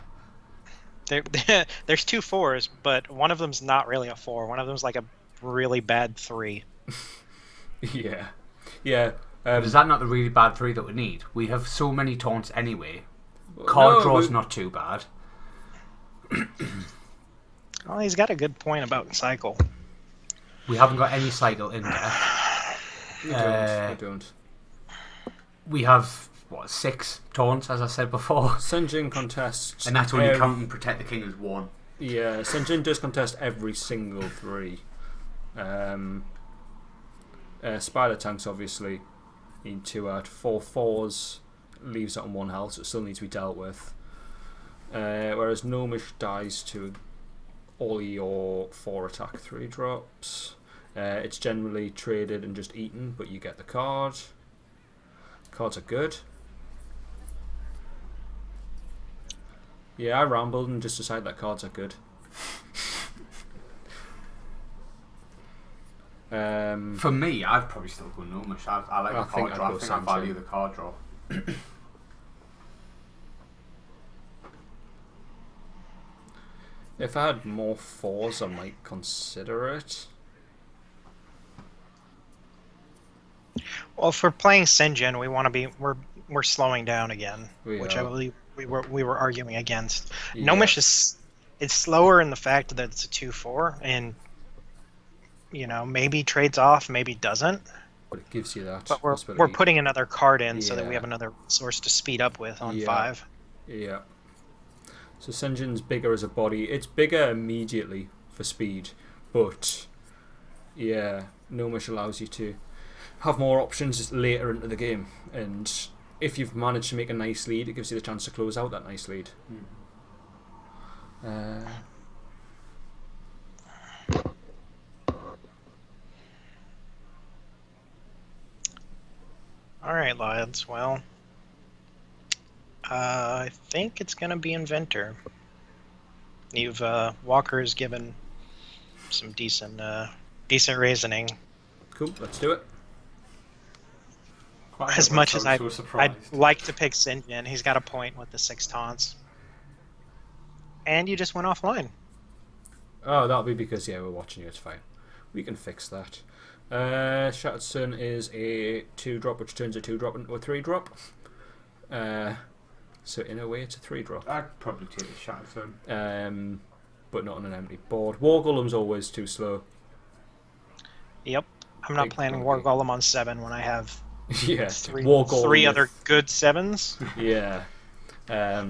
There's 2 4s, but one of them's not really a 4. One of them's like a really bad 3. Yeah. Is that not the really bad 3 that we need? We have so many taunts anyway. Card draw's not too bad. Well, he's got a good point about cycle. We haven't got any cycle in there. I don't. We have 6 taunts, as I said before. Senjin contests, and that's only counting Protect the King as 1. Yeah, Senjin does contest every single 3. Spider tanks obviously need 2 out. 4 4s leaves it on 1 health, so it still needs to be dealt with. Whereas Gnomish dies to all your 4 attack 3 drops. It's generally traded and just eaten, but you get the card. Cards are good. Yeah, I rambled and just decided that cards are good. For me, I'd probably still go Gnomish. I like the card draw. I think I value the card draw. If I had more 4s, I might consider it. Well, if we're playing Senjin, we want to be we're slowing down again, which I believe we were arguing against. Yeah. Gnomish it's slower in the fact that it's a 2/4, and maybe trades off, maybe doesn't. But it gives you that. But we're putting another card in so that we have another source to speed up with on 5. Yeah. So Senjin's bigger as a body. It's bigger immediately for speed, but Gnomish allows you to have more options later into the game, and if you've managed to make a nice lead, it gives you the chance to close out that nice lead. Alright, lads, well, I think it's going to be Inventor. Walker has given some decent reasoning. Cool, let's do it. As much as I'd like to pick Senjin, he's got a point with the 6 taunts. And you just went offline. Oh, that'll be because, we're watching you, it's fine. We can fix that. Shattered Sun is a 2-drop, which turns a 2-drop into a 3-drop. So in a way, it's a 3-drop. I'd probably take a Shattered Sun. But not on an empty board. War Golem's always too slow. Yep. I'm not playing War Golem on 7 when I have... Yeah, 3 other good 7s. Yeah. I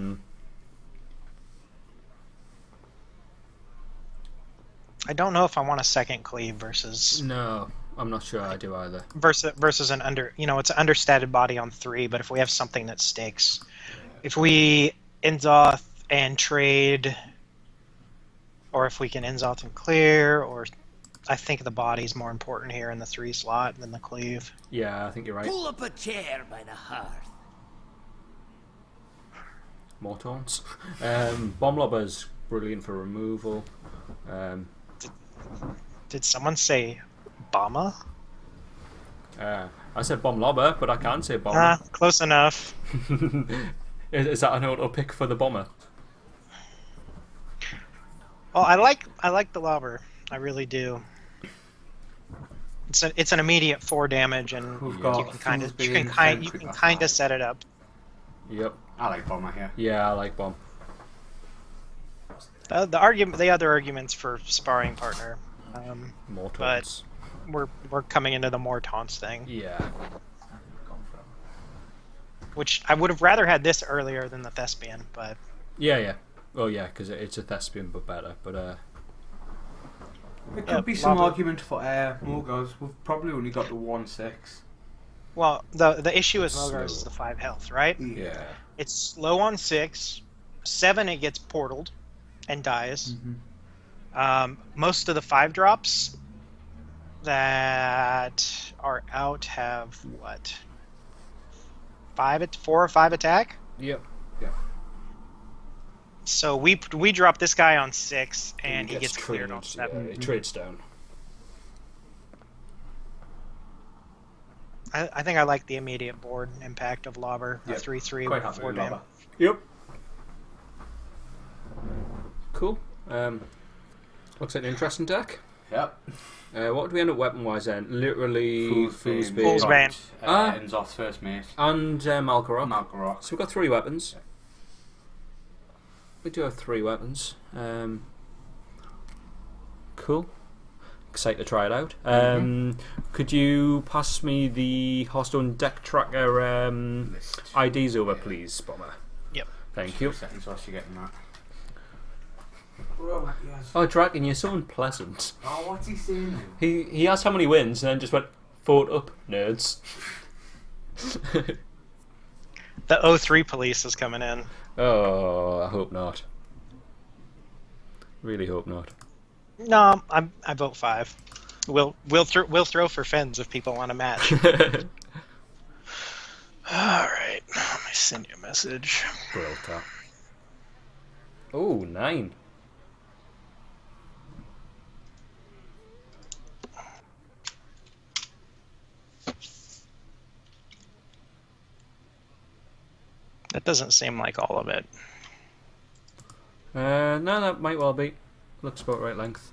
don't know if I want a second cleave versus. No, I'm not sure I do either. Versus an it's an understated body on 3, but if we have something that stakes, if we Inzoth and trade, or if we can Inzoth and clear, or. I think the body's more important here in the 3 slot than the cleave. Yeah, I think you're right. Pull up a chair by the hearth. More taunts. Bomb Lobber's brilliant for removal. Did someone say Bomber? I said Bomb Lobber, but I can't say Bomber. Close enough. Is that an auto pick for the Bomber? Well, I like the Lobber. I really do. It's an immediate 4 damage, and you can kind of set it up. Yep. I like Bomber here. Yeah, I like Bomb. The other arguments for sparring partner, More but taunts. we're coming into the more taunts thing, Yeah. which I would have rather had this earlier than the thespian, but Yeah. Oh yeah, because it's a thespian but better. But There could be some argument for Morgars. We've probably only got the 1/6. well, the issue with Mogars Slow. is the 5 health, right? yeah. It's slow on 6, 7 it gets portaled and dies. Most of the 5 drops that are out have what? 4 or 5 attack. Yep. So we drop this guy on 6 and he gets cleared on 7. Yeah, it trades down. I think I like the immediate board impact of Lobber, Yep. 3/3 Quite with happy 4 with damage. Lobber. Yep. Cool. Looks like an interesting deck. Yep. What do we end up weapon-wise then? Literally Fool's Bane. Fool's Bane. Enzoth's first mate. And Malkarok. Malkarok. So we've got 3 weapons. We do have 3 weapons. Cool. Excited to try it out. Could you pass me the Hearthstone deck tracker IDs over, please, Bomber? Yep. Thank you. 2 seconds whilst you're getting that. Yes. Oh, Draken, you're so unpleasant. Oh, what's he saying now? He asked how many wins and then just went, "Vote up, nerds." The 03 police is coming in. Oh, I hope not. Really hope not. No, I vote 5. We'll throw for fins if people want a match. All right, let me send you a message. Brilta. Oh, 9. That doesn't seem like all of it. No, that might well be. Looks about right length.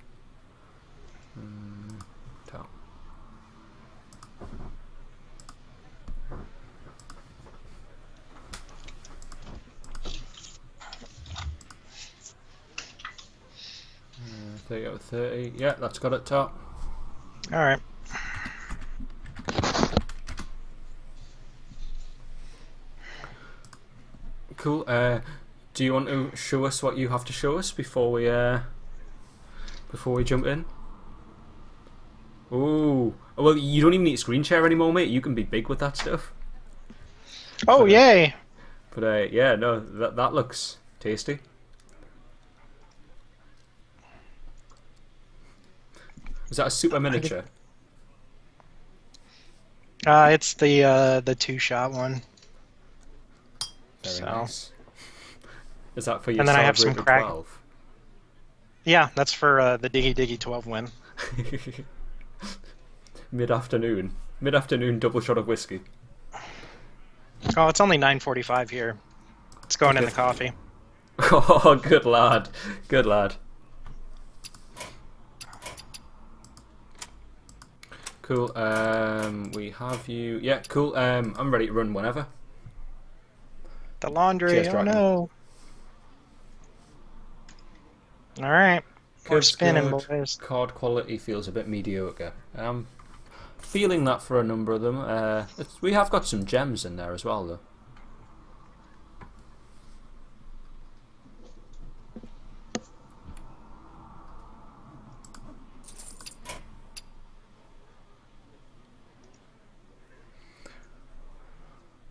Top. Uh, 30 out of 30. Yeah, that's got it top. All right. Cool. Do you want to show us what you have to show us before we jump in? Ooh. Well, you don't even need a screen share anymore, mate. You can be big with that stuff. Oh, yay! But yeah, no, that looks tasty. Is that a super miniature? It's the 2-shot one. Very So. nice. Is that for your And then I have some celebrated crack. 12? Yeah, that's for the Diggy Diggy 12 win. Mid-afternoon double shot of whiskey. Oh, it's only 9:45 here. It's going in the coffee. Oh, good lad. Good lad. Cool. We have you. Yeah, cool. I'm ready to run whenever. The laundry. Cheers, Oh Draken. no. All right. We're Good, spinning, good. boys. Card quality feels a bit mediocre. I'm feeling that for a number of them. We have got some gems in there as well, though.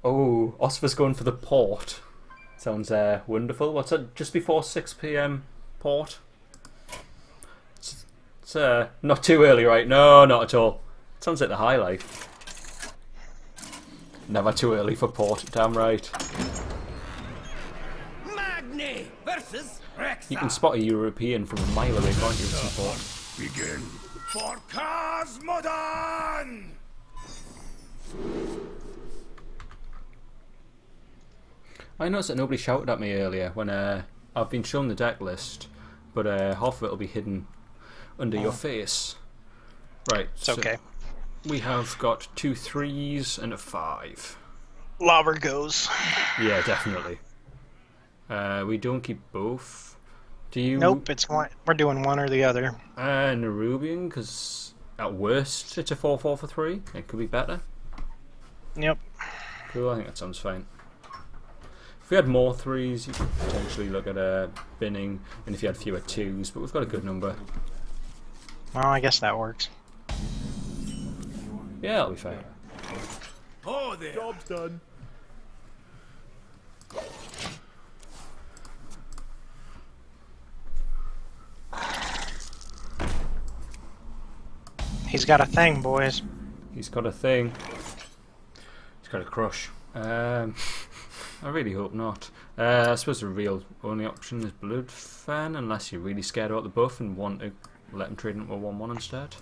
Oh, Osopher's going for the port. Sounds wonderful. What's that? Just before 6 p.m. port? It's not too early, right? No, not at all. Sounds like the high life. Never too early for port, damn right. Magni versus Rexa. You can spot a European from a mile away, can't you, with some port? Begin. For Cosmodon! I noticed that nobody shouted at me earlier when I've been shown the deck list, but half of it will be hidden under your face. Right, It's okay. We have got 2 3s and a 5. Lobber goes. Yeah, definitely. We don't keep both. Do you? Nope, it's one. We're doing one or the other. Nerubian, because at worst it's a 4-4 for 3. It could be better. Yep. Cool, I think that sounds fine. If we had more 3s, you could potentially look at binning, and if you had fewer 2s, but we've got a good number. Well, I guess that works. Yeah, that'll be fine. Oh, there. Job's done. He's got a thing, boys. He's got a thing. He's got a crush. I really hope not. I suppose the real only option is Blood Fan, unless you're really scared about the buff and want to let him trade into a 1-1 instead.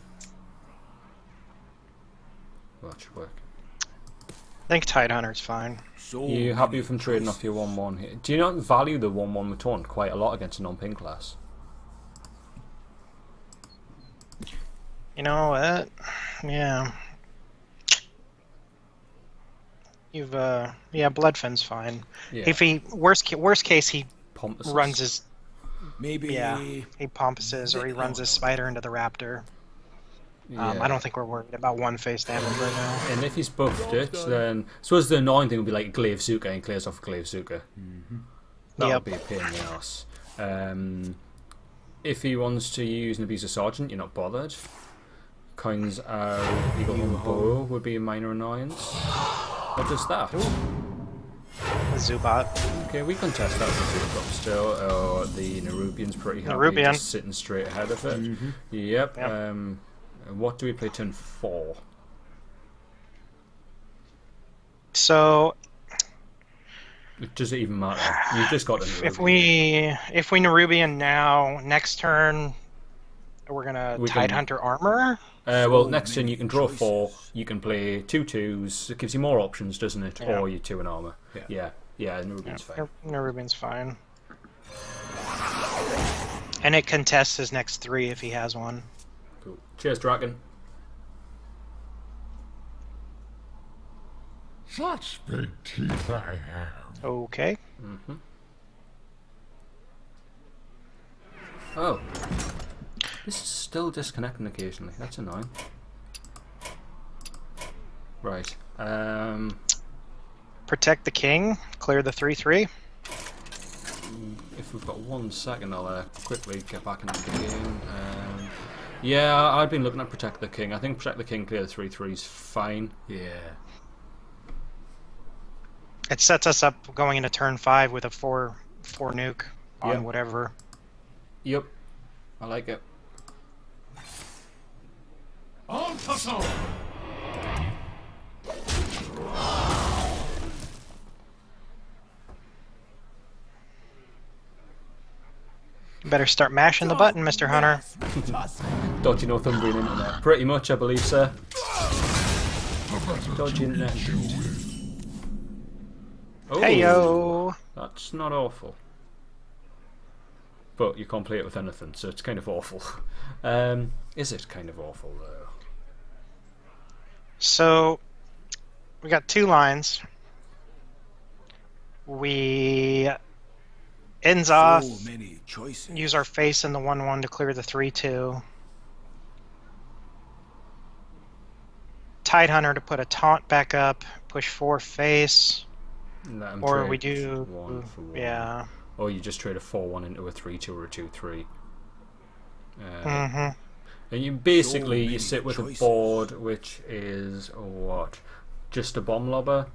Well, that should work. I think Tidehunter's fine. You happy with him trading off your 1-1 here? Do you not value the 1-1 with taunt quite a lot against a non-pink class? You know what? Yeah. You've yeah, Bloodfin's fine. Yeah. If he worst case he Pompuses. runs his Maybe. he pompuses or he runs his spider into the raptor. Yeah. I don't think we're worried about one face damage right now. And if he's buffed it, then I suppose the annoying thing would be like Glaive Zuka and clears off Glaive Zuka. That Yep. would be a pain in the ass. If he wants to use an Abuser Sergeant, you're not bothered. Coins Eagle and Bow would be a minor annoyance. What does that? Zubat. Okay, we can test that with Zubat still. The Nerubian's pretty happy, Nerubian. just sitting straight ahead of it. Yep. What do we play turn 4? So Does it even matter? You've just got a Nerubian. if we Nerubian now, next turn we're gonna Tidehunter armor. Well, next turn you can draw 4. You can play 2/2s. It gives you more options, doesn't it? Yeah. Or you 2 in armor. Yeah. Nerubian's fine. Nerubian's fine. And it contests his next 3 if he has one. Cool. Cheers, Dragon. Such big teeth I have. Okay. Oh. This is still disconnecting occasionally. That's annoying. Right. Protect the king. Clear the 3/3. If we've got 1 second, I'll quickly get back into the game. Yeah, I've been looking at Protect the King. I think Protect the King, clear the 3/3 is fine. Yeah. It sets us up going into turn 5 with a 4 nuke on whatever. Yep. I like it. On tussle. You better start mashing the button, Mr. Hunter. Dodgy Northumbrian internet. Pretty much, I believe, sir. Dodgy internet. Oh, Heyo. that's not awful. But you can't play it with anything, so it's kind of awful. Is it kind of awful, though? So, we got 2 lines. We Inzoth, So many choices. use our face in the 1/1 to clear the 3/2. Tidehunter to put a taunt back up, push 4 face. Let 'em Or trade we do 1 for 1. yeah. Or you just trade a 4-1 into a 3-2 or a 2-3. Mhm. And you basically So you sit with many a board which is what, just a bomb lobber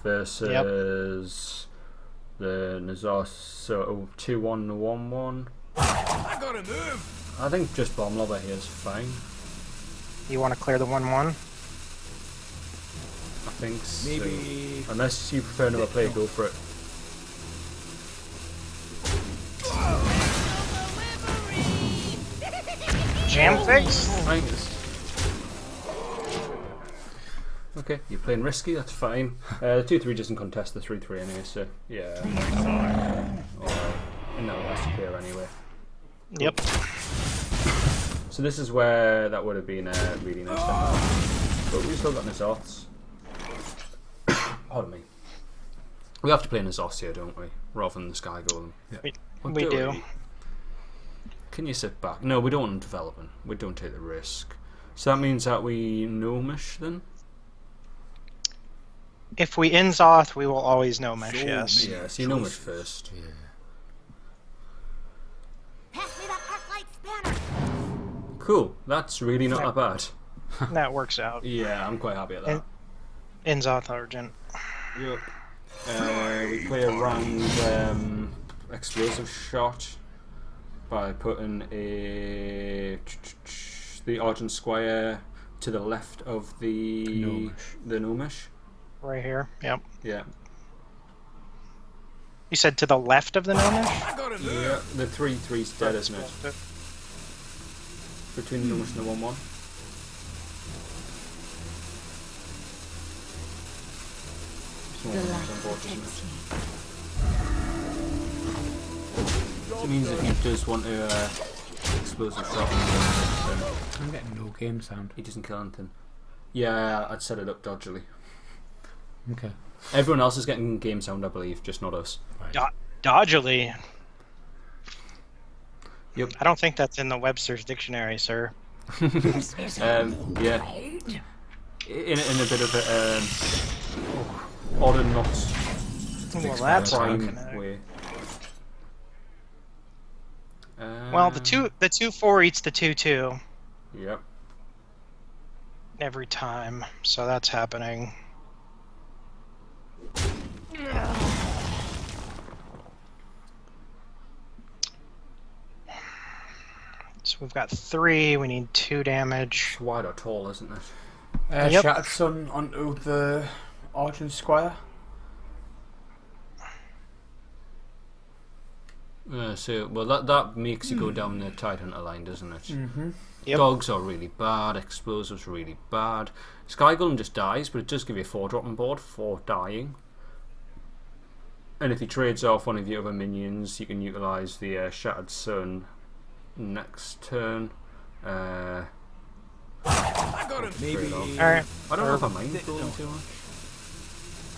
versus the Nazar, so 2-1 to 1-1. I gotta move. I think just bomb lobber here is fine. You want to clear the 1/1? I think so. Maybe. Unless you prefer another play, go for it. Jam fix? Thanks. Okay, you're playing risky, that's fine. The 2-3 doesn't contest the 3-3 anyway, so yeah. Alright. And now it has to clear anyway. Yep. So this is where that would have been really nice to have. But we still got Nazoths. Pardon me. We have to play in as Os here, don't we? Rather than the Sky Golem. We do do. we? Can you sit back? No, we don't want development. We don't take the risk. So that means that we gnomish then? If we Inzoth, we will always gnomish, yes. Yeah, so you gnomish first. Yeah. Pass me that arc light spanner. Cool. That's really not that bad. That works out. Yeah, I'm quite happy at that. Inzoth Argent. Yep. We play a round explosive shot by putting the Argent Squire to the left of the gnomish. Right here, yep. Yeah. You said to the left of the gnomish? Yeah, the 3/3's dead, isn't it? Between the gnomish and the 1/1. It means if he does want to explosive shot, I'm getting no game sound. he doesn't kill anything. Yeah, I'd set it up dodgily. Okay. Everyone else is getting game sound, I believe, just not us. Dodgily. Yep. I don't think that's in the Webster's dictionary, sir. Yeah. In a bit of a odd and not Well, that's prime not way. Well, the 2/4 eats the 2/2 Yep. every time, so that's happening. So we've got 3. We need 2 damage. It's wide or tall, isn't it? Yep. Shattered Sun onto the Argent Squire. So that makes you go down the Tidehunter line, doesn't it? Mm-hmm. Yep. Dogs are really bad. Explosives really bad. Sky Golem just dies, but it does give you a 4-drop on board for dying. And if he trades off one of your other minions, you can utilise the Shattered Sun next turn. I got it. Maybe. Alright. I don't know if I mind going too much.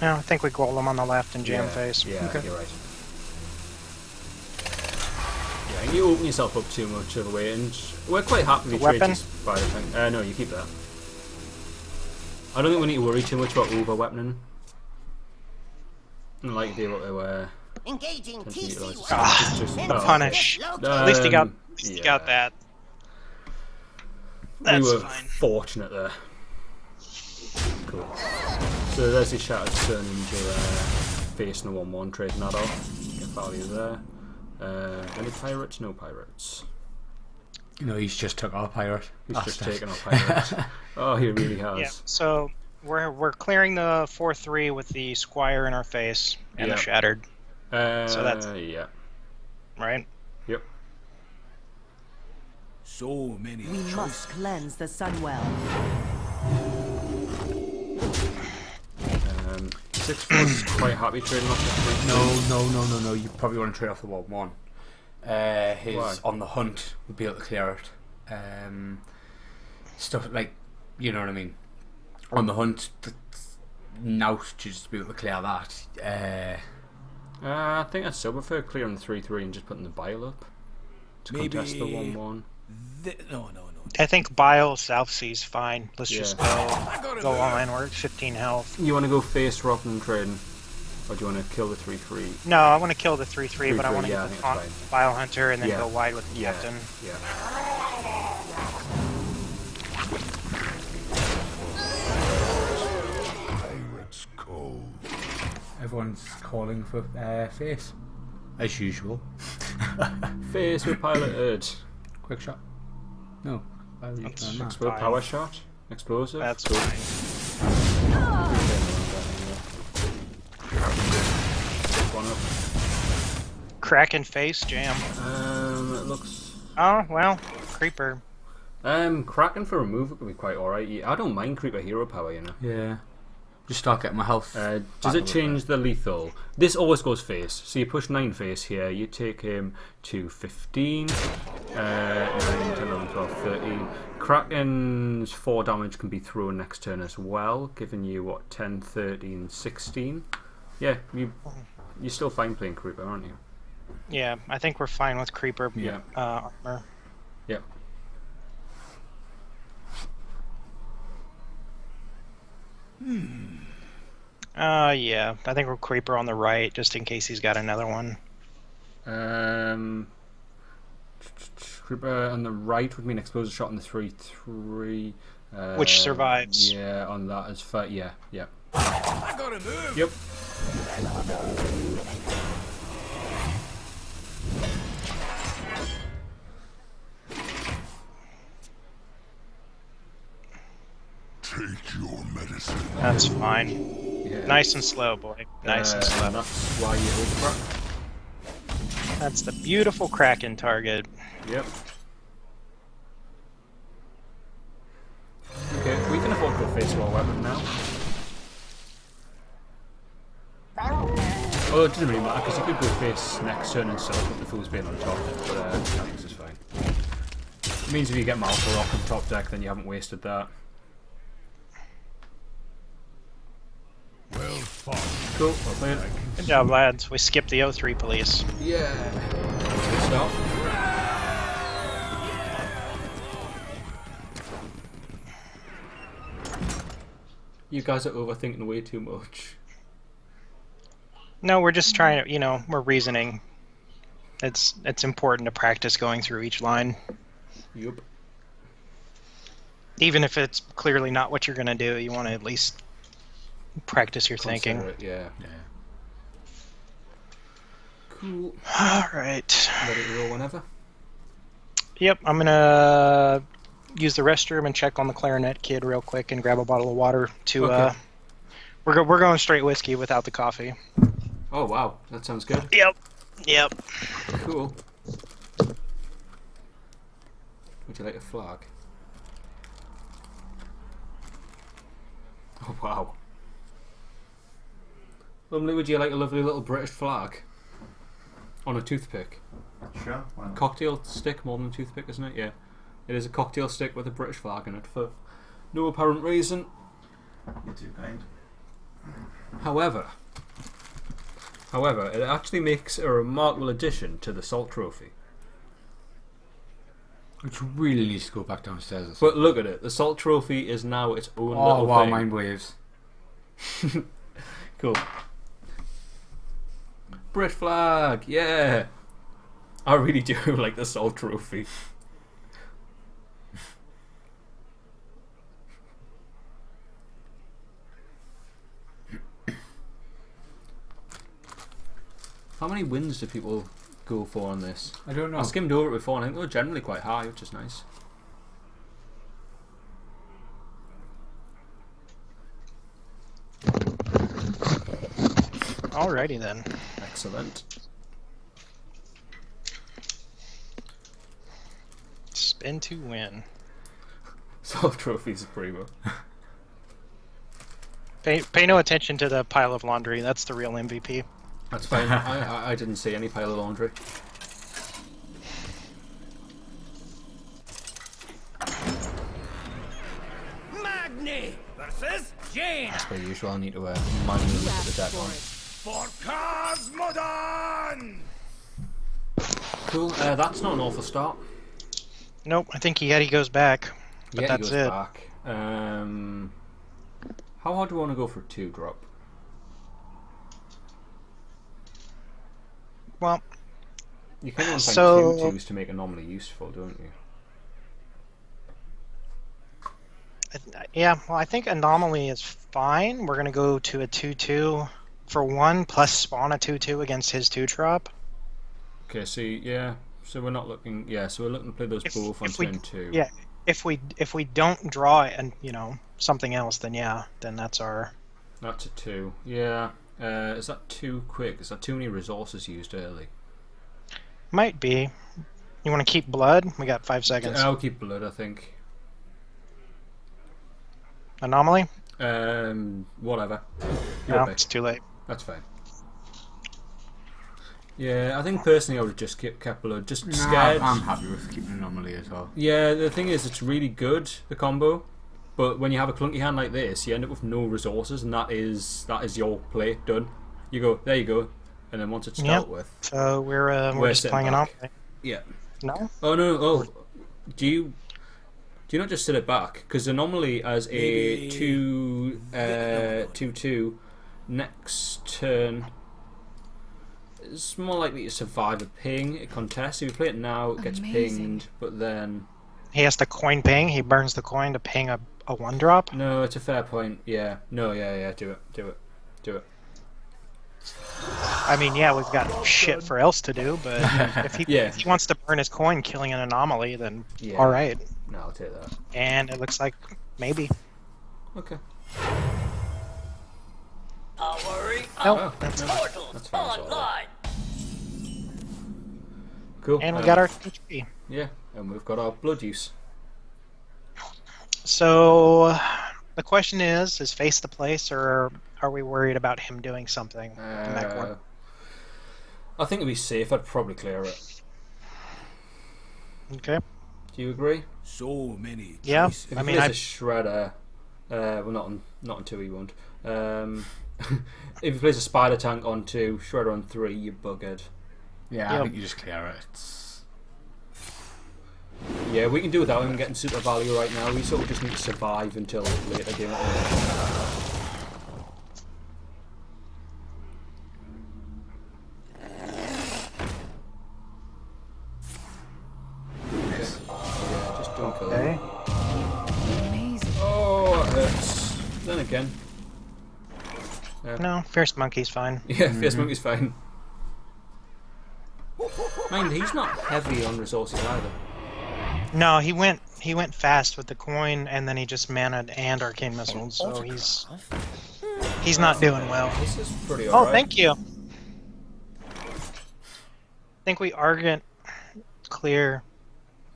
I think we golem on the left and jam face. Yeah, Okay. you're right. Yeah, you open yourself up too much of the way, and we're quite happy with Weapon? trades by the thing. No, you keep that. I don't think we need to worry too much about over weaponing. I'd like to be able to Engaging potentially TC. utilise Ah, just punish. At least he got that. That's we were fine. fortunate there. Cool. So there's his Shattered Sun into facing the 1/1, trading that off. Get value there. Any pirates? No pirates. No, he's just took our pirate. He's just taken our pirates. Oh, he really has. Yeah, so we're clearing the 4/3 with the Squire in our face and the Shattered, so that's yeah. right. Yep. So many We must cleanse the Sunwell. 6/4 is quite happy trading off the 3/3. No. You probably want to trade off the 1/1. His Why? on the hunt would be able to clear it. Stuff like, you know what I mean. On the hunt, now to just be able to clear that. I think I'd still prefer clearing the 3/3 and just putting the bile up to contest the 1/1. No. I think Bile South Sea's fine. Let's just I got it. go all in. We're at 15 health. You want to go face rather than trading, or do you want to kill the 3/3? No, I want to kill the 3/3, but I 3/3, want to yeah, I get think the it's fine. Bile Hunter and then Yeah. go wide with the Yeah. Captain. Yeah. Pirate's Cove. Everyone's calling for face, as usual. Face with piloted. Quick shot. No. Why would you turn that? Explode power shot. Explosive. That's Cool. fine. One up. Kraken face jam. It looks. Oh well, Creeper. Kraken for removal could be quite alright. I don't mind Creeper hero power, you know. Yeah. Just start getting my health. Does back it a change the lethal? This always goes face. So you push 9 face here, you take him to 15, 9, 10, 11, 12, 13. Kraken's 4 damage can be thrown next turn as well, giving you, what, 10, 13, 16? Yeah, you're still fine playing Creeper, aren't you? Yeah, I think we're fine with Creeper Yeah. armor. Yep. Yeah, I think we're Creeper on the right, just in case he's got another one. Creeper on the right would mean explosive shot on the 3/3. Which survives. Yeah, on that is fair. Yeah, yeah. I gotta move. Yep. Take your medicine. That's fine. Yeah. Nice and slow, boy. Nice and slow. That's why you hold the crack. That's the beautiful Kraken target. Yep. Okay, we can afford to go face our weapon now. Oh, it doesn't really matter because you could go face next turn and still put the fool's bane on top, but I think this is fine. It means if you get Malphite Rock on top deck, then you haven't wasted that. Well fought. Cool, well played. Good job, lads. We skipped the O3 police. Yeah. Good start. You guys are overthinking way too much. No, we're just trying to, we're reasoning. It's important to practice going through each line. Yup. Even if it's clearly not what you're going to do, you want to at least practice your Consider thinking. it, yeah. Cool. Alright. Ready to roll whenever? Yep, I'm going to use the restroom and check on the clarinet kid real quick and grab a bottle of water to, Okay. We're going straight whiskey without the coffee. Oh wow, that sounds good. Yep. Cool. Would you like a flag? Oh wow. Lumley, would you like a lovely little British flag? On a toothpick. Sure, why not? Cocktail stick more than a toothpick, isn't it? Yeah. It is a cocktail stick with a British flag in it for no apparent reason. You're too kind. However, it actually makes a remarkable addition to the Salt Trophy. Which really needs to go back downstairs. But look at it, the Salt Trophy is now its own Oh little wow, thing. mind waves. Cool. Brit flag, yeah. I really do like the Salt Trophy. How many wins do people go for on this? I don't know. I skimmed over it before and I think they're generally quite high, which is nice. Alrighty then. Excellent. Spin to win. Salt Trophy's primo. Pay no attention to the pile of laundry. That's the real MVP. That's fine. I didn't see any pile of laundry. Magni versus Jane. As per usual, I need to manually look at the deck on. For Cosmodon. Cool. That's not an awful start. Nope, I think Yeti goes back. But Yeah, that's he goes it. back. How hard do we want to go for a 2-drop? Well, You kind of want to find So- 2/2s to make anomaly useful, don't you? yeah, well, I think Anomaly is fine. We're going to go to a 2-2 for 1 plus spawn a 2-2 against his 2-drop. Okay, so yeah, so we're not looking. Yeah, so we're looking to play those both on turn 2. Yeah, if we don't draw and something else, then yeah, then that's our. That's a 2. Yeah. Is that too quick? Is that too many resources used early? Might be. You want to keep blood? We got 5 seconds. I'll keep blood, I think. Anomaly? Whatever. Your No, pick. it's too late. That's fine. Yeah, I think personally I would have just kept blood. Just Nah, scared. I'm happy with keeping anomaly as well. Yeah, the thing is, it's really good, the combo. But when you have a clunky hand like this, you end up with no resources, and that is your play done. You go, there you go, and then once it's dealt with, So we're just sitting playing an back. anomaly. Yeah. No. Oh no. Oh, do you not just sit it back? Because anomaly as a 2/2 next turn is more likely to survive a ping, a contest. If you play it now, it gets pinged, but then He has to coin ping. He burns the coin to ping a 1-drop. no, it's a fair point. Yeah, no, yeah, do it. I mean, yeah, we've got shit for else to do, but if he wants to burn his coin killing an anomaly, then all right. No, I'll take that. And it looks like maybe. Okay. Nope. That's fine. Cool. And we got our HP. Yeah, and we've got our blood use. So the question is Face the place, or are we worried about him doing something in that corner? I think it'd be safe. I'd probably clear it. Okay. Do you agree? So many. Yeah. choices. If I he mean, plays a shredder. Well, not on 2 he won't. If he plays a spider tank on 2, shredder on 3, you're buggered. Yeah, I Yep. think you just clear it. Yeah, we can do without him getting super value right now. We sort of just need to survive until later game. Yeah, just don't kill him. Amazing. Oh, that hurts. Then again. No, Fierce Monkey's fine. Yeah, Fierce Monkey's fine. Mind, he's not heavy on resources either. No, he went fast with the coin, and then he just mana'd and arcane missiles, so he's not doing well. This is pretty Oh, alright. thank you. I think we Argent clear.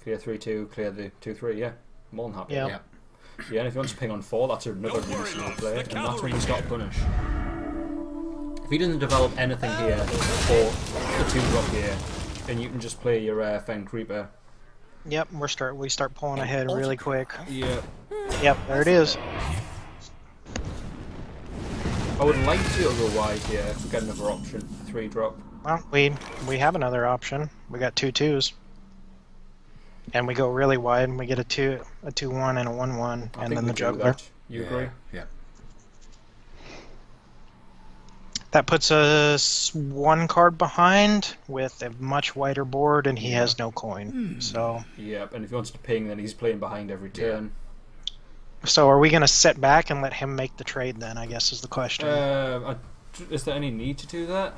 Clear 3-2, clear the 2-3, yeah. More than happy. Yeah. Yeah, and if he wants to ping on 4, that's another really smart play, and that's when you start punish. If he doesn't develop anything here for the 2-drop here, then you can just play your Fen Creeper. Yep, we start pulling ahead really quick. Yeah. Yep, there it is. I would like to go wide here if we get another option, 3-drop. Well, we have another option. We got 2/2s. And we go really wide, and we get a 2-1 and a 1-1, and then the juggler. You agree? Yeah. That puts us 1 card behind with a much wider board, and he has no coin. So. Yep, and if he wants to ping, then he's playing behind every turn. So are we going to sit back and let him make the trade then, I guess is the question. Is there any need to do that?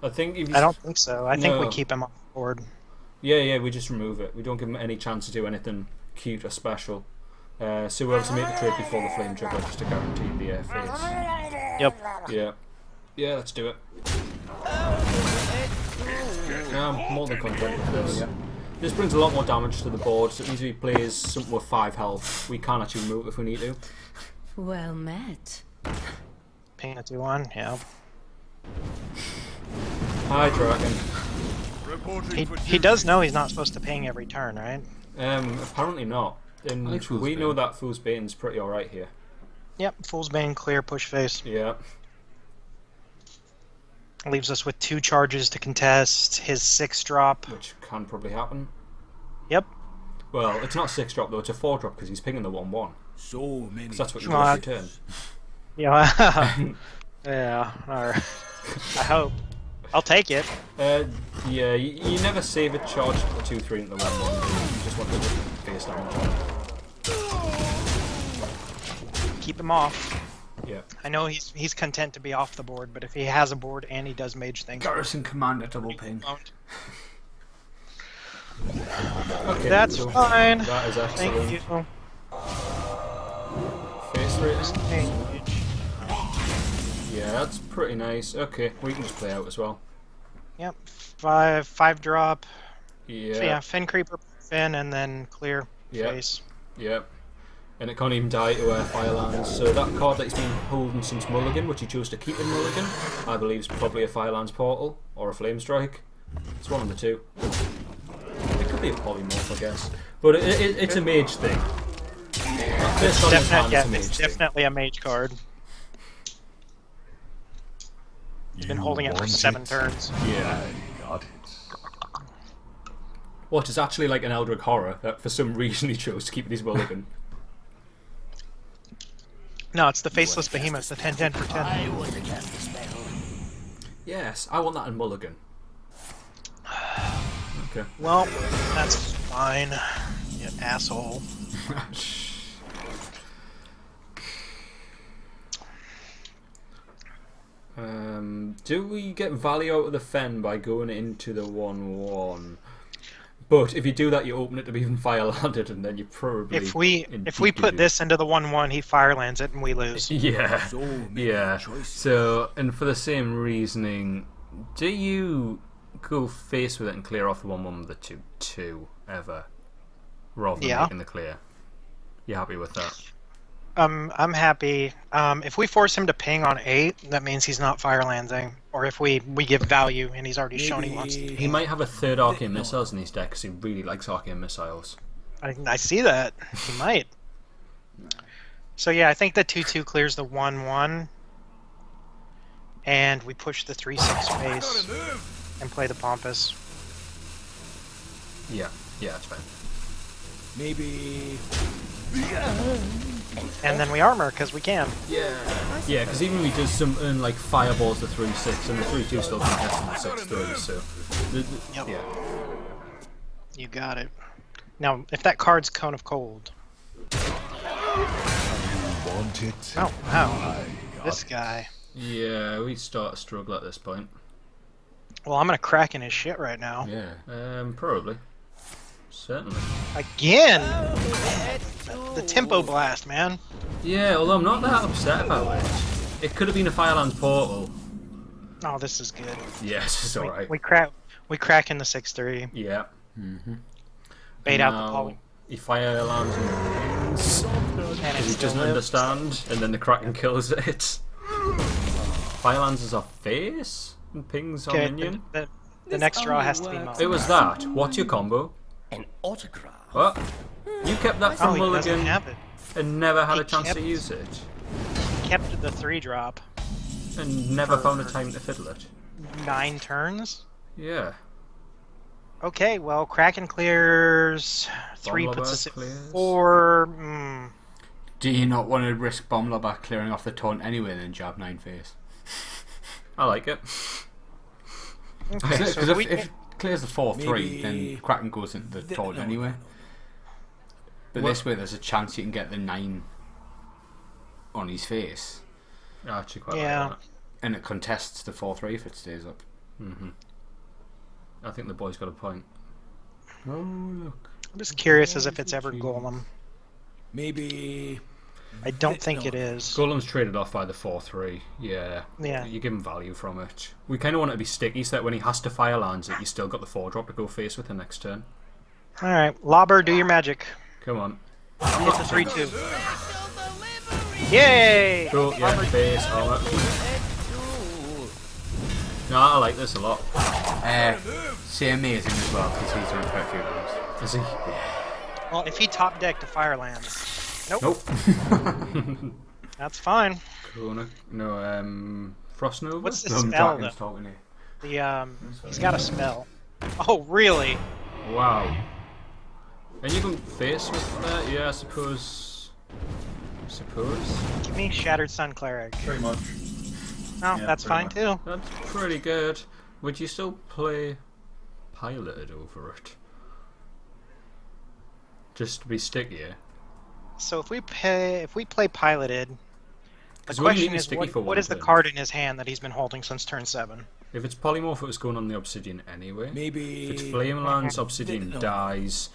I think if I don't think so. I think we No. keep him on the board. Yeah, we just remove it. We don't give him any chance to do anything cute or special. So we obviously make the trade before the flame juggler just to guarantee the face. Yep. Yeah, let's do it. I'm more than content with this. This brings a lot more damage to the board, so it means if he plays something with 5 health, we can actually move if we need to. Well met. Ping a 2-1, yeah. Hi, Dragon. He does know he's not supposed to ping every turn, right? Apparently not. And I think Fool's we know Bane. that Fool's Bane's pretty alright here. Yep, Fool's Bane, clear, push face. Yeah. Leaves us with 2 charges to contest, his 6-drop. Which can probably happen. Yep. Well, it's not 6-drop though, it's a 4-drop because he's pinging the 1-1. So many. Because that's what you do Well, every turn. Yeah. Yeah, alright. I hope. I'll take it. Yeah, you never save a charge to the 2-3 into the 1-1. You just want the face damage on. Keep him off. Yeah. I know he's content to be off the board, but if he has a board and he does mage things, Garrison Commander double ping. Okay, that's cool. fine. That is excellent. Thank you. Face rating. Mage. Yeah, that's pretty nice. Okay, we can just play out as well. Yep. 5-drop. Yeah. So yeah, Fin Creeper, Fin, and then clear Yep. face. Yep. and it can't even die to Firelands. So that card that he's been holding since Mulligan, which he chose to keep in Mulligan, I believe is probably a Firelands Portal or a Flame Strike. It's one of the two. It could be a polymorph, I guess, but it's a mage thing. It's definitely a mage card. He's been holding it for 7 turns. Yeah. Got it. What, it's actually like an Eldritch Horror that for some reason he chose to keep in his Mulligan. No, it's the Faceless Behemoth, the 10/10 for 10. I want to cast a spell. Yes, I want that in Mulligan. Okay. Well, that's fine, you asshole. Do we get value out of the Fen by going into the 1/1? But if you do that, you open it to be even Firelanded, and then you probably... If we put this into the 1/1, he Firelands it and we lose. Yeah, So many yeah. choices. So, and for the same reasoning, do you go face with it and clear off the 1/1 with the 2/2 ever, rather than making the clear? You happy with that? I'm happy. If we force him to ping on 8, that means he's not Firelandsing. Or if we give value and he's already shown he wants to. He might have a third Arcane Missiles in his deck because he really likes Arcane Missiles. I see that. He might. So yeah, I think the 2/2 clears the 1/1. And we push the 3/6 face and play the Pompous. Yeah, that's fine. Maybe. And then we armor because we can. Yeah, because even if he does something like Fireballs the 3/6, and the 3/2 still contests the 6/3, so... Yep. Yeah. You got it. Now, if that card's Cone of Cold. Want it? Oh, wow. This guy. Yeah, we start to struggle at this point. Well, I'm going to crack in his shit right now. Yeah, probably. Certainly. Again! The Tempo Blast, man. Yeah, although I'm not that upset about it. It could have been a Firelands Portal. Oh, this is good. Yes, it's alright. We crack in the 6/3. Yeah. Bait out the poly. He Firelands and pings. And He doesn't understand, and then the Kraken kills it. Firelands is our face, and pings our minion. The next draw has to be Mo. It was that. What's your combo? An autograph. What? You kept that from Oh, he doesn't Mulligan have it. and never had He a chance to kept- use it? He kept the 3-drop. And never found a time to fiddle it? 9 turns? Yeah. Okay, well, Kraken clears. 3 Bomb puts Lobber us at clears. 4. Do you not want to risk Bomb Lobber clearing off the taunt anyway than jab 9 face? I like it. Okay, Because so if it clears the 4/3, Maybe then Kraken goes into the taunt anyway. But this way, there's a chance you can get the 9 on his face, I actually quite Yeah. like that. and it contests the 4/3 if it stays up. I think the boy's got a point. Oh, look. I'm just curious as if it's ever Golem. Maybe. I don't think it is. Golem's traded off by the 4/3. Yeah. Yeah. You give him value from it. We kind of want it to be sticky so that when he has to Firelands it, you still got the 4-drop to go face with the next turn. Alright, Lobber, do your magic. Come on. Hit the 3/2. Yay! Cool, yeah, face, armor. No, I like this a lot. Say amazing as well, because he's run quite a few rounds. Is he? Well, if he top decked to Firelands. Nope. Nope. That's fine. Cool, no, Frost Nova? What's the spell, Dragon's though? talking here. He's got a spell. Oh, really? Wow. And you can face with that? Yeah, I suppose. Give me Shattered Sun Cleric. Pretty much. No, Yeah, that's pretty fine too. That's pretty good. Would you still play Piloted over it? Just to be stickier? So if we play Piloted, the 'Cause we only question need is sticky for what one is the turn. card in his hand that he's been holding since turn 7? If it's Polymorph, it's going on the Obsidian anyway. Maybe. If it's Flamelands, Obsidian dies.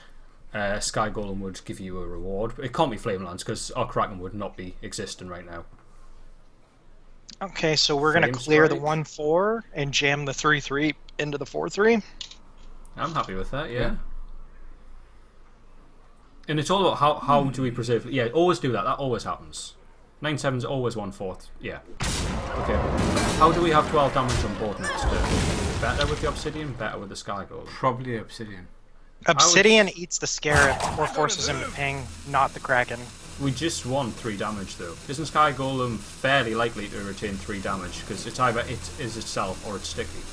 Sky Golem would give you a reward. But it can't be Flamelands because our Kraken would not be existing right now. Okay, so we're gonna Flame clear the Strike. 1/4 and jam the 3/3 into the 4/3. I'm happy with that, yeah. And it's all about how do we preserve. Yeah, always do that. That always happens. 9/7's always 1/4. Yeah. Okay. How do we have 12 damage on board next turn? Better with the obsidian, better with the sky golem. Probably obsidian. Obsidian eats the scarab or forces him to ping, not the kraken. We just won 3 damage though. Isn't Sky Golem fairly likely to retain 3 damage? Because it's either it is itself or it's sticky.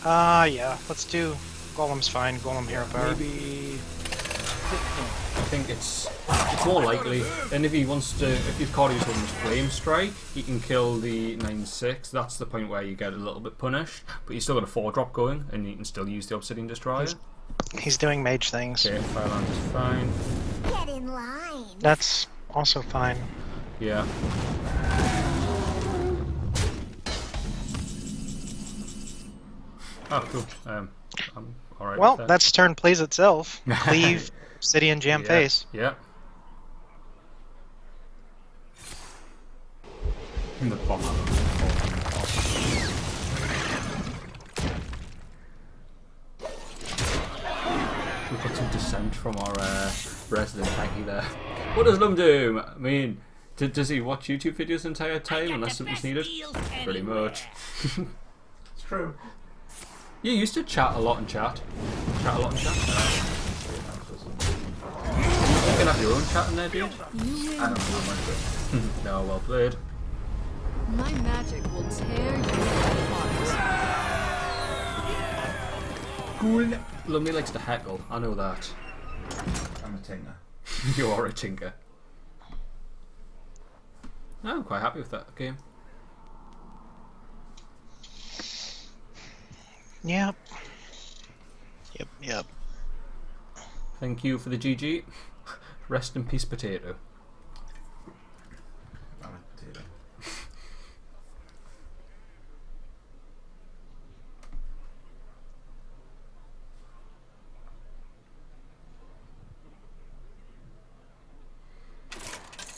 Yeah. Let's do Golem's fine. Golem hero power. Maybe. I think it's more likely. And if he wants to, if you've caught his flame strike, he can kill the 9/6. That's the point where you get a little bit punished, but you still got a 4-drop going, and you can still use the Obsidian Destroyer. He's doing mage things. Okay, Fireland is fine. Get in line. That's also fine. Yeah. Oh, cool. I'm alright. Well, with that. that's turn plays itself. Cleave, obsidian, jam Yeah, face. Yeah. In the bomber. We've got some dissent from our resident tanky there. What does Lum do? I mean, does he watch YouTube videos the entire time unless something's needed? Pretty much. It's true. You used to chat a lot in chat. Chat a lot in chat? You can have your own chat in there, dude. I don't know my good. No, well played. My magic will tear you apart. Cool. Lumley likes to heckle, I know that. I'm a tinker. You are a tinker. No, I'm quite happy with that game. Yep. Yep. Thank you for the GG. Rest in peace, potato. I'm a potato.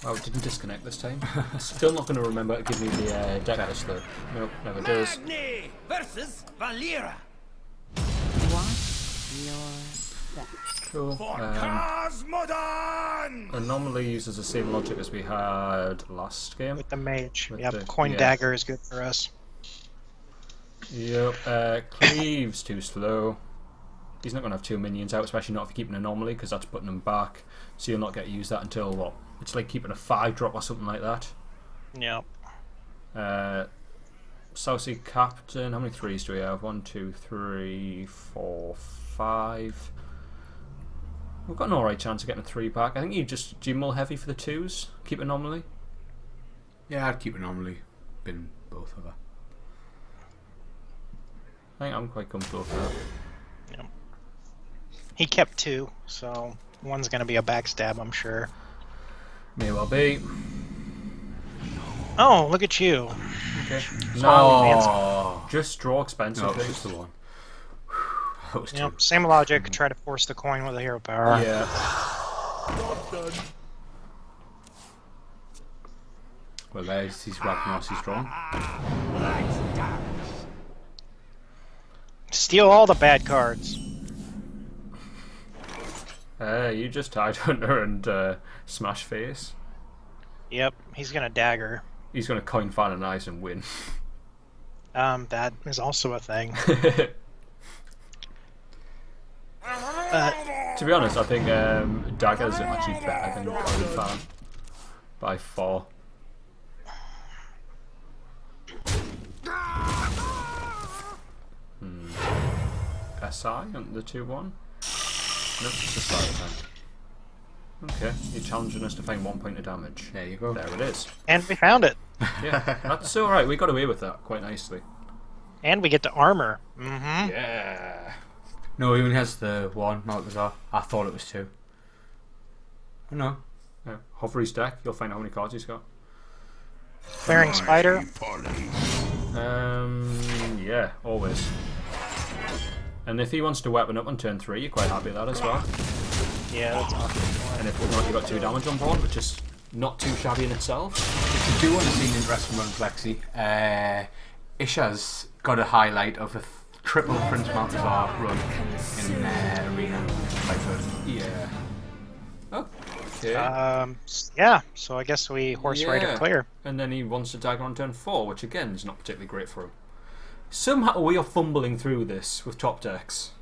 Oh, it didn't disconnect this time. Still not going to remember to give me the deck list though. Nope, never does. Magni versus Valera. Watch your step. Cool. For Cosmodon! Anomaly uses the same logic as we had last game. With the mage. With Yep. the- Coin yeah. dagger is good for us. Yep. Cleave's too slow. He's not going to have 2 minions out, especially not if you keep an anomaly, because that's putting him back. So you'll not get to use that until what? It's like keeping a 5-drop or something like that. Yep. Saucy Captain, how many 3s do we have? 1, 2, 3, 4, 5. We've got an alright chance of getting a 3-pack. I think you just Gmul heavy for the 2s. Keep anomaly. Yeah, I'd keep anomaly. Been both of her. I think I'm quite comfortable with that. Yep. He kept 2, so one's gonna be a backstab, I'm sure. May well be. Oh, look at you. Okay. Oh, Just draw expensive no, things. just the one. That was two. Yep. Same logic. Try to force the coin with a hero power. Yeah. Well, there's his Ragnars's strong. Steal all the bad cards. You just Tidehunter and Smash Face. Yep. He's gonna dagger. He's going to coin fan and eyes and win. That is also a thing. To be honest, I think Dagger's actually better than coin fan. By far. SI on the 2-1? Nope, it's a Spider Tank. Okay, you're challenging us to find 1 point of damage. There you go. There it is. And we found it. Yeah, that's alright, we got away with that quite nicely. And we get to armor. Mm-hmm. Yeah. No, he only has the one, Maltazar. I thought it was 2. Oh, no. Yeah. Hover his deck, you'll find out how many cards he's got. Wearing spider. Yeah, always. And if he wants to weapon up on turn 3, you're quite happy with that as well. Yeah, that's awesome. And if not, you got 2 damage on board, which is not too shabby in itself. If you do want to see an interesting run, Flexi, Isha's got a highlight of a triple Prince Maltazar run in Arena. Quite good. Yeah. Okay. Yeah. So I guess we horse ride it clear. And then he wants to dagger on turn 4, which again is not particularly great for him. Somehow we are fumbling through this with top decks.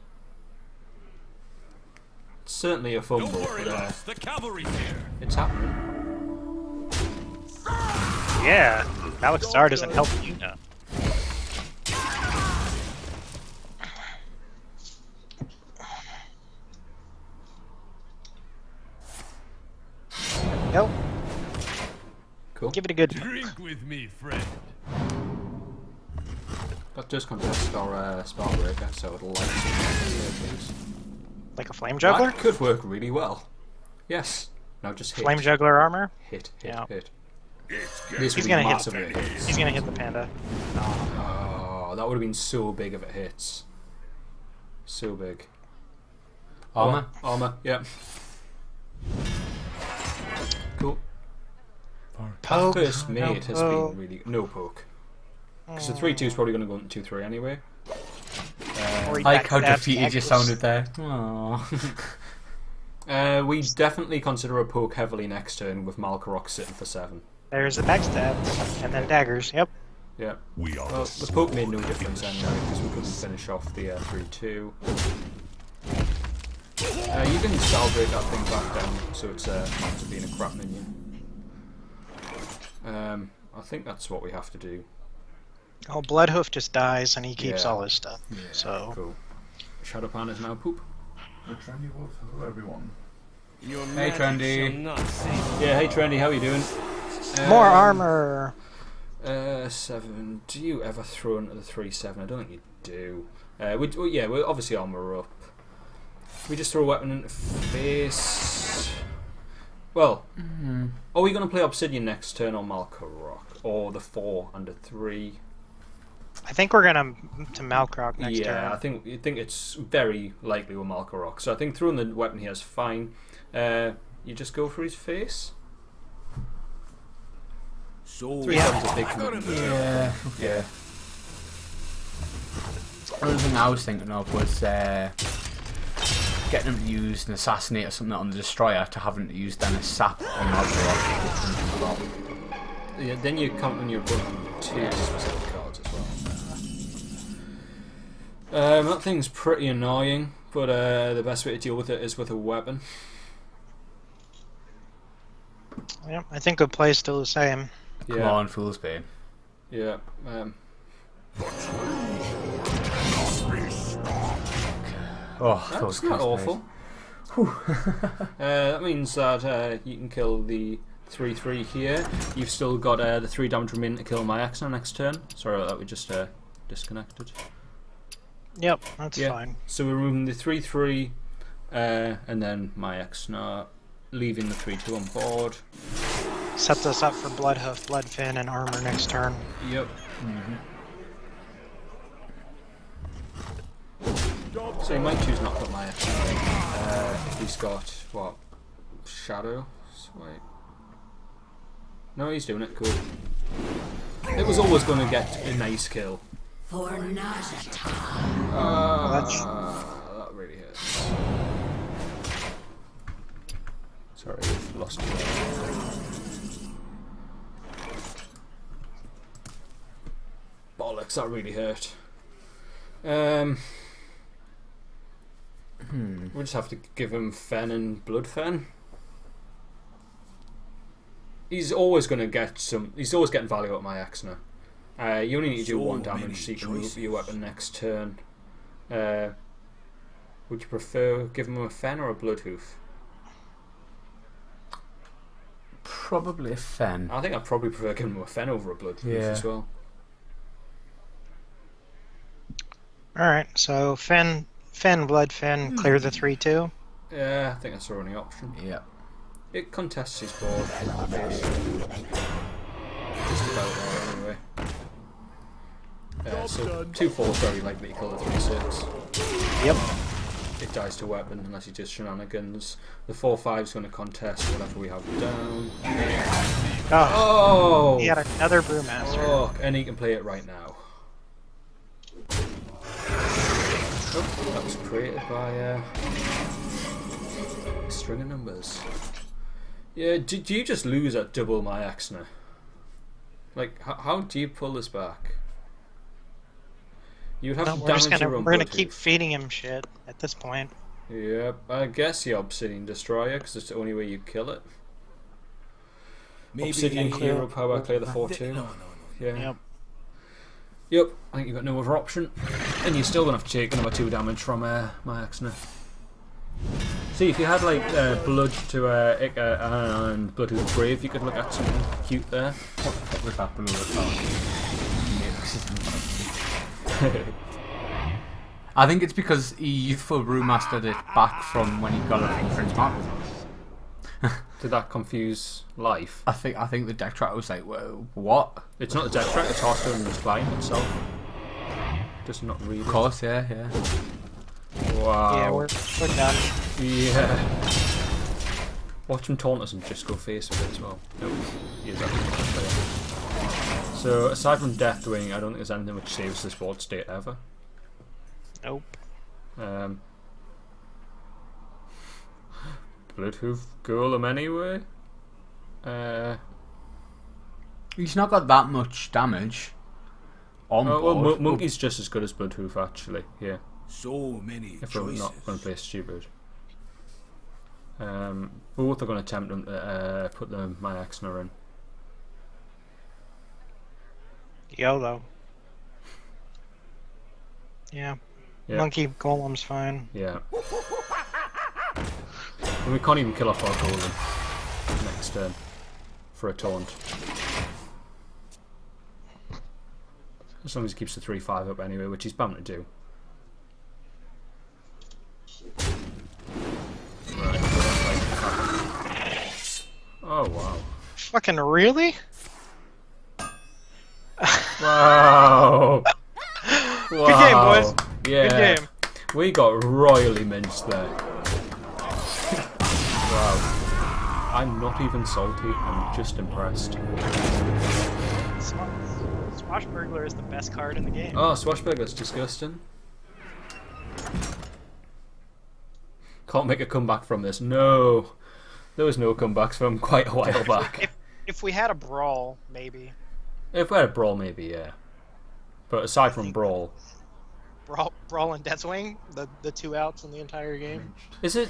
It's certainly a fumble. Don't worry, lads. The cavalry's here. It's happening. Yeah. Alex Czar doesn't help you now. Go. Cool. Give it a good. Drink with me, friend. That does contest our Spellbreaker, so it'll like things. Like a flame juggler? That could work really well. Yes. Now just hit. Flame juggler armor? Hit. Yeah. This He's would gonna be hit massive if it hits. He's gonna hit the panda. Oh, that would have been so big if it hits. So big. Armor? Armor, yeah. Cool. Poke. First mate No has poke. been really... No poke. Because the 3-2 is probably going to go into 2-3 anyway. Or he Like how backstabs defeated you Agnes. sounded there. Aww. We definitely consider a poke heavily next turn with Malkorok sitting for 7. There's a backstab. And then daggers. Yep. Yeah. We are Well, the poke made no difference anyway because we couldn't finish off the 3-2. You can salvage that thing back down so it's back to being a crap minion. I think that's what we have to do. Oh, Bloodhoof just dies and he keeps Yeah. all his stuff. Yeah, So cool. Shadowpan is now poop. Trendy Wolf, hello everyone. Your Hey, magic Trendy. shall not save Yeah, hey Trendy, how you doing? more armor. 7. Do you ever throw into the 3-7? I don't think you do. We're obviously armor up. We just throw a weapon into face. Well, are we going to play Obsidian next turn on Malkorok? Or the 4 and a 3? I think we're gonna to Malkrok next turn. Yeah, I think it's very likely with Malkorok. So I think throwing the weapon here is fine. You just go for his face. So 3-7's a big commitment. Yeah. Yeah. The other thing I was thinking of was getting him to use an assassinate or something on the destroyer to having to use then a sap on Malkorok. Yeah, then you count on your opponent 2 specific cards as well. That thing's pretty annoying, but the best way to deal with it is with a weapon. Yep, I think the play's still the same. Come on, Fool's Bane. Yeah. Oh, That's not awful. That means that you can kill the 3-3 here. You've still got the 3 damage remaining to kill my Exner next turn. Sorry that we just disconnected. Yep, that's fine. So we're removing the 3-3 and then my Exner, leaving the 3-2 on board. Sets us up for Bloodhoof, Bloodfin, and armor next turn. Yep. So he might choose not to put my Exner if he's got, what, Shadow? Wait. No, he's doing it. Cool. It was always going to get a nice kill. For Najata. That really hurts. Sorry, I've lost you. Bollocks, that really hurt. We just have to give him Fen and Blood Fen. He's always going to get some. He's always getting value out of my Exner. You only need to do 1 damage so you can move your weapon next turn. Would you prefer give him a Fen or a Bloodhoof? Probably a Fen. I think I'd probably prefer giving him a Fen over a Bloodhoof as well. Alright, so Fen, Bloodfin, clear the 3-2. Yeah, I think that's our only option. Yeah. It contests his board. Just about there anyway. So 2-4 is very likely to kill the 3-6. Yep. It dies to weapon unless he does shenanigans. The 4-5 is going to contest whatever we have down. Oh! He had another Brewmaster. Oh, and he can play it right now. Oh, that was created by a string of numbers. Yeah, do you just lose at double my Axner? Like, how do you pull this back? You'd have No, to we're just damage gonna your own we're gonna blood keep hoof. feeding him shit at this point. Yep, I guess the Obsidian Destroyer, because it's the only way you kill it. Maybe Obsidian clear- Hero Power, clear the 4-2. No. Yeah. Yep. Yep, I think you've got no other option. And you're still going to have to take another 2 damage from my Axner. See, if you had like blood to Ica and blood to the grave, you could look at something cute there. What the fuck was that blue? I think it's because he youthful brewmastered it back from when he got it from Prince Marcus. Did that confuse life? I think the deck tracker was like, whoa, what? It's not the deck track, it's Hearthstone's client itself. Just not read Of it. course, yeah. Wow. Yeah, we're done. Yeah. Watch him taunt us and just go face with it as well. Nope. He is actually not there. So, aside from Deathwing, I don't think there's anything which saves this board state ever. Nope. Bloodhoof Golem anyway. He's not got that much damage on Well, board. Monkey's just as good as Bloodhoof actually. Yeah. So many If we're choices. not going to play stupid. Both are going to attempt them to put my Axner in. YOLO. Yeah. Yeah. Monkey Golem's fine. Yeah. And we can't even kill off our Golem next turn for a taunt. As long as he keeps the 3-5 up anyway, which he's bound to do. Right. Oh wow. Fucking really? Wow. Good game, boys. Yeah. Good game. We got royally minced there. Wow. I'm not even salty, I'm just impressed. Swashbuckler is the best card in the game. Oh, Swashbuckler's disgusting. Can't make a comeback from this. No. There was no comebacks from quite a while back. If we had a brawl, maybe. If we had a Brawl, maybe, yeah. But aside from Brawl... Brawl and Deathwing, the 2 outs in the entire game. Is it...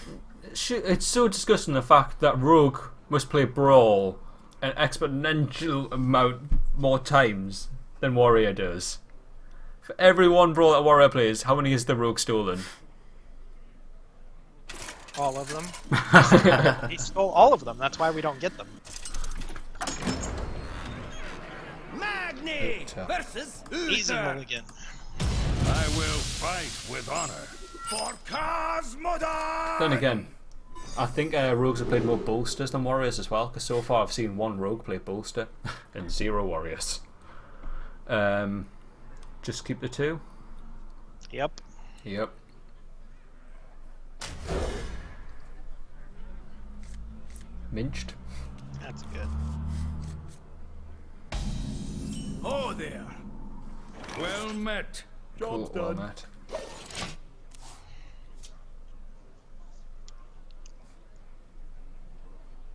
It's so disgusting the fact that Rogue must play Brawl an exponential amount more times than Warrior does. For every one Brawl that Warrior plays, how many has the Rogue stolen? All of them. He stole all of them. That's why we don't get them. Magni versus Easy Uther. mulligan. I will fight with honor for Cosmodon. Then again, I think Rogues have played more Bolsters than Warriors as well, because so far I've seen 1 Rogue play Bolster and 0 Warriors. Just keep the 2? Yep. Yep. Minched. That's good. Oh there. Well met. Cool, well met.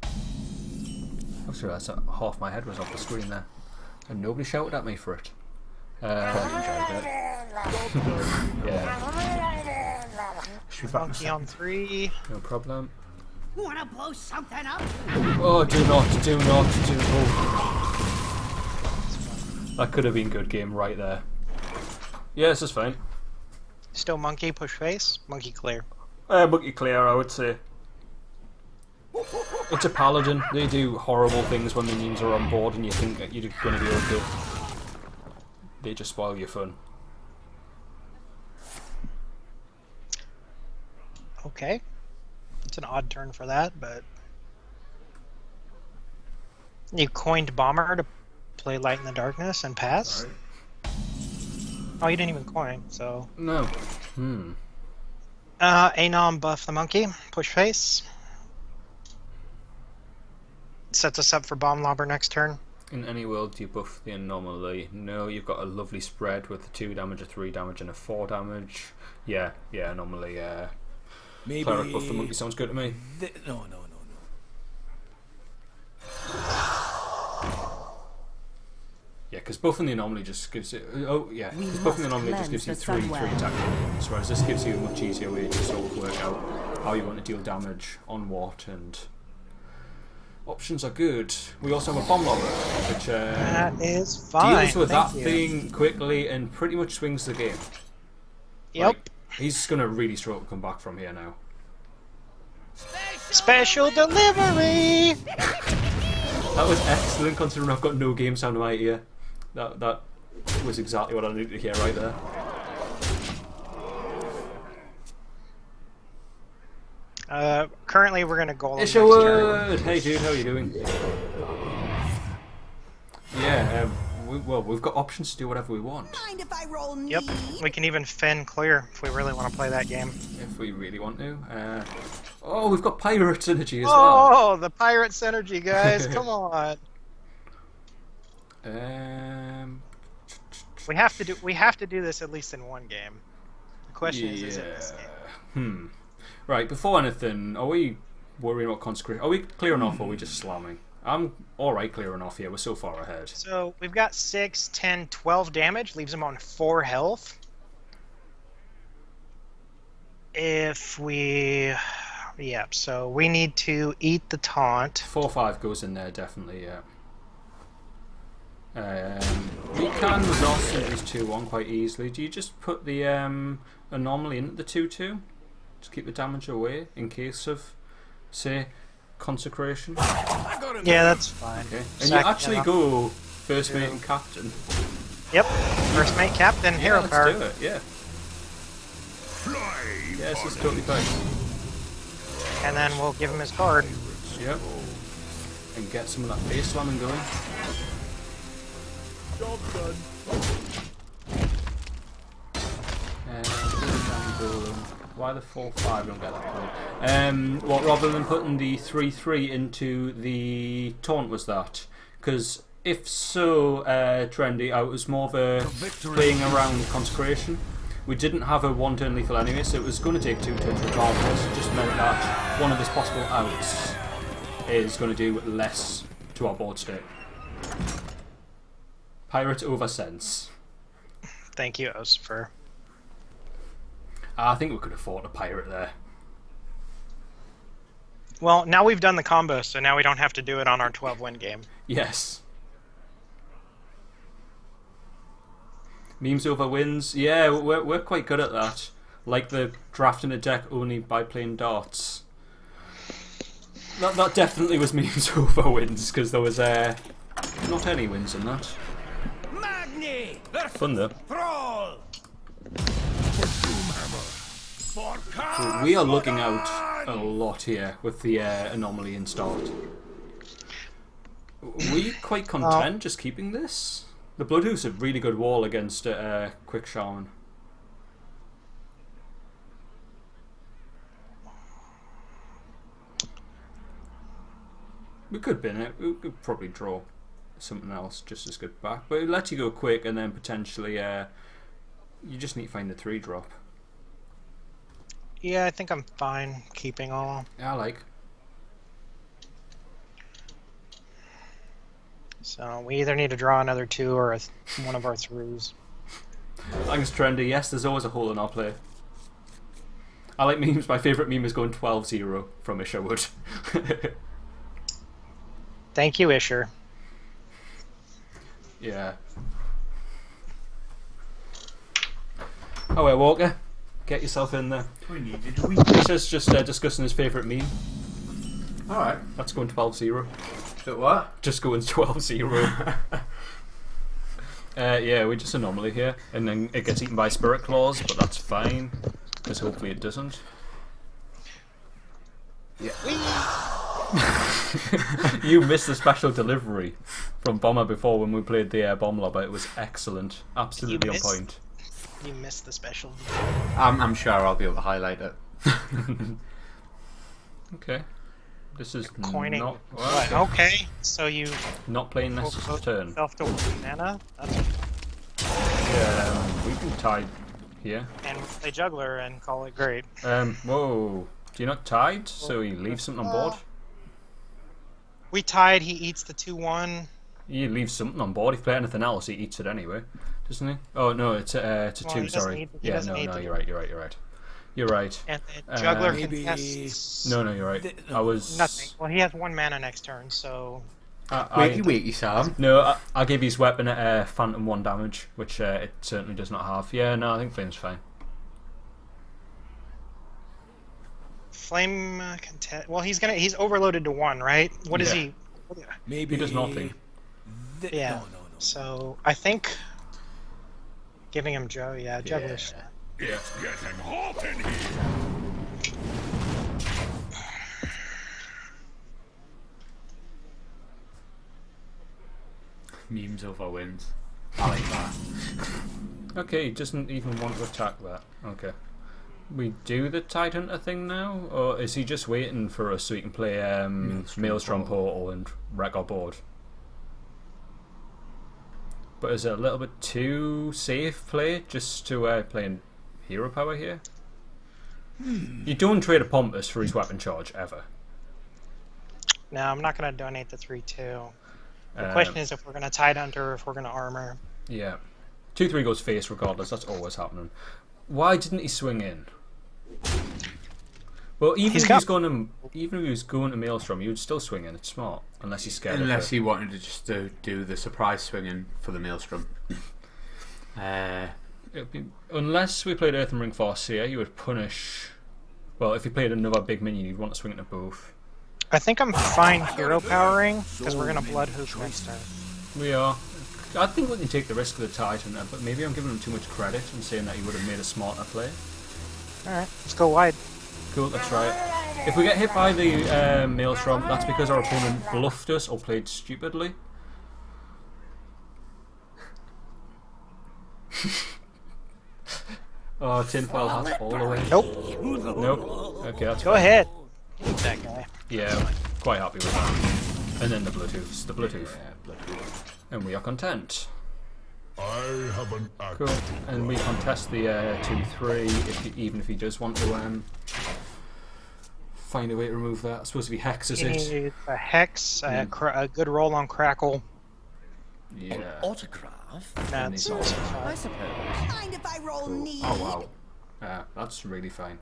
I just realised that half my head was off the screen there. And nobody shouted at me for it. Probably enjoyed it. Yeah. Monkey on 3. No problem. Wanna blow something up? Oh, do not. Oh. That could have been good game right there. Yeah, this is fine. Still monkey, push face. Monkey clear. Monkey clear, I would say. It's a paladin. They do horrible things when minions are on board and you think that you're going to be okay. They just spoil your fun. Okay. It's an odd turn for that, but... You coined Bomber to play Light in the Darkness and pass? Right. Oh, you didn't even coin, so... No. Anom buff the monkey. Push face. Sets us up for Bomb Lobber next turn. In any world, do you buff the anomaly? No, you've got a lovely spread with a 2 damage, a 3 damage, and a 4 damage. Yeah, anomaly. Maybe Cleric buff the monkey sounds good to me. No. Yeah, because buffing the anomaly just gives it. Oh yeah, We because buffing the must anomaly just gives you cleanse the three sunwell. attack units, whereas this gives you a much easier way to sort of work out how you want to deal damage on what, and options are good. We also have a bomb lobber, which That is fine. deals with Thank that you. thing quickly and pretty much swings the game. Yep. Like, he's gonna really struggle to come back from here now. Special delivery. That was excellent considering I've got no game sound in my ear. That was exactly what I needed to hear right there. Currently, we're gonna golem next turn. Isherwood! Hey dude, how are you doing? Yeah, we've got options to do whatever we want. Mind if I roll me? Yep. We can even Fen clear if we really want to play that game. If we really want to. Oh, we've got pirate synergy as well. Oh, the pirate synergy, guys! Come on. We have to do this at least in one game. The question is it this game? Right, before anything, are we worrying about consecration? Are we clearing off or are we just slamming? I'm alright clearing off here, we're so far ahead. So we've got 6, 10, 12 damage, leaves him on 4 health. If we... Yeah, so we need to eat the taunt. 4-5 goes in there, definitely, yeah. We can resolve series 2-1 quite easily. Do you just put the anomaly into the 2-2? Just keep the damage away in case of, say, consecration? Yeah, that's fine. Okay. And you actually go first mate and captain. Yep, first mate, captain, hero let's card. do it, yeah. Yeah, this is totally fine. And then we'll give him his card. Yep. And get some of that face slamming going. Job done. Why the 4-5? Don't get that point. What, rather than putting the 3-3 into the taunt, was that? Because if so, Trendy, I was more of a playing around consecration. We didn't have a 1-turn lethal anyway, so it was going to take 2 turns regardless. It just meant that one of his possible outs is going to do less to our board state. Pirate over sense. Thank you, Osopher. I think we could afford a pirate there. Well, now we've done the combo, so now we don't have to do it on our 12-win game. Yes. Memes over wins. Yeah, we're quite good at that. Like the drafting a deck only by playing darts. That definitely was memes over wins, because there was not any wins in that. Magni! Fun though. Thrall! So we are looking out a lot here with the anomaly installed. Were you quite content just keeping this? The Bloodhoof's a really good wall against Quick Shaman. We could bin it. We could probably draw something else just as good back. But it lets you go quick and then potentially you just need to find the 3-drop. Yeah, I think I'm fine keeping all. Yeah, I like. So we either need to draw another 2 or one of our 3s. Thanks, Trendy. Yes, there's always a hole in our play. I like memes. My favourite meme is going 12-0 from Isherwood. Thank you, Isher. Yeah. Oh, well, Walker. Get yourself in there. We needed we. Isher's just discussing his favourite meme. Alright. That's going 12-0. So what? Just going 12-0. Yeah, we're just anomaly here. And then it gets eaten by Spirit Claws, but that's fine. Because hopefully it doesn't. Yeah. You missed the special delivery from Bomber before when we played the bomb lobber. It was excellent. Absolutely on point. You missed the special. I'm sure I'll be able to highlight it. Okay. This is Coining. not... What? Okay, so you... Not playing this turn. Yourself to 1 mana? That's... Yeah, we can tie here. And play Juggler and call it great. Whoa. Do you not tied? So you leave something on board? We tied. He eats the 2-1. He leaves something on board. If you play anything else, he eats it anyway, doesn't he? Oh no, it's a Well, 2. he doesn't Sorry. need- he Yeah, doesn't no, need no, the- you're right. You're right. And the juggler maybe- contests. No, you're right. I was Nothing. Well, he has 1 mana next turn, so. Wakey, Sam. No, I gave his weapon Phantom 1 damage, which it certainly does not have. Yeah, no, I think Flame's fine. Flame contest. Well, he's overloaded to 1, right? What is Yeah. he? Maybe He does nothing. Yeah. No. So I think giving him Joe, juggler's. It's getting hot in here. Memes over wins. I like that. Okay, he doesn't even want to attack that. Okay. We do the Tidehunter thing now? Or is he just waiting for us so he can play Maelstrom Portal and wreck our board? But is it a little bit too safe play just to play in hero power here? You don't trade a Pompous for his weapon charge, ever. No, I'm not going to donate the 3/2. The question is if we're going to Tidehunter or if we're going to armor. Yeah. 2/3 goes face regardless, that's always happening. Why didn't he swing in? Well, even if he was going to Maelstrom, he would still swing in. It's smart, unless he's scared. Unless he wanted to just do the surprise swinging for the Maelstrom. Unless we played Earth and Ring Farseer, you would punish. Well, if you played another big minion, you'd want to swing into both. I think I'm fine hero powering because we're going to Blood Hoop next turn. We are. I think we can take the risk of the Titan, but maybe I'm giving him too much credit and saying that he would have made a smarter play. Alright, let's go wide. Cool, let's try it. If we get hit by the Maelstrom, that's because our opponent bluffed us or played stupidly. Oh, tinfoil hat all the way. Nope. Nope. Okay, that's Go fine. ahead. Eat that guy. Yeah, quite happy with that. And then the Bluetooth's the Bluetooth. And we are content. I have an action. Cool. And we contest the 2/3 even if he does want to find a way to remove that. It's supposed to be Hex, is He it? needs a Hex, a good roll on Crackle. Yeah. Autograph? That's And also I fine. suppose. Mind if I roll Cool. neat? Oh wow. That's really fine.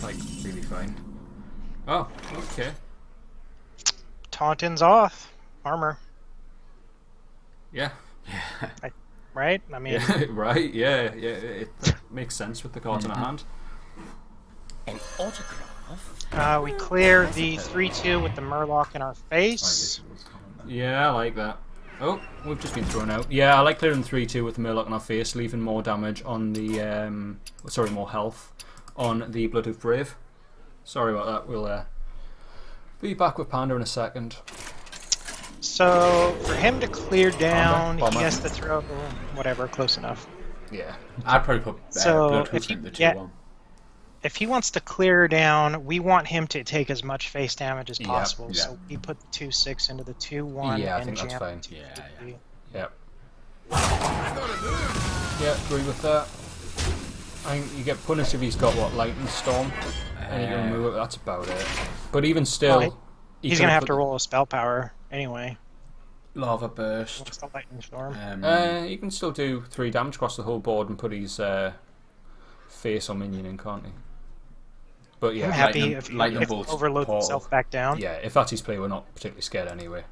Like, really fine. Oh, okay. Taunton's off. Armor. Yeah. Right? I mean, Yeah, right, yeah, it makes sense with the cards in our hand. An autograph? we clear the 3/2 with the Murloc in our face. Yeah, I like that. Oh, we've just been thrown out. Yeah, I like clearing 3/2 with the Murloc in our face, leaving more damage on the, more health on the Bloodhoof Brave. Sorry about that, we'll be back with Panda in a second. So, for him to clear down, Bomber. he has to throw whatever, close enough. Yeah. I'd probably put So, Bloodhoof if you in the get- 2-1. If he wants to clear down, we want him to take as much face damage as Yeah, possible. yeah. So we put the 2/6 into the 2/1 Yeah, I and think that's jam fine. the Yeah, 2/3. Yep. Yeah, agree with that. I think you get punished if he's got, what, Lightning Storm? And you can remove it, that's about it. But even still... Well, he He's could've gonna have put- to roll a spell power anyway. Lava Burst. What's the lightning storm? You can still do 3 damage across the whole board and put his face or minion in, can't he? But yeah, I'm happy lightning- if lightning he bolts overloads portal. himself back down. yeah, if that's his play, we're not particularly scared anyway.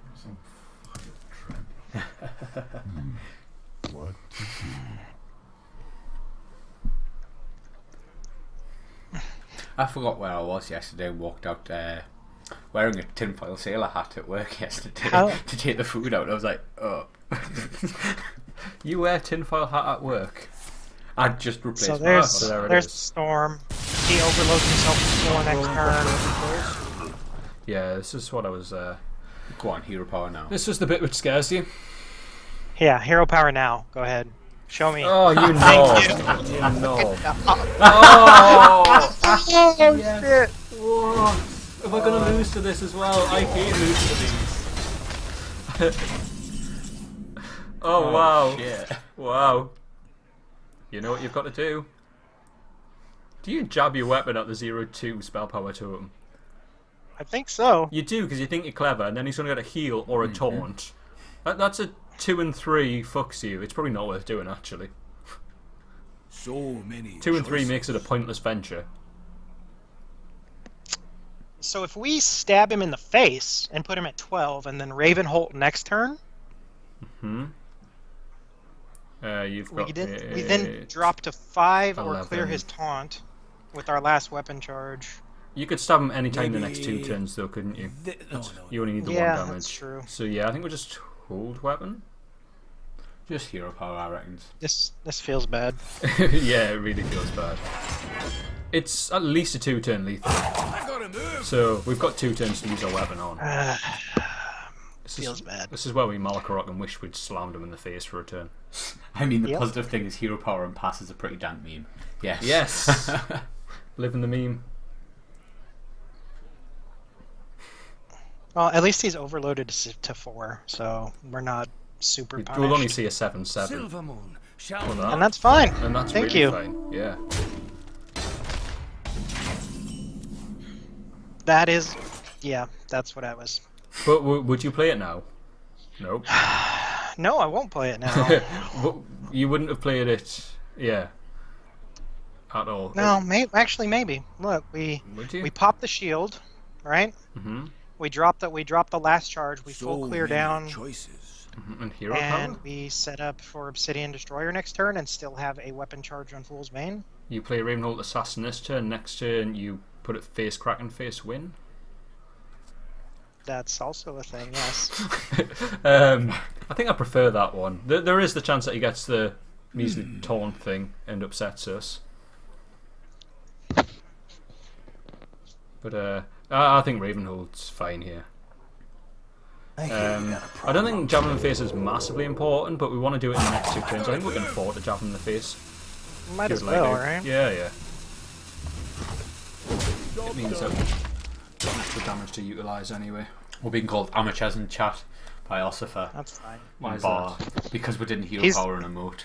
What? I forgot where I was yesterday and walked out wearing a tinfoil sailor hat at work yesterday to take the food out. I was like, oh. You wear tinfoil hat at work? I'd just replaced So my there's so there it there's is. the storm. He overloads himself before next turn. Yeah, this is what I was... Go on, hero power now. This was the bit which scares you. Yeah, hero power now. Go ahead. Show me. Oh, you Thank know. you. You know. Oh shit! Whoa. Am I going to lose to this as well? I hate losing to these. Oh, wow. Shit. Wow. You know what you've got to do? Do you jab your weapon at the 0/2 spell power totem? I think so. You do, because you think you're clever, and then he's going to get a heal or a taunt. That's a 2 and 3 fucks you. It's probably not worth doing, actually. So many 2 and 3 choices. makes it a pointless venture. So if we stab him in the face and put him at 12, and then Ravenholt next turn, You've got we then drop to 5 or clear 11. his taunt with our last weapon charge. You could stab him anytime in the next 2 Maybe- turns, though, couldn't you? No. You only need the Yeah, 1 damage. that's true. So yeah, I think we'll just hold weapon. Just hero power, I reckon. This feels bad. Yeah, it really feels bad. It's at least a 2-turn lethal. I gotta move. So we've got 2 turns to use our weapon on. Feels bad. This is where we Malkarok and wish we'd slammed him in the face for a turn. I mean, the Yep. positive thing is hero power and pass is a pretty dank meme. Yes. Yes. Live in the meme. Well, at least he's overloaded to 4, so we're not super punished. We'll only see a 7/7. Silver Moon, shall For we? that. And that's fine. And that's Thank really you. fine. Yeah. That is, yeah, that's what I was. But would you play it now? Nope. No, I won't play it now. But you wouldn't have played it, yeah, at all. No, actually maybe. Look, we Would you? pop the shield, right? Mm-hmm. We drop the last charge. We full clear many down, choices. And hero and power? we set up for Obsidian Destroyer next turn, and still have a weapon charge on Fool's Bane. You play Ravenholt Assassin this turn. Next turn, you put it face crack and face win. That's also a thing, yes. I think I prefer that one. There is the chance that he gets the measly taunt thing and upsets us. But I think Ravenholt's fine here. I don't think jabbing in the face is massively important, but we want to do it in the next 2 turns. I think we can afford to jab him in the face. Might Give as it like well, a- right? Yeah. It means that got extra damage to utilise anyway. We're being called amateurs in chat by Osopher. That's fine. Why is Bar, because we didn't hero He's- power and emote.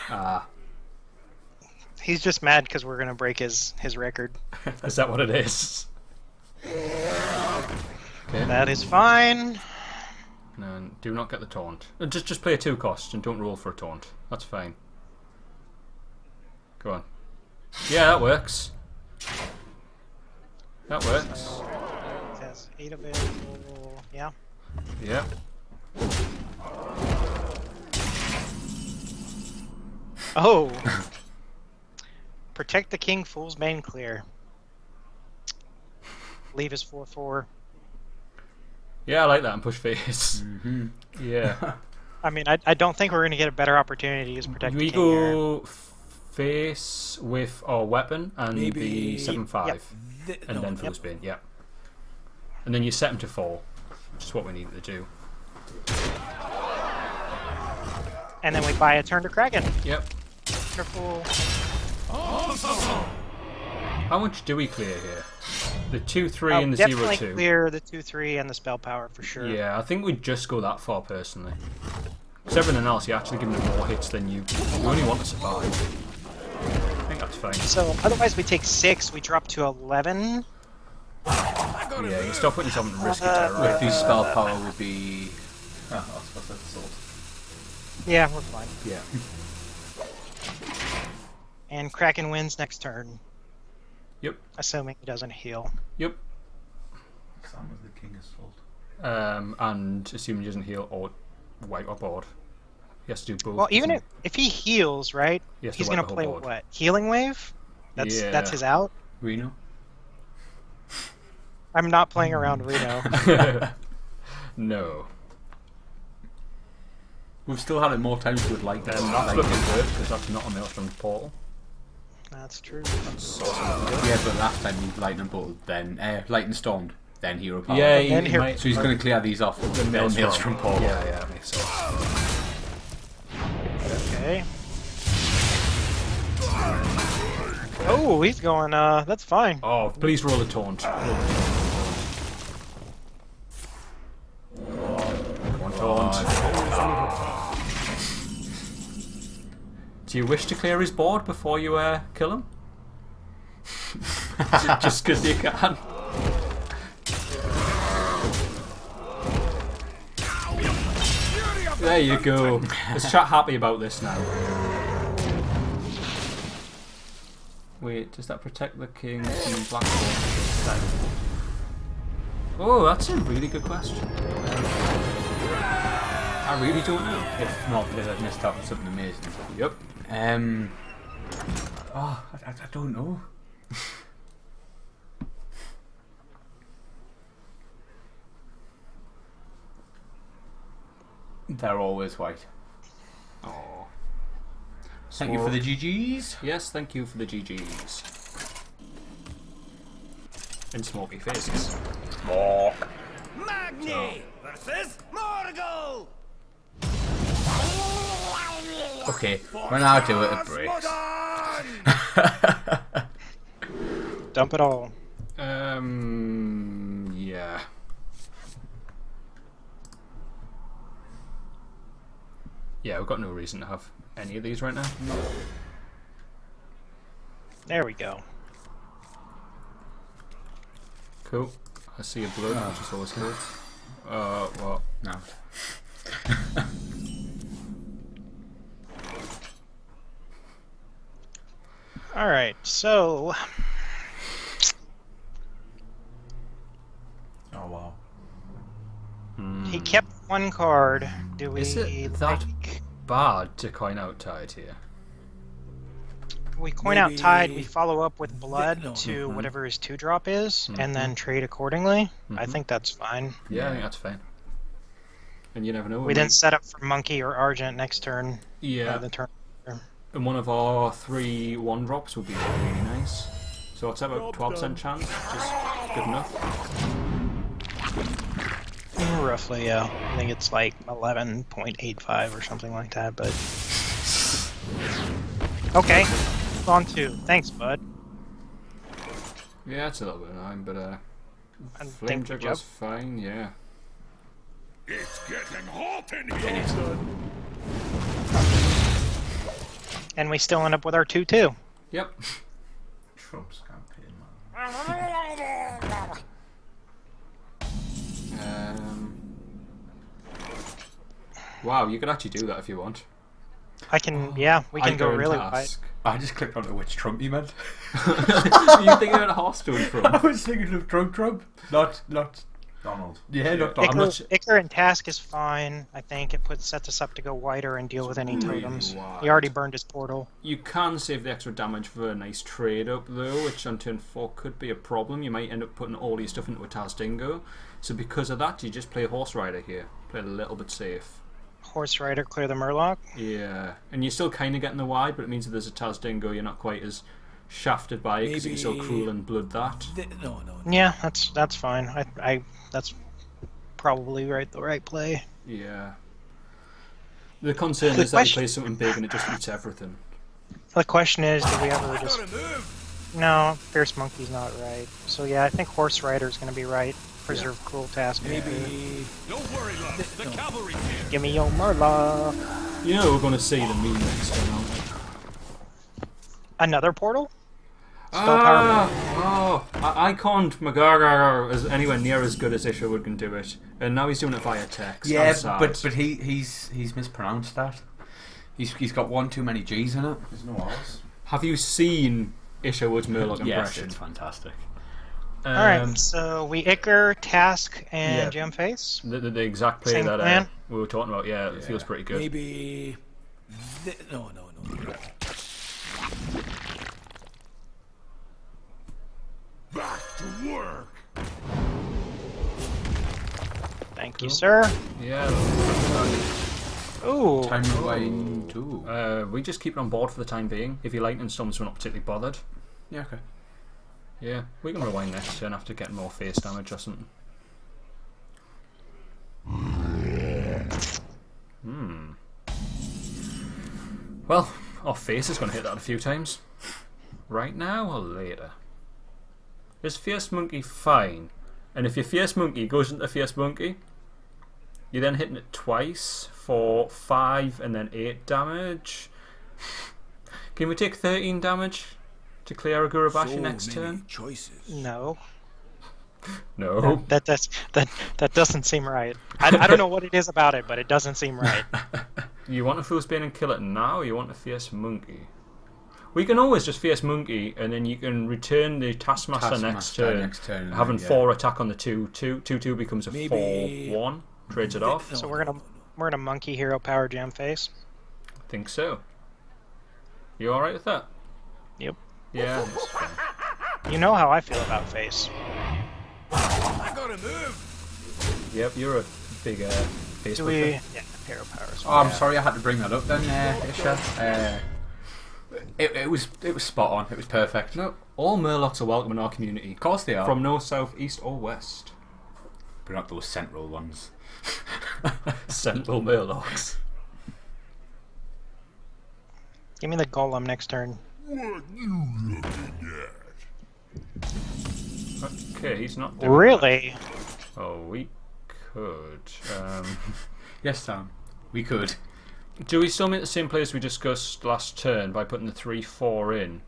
Ah, He's just mad because we're gonna break his record. is that what it is? That is fine. No, do not get the taunt. Just play a 2 cost and don't roll for a taunt. That's fine. Go on. Yeah, that works. That works. It has 8 available. Yeah. Yeah. Oh. Protect the king. Fool's Bane clear. Leave his 4/4. Yeah, I like that and push face. Yeah. I mean, I don't think we're gonna get a better opportunity to use protect the We king here. go face with our weapon and Maybe- the 7/5. And then full spin, yeah. And then you set him to 4, which is what we need to do. And then we buy a turn to Kraken. Yep. Wonderful. How much do we clear here? The 2/3 and the Definitely 0/2. clear the 2/3 and the spell power for sure. Yeah, I think we'd just go that far personally. Because everything else, you're actually giving them more hits than you only want to survive. I think that's fine. So otherwise we take 6, we drop to 11. Yeah, you stop putting yourself in risky With territory. these spell power would be. Oh, I suppose that's assault. Yeah, we're fine. Yeah. And Kraken wins next turn, Yep. assuming he doesn't heal. Yep. Sam was the king of salt. And assuming he doesn't heal or wipe our board. He has to do both. Well, even doesn't if he heals, right? He has to He's wipe gonna the whole play board. what? Healing Wave? That's Yeah. his out. Reno? I'm not playing around Reno. he? No. We've still had it more times than we'd like. That's looking good, because that's not a Maelstrom portal. That's true. Yeah, but last time he lightning bolted, then lightning stormed, then hero power. Yeah, then he here- might, So he's going to clear these off. the Then Maelstrom portal. Yeah, that makes sense. Okay. Oh, he's going, that's fine. Oh, please roll a taunt. Roll a taunt. Come on, taunt. Do you wish to clear his board before you kill him? Just because you can. There you go. Let's chat happy about this now. Wait, does that protect the king from Blackboard? Oh, that's a really good question. I really don't know. If not because I've missed out on something amazing. Yep. Oh, I don't know. They're always white. Oh. Thank you for the GGs. Yes, thank you for the GGs. And smoky faces. Smoke. Magni versus Morgul. Okay, when I do it, it breaks. Dump it all. Yeah. Yeah, we've got no reason to have any of these right now. There we go. Cool. I see a blood, which is always good. Well, No. Alright, so... Oh wow. He kept one card. Do we is it that bad to coin out Tide here? we coin out Maybe- Tide, we follow up with blood No. to whatever his 2-drop is, and then trade accordingly. I think that's fine. Yeah, I think that's fine. And you never know. We then set up for Monkey or Argent next turn. Yeah. The turn. And one of our 3 1-drops would be really nice. So it's about 12% chance, which is good enough. Roughly, yeah. I think it's like 11.85 or something like that, but... Okay. On 2. Thanks, bud. Yeah, it's a little bit annoying, but And Flame thank you, Juggler's Joe. fine, yeah. It's getting hot in here. And we still end up with our 2-2. Yep. Trump's campaign, man. Wow, you could actually do that if you want. I can, yeah, we can go Iger and really wide. Task. I just clicked onto which Trump you meant. You thinking about Hearthstone I from? was thinking of Trump. Not. Donald. Yeah, not I'm Donald. not Iker and Task is fine. I think it sets us up to go wider and deal with any really totems. wide. He already burned his portal. You can save the extra damage for a nice trade up though, which on turn 4 could be a problem. You might end up putting all your stuff into a Taz Dingo. So because of that, you just play Horse Rider here. Play it a little bit safe. Horse Rider, clear the Murloc. Yeah, and you're still kind of getting the wide, but it means that there's a Taz Dingo, you're not quite as shafted by it because you're so Maybe- cruel and blood that. No. Yeah, that's fine. I that's probably the right play. Yeah. The concern The is that you question- play something big and it just eats everything. The question is, do we ever just... Gotta move. No, Fierce Monkey's not right. So yeah, I think Horse Rider's going to be right. Preserve Cruel Task. Maybe. Don't worry, love. The cavalry's here. Give me your Murloc. You know we're going to see the meme next time, aren't we? Another portal? Spell power. I can't McGargar as anywhere near as good as Isherwood can do it, and now he's doing it via text. I'm Yeah, sad. but he's mispronounced that. He's got one too many G's in it. There's no R's. Have you seen Isherwood's Murloc Yes, impression? it's fantastic. Alright, so we Iker, Task, and yeah. Gem Face. The exact play Same that plan? we were talking about. Yeah, it feels pretty good. Maybe. No. Back to work. Thank you, sir. Yeah. Ooh. Time rewind too. We just keep it on board for the time being. If you lightning storms, we're not particularly bothered. Yeah, okay. Yeah, we can rewind next turn after getting more face damage or something. Well, our face is going to hit that a few times. Right now or later? Is Fierce Monkey fine? And if your Fierce Monkey goes into Fierce Monkey, you're then hitting it twice for 5 and then 8 damage. Can we take 13 damage to clear a Gurabashi next turn? Choices. No. No. That doesn't seem right. I don't know what it is about it, but it doesn't seem right. You want to Foosbane and kill it now, or you want to Fierce Monkey? We can always just Fierce Monkey, and then you can return the Taskmaster next turn, having 4 attack on the 2/2. 2/2 becomes a 4/1. Trades it off. So we're gonna monkey hero power jam face. I think so. You alright with that? Yep. Yeah, that's fine. You know how I feel about face. I gotta move. Yep, you're a big face Do pusher. we? Yeah, hero powers. Oh, I'm sorry I had to bring that up then, Isha. It was spot on. It was perfect. No, all Murlocs are welcome in our community. Of course they are. From north, south, east, or west. But not those central ones. Central Murlocs. Give me the golem next turn. What you looking at? Okay, he's not doing Really? that. Oh, we could. Yes, Sam. We could. Do we still make the same play as we discussed last turn by putting the 3/4 in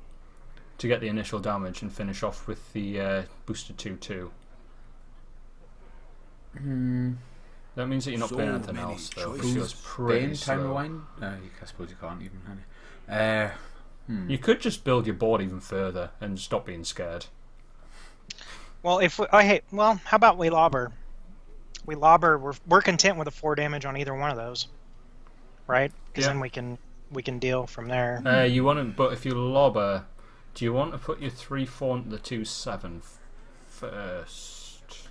to get the initial damage and finish off with the boosted 2/2? That means that you're not So playing anything many else, though. Which choices. feels pretty Bane, time slow. rewind? I suppose you can't even, can you? You could just build your board even further and stop being scared. Well, how about we lobber? We lobber. We're content with a 4 damage on either one of those, right? Because then we can deal from there. You want to, but if you lobber, do you want to put your 3/4 into the 2/7 first?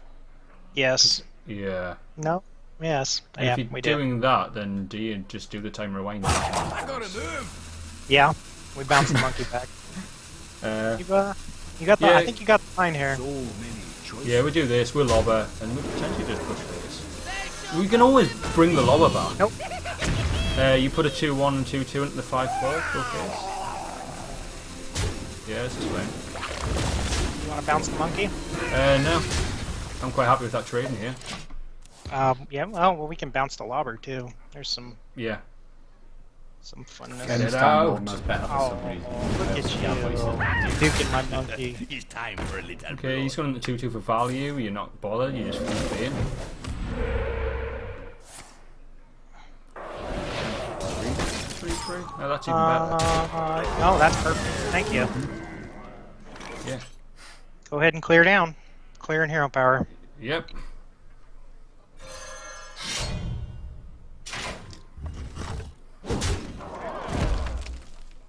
Yes. Yeah. No. Yes. And Yeah. if you're We doing that, then do you just do the time rewind? I gotta move. Yeah. We bounce the monkey back. You got the. Yeah. I think you got the line here. So many choices. Yeah, we do this, we'll lobber, and we potentially just push this. We can always bring the lobber back. Nope. You put a 2/1 and 2/2 into the 5/4, okay. Yeah, this is fine. You want to bounce the monkey? No. I'm quite happy with that trade in here. Yeah. Well, we can bounce the lobber too. There's some Yeah. funness. Get it Stand out. on us better for some reason. Look at you. Duking my monkey. It's time for a little Okay, he's going into 2/2 for value, you're not bothered, you just flip it in. 3/3. Oh, that's even better. No, that's perfect. Thank you. Yeah. Go ahead and clear down. Clear and hero power. Yep.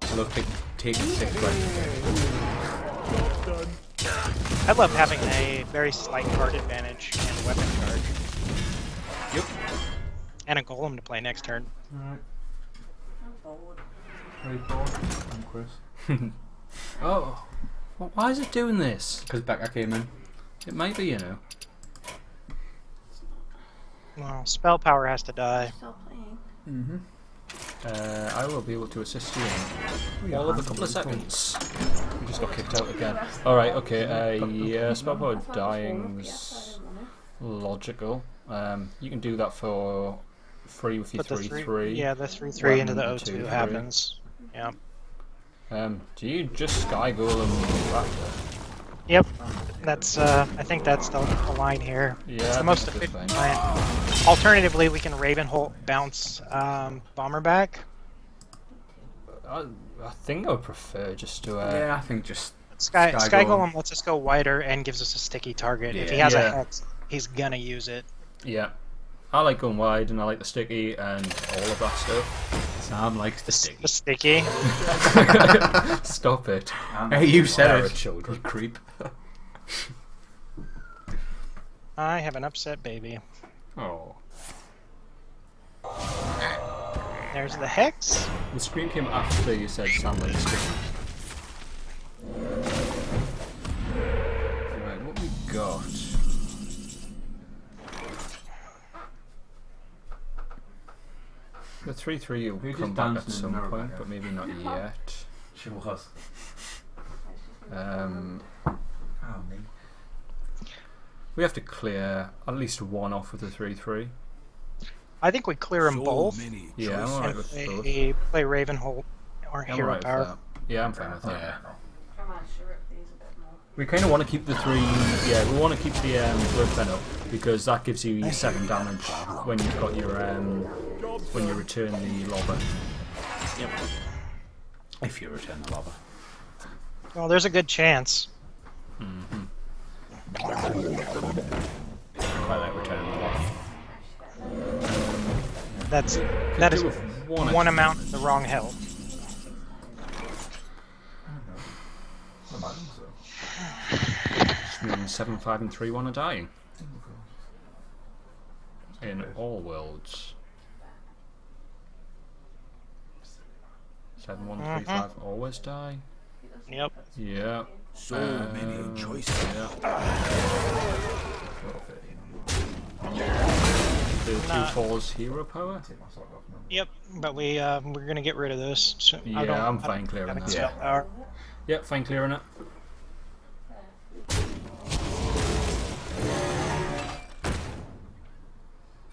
I love taking 6 I love having a very slight card advantage and weapon charge. Yep. And a golem to play next turn. I'm bored. I'm Chris. Oh. Well, why is it doing this? Because Becca came in. It might be, you know. Well, spell power has to die. Still playing. Mm-hmm. I will be able to assist you in all of a couple of seconds. We just got kicked out again. Alright, okay, yeah, spell power dying's logical. You can do that for free with your Put the 3/3. Yeah, the 3/3 into the Weapon O2 2/3. happens. Yeah. Do you just Sky Golem Raptor? Yep. That's I think that's the line here. Yeah, it's I the most think it's efficient fine. line. Alternatively, we can Ravenholt bounce Bomber back. I think I would prefer just to. Yeah, I think just Sky Golem. Golem lets us go wider and gives us a sticky target. If he has a hex, he's gonna use it. Yeah. I like going wide and I like the sticky and all of that stuff. Sam likes the sticky. The sticky. Stop it. Hey, you said Sarah it. children. You creep. I have an upset baby. Oh. There's the hex. The screen came after you said sound like sticky. Right, what we got? The 3/3 will Who's come just back at dancing in some the mirror point, back but there? maybe not yet. She was. Um, Oh, me. we have to clear at least one off with the 3/3. I think we clear them So both. many Yeah, I'm choices. alright And with both. play Ravenholt or I'm Hero alright with Power. that. Yeah, I'm fine with that. Yeah. I managed to rip these a bit more. We kind of want to keep the 3. Yeah, we want to keep the blood pen up because that gives you your 7 damage when you've got your when you return the lobber. Yep. If you return the lobber. Well, there's a good chance. Mm-hmm. By that return the lobber. That is one amount at the wrong health. I imagine so. Which means 7, 5, and 3, 1 are dying. In all worlds. 7, 1, 3, 5 always die. Yep. Yeah. So many choices. Yeah. The 2 falls hero power. Take my sock off now. Yep. But we're gonna get rid of this. So Yeah, I'm fine clearing that. Yeah. Yep, fine clearing it.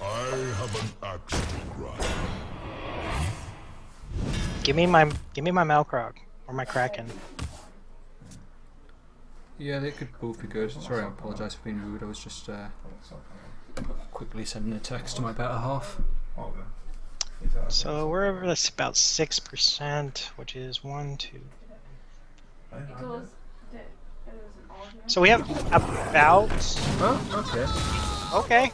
I have an axe to grind. Give me my Malkrog or my Kraken. Yeah, they could both be good. Sorry, I apologise for being rude. I was just quickly sending a text to my better half. Oh, okay. Is that- So we're about 6%, which is 1, 2. So we have about. Oh, okay. Okay.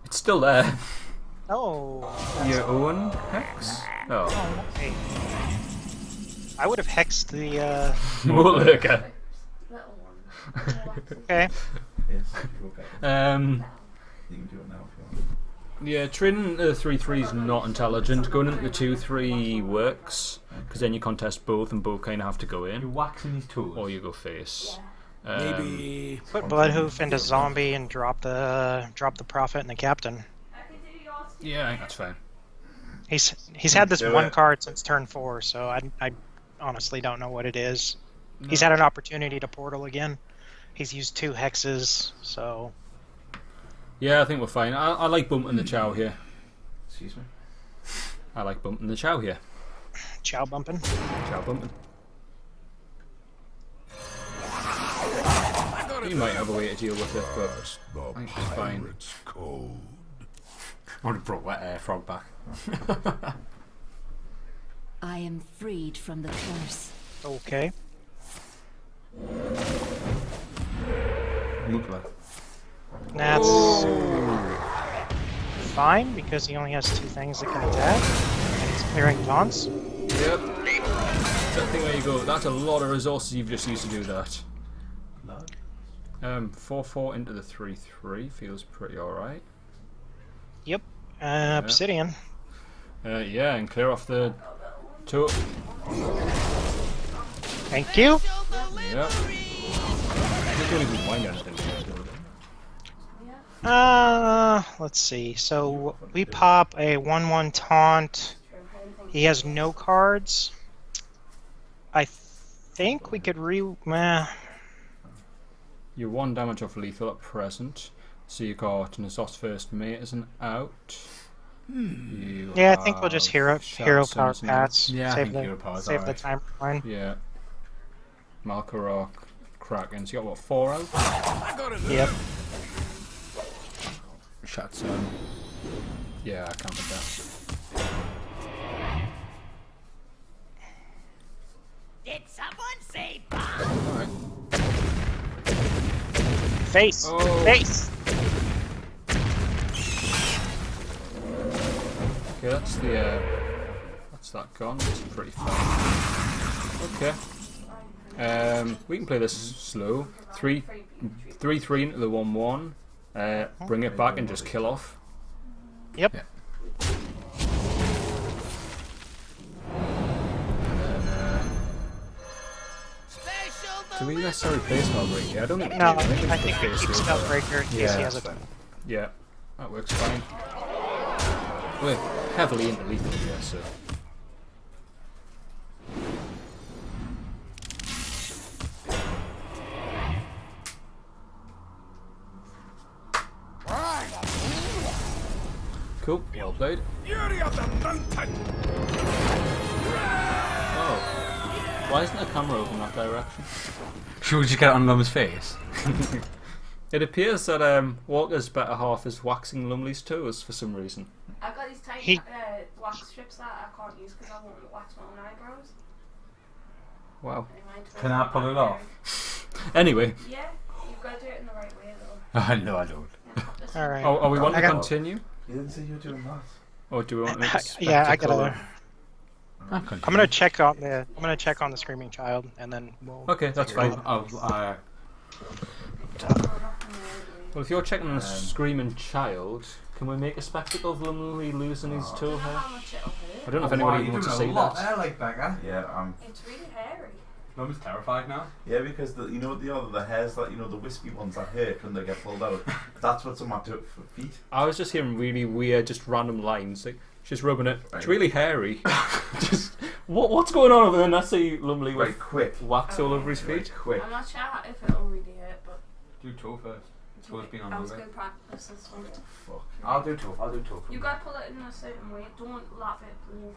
It's still there. Oh. Your own hex? Oh. Oh, okay. I would have hexed the. Lurker. Okay. Yes, if you look at it. You can do it now if you want. Yeah, trading the 3-3 is not intelligent. Going into the 2-3 works, because then you contest both and both kind of have to go You're in. waxing his toes. Or you go face. Maybe. Put Bloodhoof into zombie and drop the prophet and the captain. Yeah, I think that's fine. He's had this Do one it. card since turn 4, so I honestly don't know what it is. He's had an opportunity to portal again. He's used 2 hexes, so Yeah, I think we're fine. I like bumping the chow here. Excuse me. I like bumping the chow here. chow bumping. Chow bumping. You might have a way to deal with it, but The I think it's fine. pirate's code. I would have brought that Frog back. I am freed from the curse. Okay. Mukla. That's fine because he only has 2 things that can attack, and he's clearing taunts. Yep. That thing where you go, that's a lot of resources you've just used to do that. 4-4 into the 3-3 feels pretty alright. Yep. Obsidian. Yeah, and clear off the toe. Thank you. Yep. They don't even wind anything. Let's see. So we pop a 1/1 taunt. He has no cards. I think we could You're 1 damage off lethal at present. So you got an Osopher's mate isn't out. Yeah, I think we'll just hero power pats. Yeah, I save think the, hero power's save the alright. time line. Yeah. Malkarok, Kraken. So you got what, 4 out? Yep. Shots. Yeah, I counted that. Did someone say bomb? Alright. Face. Oh. Face. Okay, that's the that's that gone. It's pretty fun. Okay. We can play this slow. 3-3 into the 1-1. Bring it back and just kill off. Yep. Yeah. Do we necessarily play Spellbreaker? I don't think we No, do. I think we keep Spellbreaker in case he has a. Yeah, that works fine. We're heavily into lethal here, so. Cool, well played. Fury of the mountain! Oh, Why isn't the camera open that direction? Should we just get it on Lum's face? It appears that Walker's better half is waxing Lumley's toes for some reason. I've got these tiny wax strips that I can't use because I won't wax my own eyebrows. Wow. Can I pull it off? Anyway. Yeah, you've got to do it in the right way though. No, I don't. Alright. Oh, are we wanting to continue? You didn't say you were doing that. Or do we want to Yeah, I gotta. I'm gonna check on the screaming child, and then we'll. Okay, that's fine. I'll, Well, if you're checking on a screaming child, can we make a spectacle of Lumley losing his toe hair? I don't know if anybody wants to see that. Like Becca. Yeah, It's really hairy. Mum's terrified now. Yeah, because the hairs that the wispy ones that hurt when they get pulled out. That's what's on my feet. I was just hearing really weird, just random lines. Like, she's rubbing it. It's really hairy. Just what's going on over there? And I see Lumley with quick wax all over his feet. Quick. I'm not sure if it'll really hurt, but Do toe first. Toe's been on I was over. going to practice this one. Fuck. I'll do toe. You got to pull it in a certain way. Don't lap it over. You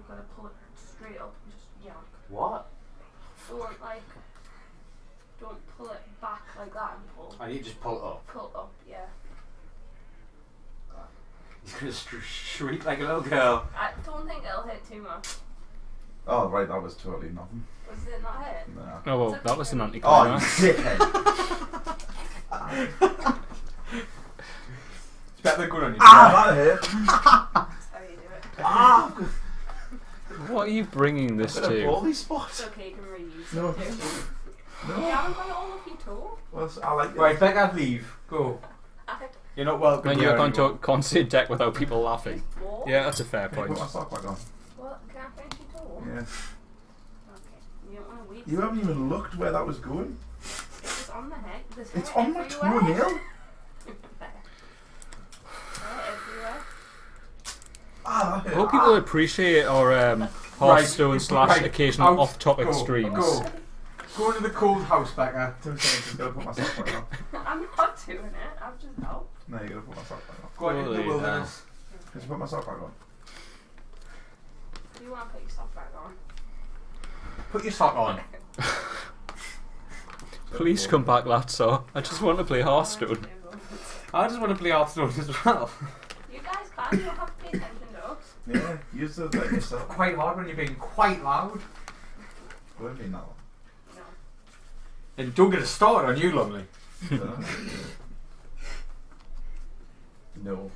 got to pull it straight up and just yank. What? Don't pull it back like that and pull. I need to just pull it up. Pull up, yeah. He's gonna shriek like a little girl. I don't think it'll hit too much. Oh right, that was totally nothing. Was it not hit? No. Oh well, that was an Oh, anticlimax. you dickhead. It's better than good on you. That hurt. That's how you do it. What are you bringing this A to? bally spot. It's okay, you can reuse No. it too. You haven't got it all of your toe? Well, I like it. Right, Becca, leave. Go. You're not welcome. And you're going to concert deck without people laughing. What? Yeah, that's a fair Can I point. put my sock back on? What? Can I finish your toe? Yeah. Okay. You don't want to wait. You haven't even looked where that was going. It's just on the head. There's It's hair on my everywhere. toenail. Hair everywhere. Ah, that I hurt. hope people appreciate our Hearthstone / occasional out, off-topic go, streams. Go into the cold house, Becca. 2 seconds, just gotta put my sock back on. I'm not doing it. I've just helped. No, you gotta put my sock back on. Go out into the Holy wilderness. Just put my sock back on. Do you want to put your sock back on? Put your sock on. Please come back, Latso. I just want to play Hearthstone. I just want to play Hearthstone as well. You guys can. You don't have to pay attention to us. Yeah, use the thing yourself. Quite hard when you're being quite loud. What do you mean that one? No. And don't get it started on you, lovely. No.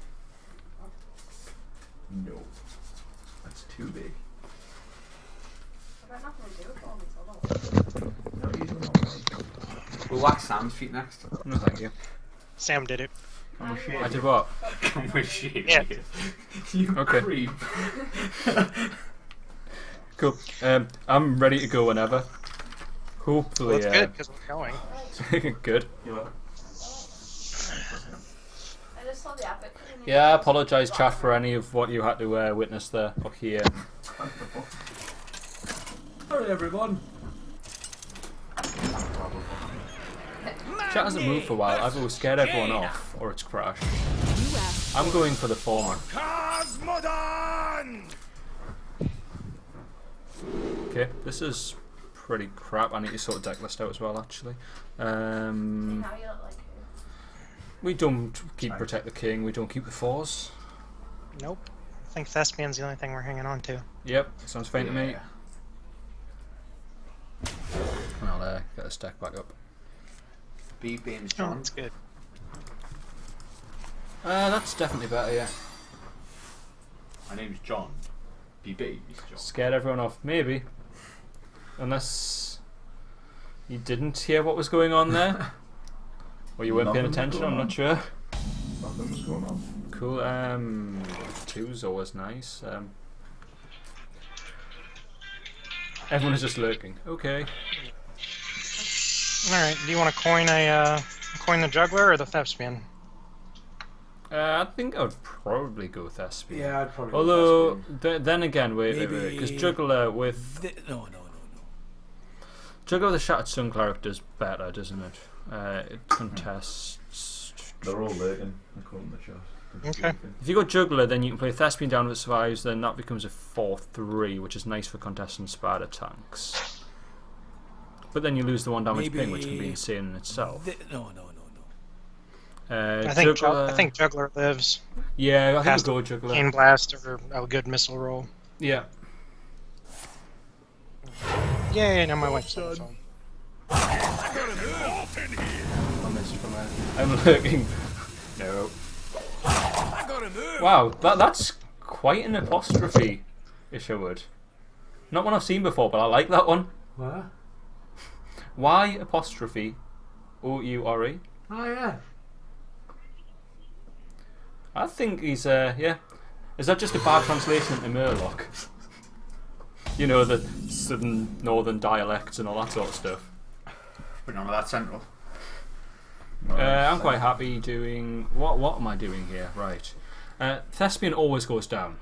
No. That's too big. I've got nothing to do with all these other ones. No, you don't know. We'll wax Sam's feet next. No, thank you. Sam did it. I did what? Come with shit. Yeah. You Okay. creep. Cool. I'm ready to go whenever. Hopefully, Well, it's good because we're going. good. You what? I just saw the epic. Yeah, I apologise, chat, for any of what you had to witness there or hear. Sorry, everyone. Chat hasn't moved for a while. I've always scared everyone off, or it's crashed. I'm going for the former. Cosmodon! Okay, this is pretty crap. I need to sort of deck list out as well, actually. Now you look like We don't keep Protect the King, we don't keep the 4s. Nope. I think Thespian's the only thing we're hanging on to. Yep, sounds fine to me. I'll get this deck back up. B-Beam's Oh, John. that's good. That's definitely better, yeah. My name's John. B-Beam's John. Scared everyone off, maybe. Unless you didn't hear what was going on there. Or you weren't paying Nothing was attention, going I'm on. not sure. Nothing was going on. Cool, 2's always nice. Everyone is just lurking. Okay. Alright, do you want to coin the juggler or the Thespian? I think I would probably go Thespian. Yeah, I'd probably. Although, then again, wait, because Juggler with... No. Juggler with the Shattered Sun Cleric does better, doesn't it? It contests... They're all lurking, according to the chat. Okay. If you go Juggler, then you can play Thespian down if it survives, then that becomes a 4-3, which is nice for contesting spider tanks. But then you lose the 1 damage ping, which can be insane in itself. No. I think Juggler lives. Yeah, I think Past we'll go with Juggler. Cane Blast or a good missile roll. Yeah. Yay, now my wife's on the phone. I'm lurking. No. Wow, that's quite an apostrophe, Isherwood. Not one I've seen before, but I like that one. What? Y apostrophe O-U-R-E. Oh, yeah. I think he's, yeah. Is that just a bad translation into Murloc? You know, the southern, northern dialects and all that sort of stuff. But none of that central. I'm quite happy doing... What am I doing here? Right. Thespian always goes down.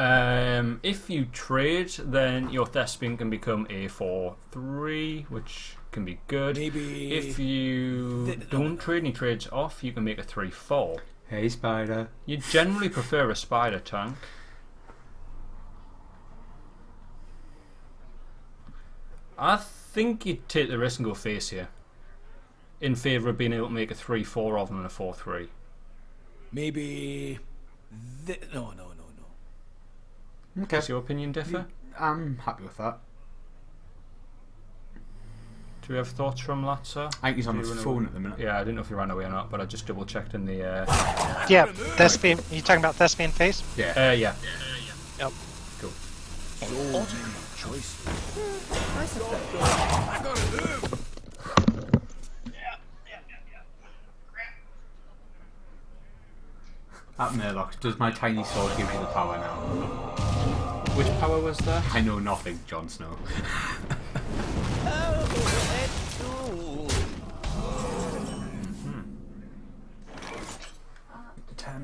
If you trade, then your Thespian can become a 4/3, which can be good. Maybe if you don't trade and he trades off, you can make a 3/4. Hey, Spider. You generally prefer a spider tank. I think you'd take the risk and go face here, in favour of being able to make a 3/4 rather than a 4/3. Maybe. No. Okay. Does your opinion differ? I'm happy with that. Do we have thoughts from Latza? I think he's on his phone at the minute. Yeah, I didn't know if he ran away or not, but I just double checked in the. Yeah, Thespian. You talking about Thespian face? Yeah. Yeah. Yep. Cool. At Murloc, does my tiny sword give you the power now? Which power was that? I know nothing, Jon Snow. Okay.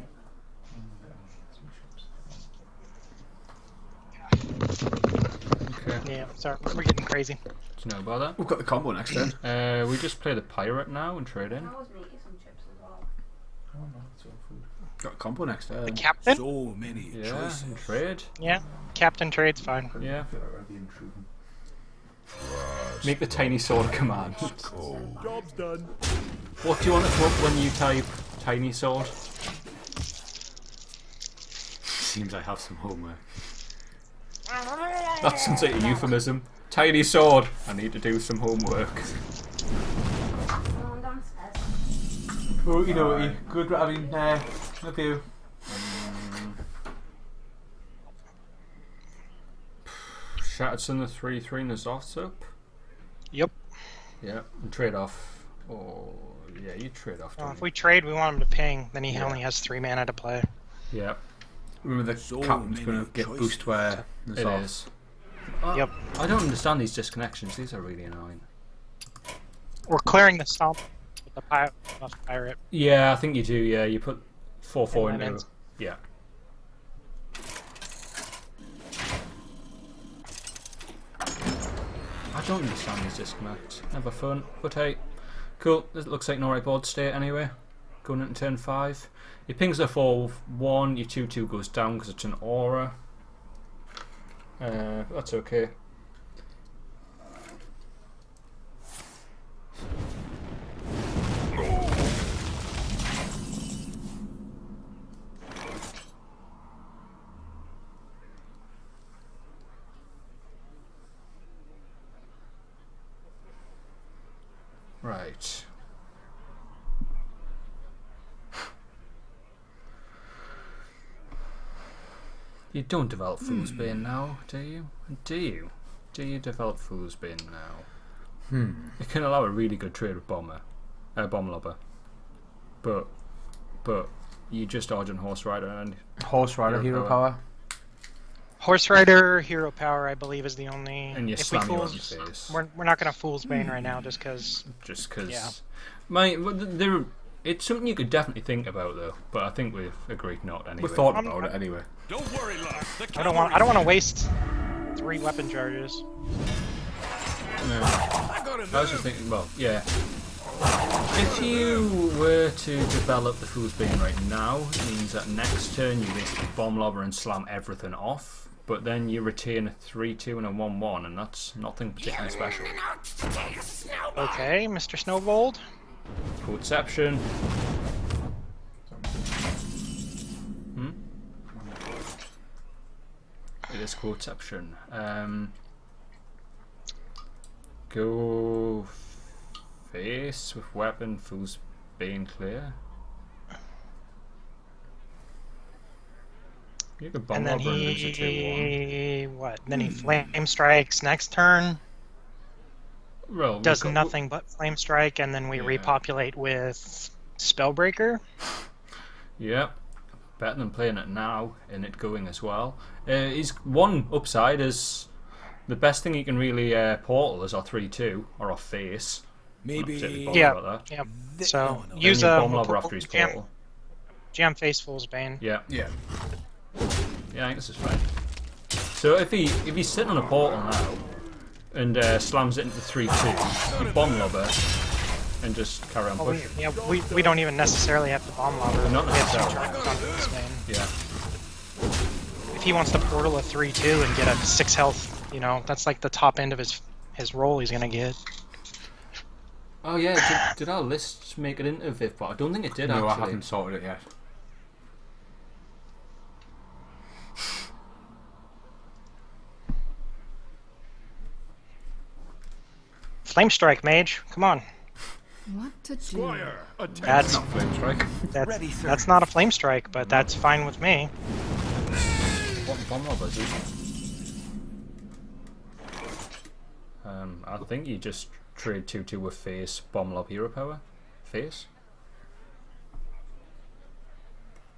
Yeah, sorry, we're getting crazy. Do you know about that? We've got the combo next turn. We just play the pirate now and trade in. I was making some chips as well. Oh no, it's all food. Got a combo next turn. The captain? So many Yeah, choices. and trade. Yeah, captain trade's fine. Yeah. I feel like I'd be intruding. Make the tiny sword command. Job's done. What do you want to come up when you type tiny sword? Seems I have some homework. That sounds like a euphemism. Tiny sword. I need to do some homework. No one downstairs. Okie dokie. Good, I mean, love you. Shattered Sun the 3/3 and Azot's up. Yep. Yeah, and trade off. Oh, yeah, you trade off. Well, don't if you? we trade, we want him to ping. Then he only has 3 mana to play. Yeah, Remember the So captain's many going to get choices. boost where it there's off. is. Yep. I don't understand these disconnections. These are really annoying. We're clearing the stomp with the pirate. Yeah, I think you do. Yeah, you put 4/4 And into. lemons. Yeah. I don't understand these disconnects. Never fun. But hey, cool. This looks like an alright board state anyway. Going into turn 5. Your pings are 4/1. Your 2/2 goes down because it's an aura. That's okay. Right. You don't develop Fool's Bane now, do you? Do you? Do you develop Fool's Bane now? It can allow a really good trade with Bomb Lobber. But you just dodge on Horse Rider and Horse Rider, hero power. Horse Rider, hero power, I believe, is the only. and you if we slam you on the fools, face. we're not going to Fool's Bane right now just because. Just because. Yeah. It's something you could definitely think about though, but I think we've agreed not anyway. We thought about it anyway. Don't worry, lad. The I don't want to waste 3 weapon charges. No. I gotta I was just thinking, well, yeah. If you were to develop the Fool's Bane right now, it means that next turn you basically Bomb Lobber and slam everything off, but then you retain a 3-2 and a 1-1, and that's nothing particularly special. Okay, Mr. Snowbold. Codeception. It is codeception. Go face with weapon, fool's bane clear. You could bomb And then over and lose a 2-1. what? Then he flame strikes next turn. Well, Does nothing but flame strike, and then we repopulate with Spellbreaker. Yeah, better than playing it now and it going as well. Is one upside is the best thing you can really portal is our 3-2 or our face. Maybe. Yeah. So use a bomb lobber after his portal. Jam face Fool's Bane. Yeah. Yeah, I think this is fine. So if he's sitting on a portal now and slams it into 3-2, you bomb lobber and just carry on pushing. We don't even necessarily have to bomb lobber. Not We have to necessarily. charge on Fool's Bane. Yeah. If he wants to portal a 3-2 and get a 6 health, you know, that's like the top end of his roll he's gonna get. Oh yeah, did our list make it into Vivbot? I don't think it did actually. No, I haven't sorted it yet. Flame Strike, Mage. Come on. What to do? Squire, That's not Flame Strike. That's not a Flame Strike, but that's fine with me. What bomb lobber is it? I think you just trade 2-2 with face, bomb lob hero power. Face?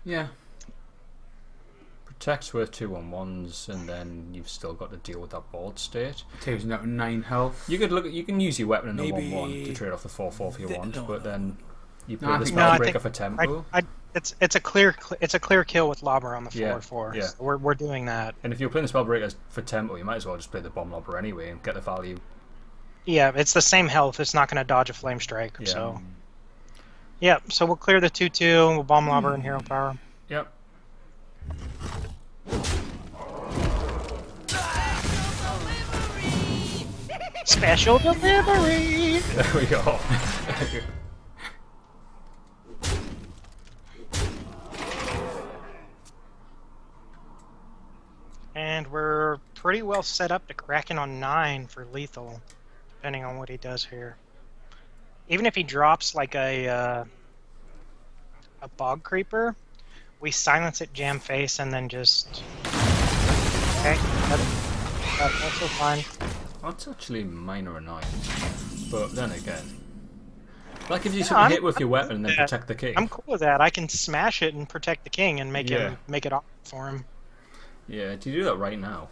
Yeah. Protect's worth 2-1-1s, and then you've still got to deal with that board state. Takes out 9 health. You could look. You can use your weapon in a Maybe 1-1 to trade off the 4-4 if you want, but then you No, play I the think- Spellbreaker for tempo. It's a clear kill with Lobber on the 4-4. Yeah. So we're doing that. And if you're playing the Spellbreaker for tempo, you might as well just play the bomb lobber anyway and get the value. Yeah, it's the same health. It's not going to dodge a Flame Strike. Yeah. So yeah, so we'll clear the 2-2. We'll bomb Lobber and Hero Power. Yep. Special delivery. There we go. And we're pretty well set up to Kraken on 9 for lethal, depending on what he does here. Even if he drops like a Bog Creeper, we silence it, jam face, and then just... Okay, that's also fine. That's actually minor annoyance, but then again, that gives you Yeah, something to hit with your weapon and then yeah. protect the king. I'm cool with that. I can smash it and protect the king and make Yeah. him make it off for him. Yeah, do you do that right now?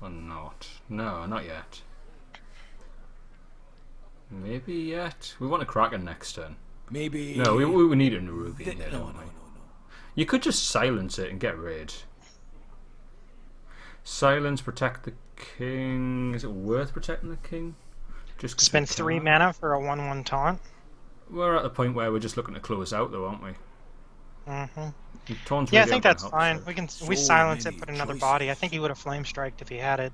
Or not? No, not yet. Maybe yet. We want a Kraken next turn. Maybe. No, we need a Nerubian here, No, don't no, we? no. You could just silence it and get rid. Silence, protect the king. Is it worth protecting the king? Just 'cause Spend we 3 can? mana for a 1/1 taunt. We're at the point where we're just looking to close out, though, aren't we? Mm-hmm. Taunt's Yeah, I really think not that's gonna fine. help, We can So we silence it, many put another choices. body. I think he would have flame striked if he had it.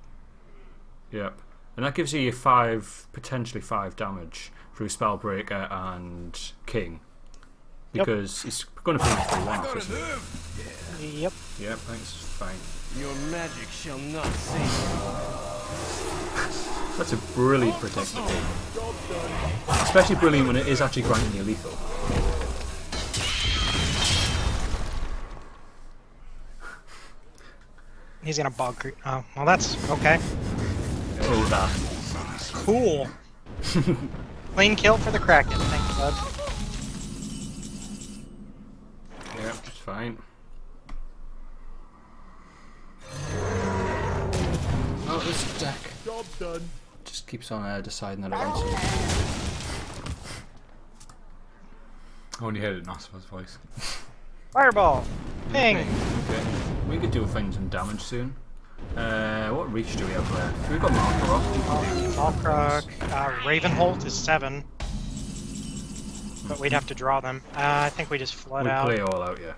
Yep. And that gives you 5, potentially 5 damage through Spellbreaker and King. Yep. Because he's going to finish 3-1 off, isn't he? Yep. Yep, thanks, fine. Your magic shall not save That's a brilliant protect the King. Especially brilliant when it is actually granting you lethal. He's gonna bog creep. Oh, well, that's okay. Oh, that. Cool. Clean kill for the Kraken. Thank you, bud. Yep, it's fine. Oh, this deck Job done. just keeps on deciding that it wants to. I only heard it in Osopher's voice. Fireball. Ping. Okay. We could do find some damage soon. What reach do we have left? We've got Malkorok. Malkrok. Ravenholt is 7. But we'd have to draw them. I think we just flood We out. play all out, yeah.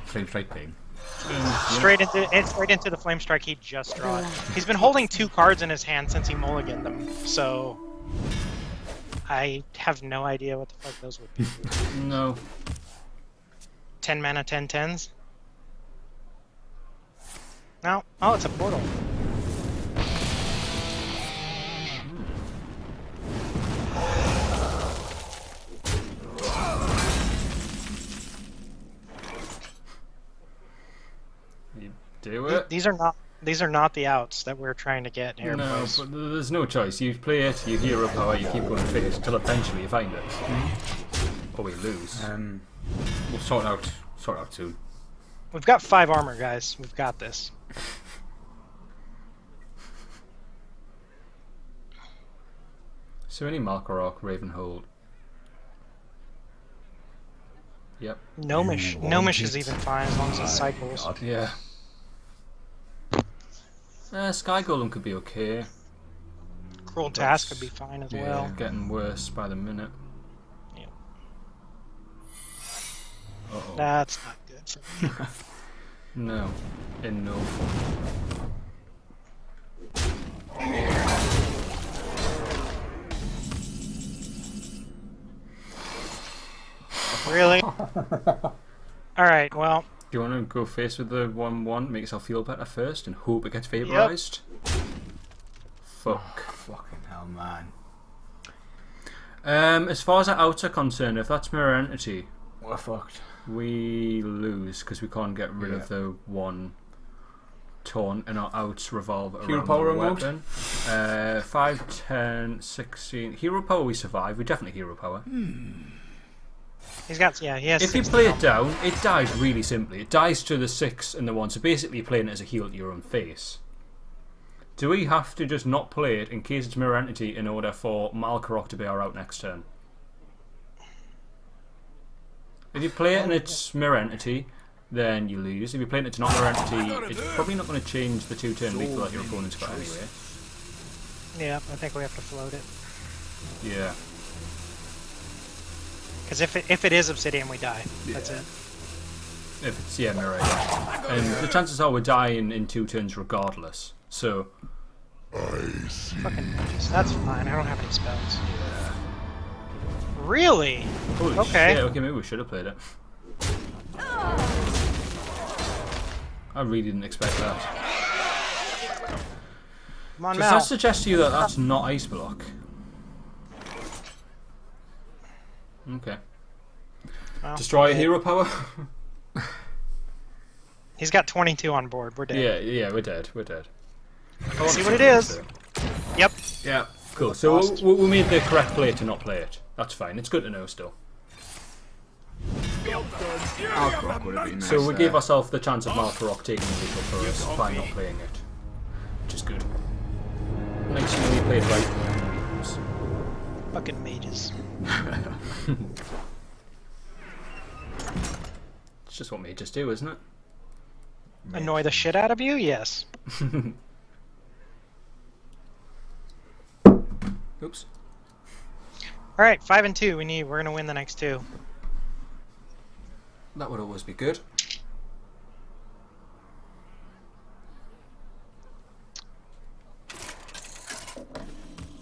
Flame strike ping. Straight into the flame strike he just drawed. He's been holding 2 cards in his hand since he mulliganed them, so I have no idea what the fuck those would be. No. 10 mana, 10 10s. No. Oh, it's a portal. Do it. These are not the outs that we're trying to get here. No, boys. but there's no choice. You play it, you hero power, you keep going face until eventually you find it. Or we lose. We'll sort out soon. We've got 5 armor, guys. We've got this. So any Malkarok, Ravenhold. Yep. Gnomish is even fine as long as it cycles. Yeah. Sky Golem could be okay. Cruel Task could be fine as well. Getting worse by the minute. Yeah. Uh-oh. That's not good for me. No. In no form. Really? Alright, well. Do you want to go face with the 1-1, make yourself feel better first, and hope it gets vaporized? Yep. Fuck. Oh, fucking hell, man. As far as our outs are concerned, if that's Mirror Entity, we're fucked. We lose because we can't get rid of the 1 taunt, and our outs revolve around Hero power the weapon. 5, 10, 16. Hero power we survive. We definitely hero power. He's got, he has. If you play it down, it dies really simply. It dies to the 6 and the 1, so basically you're playing it as a heal to your own face. Do we have to just not play it in case it's Mirror Entity in order for Malkarok to be our out next turn? If you play it and it's Mirror Entity, then you lose. If you're playing it to not Mirror Entity, it's probably not going to change the 2-turn lethal that your opponent's got anyway. Yeah, I think we have to float it. Yeah. Because if it is Obsidian, we die. That's it. If it's, Mirror, and the chances are we're dying in 2 turns regardless, so... I see. Fucking mages. That's fine, I don't have any spells. Yeah. Really? Holy okay. Shit, okay, maybe we should have played it. I really didn't expect that. Come on, Does Mal. that suggest to you that that's not Ice Block? Okay. Well, Destroy a hero power? He's got 22 on board. We're dead. Yeah, we're dead. We're dead. See what it is. Yep. Yeah, cool. So we made the correct play to not play it. That's fine. It's good to know still. So we gave ourselves the chance of Malkarok taking the vehicle for us by not playing it. Which is good. Nice when we played right. Fucking mages. It's just what mages do, isn't it? Annoy the shit out of you? Yes. Oops. Alright, 5 and 2. We're gonna win the next 2. That would always be good.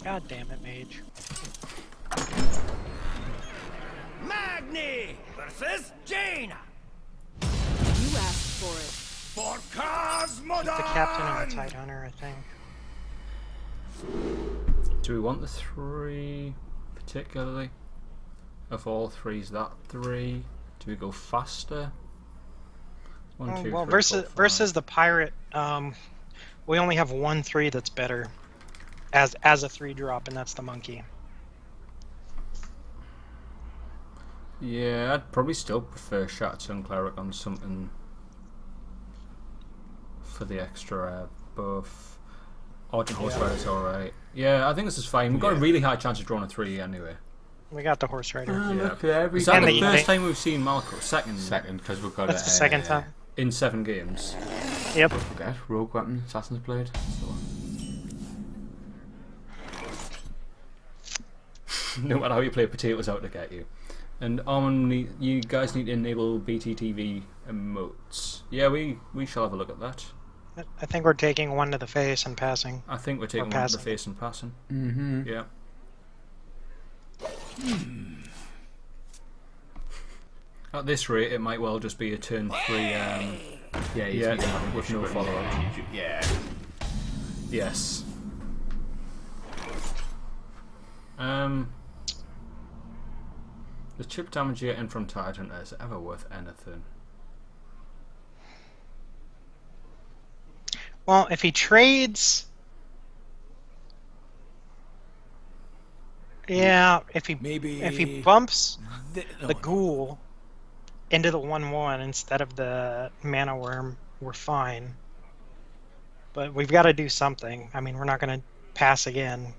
God damn it, mage. Magni versus Jaina. You asked for it. For Cosmodon! The captain and the Tide Hunter, I think. Do we want the 3 particularly? Of all 3's that 3? Do we go faster? 1, 2, well, 3, 4, 5. versus the pirate, we only have 1 3 that's better as a 3-drop, and that's the monkey. Yeah, I'd probably still prefer Shattered Sun Cleric on something for the extra buff. Argent Horse Rider's alright. Yeah, I think this is fine. We've got a really high chance of drawing a 3 anyway. We got the Horse Rider. Is that the first time we've seen Malko? Second, because we've got That's the second time. in 7 games. Yep. Don't forget, Rogue Weapon, Assassin's Blade. No matter how you play, potatoes out to get you. And you guys need to enable BTTV emotes. Yeah, we shall have a look at that. I think we're taking one to the face and passing. I think we're taking one to the face and passing. Mm-hmm. Yeah. At this rate, it might well just be a turn 3. With no follow-up. Yeah. Yes. The chip damage you get in from Titan is ever worth anything. Well, if he trades, yeah, if he bumps the ghoul into the 1/1 instead of the mana worm, we're fine. But we've got to do something. I mean, we're not going to pass again.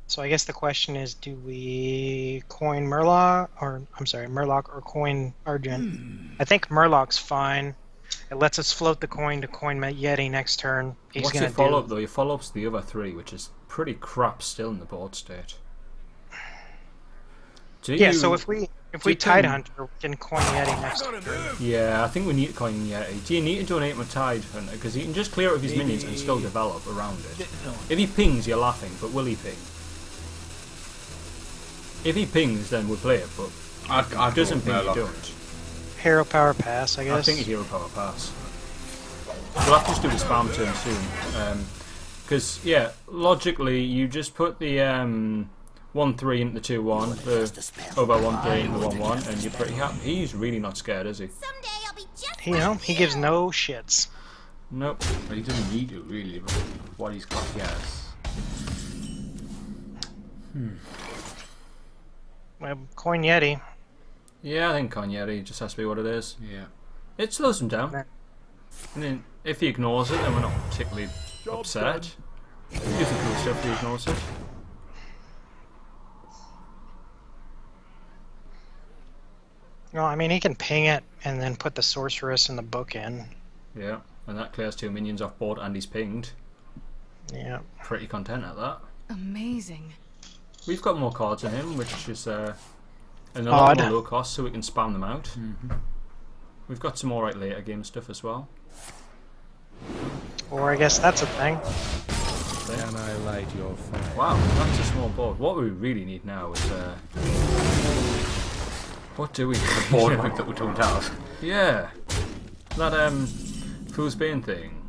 So I guess the question is, do we coin Murloc, or coin Argent? I think Murloc's fine. It lets us float the coin to coin Yeti next turn. What's your follow-up though? Your follow-up's the other 3, which is pretty crap still in the board state. So if we Tidehunter, we can coin Yeti next turn. Yeah, I think we need to coin Yeti. Do you need to donate my Tidehunter? Because he can just clear it with his minions and still develop around it. If he pings, you're laughing, but will he ping? If he pings, then we'll play it, but if he doesn't ping, you don't. Hero power pass, I guess. I think a hero power pass. We'll have to just do the spam turn soon. Because, yeah, logically, you just put the 1/3 into the 2/1, the over 1/3 into the 1/1, and you're pretty happy. He's really not scared, is he? He gives no shits. Nope. But he doesn't need to, really, but what he's got, yes. Well, coin Yeti. Yeah, I think coin Yeti just has to be what it is. Yeah. It slows him down. And then if he ignores it, then we're not particularly upset. He does the cool stuff if he ignores it. No, I mean, he can ping it and then put the sorceress in the book in. Yeah, and that clears 2 minions off board and he's pinged. Yeah. Pretty content at that. Amazing. We've got more cards in him, which is and a lot more low cost, so we can spam them out. We've got some alright later game stuff as well. Or I guess that's a thing. Can I light your fire? Wow, that's a small board. What we really need now is what do we A board wipe that we don't have. Yeah. That Fool's Bane thing.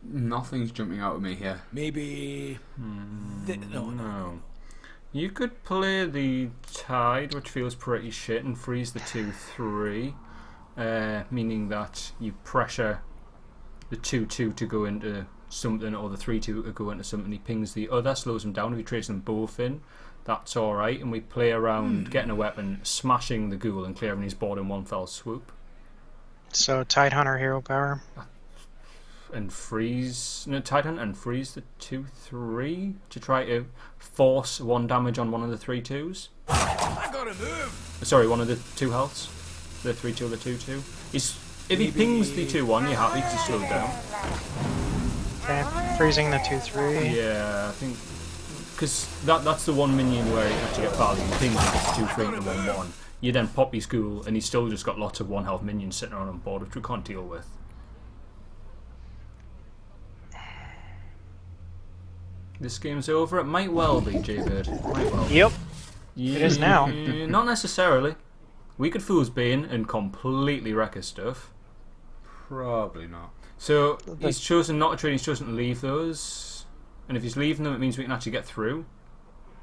Nothing's jumping out at me here. Maybe. No. You could play the Tide, which feels pretty shit, and freeze the 2/3, meaning that you pressure the 2/2 to go into something, or the 3/2 to go into something. He pings the other, slows him down. If he trades them both in, that's alright. And we play around getting a weapon, smashing the ghoul, and clearing his board in one fell swoop. So Tidehunter hero power. And freeze Titan and freeze the 2/3 to try to force 1 damage on one of the 3/2s. I gotta move. Sorry, one of the 2 healths. The 3/2 or the 2/2. If he pings the 2/1, you're happy to slow down. Okay, freezing the 2/3. Yeah, I think because that's the one minion where you actually get value. He pings the 2/3 into 1/1. You then pop his ghoul, and he's still just got lots of 1 health minions sitting around on board, which we can't deal with. This game's over. It might well be, J-Bird. Might well. Yep. Yeah, it is now. Not necessarily. We could Fool's Bane and completely wreck his stuff. Probably not. So he's chosen not to trade. He's chosen to leave those, and if he's leaving them, it means we can actually get through,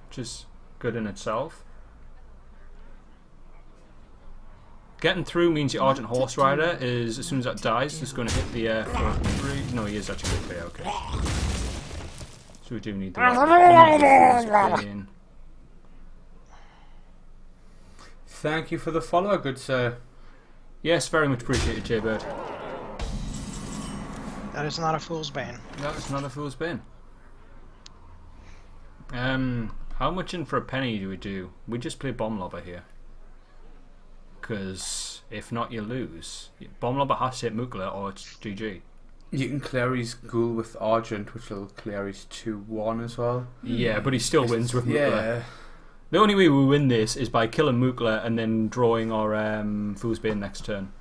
which is good in itself. Getting through means your Argent Horse Rider is, as soon as that dies, just going to hit the air for 3. No, he is actually going to clear. Okay. So we do need the weapon. Thank you for the follow, good sir. Yes, very much appreciated, J-Bird. That is not a Fool's Bane. That is not a Fool's Bane. How much in for a penny do we do? We just play Bomb Lobber here. Because if not, you lose. Bomb Lobber has to hit Mukla or it's GG. You can clear his ghoul with Argent, which will clear his 2-1 as well. Yeah, but he still wins with Mukla. Yeah. The only way we win this is by killing Mukla and then drawing our Foosbane next turn.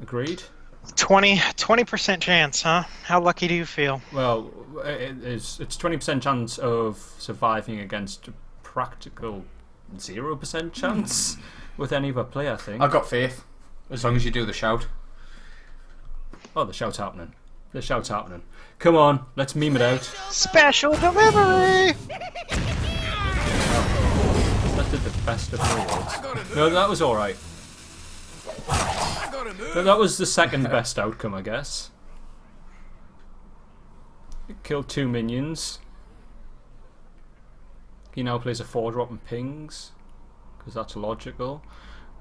Agreed? 20% chance, huh? How lucky do you feel? Well, it's 20% chance of surviving against a practical 0% chance with any other player, I think. I've got faith. As long as you do the shout. Oh, the shout's happening. The shout's happening. Come on, let's meme it out. Special delivery! That did the best of rewards. No, that was alright. No, that was the second best outcome, I guess. It killed 2 minions. He now plays a 4-drop and pings, because that's logical.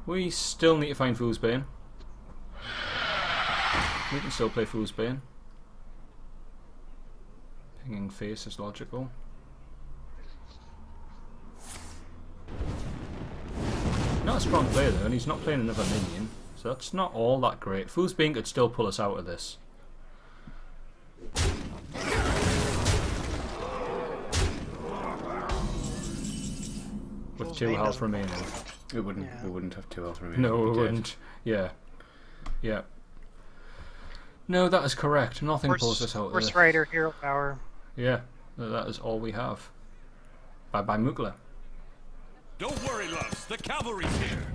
We still need to find Foosbane. We can still play Foosbane. Pinging face is logical. Not a strong player though, and he's not playing another minion, so that's not all that great. Foosbane could still pull us out of this. With 2 health remaining. We wouldn't have 2 health remaining. No, we wouldn't. Yeah. Yeah. No, that is correct. Nothing pulls us out of this. Horse Rider, hero power. Yeah, that is all we have. Bye-bye, Mukla. Don't worry, loves. The cavalry's here.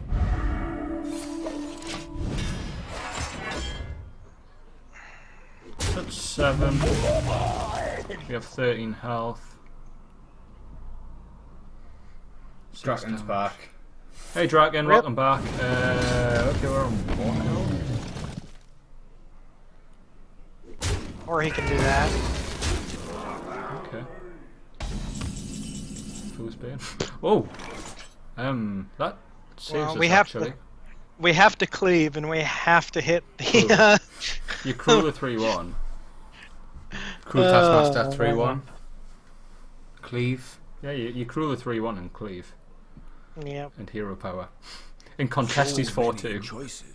That's 7. We have 13 health. Draken's back. Hey Draken, welcome back. Okay, we're on 1 health. Or he can do that. Okay. Foosbane. Whoa! That saves us actually. We have to cleave and we have to hit the. You crew the 3-1. Crew Taskmaster 3-1. Cleave. Yeah, you crew the 3-1 and cleave. Yep. And hero power. And contest his 4-2. Choices.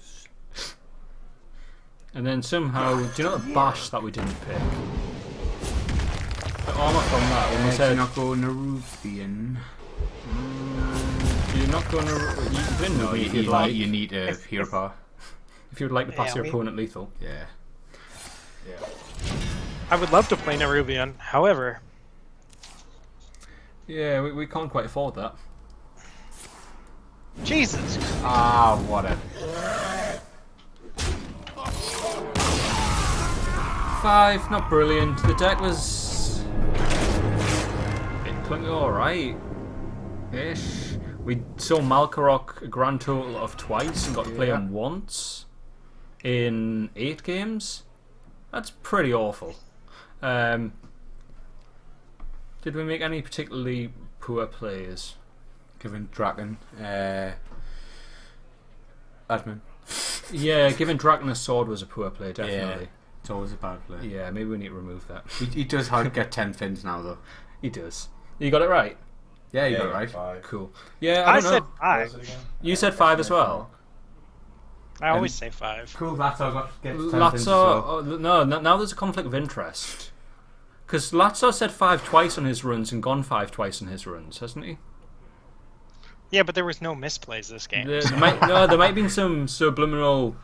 And then somehow, do you know the bash that we didn't pick? The armor from that when we said you're not going Neruvian. You're not going to. You didn't know if you'd like. You need a hero power. If you would like to pass your opponent lethal. Yeah. Yeah. I would love to play Neruvian, however. Yeah, we can't quite afford that. Jesus. Ah, what a. 5, not brilliant. The deck was. Alright. Ish. We saw Malkarok a grand total of twice and got to play him once in 8 games. That's pretty awful. Did we make any particularly poor plays? Given Draken, admin. Yeah, giving Draken a sword was a poor play, definitely. Yeah, it's always a bad play. Yeah, maybe we need to remove that. He does get 10 fins now, though. He does. You got it right? Yeah, you got it right. 5. Cool. Yeah, I don't know. Said 5. You said 5 as well? I always say 5. Cool, Latzar got to get 10 fins as Latzar, well. no, now there's a conflict of interest. Because Latzar said 5 twice on his runs and gone 5 twice on his runs, hasn't he? Yeah, but there was no misplays this game. There might have been some subliminal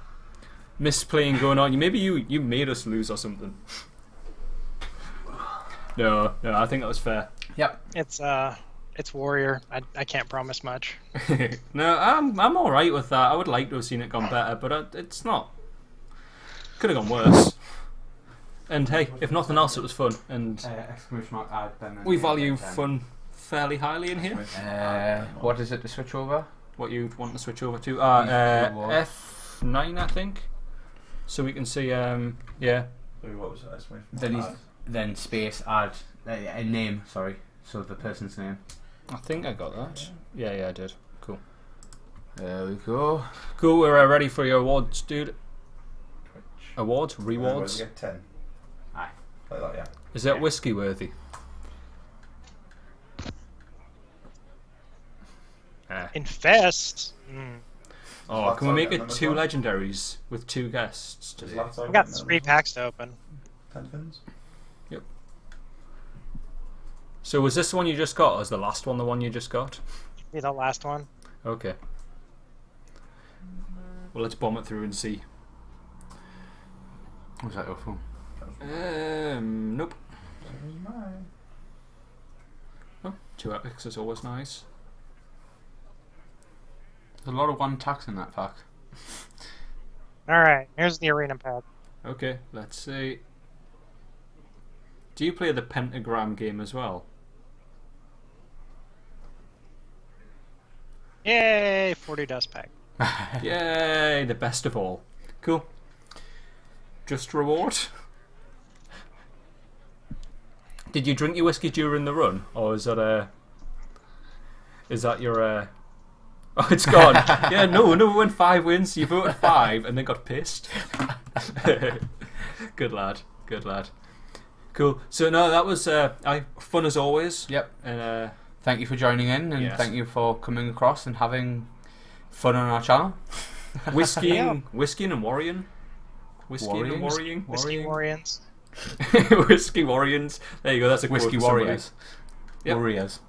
misplaying going on. Maybe you made us lose or something. No, I think that was fair. Yep. It's Warrior. I can't promise much. No, I'm all right with that. I would like to have seen it gone better, but it's not. Could have gone worse. And hey, if nothing else, it was fun, and Exclamation mark add then. we value fun fairly highly in here. What is it to switch over? What you'd want to switch over to? F9, I think. So we can see. Yeah. What was that? Then space add a name. Sorry, so the person's name. I think I got that. Yeah, I did. Cool. There we go. Cool. We're ready for your awards, dude. Awards, What rewards. did you get? 10. Aye. Like that, yeah. Is that whiskey worthy? Infest. Oh, can we make it Lots of 2 them as legendaries with 2 guests There's today? lots of I've got them 3 as well. packs to open. 10 fins. Yep. So was this the one you just got, or was the last one the one you just got? Be the last one. Okay. Well, let's bomb it through and see. Was that awful? Nope. There's mine. Oh, 2 epics is always nice. There's a lot of 1 tax in that pack. Alright, here's the arena pack. Okay, let's see. Do you play the pentagram game as well? Yay! 40 dust pack. Yay, the best of all. Cool. Just reward. Did you drink your whiskey during the run, or is that your Oh, it's gone. Yeah, no, we went 5 wins. You voted 5 and then got pissed. Good lad. Cool. So no, that was fun as always. Yep. And Thank you for joining in, and Yes. thank you for coming across and having fun on our channel. whiskeying and worrying. Whiskey and worrying. Whiskey Warriors. Whiskey Warriors. There you go. That's a quote Whiskey for somebody. Warriors. Yep. Warriors.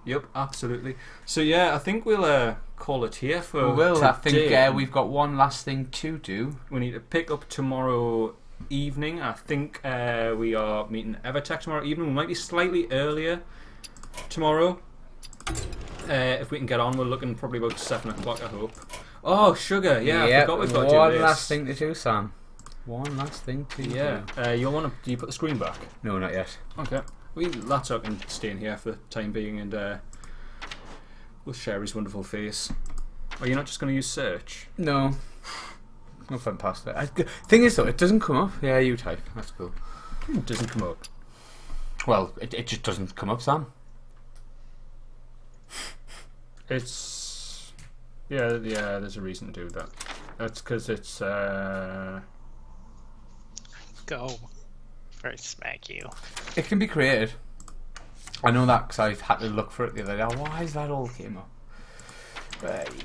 Yep, absolutely. So yeah, I think we'll call it here for We will. I think today. we've got one last thing to do. We need to pick up tomorrow evening. I think we are meeting Evertech tomorrow evening. We might be slightly earlier tomorrow. If we can get on, we're looking probably about 7 o'clock, I hope. Oh, sugar! Yeah, I forgot we've got to do one this. last thing to do, Sam. One last thing to Yeah, do. you'll want to. Do you put the screen back? No, not yet. Okay. Laptop can stay in here for the time being, and we'll share his wonderful face. Are you not just going to use search? No. No fun past it. Thing is, though, it doesn't come up. Yeah, you type. That's cool. It doesn't come up. Well, it just doesn't come up, Sam. It's there's a reason to do that. That's because it's Go. Or smack you. It can be created. I know that because I've had to look for it the other day. Why is that all came up?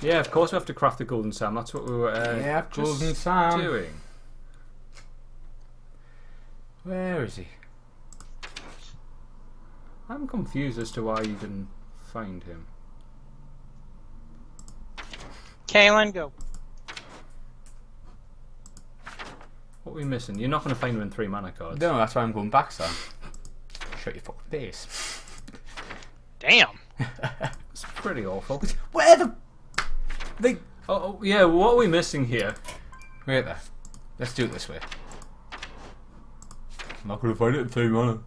yeah, of course we have to craft the golden Sam. That's what we were Yeah, just golden Sam. doing. Where is he? I'm confused as to why you didn't find him. Kaylin, go. What are we missing? You're not going to find him in 3 mana cards. No, that's why I'm going back, Sam. Shut your fucking face. Damn. It's pretty awful. Where the... Oh yeah, what are we missing here? Wait there. Let's do it this way. I'm not going to find it in 3 mana.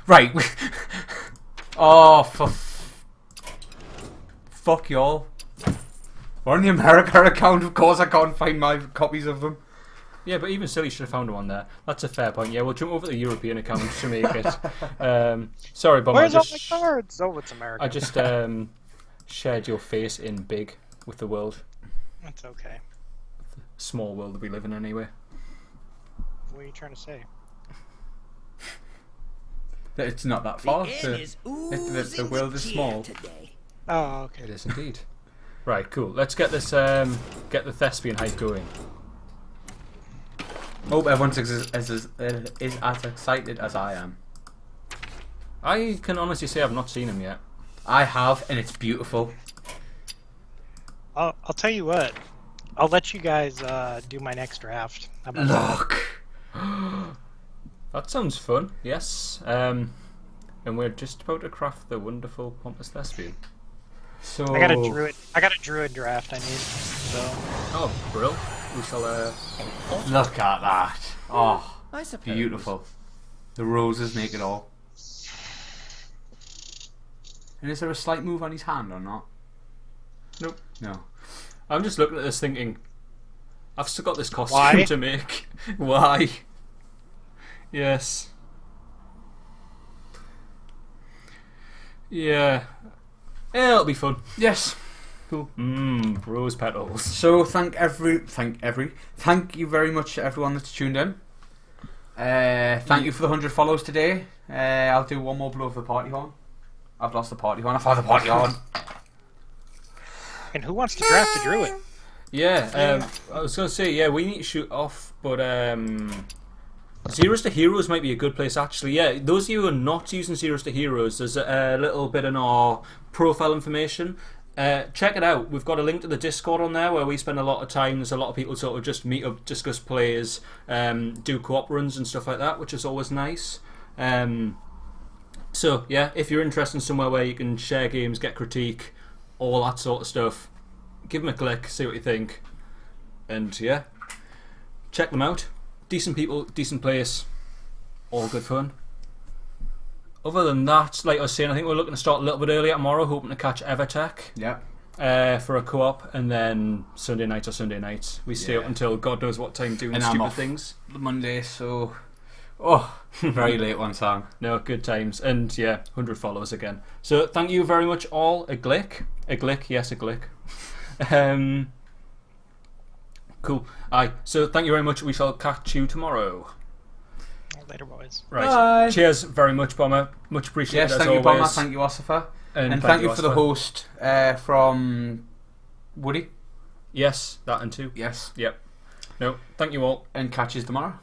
Right. Oh, fuck y'all. We're on the America account, of course I can't find my copies of them. Yeah, but even still, you should have found one there. That's a fair point. Yeah, we'll jump over to the European account to make it. Sorry, Bum. Where's all my cards? Oh, it's America. I just shared your face in big with the world. That's okay. Small world that we live in anyway. What are you trying to say? It's not that far. is The world is small. today. Oh, okay. It is indeed. Right, cool. Let's get this get the thespian hype going. Hope everyone's is as excited as I am. I can honestly say I've not seen him yet. I have, and it's beautiful. I'll tell you what. I'll let you guys do my next draft. How about that? Look! That sounds fun. Yes. And we're just about to craft the wonderful pompous thespian. So I got a druid draft I need. So Oh, brill. We shall look at that. Oh, I suppose. beautiful. The roses make it all. And is there a slight move on his hand or not? Nope. No. I'm just looking at this thinking, I've still got this costume Why? to make. Why? Yes. Yeah. Yeah, it'll be fun. Yes. Cool. Rose petals. So thank you very much to everyone that's tuned in. Thank you for the 100 follows today. I'll do one more blow of the party horn. I've lost the party horn. I've had the party horn. And who wants to draft a druid? Yeah, I was going to say, yeah, we need to shoot off, but Zeros to Heroes might be a good place, actually. Yeah, those of you who are not using Zeros to Heroes, there's a little bit in our profile information. Check it out. We've got a link to the Discord on there where we spend a lot of time. There's a lot of people sort of just meet up, discuss plays, do co-op runs and stuff like that, which is always nice. So, yeah, if you're interested in somewhere where you can share games, get critique, all that sort of stuff, give them a click, see what you think. And, yeah, check them out. Decent people, decent place, all good fun. Other than that, like I was saying, I think we're looking to start a little bit earlier tomorrow, hoping to catch Evertech. Yeah. For a co-op, and then Sunday nights. We stay up until God knows what time doing stupid things. Monday, so very late one song. No, good times, and yeah, 100 followers again. So thank you very much, all. A glick, yes, a glick. Cool. Aye. So thank you very much. We shall catch you tomorrow. Later, boys. Right. Bye. Cheers very much, Bomber. Much appreciated. Yes, as thank you, always. Bomber. Thank you, Osopher. And thank you for the Osopher. host from Woody. Yes, that and two. Yes. Yep. No, thank you all. And catch you tomorrow.